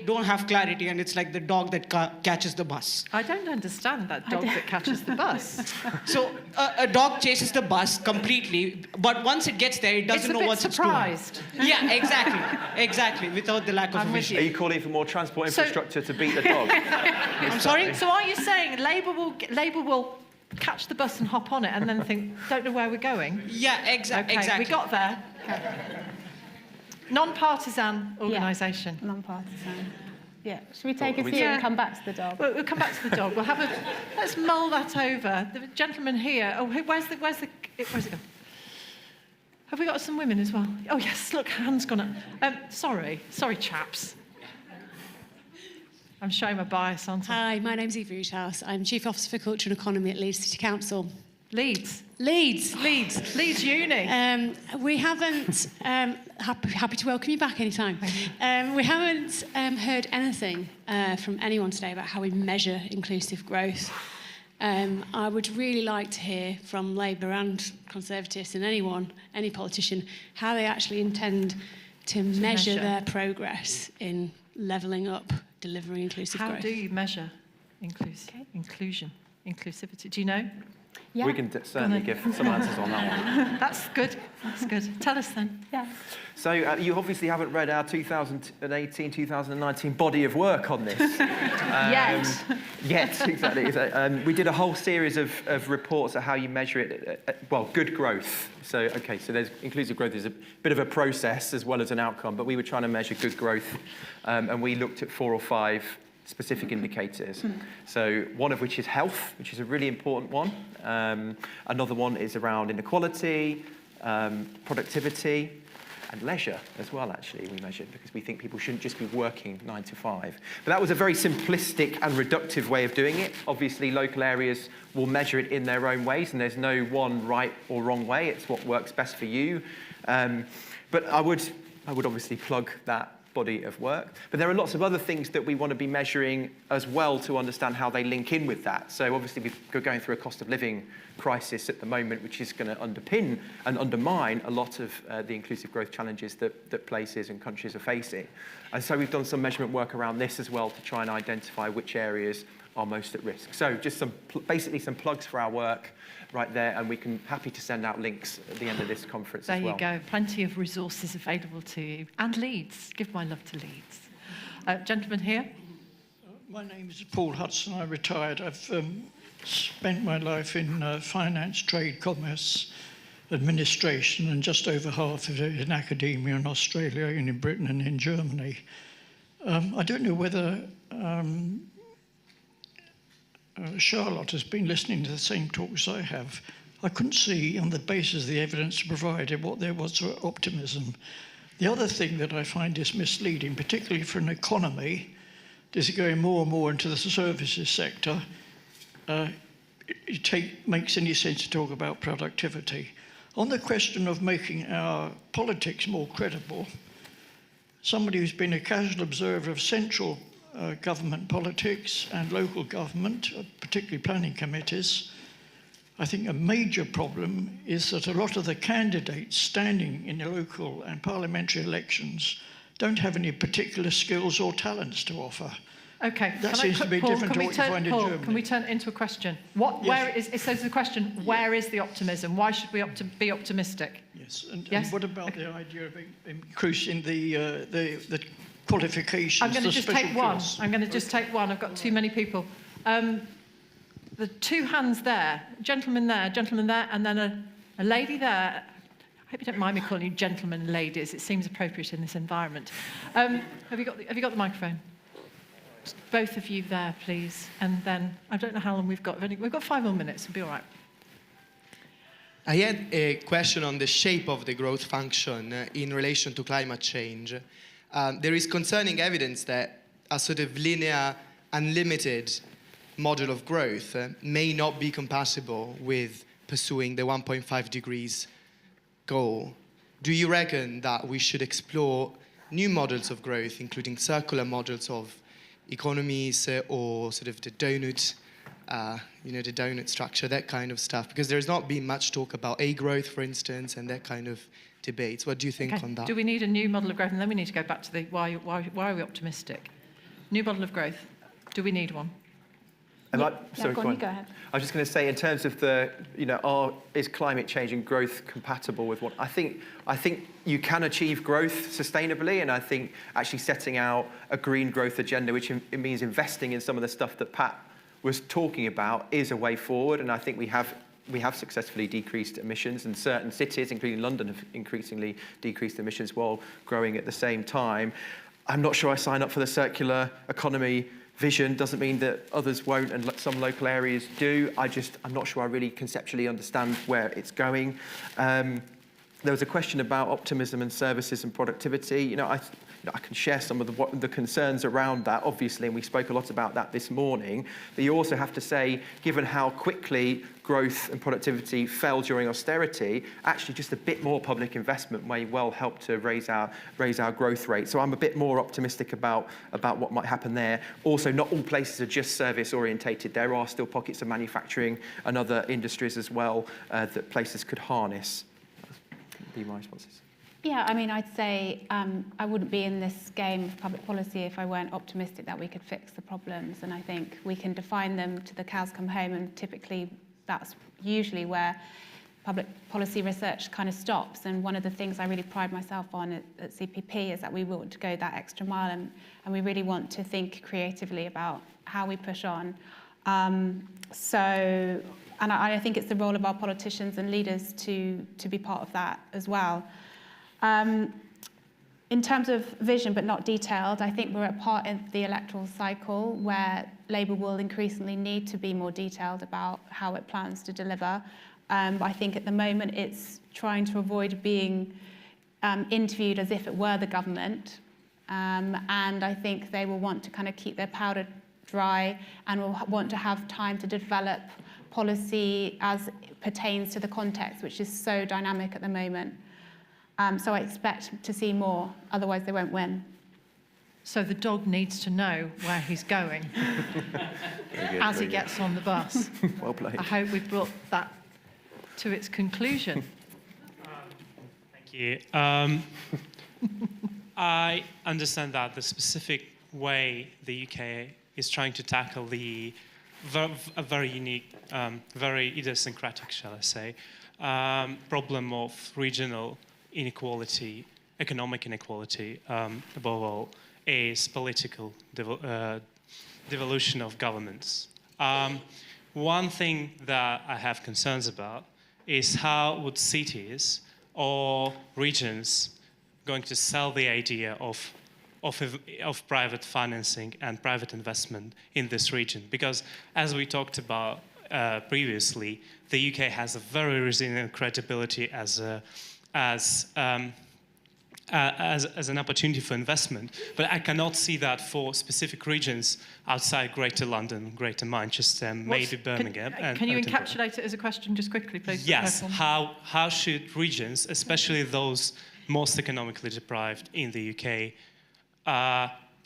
don't have clarity, and it's like the dog that catches the bus. I don't understand that dog that catches the bus. So a dog chases the bus completely, but once it gets there, it doesn't know what it's doing. Yeah, exactly, without the lack of a vision. Are you calling for more transport infrastructure to beat the dog? I'm sorry? So are you saying Labour will catch the bus and hop on it and then think, don't know where we're going? Yeah, exactly. We got there. Non-partisan organisation. Yeah, non-partisan. Yeah. Should we take a few and come back to the dog? We'll come back to the dog. Let's mull that over. The gentleman here. Oh, where's it gone? Have we got some women as well? Oh yes, look, hand's gone up. Sorry, chaps. I'm showing my bias, aren't I? Hi, my name's Eva Roothouse. I'm Chief Officer for Culture and Economy at Leeds City Council. Leeds Uni. We haven't, happy to welcome you back anytime. We haven't heard anything from anyone today about how we measure inclusive growth. I would really like to hear from Labour and Conservatives and any politician, how they actually intend to measure their progress in levelling up, delivering inclusive growth. How do you measure inclusion, inclusivity? Do you know? Yeah. We can certainly give some answers on that one. That's good. Tell us then. Yeah. So you obviously haven't read our 2018-2019 body of work on this. Yet, exactly. We did a whole series of reports on how you measure it. Good growth. So there's inclusive growth is a bit of a process as well as an outcome, but we were trying to measure good growth, and we looked at 4 or 5 specific indicators. So one of which is health, which is a really important one. Another one is around inequality, productivity, and leisure as well, actually, we measured, because we think people shouldn't just be working 9 to 5. But that was a very simplistic and reductive way of doing it. Obviously, local areas will measure it in their own ways, and there's no one right or wrong way. It's what works best for you. But I would obviously plug that body of work. But there are lots of other things that we want to be measuring as well to understand how they link in with that. So obviously we're going through a cost of living crisis at the moment, which is going to underpin and undermine a lot of the inclusive growth challenges that places and countries are facing. And so we've done some measurement work around this as well to try and identify which areas are most at risk. So just basically some plugs for our work right there, and we can happy to send out links at the end of this conference as well. There you go, plenty of resources available to you. And Leeds, give my love to Leeds. Gentleman here. My name is Paul Hudson, I retired. I've spent my life in finance, trade, commerce, administration, and just over half of it in academia in Australia and in Britain and in Germany. I don't know whether Charlotte has been listening to the same talks I have. I couldn't see, on the basis of the evidence provided, what there was for optimism. The other thing that I find is misleading, particularly for an economy, is going more and more into the services sector. It makes any sense to talk about productivity. On the question of making our politics more credible, somebody who's been a casual observer of central government politics and local government, particularly planning committees, I think a major problem is that a lot of the candidates standing in the local and parliamentary elections don't have any particular skills or talents to offer. Okay. That seems to be Paul, different to what you find in Germany. Can we turn it into a question? So the question, where is the optimism? Why should we be optimistic? Yes. And what about the idea of increasing the qualifications? I'm going to just take one. I'm going to just take one. I've got too many people. The two hands there, gentleman there, and then a lady there. I hope you don't mind me calling you gentlemen and ladies. It seems appropriate in this environment. Have you got the microphone? Both of you there, please. And then, I don't know how long we've got. We've got 5 more minutes. It'll be all right. I had a question on the shape of the growth function in relation to climate change. There is concerning evidence that a sort of linear, unlimited model of growth may not be compatible with pursuing the 1.5 degrees goal. Do you reckon that we should explore new models of growth, including circular models of economies or sort of the donut, the donut structure, that kind of stuff? Because there's not been much talk about growth, for instance, and that kind of debates. What do you think on that? Do we need a new model of growth? And then we need to go back to the why are we optimistic? New model of growth. Do we need one? Sorry, go ahead. I was just going to say, in terms of the, is climate change and growth compatible with what? I think you can achieve growth sustainably, and I think actually setting out a green growth agenda, which it means investing in some of the stuff that Pat was talking about, is a way forward. And I think we have successfully decreased emissions, and certain cities, including London, have increasingly decreased emissions while growing at the same time. I'm not sure I sign up for the circular economy vision. Doesn't mean that others won't, and some local areas do. I'm not sure I really conceptually understand where it's going. There was a question about optimism and services and productivity. I can share some of the concerns around that, obviously, and we spoke a lot about that this morning. But you also have to say, given how quickly growth and productivity fell during austerity, actually just a bit more public investment may well help to raise our growth rate. So I'm a bit more optimistic about what might happen there. Also, not all places are just service orientated. There are still pockets of manufacturing and other industries as well that places could harness. That would be my responses. Yeah, I mean, I'd say I wouldn't be in this game of public policy if I weren't optimistic that we could fix the problems. And I think we can define them to the cows come home, and typically that's usually where public policy research kind of stops. And one of the things I really pride myself on at CPP is that we want to go that extra mile, and we really want to think creatively about how we push on. And I think it's the role of our politicians and leaders to be part of that as well. In terms of vision, but not detailed, I think we're at a part in the electoral cycle where Labour will increasingly need to be more detailed about how it plans to deliver. I think at the moment it's trying to avoid being interviewed as if it were the government. And I think they will want to kind of keep their powder dry and will want to have time to develop policy as it pertains to the context, which is so dynamic at the moment. So I expect to see more, otherwise they won't win. So the dog needs to know where he's going as he gets on the bus. Well played. I hope we've brought that to its conclusion. Thank you. I understand that the specific way the UK is trying to tackle a very unique, very idiosyncratic, shall I say, problem of regional inequality, economic inequality, above all, is political devolution of governments. One thing that I have concerns about is how would cities or regions going to sell the idea of private financing and private investment in this region? Because as we talked about previously, the UK has a very resilient credibility as an opportunity for investment, but I cannot see that for specific regions outside Greater London, Greater Manchester, maybe Birmingham. Can you encapsulate it as a question just quickly, please? Yes. How should regions, especially those most economically deprived in the UK,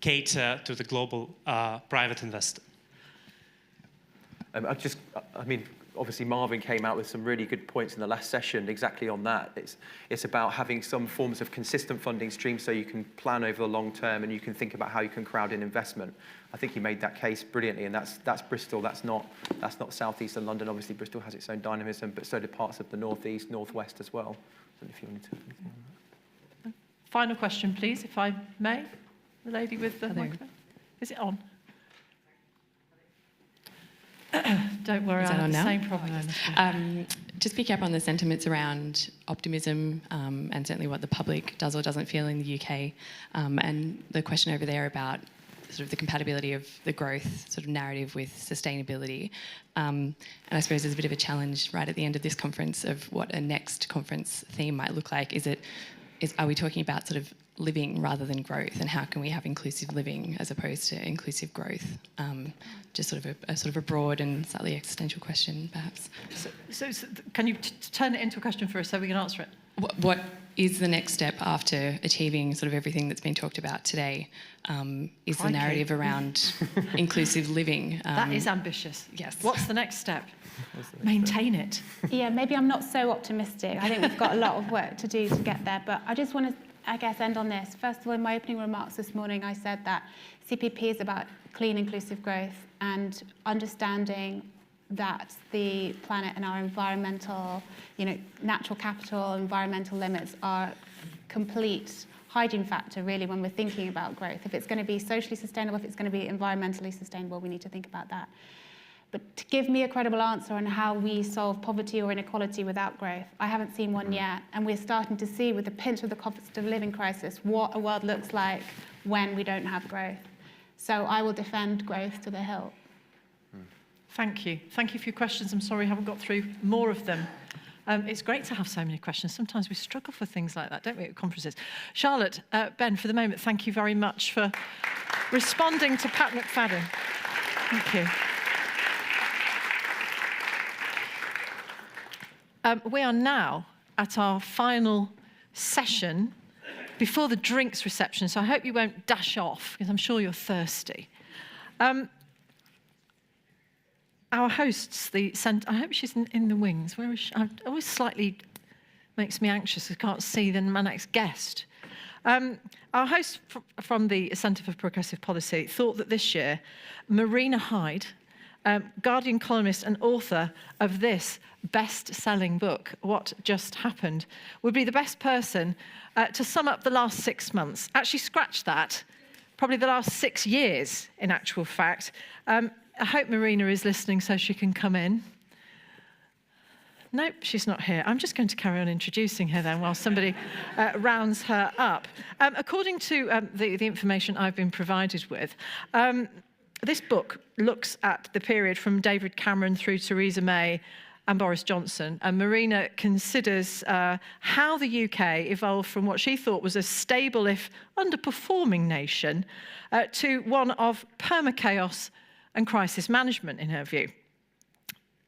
cater to the global private investor? obviously Marvin came out with some really good points in the last session exactly on that. It's about having some forms of consistent funding streams so you can plan over the long term and you can think about how you can crowd in investment. I think he made that case brilliantly, and that's Bristol. That's not South Eastern London. Obviously, Bristol has its own dynamism, but so do parts of the North East, North West as well. I don't know if you wanted to anything on that. Final question, please, if I may. The lady with the microphone. Is it on? Don't worry, I have the same problem. Just pick up on the sentiments around optimism and certainly what the public does or doesn't feel in the UK, and the question over there about sort of the compatibility of the growth sort of narrative with sustainability. And I suppose there's a bit of a challenge right at the end of this conference of what a next conference theme might look like. Are we talking about sort of living rather than growth, and how can we have inclusive living as opposed to inclusive growth? Just sort of a broad and slightly existential question, perhaps. So can you turn it into a question for us so we can answer it? What is the next step after achieving sort of everything that's been talked about today? Is the narrative around inclusive living? That is ambitious. Yes. What's the next step? Maintain it. Yeah, maybe I'm not so optimistic. I think we've got a lot of work to do to get there, but I just want to, I guess, end on this. First of all, in my opening remarks this morning, I said that CPP is about clean, inclusive growth and understanding that the planet and our environmental, natural capital, environmental limits are complete hygiene factor, really, when we're thinking about growth. If it's going to be socially sustainable, if it's going to be environmentally sustainable, we need to think about that. But to give me a credible answer on how we solve poverty or inequality without growth, I haven't seen one yet. And we're starting to see, with the pinch of the cost of living crisis, what a world looks like when we don't have growth. So I will defend growth to the hilt. Thank you. Thank you for your questions. I'm sorry I haven't got through more of them. It's great to have so many questions. Sometimes we struggle for things like that, don't we, at conferences? Charlotte, Ben, for the moment, thank you very much for responding to Pat McFadden. Thank you. We are now at our final session before the drinks reception, so I hope you won't dash off, because I'm sure you're thirsty. Our hosts, I hope she's in the wings. Where is she? Always slightly makes me anxious. I can't see my next guest. Our host from the Centre for Progressive Policy thought that this year, Marina Hyde, Guardian columnist and author of this best-selling book, What Just Happened, would be the best person to sum up the last 6 months. Actually, scratch that. Probably the last 6 years, in actual fact. I hope Marina is listening so she can come in. Nope, she's not here. I'm just going to carry on introducing her then while somebody rounds her up. According to the information I've been provided with, this book looks at the period from David Cameron through Theresa May and Boris Johnson, and Marina considers how the UK evolved from what she thought was a stable, if underperforming nation, to one of perma-chaos and crisis management, in her view.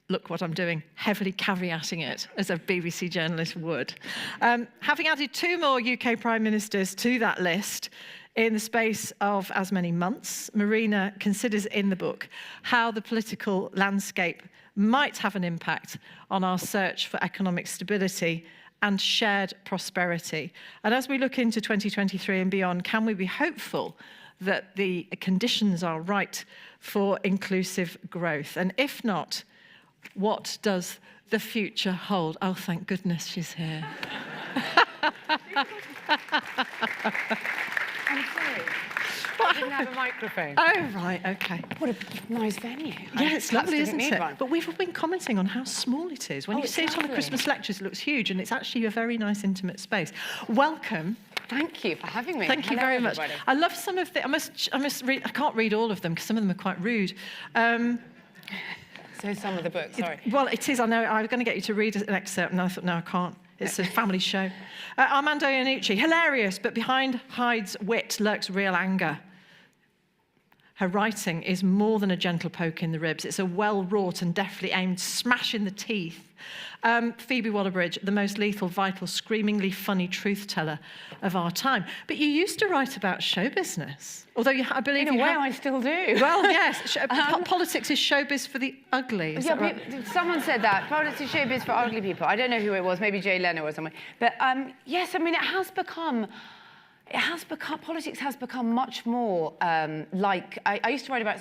Look what I'm doing, heavily caveating it, as a BBC journalist would. Having added 2 more UK Prime Ministers to that list in the space of as many months, Marina considers in the book how the political landscape might have an impact on our search for economic stability and shared prosperity. And as we look into 2023 and beyond, can we be hopeful that the conditions are right for inclusive growth? And if not, what does the future hold? Oh, thank goodness she's here. I'm sorry. I didn't have a microphone. Oh, right, okay. What a nice venue. Yeah, it's lovely, isn't it? One. But we've been commenting on how small it is. When you see it on the Christmas lectures, it looks huge, and it's actually a very nice, intimate space. Welcome. Thank you for having me. Thank you very much. Everybody. I love some of the. I must read. I can't read all of them because some of them are quite rude. So some of the books. Sorry. Well, it is. I know. I was going to get you to read an excerpt, and I thought, no, I can't. It's a family show. Armando Iannucci, hilarious, but behind Hyde's wit lurks real anger. Her writing is more than a gentle poke in the ribs. It's a well-wrought and deftly aimed smash in the teeth. Phoebe Waller-Bridge, the most lethal, vital, screamingly funny truth-teller of our time. But you used to write about show business, although I believe in a way I still do. Well, yes, politics is showbiz for the ugly. Is that right? Someone said that politics is showbiz for ugly people. I don't know who it was, maybe Jay Leno or someone. But yes, I mean, politics has become much more like, I used to write about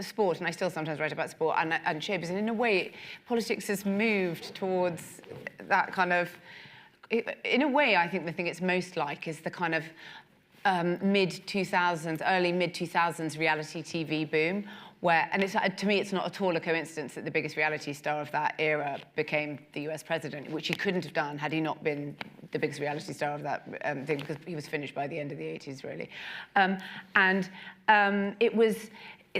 sport, and I still sometimes write about sport and showbiz, and in a way, politics has moved towards that kind of, in a way, I think the thing it's most like is the kind of mid-2000s, early mid-2000s reality TV boom, where, and it's, to me, it's not at all a coincidence that the biggest reality star of that era became the US president, which he couldn't have done had he not been the biggest reality star of that thing, because he was finished by the end of the 80s, really. It was,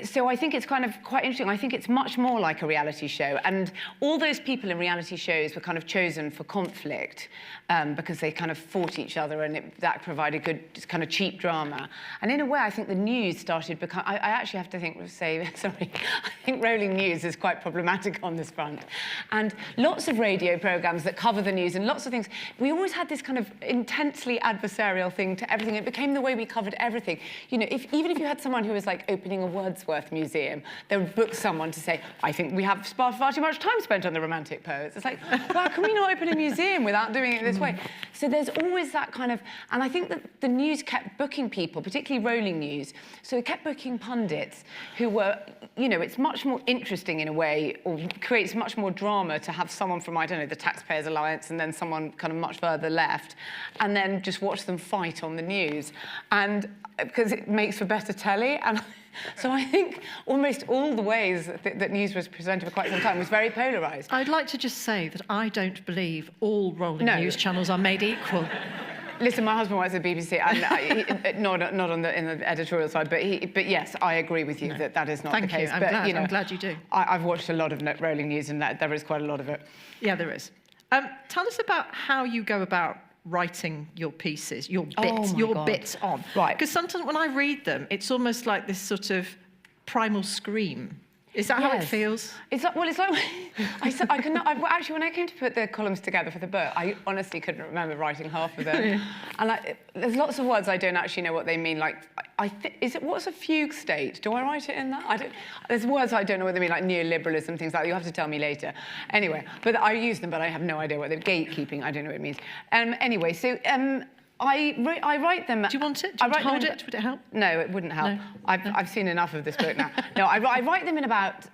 so I think it's kind of quite interesting. I think it's much more like a reality show. And all those people in reality shows were kind of chosen for conflict because they kind of fought each other, and that provided good, kind of cheap drama. And in a way, I think the news started becoming, I actually have to say, sorry, I think rolling news is quite problematic on this front. And lots of radio programs that cover the news and lots of things, we always had this kind of intensely adversarial thing to everything. It became the way we covered everything. You know, even if you had someone who was like opening a Wordsworth museum, they would book someone to say, I think we have far too much time spent on the Romantic poets. It's like, well, can we not open a museum without doing it this way? So there's always that kind of, and I think that the news kept booking people, particularly rolling news, so it kept booking pundits who were, you know, it's much more interesting in a way, or creates much more drama to have someone from, I don't know, the Taxpayers Alliance and then someone kind of much further left, and then just watch them fight on the news. And because it makes for better telly. And so I think almost all the ways that news was presented for quite some time was very polarised. I'd like to just say that I don't believe all rolling news channels are made equal. Listen, my husband works at the BBC, and not on in the editorial side, but yes, I agree with you that is not the case. Thank you. I'm glad you do. I've watched a lot of rolling news, and there is quite a lot of it. Yeah, there is. Tell us about how you go about writing your pieces, your bits on. Right. Because sometimes when I read them, it's almost like this sort of primal scream. Is that how it feels? It's like, well, it's like, actually, when I came to put the columns together for the book, I honestly couldn't remember writing half of them. And there's lots of words I don't actually know what they mean. Like, what's a fugue state? Do I write it in that? There's words I don't know what they mean, like neoliberalism, things like that. You'll have to tell me later. Anyway, but I use them, but I have no idea what they're, gatekeeping, I don't know what it means. Anyway, so, I write them. Do you want it? Do you want to hold it? Would it help? No, it wouldn't help. No. I've seen enough of this book now. No, I write them in about,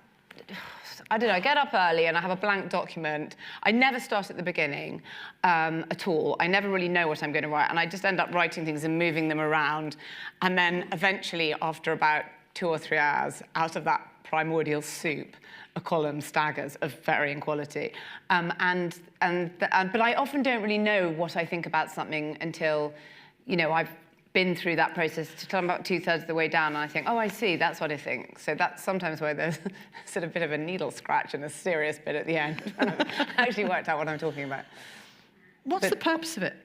I don't know, I get up early and I have a blank document. I never start at the beginning at all. I never really know what I'm going to write, and I just end up writing things and moving them around. And then eventually, after about 2 or 3 hours, out of that primordial soup, a column staggers of varying quality. But I often don't really know what I think about something until, you know, I've been through that process to about 2/3 of the way down, and I think, oh, I see, that's what I think. So that's sometimes where there's sort of a bit of a needle scratch and a serious bit at the end. I actually worked out what I'm talking about. What's the purpose of it?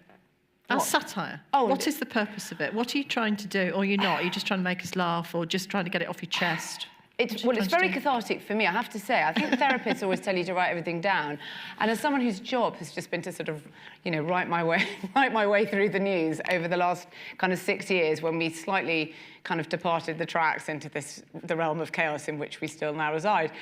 As satire? Oh, what is the purpose of it? What are you trying to do? Or you're not? Are you just trying to make us laugh, or just trying to get it off your chest? It's very cathartic for me, I have to say. I think therapists always tell you to write everything down. And as someone whose job has just been to sort of, you know, write my way through the news over the last kind of 6 years, when we slightly kind of departed the tracks into the realm of chaos in which we still now reside.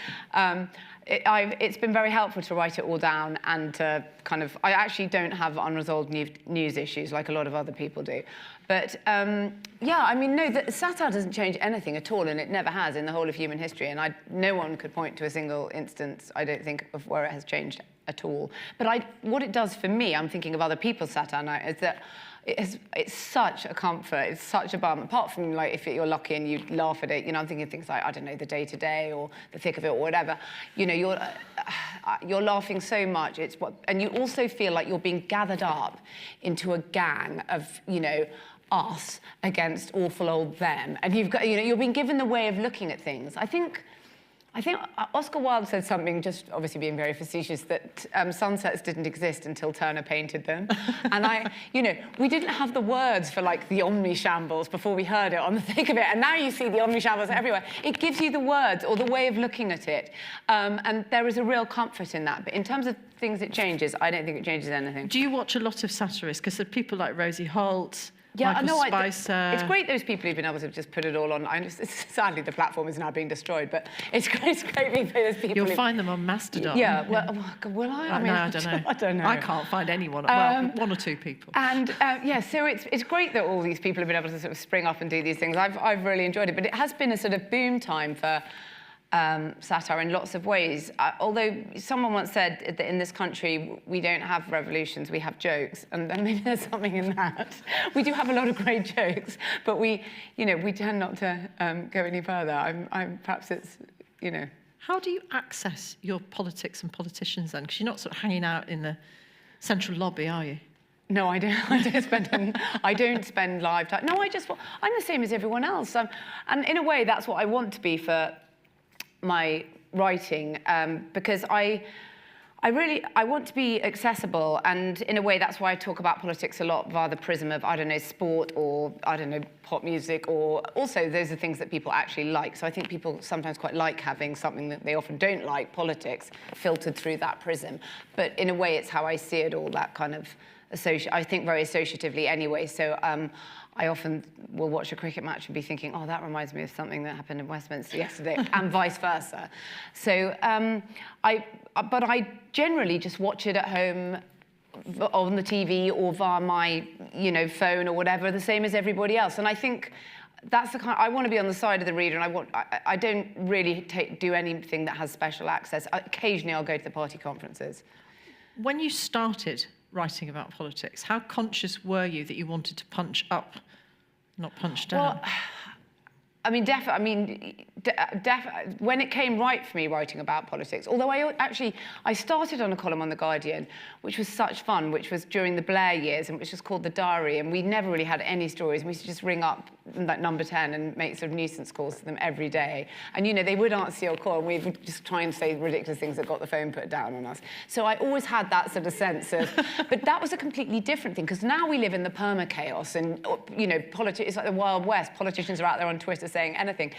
It's been very helpful to write it all down and to kind of, I actually don't have unresolved news issues like a lot of other people do. But yeah, I mean, no, satire doesn't change anything at all, and it never has in the whole of human history. And no one could point to a single instance, I don't think, of where it has changed at all. But what it does for me, I'm thinking of other people's satire now, is that it's such a comfort, it's such a balm. Apart from, like, if you're lucky and you laugh at it, you know, I'm thinking of things like, I don't know, the day-to-day or the thick of it or whatever. You know, you're laughing so much. And you also feel like you're being gathered up into a gang of, you know, us against awful old them. And you've got, you know, you're being given the way of looking at things. I think I think Oscar Wilde said something, just obviously being very facetious, that sunsets didn't exist until Turner painted them. And we didn't have the words for like the omni-shambles before we heard it on the thick of it. And now you see the omni-shambles everywhere. It gives you the words or the way of looking at it. And there is a real comfort in that. But in terms of things it changes, I don't think it changes anything. Do you watch a lot of satirists? Because there are people like Rosie Holt, Yeah, Michael Spicer. It's great those people who've been able to just put it all on. Sadly, the platform is now being destroyed, but it's great being those people. You'll find them on Mastodon. Yeah, well, will I? I mean, no, I don't know. I don't know. I can't find anyone. Well, one or two people. And so it's great that all these people have been able to sort of spring up and do these things. I've really enjoyed it, but it has been a sort of boom time for satire in lots of ways. Although someone once said that in this country we don't have revolutions, we have jokes, and maybe there's something in that. We do have a lot of great jokes, but we tend not to go any further. Perhaps it's, How do you access your politics and politicians then? Because you're not sort of hanging out in the central lobby, are you? No, I don't spend live time. No, I'm the same as everyone else. And in a way, that's what I want to be for my writing, because I want to be accessible, and in a way that's why I talk about politics a lot via the prism of, I don't know, sport or, I don't know, pop music, or also those are things that people actually like. So I think people sometimes quite like having something that they often don't like, politics, filtered through that prism. But in a way it's how I see it all, that kind of I think very associatively anyway. So I often will watch a cricket match and be thinking, oh, that reminds me of something that happened in Westminster yesterday, and vice versa. So, but I generally just watch it at home on the TV or via my, phone or whatever, the same as everybody else. And I think that's the kind. I want to be on the side of the reader, and I don't really do anything that has special access. Occasionally, I'll go to the party conferences. When you started writing about politics, how conscious were you that you wanted to punch up, not punch down? Well, when it came right for me writing about politics, although I started on a column on The Guardian, which was such fun, which was during the Blair years, and which was called The Diary, and we never really had any stories, and we used to just ring up like number 10 and make sort of nuisance calls to them every day. And, they would answer your call, and we would just try and say ridiculous things that got the phone put down on us. So I always had that sort of sense of, but that was a completely different thing, because now we live in the perma-chaos, and, politics, it's like the Wild West. Politicians are out there on Twitter saying anything.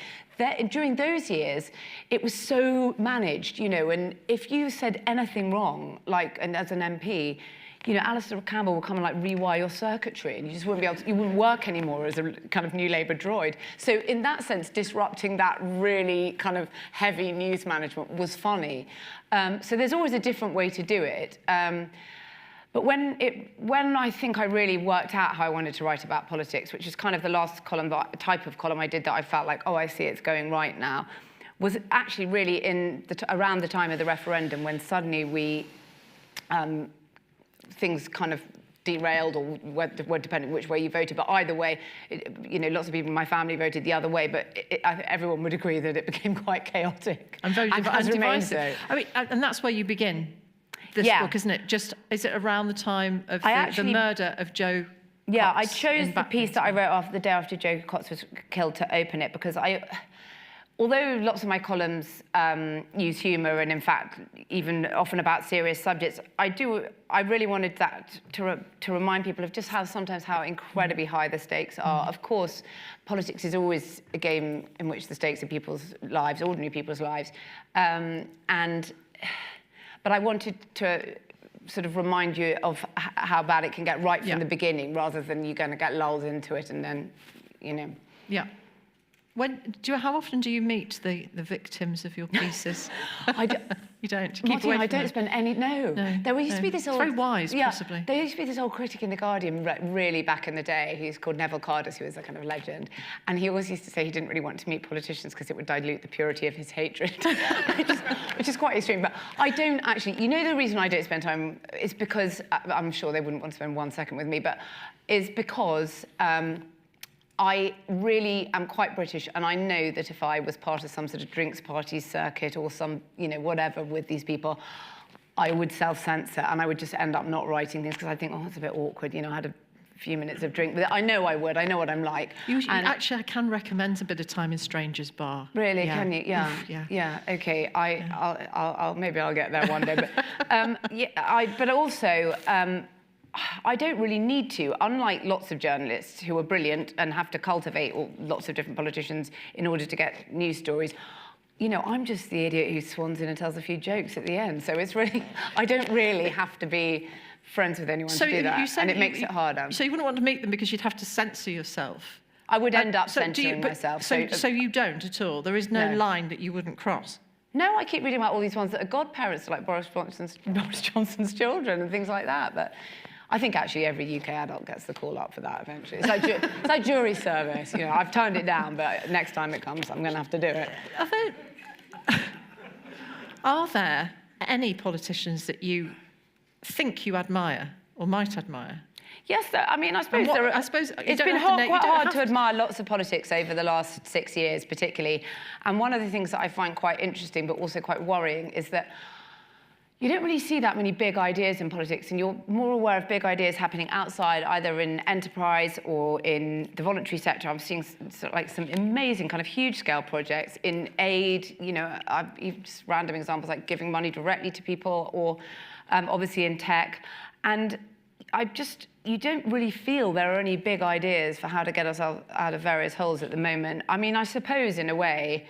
During those years, it was so managed, and if you said anything wrong, and as an MP, Alistair Campbell would come and rewire your circuitry, and you just wouldn't be able to, you wouldn't work anymore as a kind of new Labour droid. So in that sense, disrupting that really kind of heavy news management was funny. So there's always a different way to do it. But when I think I really worked out how I wanted to write about politics, which is kind of the last type of column I did that I felt like, oh, I see it's going right now, was actually really around the time of the referendum, when suddenly things kind of derailed, or were depending which way you voted. But either way, lots of people in my family voted the other way, but I think everyone would agree that it became quite chaotic. And very divisive. So. I mean, and that's where you begin this book, isn't it? Is it around the time of the murder of Joe Cox? Yeah, I chose the piece that I wrote the day after Joe Cox was killed to open it, because although lots of my columns use humour and, in fact, even often about serious subjects, I really wanted that to remind people of just how incredibly high the stakes are. Of course, politics is always a game in which the stakes are people's lives, ordinary people's lives, but I wanted to sort of remind you of how bad it can get right from the beginning, rather than you're going to get lulled into it and then, Yeah. How often do you meet the victims of your pieces? You don't. Martine, I don't spend any. No. There used to be this old. It's very wise, possibly. There used to be this old critic in The Guardian, really back in the day. He's called Neville Cardus, who was a kind of legend, and he always used to say he didn't really want to meet politicians because it would dilute the purity of his hatred, which is quite extreme. But I don't actually. The reason I don't spend time is because I'm sure they wouldn't want to spend 1 second with me, but is because. I really am quite British, and I know that if I was part of some sort of drinks party circuit or some, whatever with these people, I would self-censor, and I would just end up not writing things because I think, oh, it's a bit awkward. I had a few minutes of drink. But I know I would. I know what I'm like. Actually, I can recommend a bit of time in Strangers Bar. Really? Yeah. Can you? Yeah. Yeah. Yeah. Okay. I'll maybe I'll get there one day. But but also. I don't really need to, unlike lots of journalists who are brilliant and have to cultivate lots of different politicians in order to get news stories. You know, I'm just the idiot who swans in and tells a few jokes at the end. So it's really, I don't really have to be friends with anyone to do that, and it makes it harder. So you wouldn't want to meet them because you'd have to censor yourself? I would end up censoring myself. So you don't at all? There is no line that you wouldn't cross? No, I keep reading about all these ones that are godparents to like Boris Johnson's children and things like that, but I think actually every UK adult gets the call up for that eventually. It's like jury service, you know. I've turned it down, but next time it comes, I'm going to have to do it. Are there any politicians that you think you admire or might admire? Yes, I mean, I suppose it's been quite hard to admire lots of politics over the last 6 years, particularly. And one of the things that I find quite interesting, but also quite worrying, is that you don't really see that many big ideas in politics, and you're more aware of big ideas happening outside, either in enterprise or in the voluntary sector. I'm seeing some amazing kind of huge-scale projects in aid, you know, just random examples like giving money directly to people, or obviously in tech. And you don't really feel there are any big ideas for how to get ourselves out of various holes at the moment. I mean, I suppose in a way,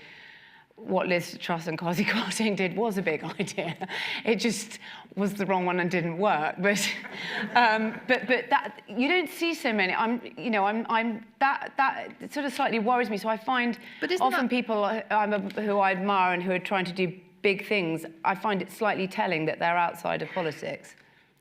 what Liz Truss and Kwasi Kwarteng did was a big idea. It just was the wrong one and didn't work. But that you don't see so many. That sort of slightly worries me. So I find often people who I admire and who are trying to do big things, I find it slightly telling that they're outside of politics.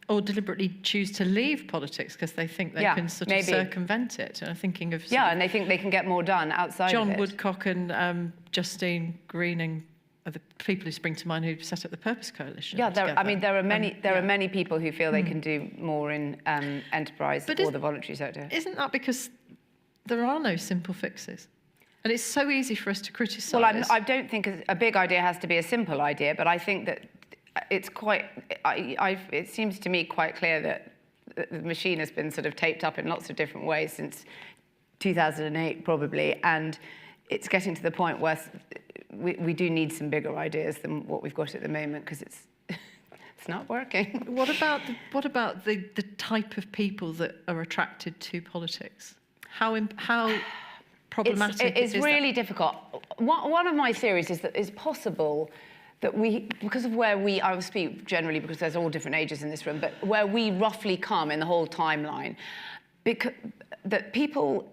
Or deliberately choose to leave politics because they think they can sort of circumvent it. And I'm thinking of and they think they can get more done outside of it. John Woodcock and Justine Greening are the people who spring to mind who set up the Purpose Coalition. Yeah, there are many people who feel they can do more in enterprise or the voluntary sector. Isn't that because there are no simple fixes? And it's so easy for us to criticise. Well, I don't think a big idea has to be a simple idea, but I think that it's quite, it seems to me quite clear that the machine has been sort of taped up in lots of different ways since 2008, probably, and it's getting to the point where we do need some bigger ideas than what we've got at the moment, because it's not working. What about the type of people that are attracted to politics? How problematic is that? It's really difficult. One of my theories is that it's possible that because of where I will speak generally because there's all different ages in this room, but where we roughly come in the whole timeline, that people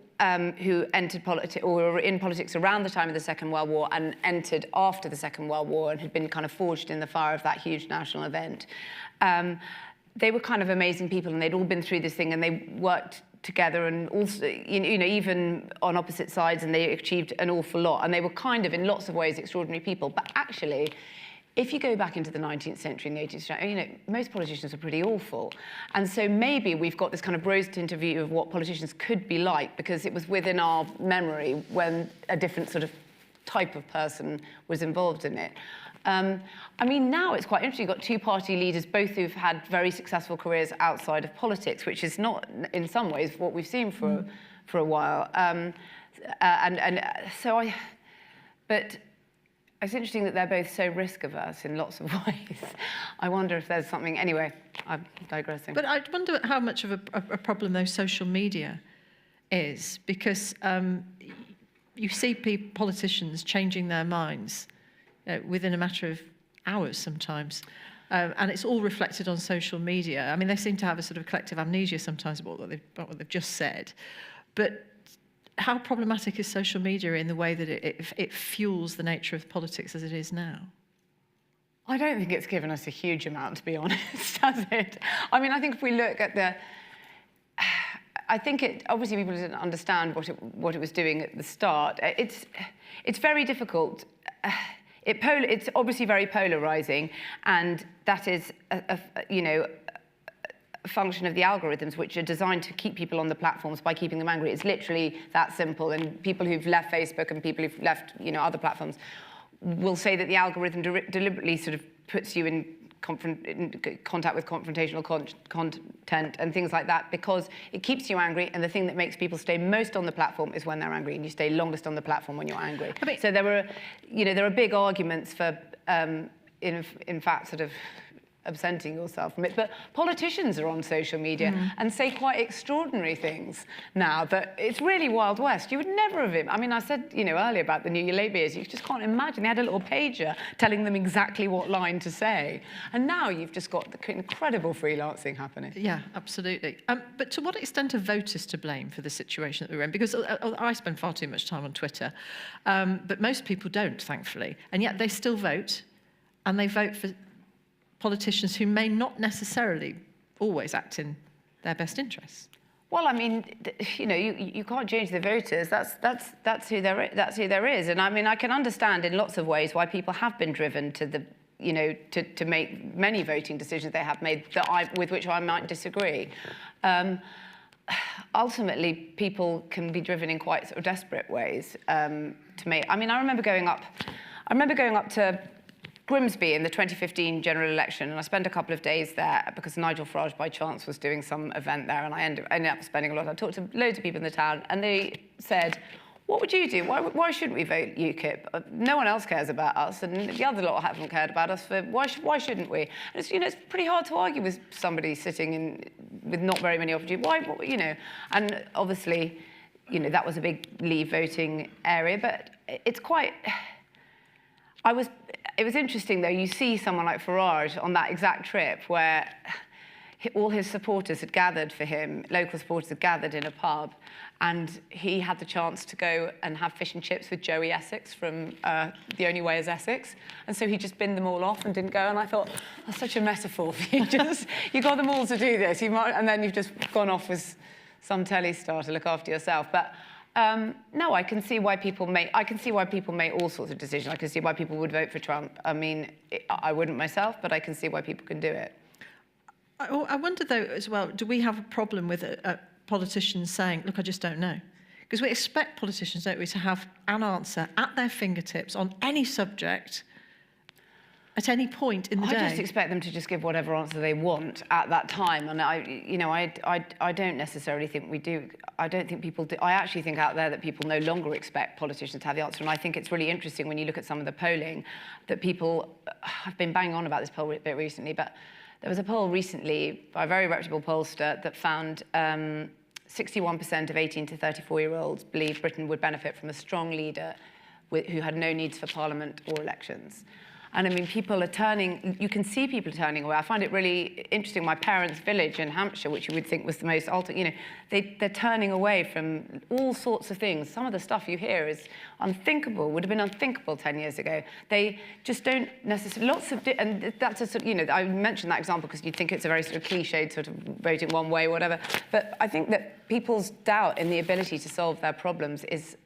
who entered politics or were in politics around the time of the Second World War and entered after the Second World War and had been kind of forged in the fire of that huge national event, they were kind of amazing people, and they'd all been through this thing, and they worked together, and also, you know, even on opposite sides, and they achieved an awful lot, and they were kind of in lots of ways extraordinary people. But actually, if you go back into the 19th century and the 18th century, you know, most politicians are pretty awful. And so maybe we've got this kind of rose-tinted view of what politicians could be like because it was within our memory when a different sort of type of person was involved in it. I mean, now it's quite interesting. You've got two party leaders, both who've had very successful careers outside of politics, which is not, in some ways, what we've seen for a while. But it's interesting that they're both so risk-averse in lots of ways. I wonder if there's something... Anyway, I'm digressing. But I wonder how much of a problem, though, social media is, because you see politicians changing their minds within a matter of hours sometimes. And it's all reflected on social media. I mean, they seem to have a sort of collective amnesia sometimes about what they've just said. But how problematic is social media in the way that it fuels the nature of politics as it is now? I don't think it's given us a huge amount, to be honest, has it? I mean, I think if we look at I think obviously people didn't understand what it was doing at the start. It's very difficult. It's obviously very polarizing, and that is a function of the algorithms, which are designed to keep people on the platforms by keeping them angry. It's literally that simple. And people who've left Facebook and people who've left, other platforms will say that the algorithm deliberately sort of puts you in contact with confrontational content and things like that, because it keeps you angry, and the thing that makes people stay most on the platform is when they're angry, and you stay longest on the platform when you're angry. So there are big arguments for, in fact, sort of absenting yourself from it. But politicians are on social media and say quite extraordinary things now that it's really Wild West. You would never have I mean, I said, earlier about the New Year late beers, you just can't imagine. They had a little pager telling them exactly what line to say. And now you've just got the incredible freelancing happening. Yeah, absolutely. But to what extent are voters to blame for the situation that we're in? Because I spend far too much time on Twitter, but most people don't, thankfully. And yet they still vote, and they vote for politicians who may not necessarily always act in their best interests. Well, I mean, you can't change the voters. That's who there is. And I mean, I can understand in lots of ways why people have been driven to the, to make many voting decisions they have made with which I might disagree. Ultimately, people can be driven in quite sort of desperate ways to make. I mean, I remember going up to Grimsby in the 2015 general election, and I spent a couple of days there because Nigel Farage, by chance, was doing some event there, and I ended up spending a lot. I talked to loads of people in the town, and they said, "What would you do? Why shouldn't we vote UKIP? No one else cares about us, and the other lot haven't cared about us. Why shouldn't we?" And it's pretty hard to argue with somebody sitting with not very many opportunities. Why, and obviously, that was a big Leave voting area, but it's quite. It was interesting, though. You see someone like Farage on that exact trip where all his supporters had gathered for him, local supporters had gathered in a pub, and he had the chance to go and have fish and chips with Joey Essex from The Only Way is Essex. And so he just binned them all off and didn't go. And I thought, that's such a metaphor for you. You got them all to do this. And then you've just gone off with some telly star to look after yourself. But no, I can see why people make all sorts of decisions. I can see why people would vote for Trump. I mean, I wouldn't myself, but I can see why people can do it. I wonder, though, as well, do we have a problem with politicians saying, look, I just don't know? Because we expect politicians, don't we, to have an answer at their fingertips on any subject at any point in the day. I just expect them to just give whatever answer they want at that time. And I don't necessarily think we do. I don't think people do. I actually think out there that people no longer expect politicians to have the answer. And I think it's really interesting when you look at some of the polling that people have been banging on about this poll a bit recently, but there was a poll recently by a very reputable pollster that found 61% of 18 to 34-year-olds believe Britain would benefit from a strong leader who had no needs for parliament or elections. And I mean, people are turning, you can see people turning away. I find it really interesting. My parents' village in Hampshire, which you would think was the most they're turning away from all sorts of things. Some of the stuff you hear is unthinkable, would have been unthinkable 10 years ago. They just don't necessarily, and that's a sort of, I mentioned that example because you'd think it's a very sort of cliched sort of voting one way, whatever. But I think that people's doubt in the ability to solve their problems is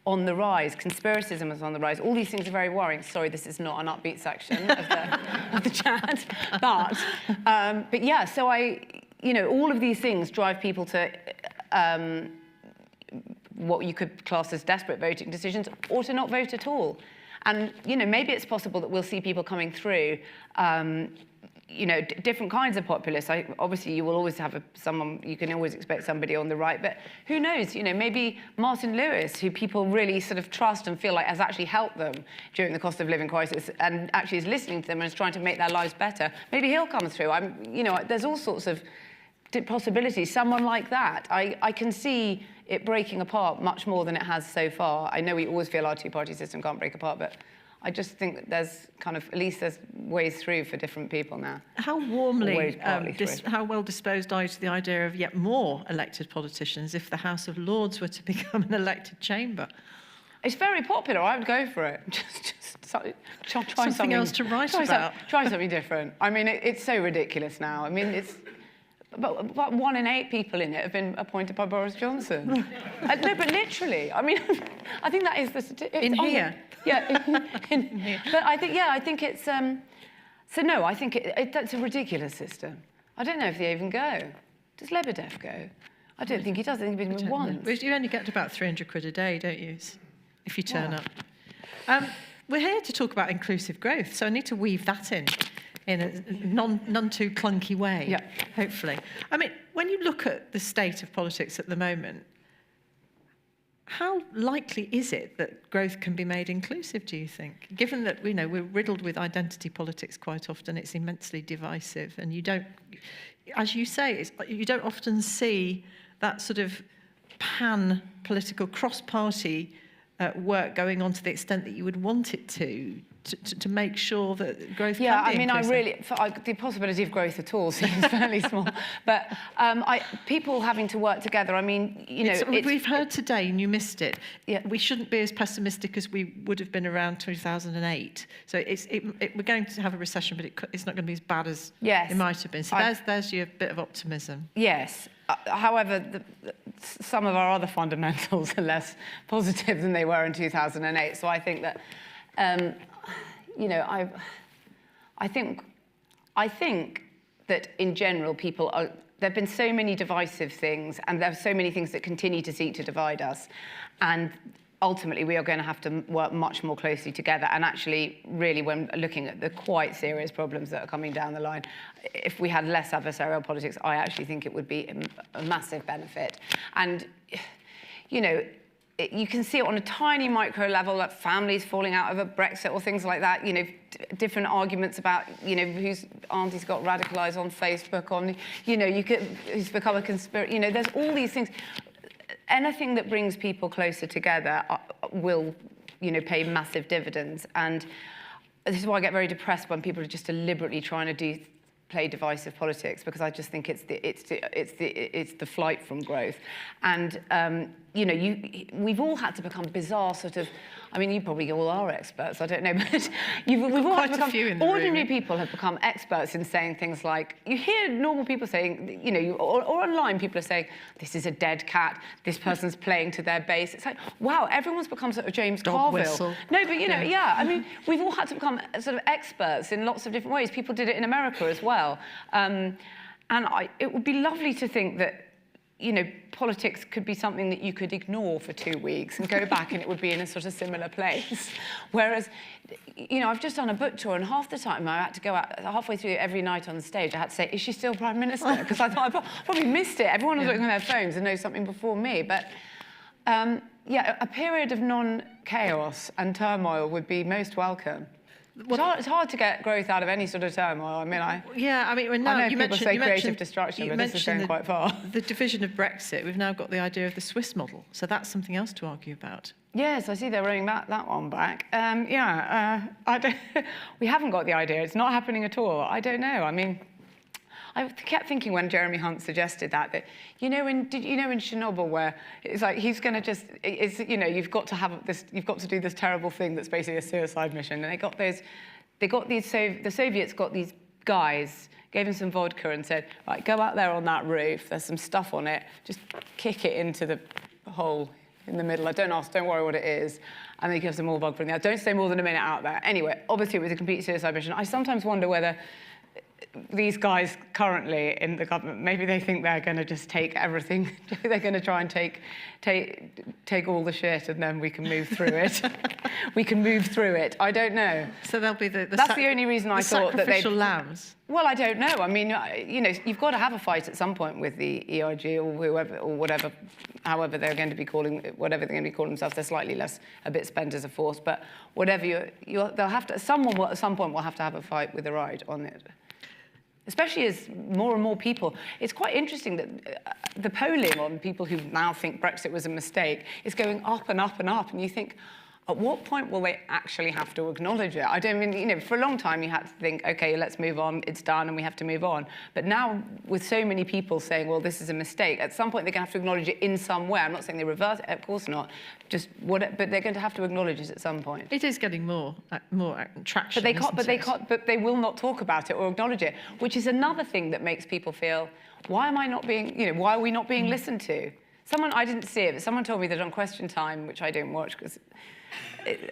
on the rise. Conspiracism is on the rise. All these things are very worrying. Sorry, this is not an upbeat section of the chat. But yeah, so all of these things drive people to what you could class as desperate voting decisions, or to not vote at all. And maybe it's possible that we'll see people coming through different kinds of populists. Obviously, you will always have someone, you can always expect somebody on the right, but who knows, maybe Martin Lewis, who people really sort of trust and feel like has actually helped them during the cost of living crisis and actually is listening to them and is trying to make their lives better. Maybe he'll come through. There's all sorts of possibilities. Someone like that, I can see it breaking apart much more than it has so far. I know we always feel our two-party system can't break apart, but I just think that there's at least there's ways through for different people now. How warmly, how well disposed are you to the idea of yet more elected politicians if the House of Lords were to become an elected chamber? It's very popular. I would go for it. Try something else to write about. Try something different. I mean, it's so ridiculous now. I mean, it's. But 1 in 8 people in it have been appointed by Boris Johnson. No, but literally. I mean, I think that is the statistic. In here? Yeah. But I think it's... So no, I think that's a ridiculous system. I don't know if they even go. Does Lebedev go? I don't think he does. I think he's been once. You only get to about 300 quid a day, don't you, if you turn up. We're here to talk about inclusive growth, so I need to weave that in. in a none too clunky way, hopefully. I mean, when you look at the state of politics at the moment, how likely is it that growth can be made inclusive, do you think? Given that we're riddled with identity politics quite often, it's immensely divisive, and you don't, as you say, you don't often see that sort of pan-political, cross-party work going on to the extent that you would want it to make sure that growth can be inclusive. The possibility of growth at all seems fairly small. But people having to work together, I mean, we've heard today, and you missed it, we shouldn't be as pessimistic as we would have been around 2008. So we're going to have a recession, but it's not going to be as bad as it might have been. So there's your bit of optimism. Yes. However, some of our other fundamentals are less positive than they were in 2008. So I think that, I think that in general, there have been so many divisive things, and there are so many things that continue to seek to divide us. And ultimately, we are going to have to work much more closely together. And actually, really, when looking at the quite serious problems that are coming down the line, if we had less adversarial politics, I actually think it would be a massive benefit. And, you can see it on a tiny micro level, like families falling out over Brexit or things like that, different arguments about, whose auntie's got radicalised on Facebook, who's become a conspiracy, there's all these things. Anything that brings people closer together will, pay massive dividends. And this is why I get very depressed when people are just deliberately trying to play divisive politics, because I just think it's the flight from growth. And we've all had to become bizarre sort of. I mean, you probably all are experts. I don't know, but we've all had to become. Ordinary people have become experts in saying things like, you hear normal people saying, or online people are saying, this is a dead cat. This person's playing to their base. It's like, wow, everyone's become sort of James Carville. Whistle. No, but I mean, we've all had to become sort of experts in lots of different ways. People did it in America as well, and it would be lovely to think that. Politics could be something that you could ignore for 2 weeks and go back and it would be in a sort of similar place. Whereas, I've just done a book tour, and half the time I had to go out, halfway through every night on the stage, I had to say, is she still Prime Minister? Because I thought I probably missed it. Everyone was looking at their phones and knows something before me. But, a period of non-chaos and turmoil would be most welcome. It's hard to get growth out of any sort of turmoil. I mean, I know people say creative destruction, but this is going quite far. The division of Brexit, we've now got the idea of the Swiss model, so that's something else to argue about. Yes, I see they're rolling that one back. We haven't got the idea. It's not happening at all. I don't know. I mean, I kept thinking when Jeremy Hunt suggested that in Chernobyl, where it's like he's going to just, you've got to do this terrible thing that's basically a suicide mission, and the Soviets got these guys, gave them some vodka and said, right, go out there on that roof. There's some stuff on it. Just kick it into the hole in the middle. Don't worry what it is. And they give some more vodka in there. Don't stay more than a minute out there. Anyway, obviously it was a complete suicide mission. I sometimes wonder whether these guys currently in the government, maybe they think they're going to just take everything. They're going to try and take all the shit, and then we can move through it. We can move through it. I don't know. So there'll be that's the only reason I thought that they sacrificial lambs. Well, I don't know. I mean, you've got to have a fight at some point with the EIG or whoever or whatever, however they're going to be calling themselves. They're slightly a bit spent as a force, but whatever they'll have to. Someone will, at some point will have to have a fight with the right on it. Especially as more and more people, it's quite interesting that the polling on people who now think Brexit was a mistake is going up and up and up, and you think, at what point will they actually have to acknowledge it? I don't mean, for a long time you had to think, okay, let's move on, it's done, and we have to move on. But now, with so many people saying, well, this is a mistake, at some point they're going to have to acknowledge it in some way. I'm not saying they reverse it, of course not, but they're going to have to acknowledge it at some point. It is getting more traction, but they will not talk about it or acknowledge it, which is another thing that makes people feel, why am I not being, why are we not being listened to? I didn't see it, but someone told me that on Question Time, which I don't watch because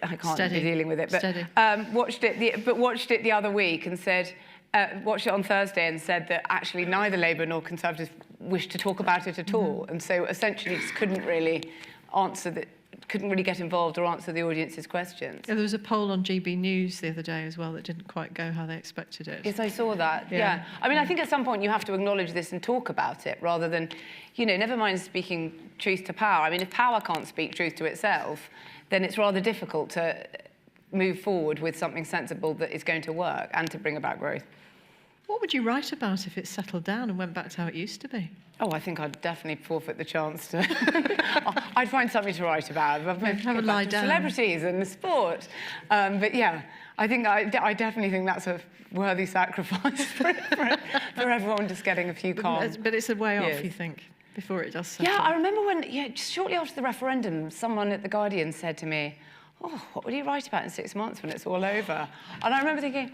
I can't be dealing with it, but watched it the other week and said, watched it on Thursday and said that actually neither Labour nor Conservatives wished to talk about it at all, and so essentially just couldn't really couldn't really get involved or answer the audience's questions. Yeah, there was a poll on GB News the other day as well that didn't quite go how they expected it. Yes, I saw that. Yeah. I mean, I think at some point you have to acknowledge this and talk about it rather than, never mind speaking truth to power. I mean, if power can't speak truth to itself, then it's rather difficult to move forward with something sensible that is going to work and to bring about growth. What would you write about if it settled down and went back to how it used to be? Oh, I think I'd definitely forfeit the chance to... I'd find something to write about. Have a lie down. Celebrities and sport. But yeah, I think I definitely think that's a worthy sacrifice for everyone just getting a few calm. But it's a way off, you think, before it does settle. Yeah, I remember when, just shortly after the referendum, someone at The Guardian said to me, oh, what would you write about in 6 months when it's all over? And I remember thinking,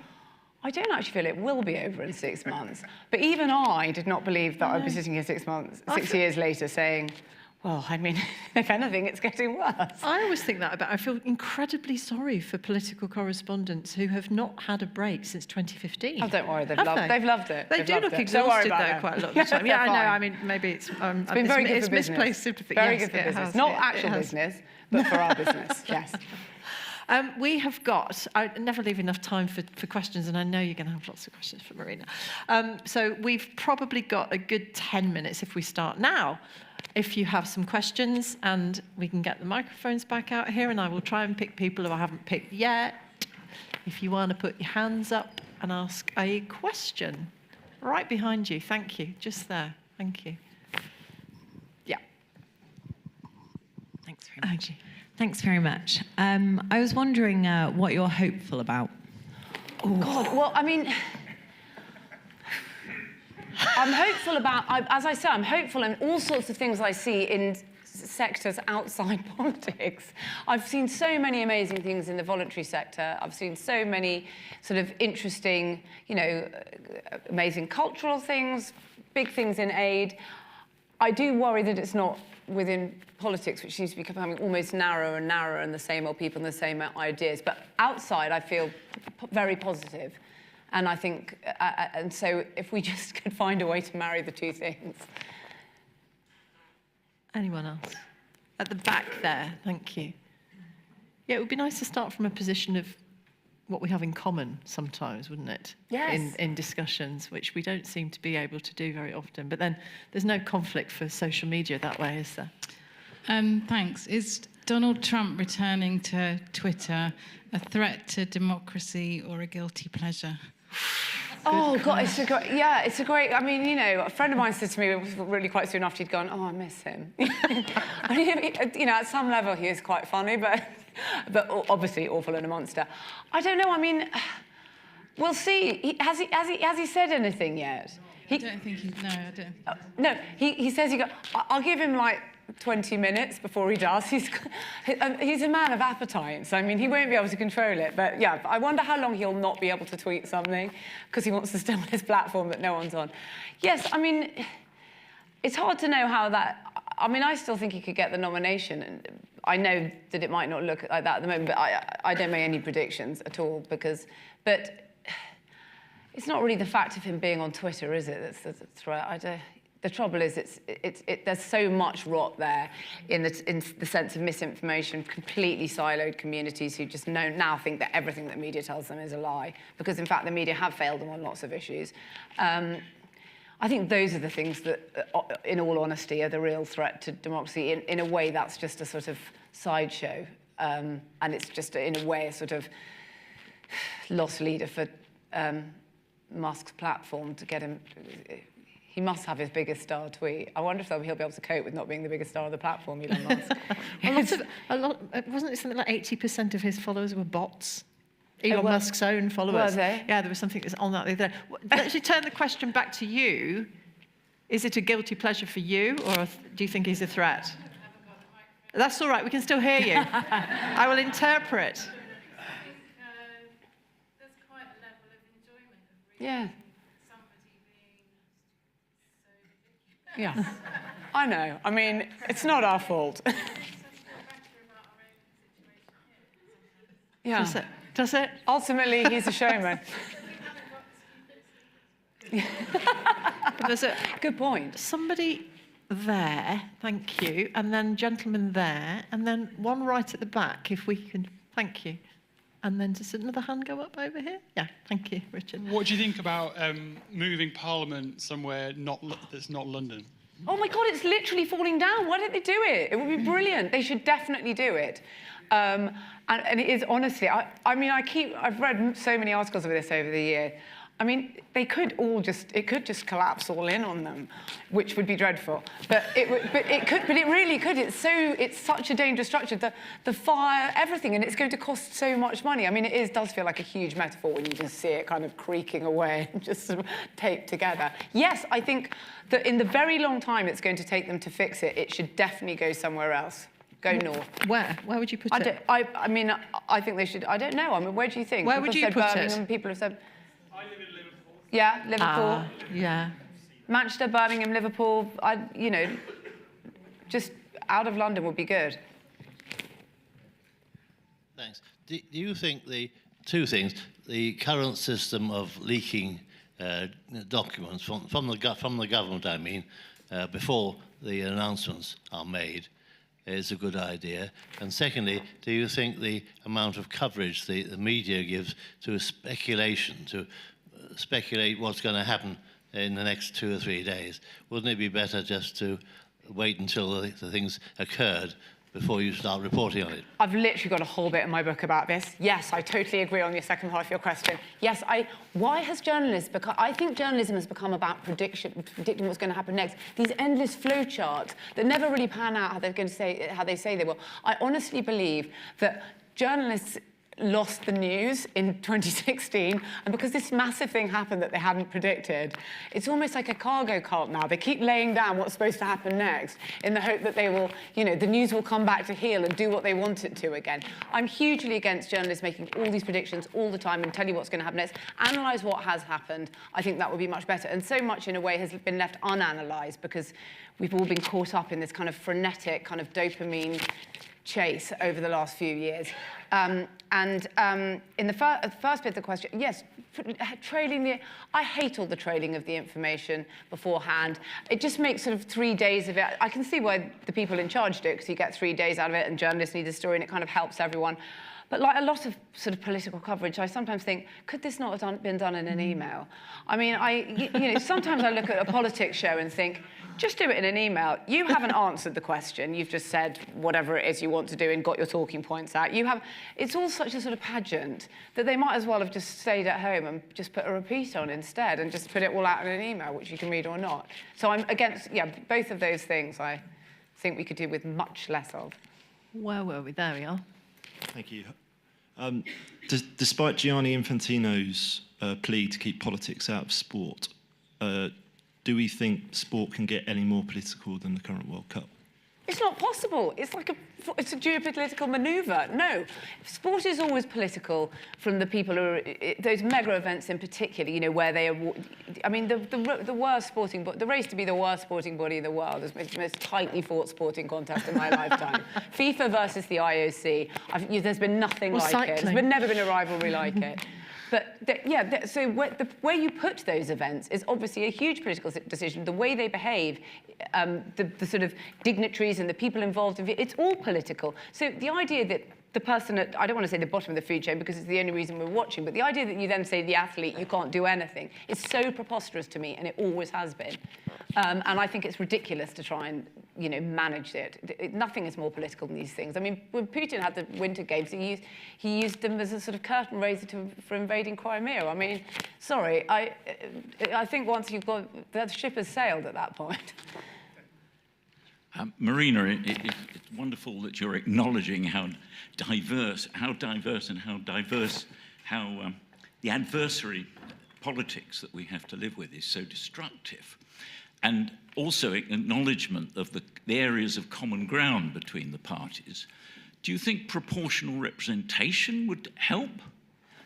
I don't actually feel it will be over in 6 months. But even I did not believe that I'd be sitting here 6 years later saying, well, I mean, if anything, it's getting worse. I always think that I feel incredibly sorry for political correspondents who have not had a break since 2015. Oh, don't worry, they've loved it. They do look exhausted, though, quite a lot of the time. Yeah, I know, I mean, maybe it's been very good for business. Misplaced sympathy. Very yes, good for business. Not actual business, but for our business, yes. We have got, I never leave enough time for questions, and I know you're going to have lots of questions for Marina. So we've probably got a good 10 minutes if we start now. If you have some questions, and we can get the microphones back out here, and I will try and pick people who I haven't picked yet. If you want to put your hands up and ask a question. Right behind you, thank you, just there, thank you. Yeah. Thanks very much. Thanks very much. I was wondering what you're hopeful about. Oh, God, well, I mean, I'm hopeful about, as I say, I'm hopeful in all sorts of things I see in sectors outside politics. I've seen so many amazing things in the voluntary sector. I've seen so many sort of interesting, amazing cultural things, big things in aid. I do worry that it's not within politics, which seems to be becoming almost narrower and narrower, and the same old people and the same ideas. But outside, I feel very positive. And I think, and so if we just could find a way to marry the two things. Anyone else? At the back there, thank you. Yeah, it would be nice to start from a position of what we have in common sometimes, wouldn't it? Yes. In discussions, which we don't seem to be able to do very often. But then there's no conflict for social media that way, is there? Thanks. Is Donald Trump returning to Twitter a threat to democracy or a guilty pleasure? Oh, God, it's a great, I mean, a friend of mine said to me really quite soon after he'd gone, oh, I miss him. I mean, at some level he is quite funny, but obviously awful and a monster. I don't know, I mean, we'll see. Has he said anything yet? I don't think he's, no, I don't. No, he says, I'll give him like 20 minutes before he does. He's a man of appetites. I mean, he won't be able to control it. But yeah, I wonder how long he'll not be able to tweet something because he wants to stay on his platform that no one's on. Yes, I mean, it's hard to know how that... I mean, I still think he could get the nomination. And I know that it might not look like that at the moment, but I don't make any predictions at all because... But it's not really the fact of him being on Twitter, is it? That's the threat. The trouble is, there's so much rot there in the sense of misinformation, completely siloed communities who just now think that everything that media tells them is a lie, because in fact the media have failed them on lots of issues. I think those are the things that, in all honesty, are the real threat to democracy. In a way, that's just a sort of sideshow, and it's just, in a way, a sort of lost leader for Musk's platform to get him... He must have his biggest star tweet. I wonder if he'll be able to cope with not being the biggest star of the platform, Elon Musk. Wasn't it something like 80% of his followers were bots? Elon Musk's own followers. Were they? Yeah, there was something that's on that the other day. Let's turn the question back to you. Is it a guilty pleasure for you, or do you think he's a threat? That's all right, we can still hear you. I will interpret. There's quite a level of enjoyment of Yeah. somebody being so Yeah, I know. I mean, it's not our fault. Yeah. Does it? Ultimately, he's a showman. There's a good point. Somebody there, thank you, and then gentleman there, and then one right at the back, if we can, thank you. And then does another hand go up over here? Yeah, thank you, Richard. What do you think about moving Parliament somewhere that's not London? Oh my God, it's literally falling down. Why don't they do it? It would be brilliant. They should definitely do it. And it is honestly, I've read so many articles of this over the year. I mean, it could just collapse all in on them, which would be dreadful. But it really could. It's such a dangerous structure. The fire, everything, and it's going to cost so much money. I mean, does feel like a huge metaphor when you just see it kind of creaking away and just sort of taped together. Yes, I think that in the very long time it's going to take them to fix it, it should definitely go somewhere else. Go north. Where? Where would you put it? I mean, I think they should. I don't know. I mean, where do you think? Where would you put it? People have said. I live in Liverpool. Yeah, Liverpool. Yeah. Manchester, Birmingham, Liverpool. Just out of London would be good. Thanks. Do you think two things? The current system of leaking documents from the government, I mean, before the announcements are made, is a good idea? And secondly, do you think the amount of coverage the media gives to speculation, to speculate what's going to happen in the next 2 or 3 days, wouldn't it be better just to wait until the things occurred before you start reporting on it? I've literally got a whole bit in my book about this. Yes, I totally agree on your second half of your question. Yes, why has journalism become... I think journalism has become about predicting what's going to happen next. These endless flowcharts that never really pan out how they say they will. I honestly believe that journalists lost the news in 2016, and because this massive thing happened that they hadn't predicted, it's almost like a cargo cult now. They keep laying down what's supposed to happen next in the hope that they will, the news will come back to heel and do what they want it to again. I'm hugely against journalists making all these predictions all the time and tell you what's going to happen next. Analyse what has happened. I think that would be much better. And so much, in a way, has been left unanalysed because we've all been caught up in this kind of frenetic kind of dopamine chase over the last few years. In the first bit of the question, yes, I hate all the trailing of the information beforehand. It just makes sort of 3 days of it. I can see why the people in charge do it, because you get 3 days out of it and journalists need a story and it kind of helps everyone. But like a lot of sort of political coverage, I sometimes think, could this not have been done in an email? I mean, sometimes I look at a politics show and think, just do it in an email. You haven't answered the question. You've just said whatever it is you want to do and got your talking points out. It's all such a sort of pageant that they might as well have just stayed at home and just put a repeat on instead and just put it all out in an email, which you can read or not. So I'm against, both of those things I think we could do with much less of. Where were we? There we are. Thank you. Despite Gianni Infantino's plea to keep politics out of sport, do we think sport can get any more political than the current World Cup? It's not possible. It's a geopolitical manoeuvre. No, sport is always political from the people who are, those mega events in particular, where they are, I mean, the worst sporting, the race to be the worst sporting body in the world is the most tightly fought sporting contest in my lifetime. FIFA versus the IOC. There's been nothing like it. There's never been a rivalry like it. But so where you put those events is obviously a huge political decision. The way they behave, the sort of dignitaries and the people involved in it, it's all political. So the idea that the person at, I don't want to say the bottom of the food chain because it's the only reason we're watching, but the idea that you then say the athlete, you can't do anything, is so preposterous to me, and it always has been. And I think it's ridiculous to try and, manage it. Nothing is more political than these things. I mean, when Putin had the Winter Games, he used them as a sort of curtain raiser for invading Crimea. I mean, sorry, I think once you've got, that ship has sailed at that point. Marina, it's wonderful that you're acknowledging how diverse the adversary politics that we have to live with is so destructive. And also acknowledgement of the areas of common ground between the parties. Do you think proportional representation would help?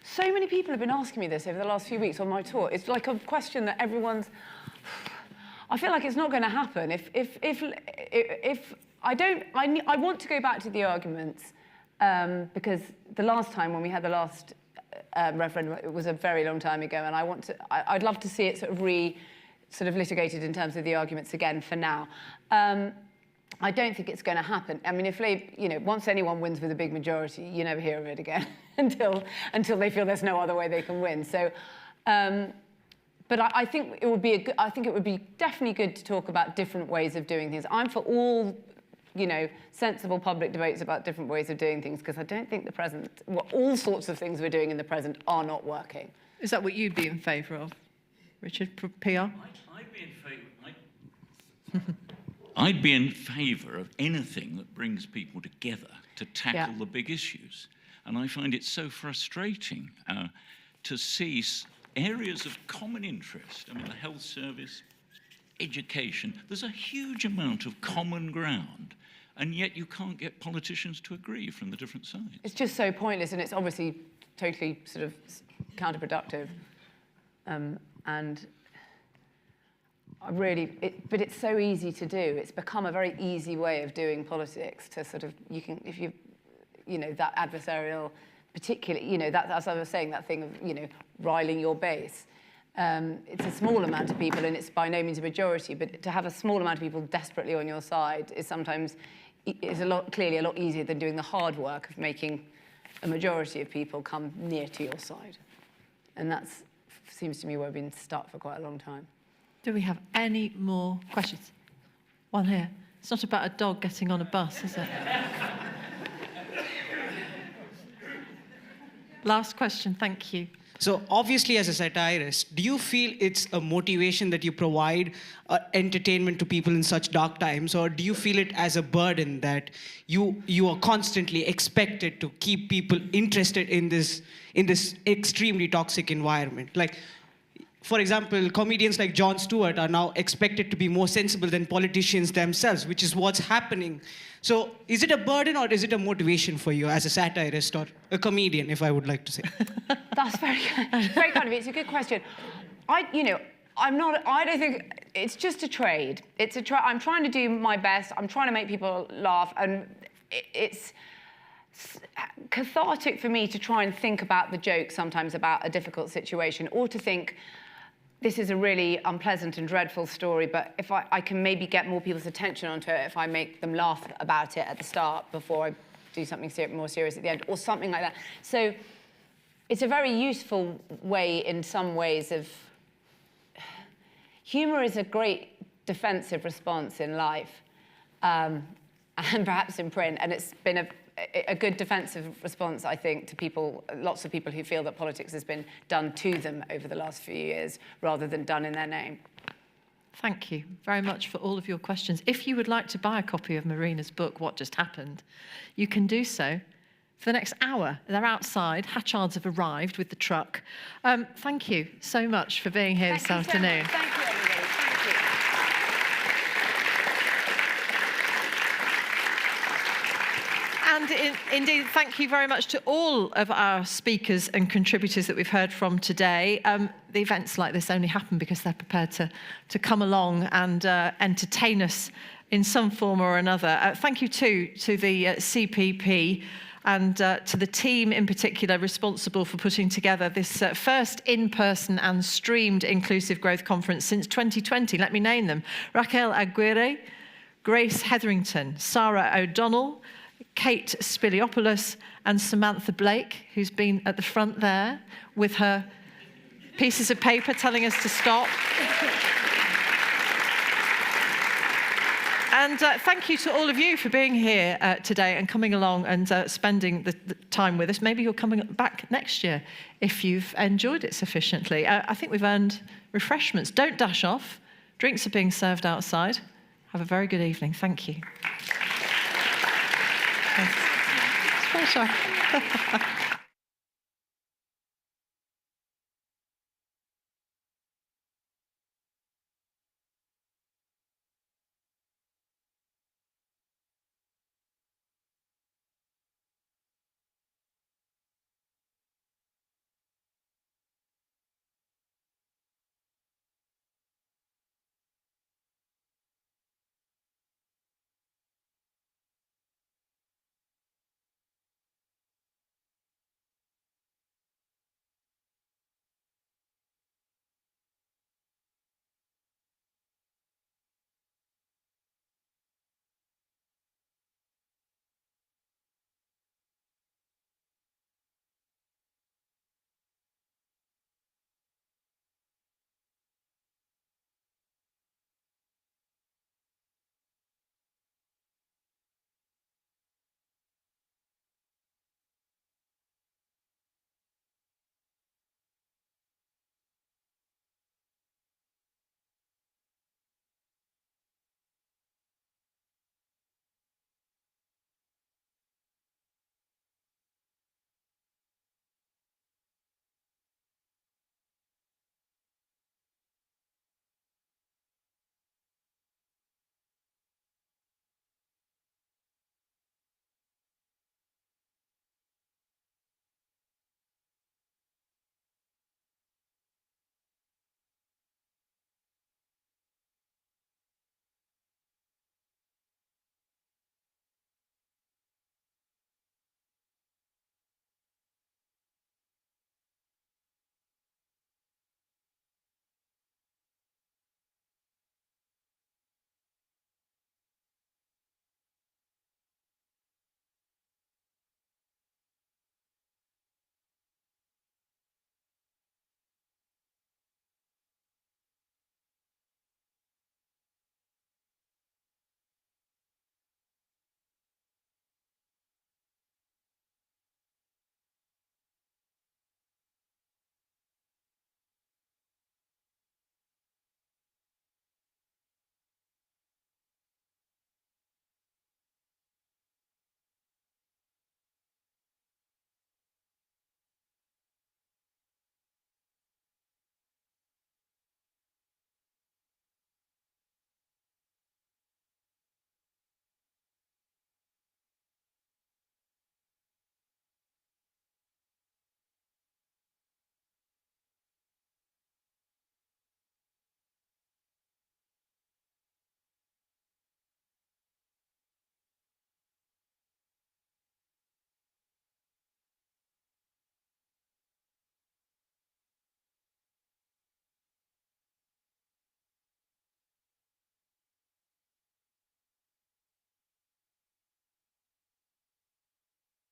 So many people have been asking me this over the last few weeks on my tour. It's like a question that everyone's... I feel like it's not going to happen. I want to go back to the arguments because the last time when we had the last referendum, it was a very long time ago, and I'd love to see it sort sort of litigated in terms of the arguments again for now. I don't think it's going to happen. I mean, if once anyone wins with a big majority, you never hear of it again until they feel there's no other way they can win. So, but I think it would be definitely good to talk about different ways of doing things. I'm for all, sensible public debates about different ways of doing things, because I don't think all sorts of things we're doing in the present are not working. Is that what you'd be in favour of, Richard? PR? I'd be in favour. I'd be in favour of anything that brings people together to tackle the big issues. And I find it so frustrating to see areas of common interest. I mean, the health service, education, there's a huge amount of common ground, and yet you can't get politicians to agree from the different sides. It's just so pointless, and it's obviously totally sort of counterproductive. And but it's so easy to do. It's become a very easy way of doing politics to sort of, that adversarial, particularly, that, as I was saying, that thing of, riling your base. It's a small amount of people, and it's by no means a majority, but to have a small amount of people desperately on your side is clearly a lot easier than doing the hard work of making a majority of people come near to your side. And that seems to me where we've been stuck for quite a long time. Do we have any more questions? One here. It's not about a dog getting on a bus, is it? Last question, thank you. So obviously, as a satirist, do you feel it's a motivation that you provide entertainment to people in such dark times, or do you feel it as a burden that you are constantly expected to keep people interested in this extremely toxic environment? Like, for example, comedians like Jon Stewart are now expected to be more sensible than politicians themselves, which is what's happening. So is it a burden or is it a motivation for you as a satirist or a comedian, if I would like to say? That's very kind of you. It's a good question. I don't think, it's just a trade. I'm trying to do my best. I'm trying to make people laugh. And it's cathartic for me to try and think about the joke sometimes about a difficult situation, or to think, this is a really unpleasant and dreadful story, but if I can maybe get more people's attention onto it if I make them laugh about it at the start before I do something more serious at the end, or something like that. So it's a very useful way in some ways of... Humour is a great defensive response in life, and perhaps in print, and it's been a good defensive response, I think, to people, lots of people who feel that politics has been done to them over the last few years rather than done in their name. Thank you very much for all of your questions. If you would like to buy a copy of Marina's book, What Just Happened, you can do so for the next hour. They're outside. Hatchards have arrived with the truck. Thank you so much for being here this afternoon. Thank you, everybody. Thank you. And indeed, thank you very much to all of our speakers and contributors that we've heard from today. The events like this only happen because they're prepared to come along and entertain us in some form or another. Thank you too to the CPP and to the team in particular responsible for putting together this first in-person and streamed Inclusive Growth Conference since 2020. Let me name them: Raquel Aguirre, Grace Hetherington, Sarah O'Donnell, Kate Spiliopoulos, and Samantha Blake, who's been at the front there with her pieces of paper telling us to stop. And thank you to all of you for being here today and coming along and spending the time with us. Maybe you're coming back next year if you've enjoyed it sufficiently. I think we've earned refreshments. Don't dash off. Drinks are being served outside. Have a very good evening. Thank you. Yes. It's a pleasure.